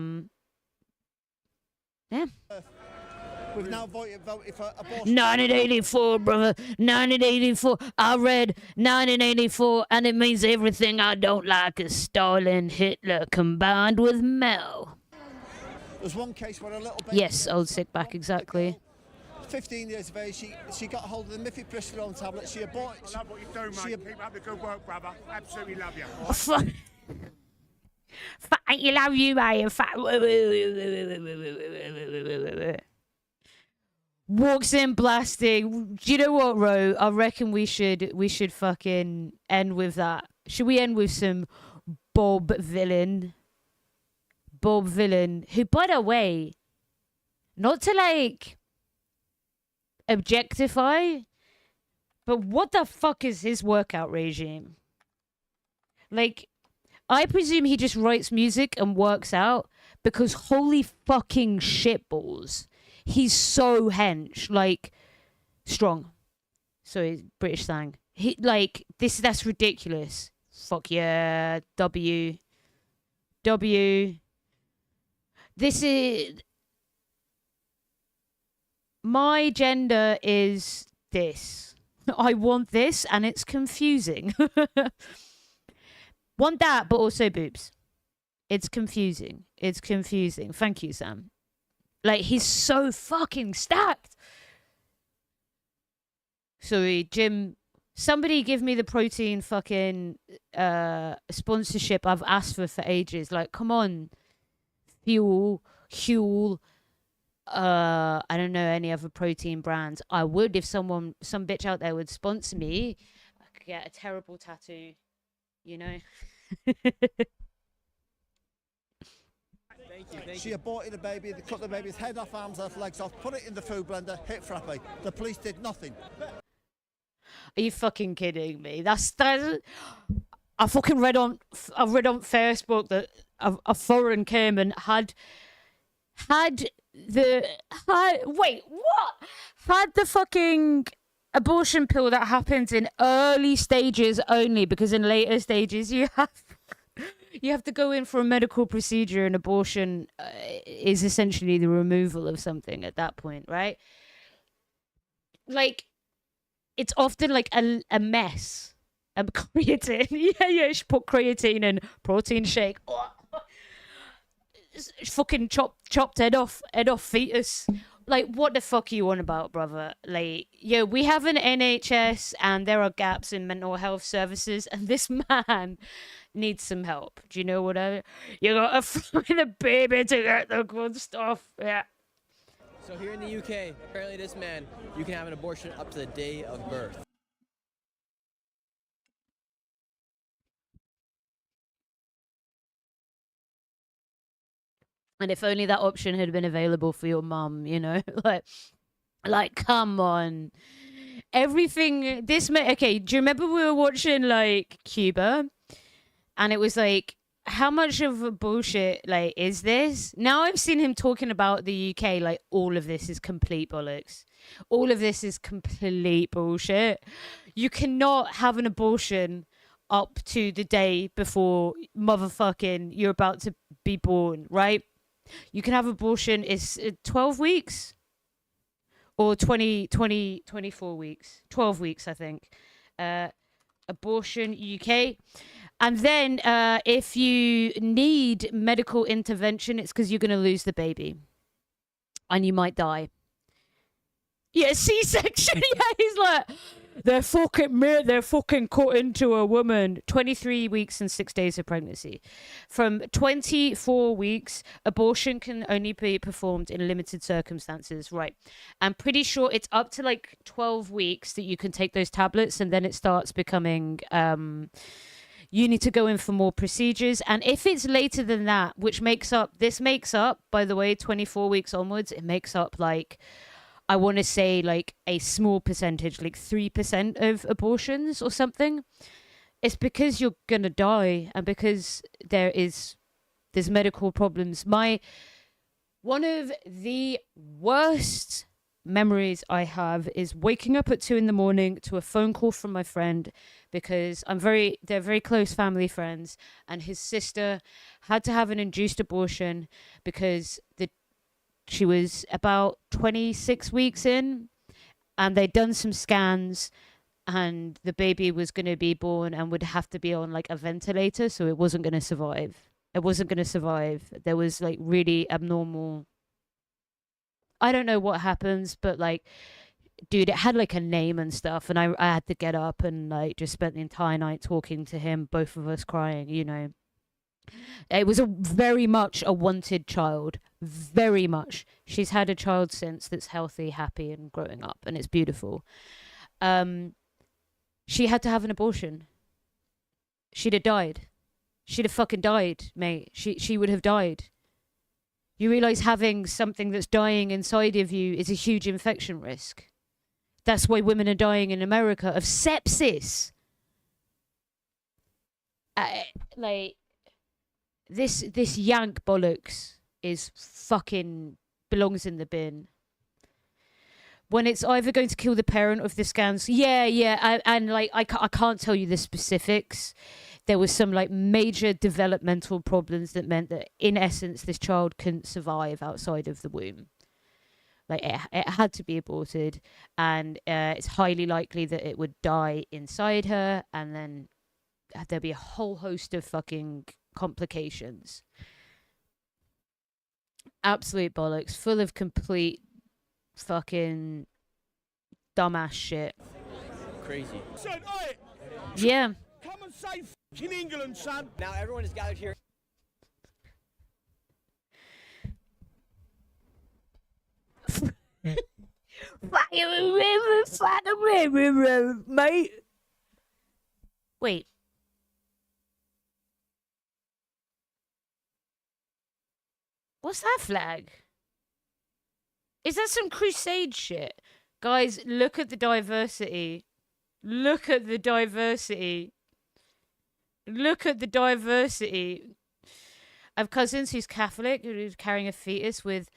We've now voted for abortion. 1984, brother. 1984. I read 1984, and it means everything I don't like is Stalin, Hitler combined with Mel. There's one case where a little baby. Yes, old sick back, exactly. 15 years of age, she got hold of the mifepristone tablet. She aborted. I love what you're doing, mate. Keep up the good work, brother. Absolutely love you. You love you, mate. Walks in blasting. Do you know what, Ro? I reckon we should fucking end with that. Should we end with some Bob Villain? Bob Villain, who, by the way, not to like objectify, but what the fuck is his workout regime? Like, I presume he just writes music and works out, because holy fucking shitballs, he's so hench, like, strong. Sorry, British slang. He, like, that's ridiculous. Fuck yeah, W. This is... My gender is this. I want this, and it's confusing. Want that, but also boobs. It's confusing. Thank you, Sam. Like, he's so fucking stacked. Sorry, Jim. Somebody give me the protein fucking sponsorship I've asked for ages. Like, come on. Huel. I don't know any other protein brands. I would if some bitch out there would sponsor me. I could get a terrible tattoo, you know. Thank you. She aborted a baby, they cut the baby's head off, arms off, legs off, put it in the food blender, hit frappe. The police did nothing. Are you fucking kidding me? That's I fucking read on Facebook that a foreign came and had the fucking abortion pill that happens in early stages only, because in later stages you have to go in for a medical procedure, and abortion is essentially the removal of something at that point, right? Like, it's often like a mess. Creatine, yeah, she put creatine in protein shake. Fucking chopped head off fetus. like, what the fuck are you on about, brother? Like, yo, we have an NHS and there are gaps in mental health services, and this man needs some help. Do you know what I? You gotta find the baby to get the good stuff. Yeah. So here in the UK, apparently this man, you can have an abortion up to the day of birth. And if only that option had been available for your mum, you know, like, come on. Everything, okay, do you remember we were watching, like, Cuba? And it was like, how much of a bullshit, like, is this? Now I've seen him talking about the UK, like, all of this is complete bollocks. All of this is complete bullshit. You cannot have an abortion up to the day before motherfucking you're about to be born, right? You can have abortion is 12 weeks or 24 weeks. 12 weeks, I think. Abortion UK. And then if you need medical intervention, it's because you're going to lose the baby. And you might die. Yeah, C-section. Yeah, he's like, they're fucking cut into a woman. 23 weeks and 6 days of pregnancy. From 24 weeks, abortion can only be performed in limited circumstances. Right. I'm pretty sure it's up to like 12 weeks that you can take those tablets, and then it starts becoming... you need to go in for more procedures. And if it's later than that, which makes up, by the way, 24 weeks onwards, it makes up like... I want to say like a small percentage, like 3% of abortions or something. It's because you're going to die and because there's medical problems. One of the worst memories I have is waking up at 2 a.m. to a phone call from my friend, because they're very close family friends, and his sister had to have an induced abortion because she was about 26 weeks in, and they'd done some scans, and the baby was going to be born and would have to be on like a ventilator, so it wasn't going to survive. There was like really abnormal... I don't know what happens, but like, dude, it had like a name and stuff, and I had to get up and like just spent the entire night talking to him, both of us crying, you know. It was very much a wanted child. Very much. She's had a child since that's healthy, happy, and growing up, and it's beautiful. She had to have an abortion. She'd have died. She'd have fucking died, mate. She would have died. You realise having something that's dying inside of you is a huge infection risk. That's why women are dying in America of sepsis. This yank bollocks is fucking belongs in the bin. When it's either going to kill the parent of the scans, and like I can't tell you the specifics. There was some like major developmental problems that meant that in essence this child couldn't survive outside of the womb. Like it had to be aborted, and it's highly likely that it would die inside her, and then there'd be a whole host of fucking complications. Absolute bollocks, full of complete fucking dumbass shit. Crazy. Son, oi! Yeah. Come and save f***ing England, son. Now everyone is gathered here. Mate. Wait. What's that flag? Is that some crusade shit? Guys, look at the diversity. Look at the diversity. Look at the diversity. I have cousins who's Catholic, who's carrying a fetus with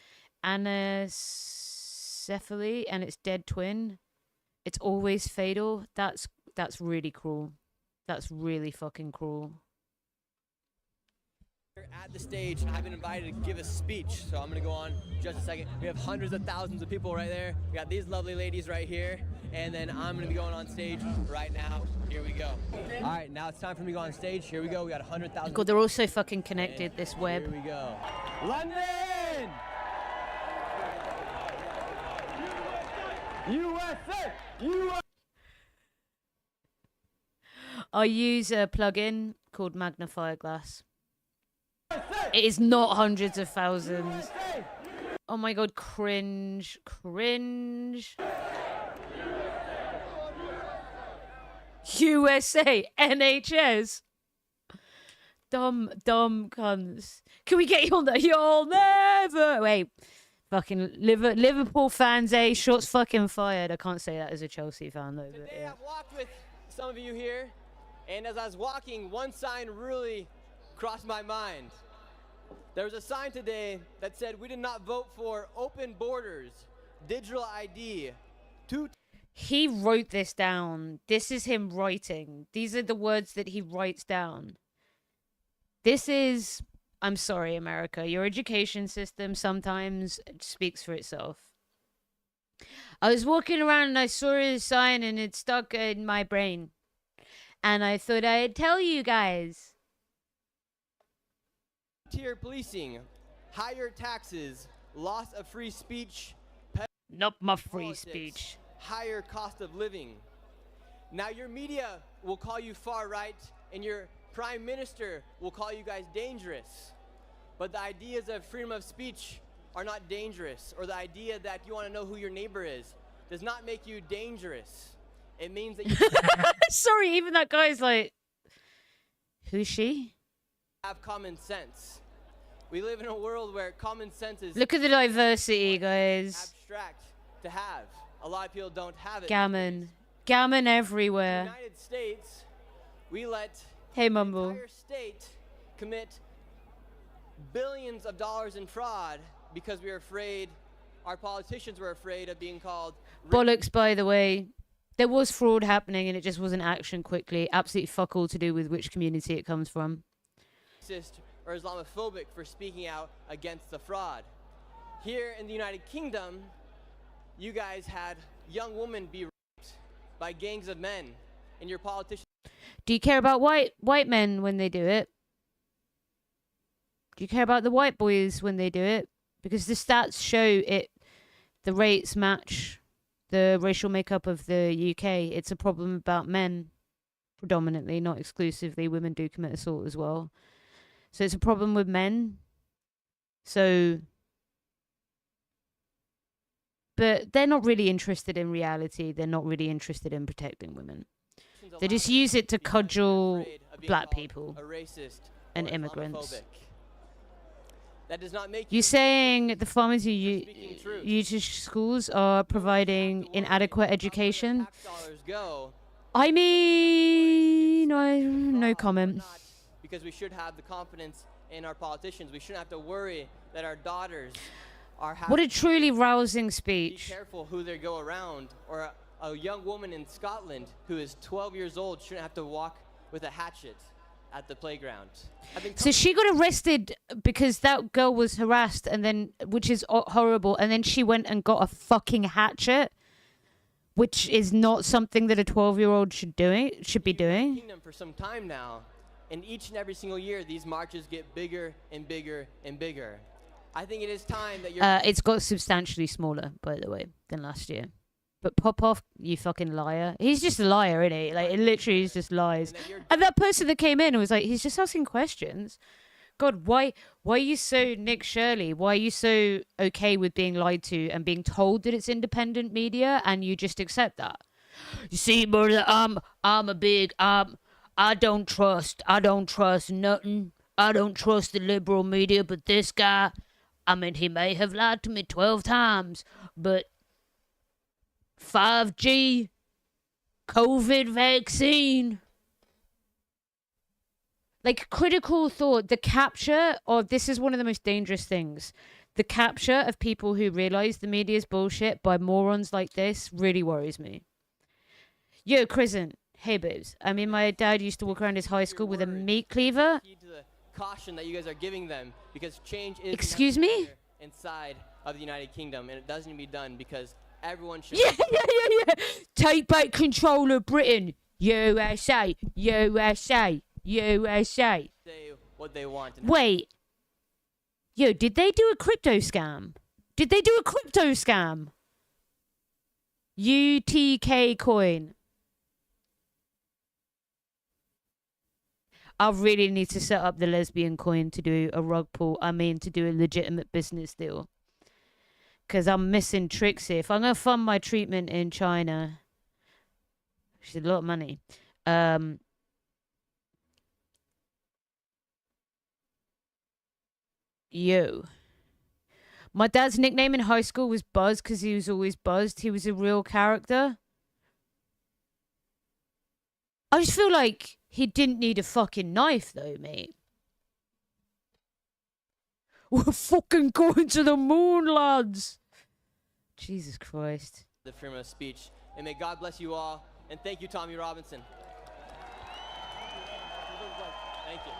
anencephaly, and it's dead twin. It's always fatal. That's really cruel. That's really fucking cruel. At the stage, I've been invited to give a speech, so I'm going to go on just a second. We have hundreds of thousands of people right there. We got these lovely ladies right here, and then I'm going to be going on stage right now. Here we go. All right, now it's time for me to go on stage. Here we go. We got 100,000. God, they're all so fucking connected, this web. Here we go. London! USA! USA! I use a plugin called Magnifier Glass. It is not hundreds of thousands. Oh my god, cringe. Cringe. USA, NHS. Dumb cunts. Can we get you on that? You'll never... Wait. Fucking Liverpool fans, eh? Shots fucking fired. I can't say that as a Chelsea fan, though. But, Today yeah. I've walked with some of you here, and as I was walking, one sign really crossed my mind. There was a sign today that said, we did not vote for open borders, digital ID, He wrote this down. This is him writing. These are the words that he writes down. This is... I'm sorry, America. Your education system sometimes speaks for itself. I was walking around and I saw a sign and it stuck in my brain. And I thought I'd tell you guys. tier policing, higher taxes, loss of free speech, not my free politics, speech, higher cost of living. Now your media will call you far right and your prime minister will call you guys dangerous. But the ideas of freedom of speech are not dangerous, or the idea that you want to know who your neighbor is does not make you dangerous. It means that you sorry, even that guy's like, who's she? Have common sense. We live in a world where common sense is Look at the diversity, guys. abstract to have. A lot of people don't have it. Gammon everywhere. In the United States, we let Hey, the Mumble. entire state commit billions of dollars in fraud because we were afraid, our politicians were afraid of being called Bollocks, by the way. There was fraud happening and it just wasn't actioned quickly. Absolutely fuck all to do with which community it comes from. racist or Islamophobic for speaking out against the fraud. Here in the United Kingdom, you guys had young women be raped by gangs of men, and your politicians... Do you care about white men when they do it? Do you care about the white boys when they do it? Because the stats show the rates match the racial makeup of the UK. It's a problem about men, predominantly, not exclusively. Women do commit assault as well. So it's a problem with men. So... But they're not really interested in reality. They're not really interested in protecting women. They just use it to cudgel black people and immigrants. That does not make You saying the farmers who use schools are providing inadequate education? I mean, no comment. Because we should have the confidence in our politicians. We shouldn't have to worry that our daughters are having... What a truly rousing Be speech. careful who they go around. Or a young woman in Scotland who is 12 years old shouldn't have to walk with a hatchet at the playground. So she got arrested because that girl was harassed, and then, which is horrible, and then she went and got a fucking hatchet, which is not something that a 12-year-old should be doing. Kingdom for some time now, and each and every single year these marches get bigger and bigger and bigger. I think it is time that you're... It's got substantially smaller, by the way, than last year. But pop off, you fucking liar. He's just a liar, isn't he? Like, it literally is just lies. And that person that came in and was like, he's just asking questions. God, why are you so Nick Shirley? Why are you so okay with being lied to and being told that it's independent media and you just accept that? You see, brother, I'm a big, I don't trust nothing. I don't trust the liberal media, but this guy, I mean, he may have lied to me 12 times, but 5G, COVID vaccine. Like, critical thought, the capture of, this is one of the most dangerous things. The capture of people who realize the media's bullshit by morons like this really worries me. Yo, Crescent, hey babes. I mean, my dad used to walk around his high school with a meat cleaver. To the caution that you guys are giving them, because change is... Excuse me? ...inside of the United Kingdom, and it doesn't need to be done because everyone should... Yeah. Take back control of Britain. USA. Say what they want. And Wait. Yo, did they do a crypto scam? UTK coin. I really need to set up the lesbian coin to do a rug pull. I mean, to do a legitimate business deal. Because I'm missing tricks here. If I'm going to fund my treatment in China, which is a lot of money. Yo. My dad's nickname in high school was Buzz because he was always buzzed. He was a real character. I just feel like he didn't need a fucking knife though, mate. We're fucking going to the moon, lads. Jesus Christ. The freedom of speech. And may God bless you all. And thank you, Tommy Robinson. Thank you.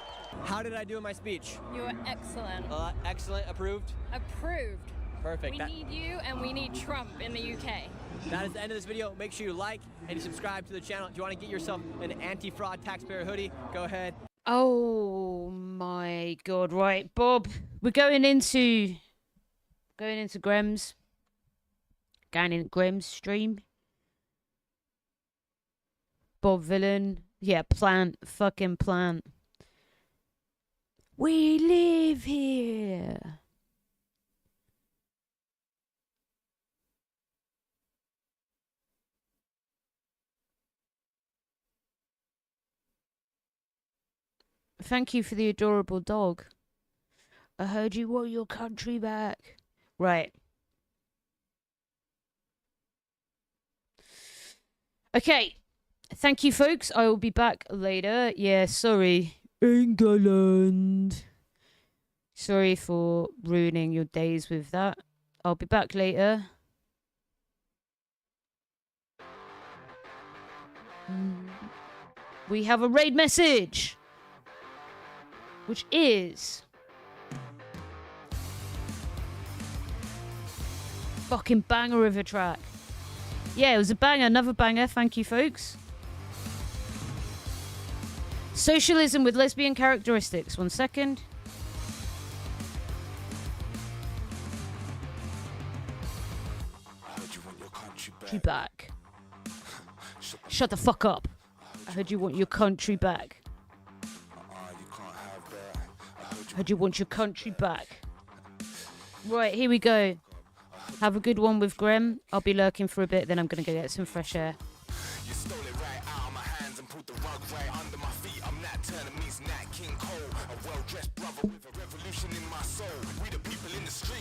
How did I do in my speech? You were excellent. Excellent. Approved? Approved. Perfect. We need you and we need Trump in the UK. That is the end of this video. Make sure you like and you subscribe to the channel. If you want to get yourself an anti-fraud taxpayer hoodie, go ahead. Oh my God. Right, Bob. We're going into Grem's. Going in Grem's stream. Bob Villain. Yeah, plant. Fucking plant. We live here. Thank you for the adorable dog. I heard you want your country back. Right. Okay. Thank you, folks. I will be back later. Yeah, sorry. England. Sorry for ruining your days with that. I'll be back later. We have a raid message, which is fucking banger of a track. Yeah, it was a banger, another banger. Thank you, folks. Socialism with lesbian characteristics. 1 second. Country back. Shut the fuck up. I heard you want your country back. I heard you want your country back. Right, here we go. Have a good one with Grem. I'll be lurking for a bit, then I'm going to go get some fresh air. You stole it right out of my hands and put the rug right under my feet. I'm Nat Turner meets Nat King Cole, a well-dressed brother with a revolution in my soul. We the people in the street.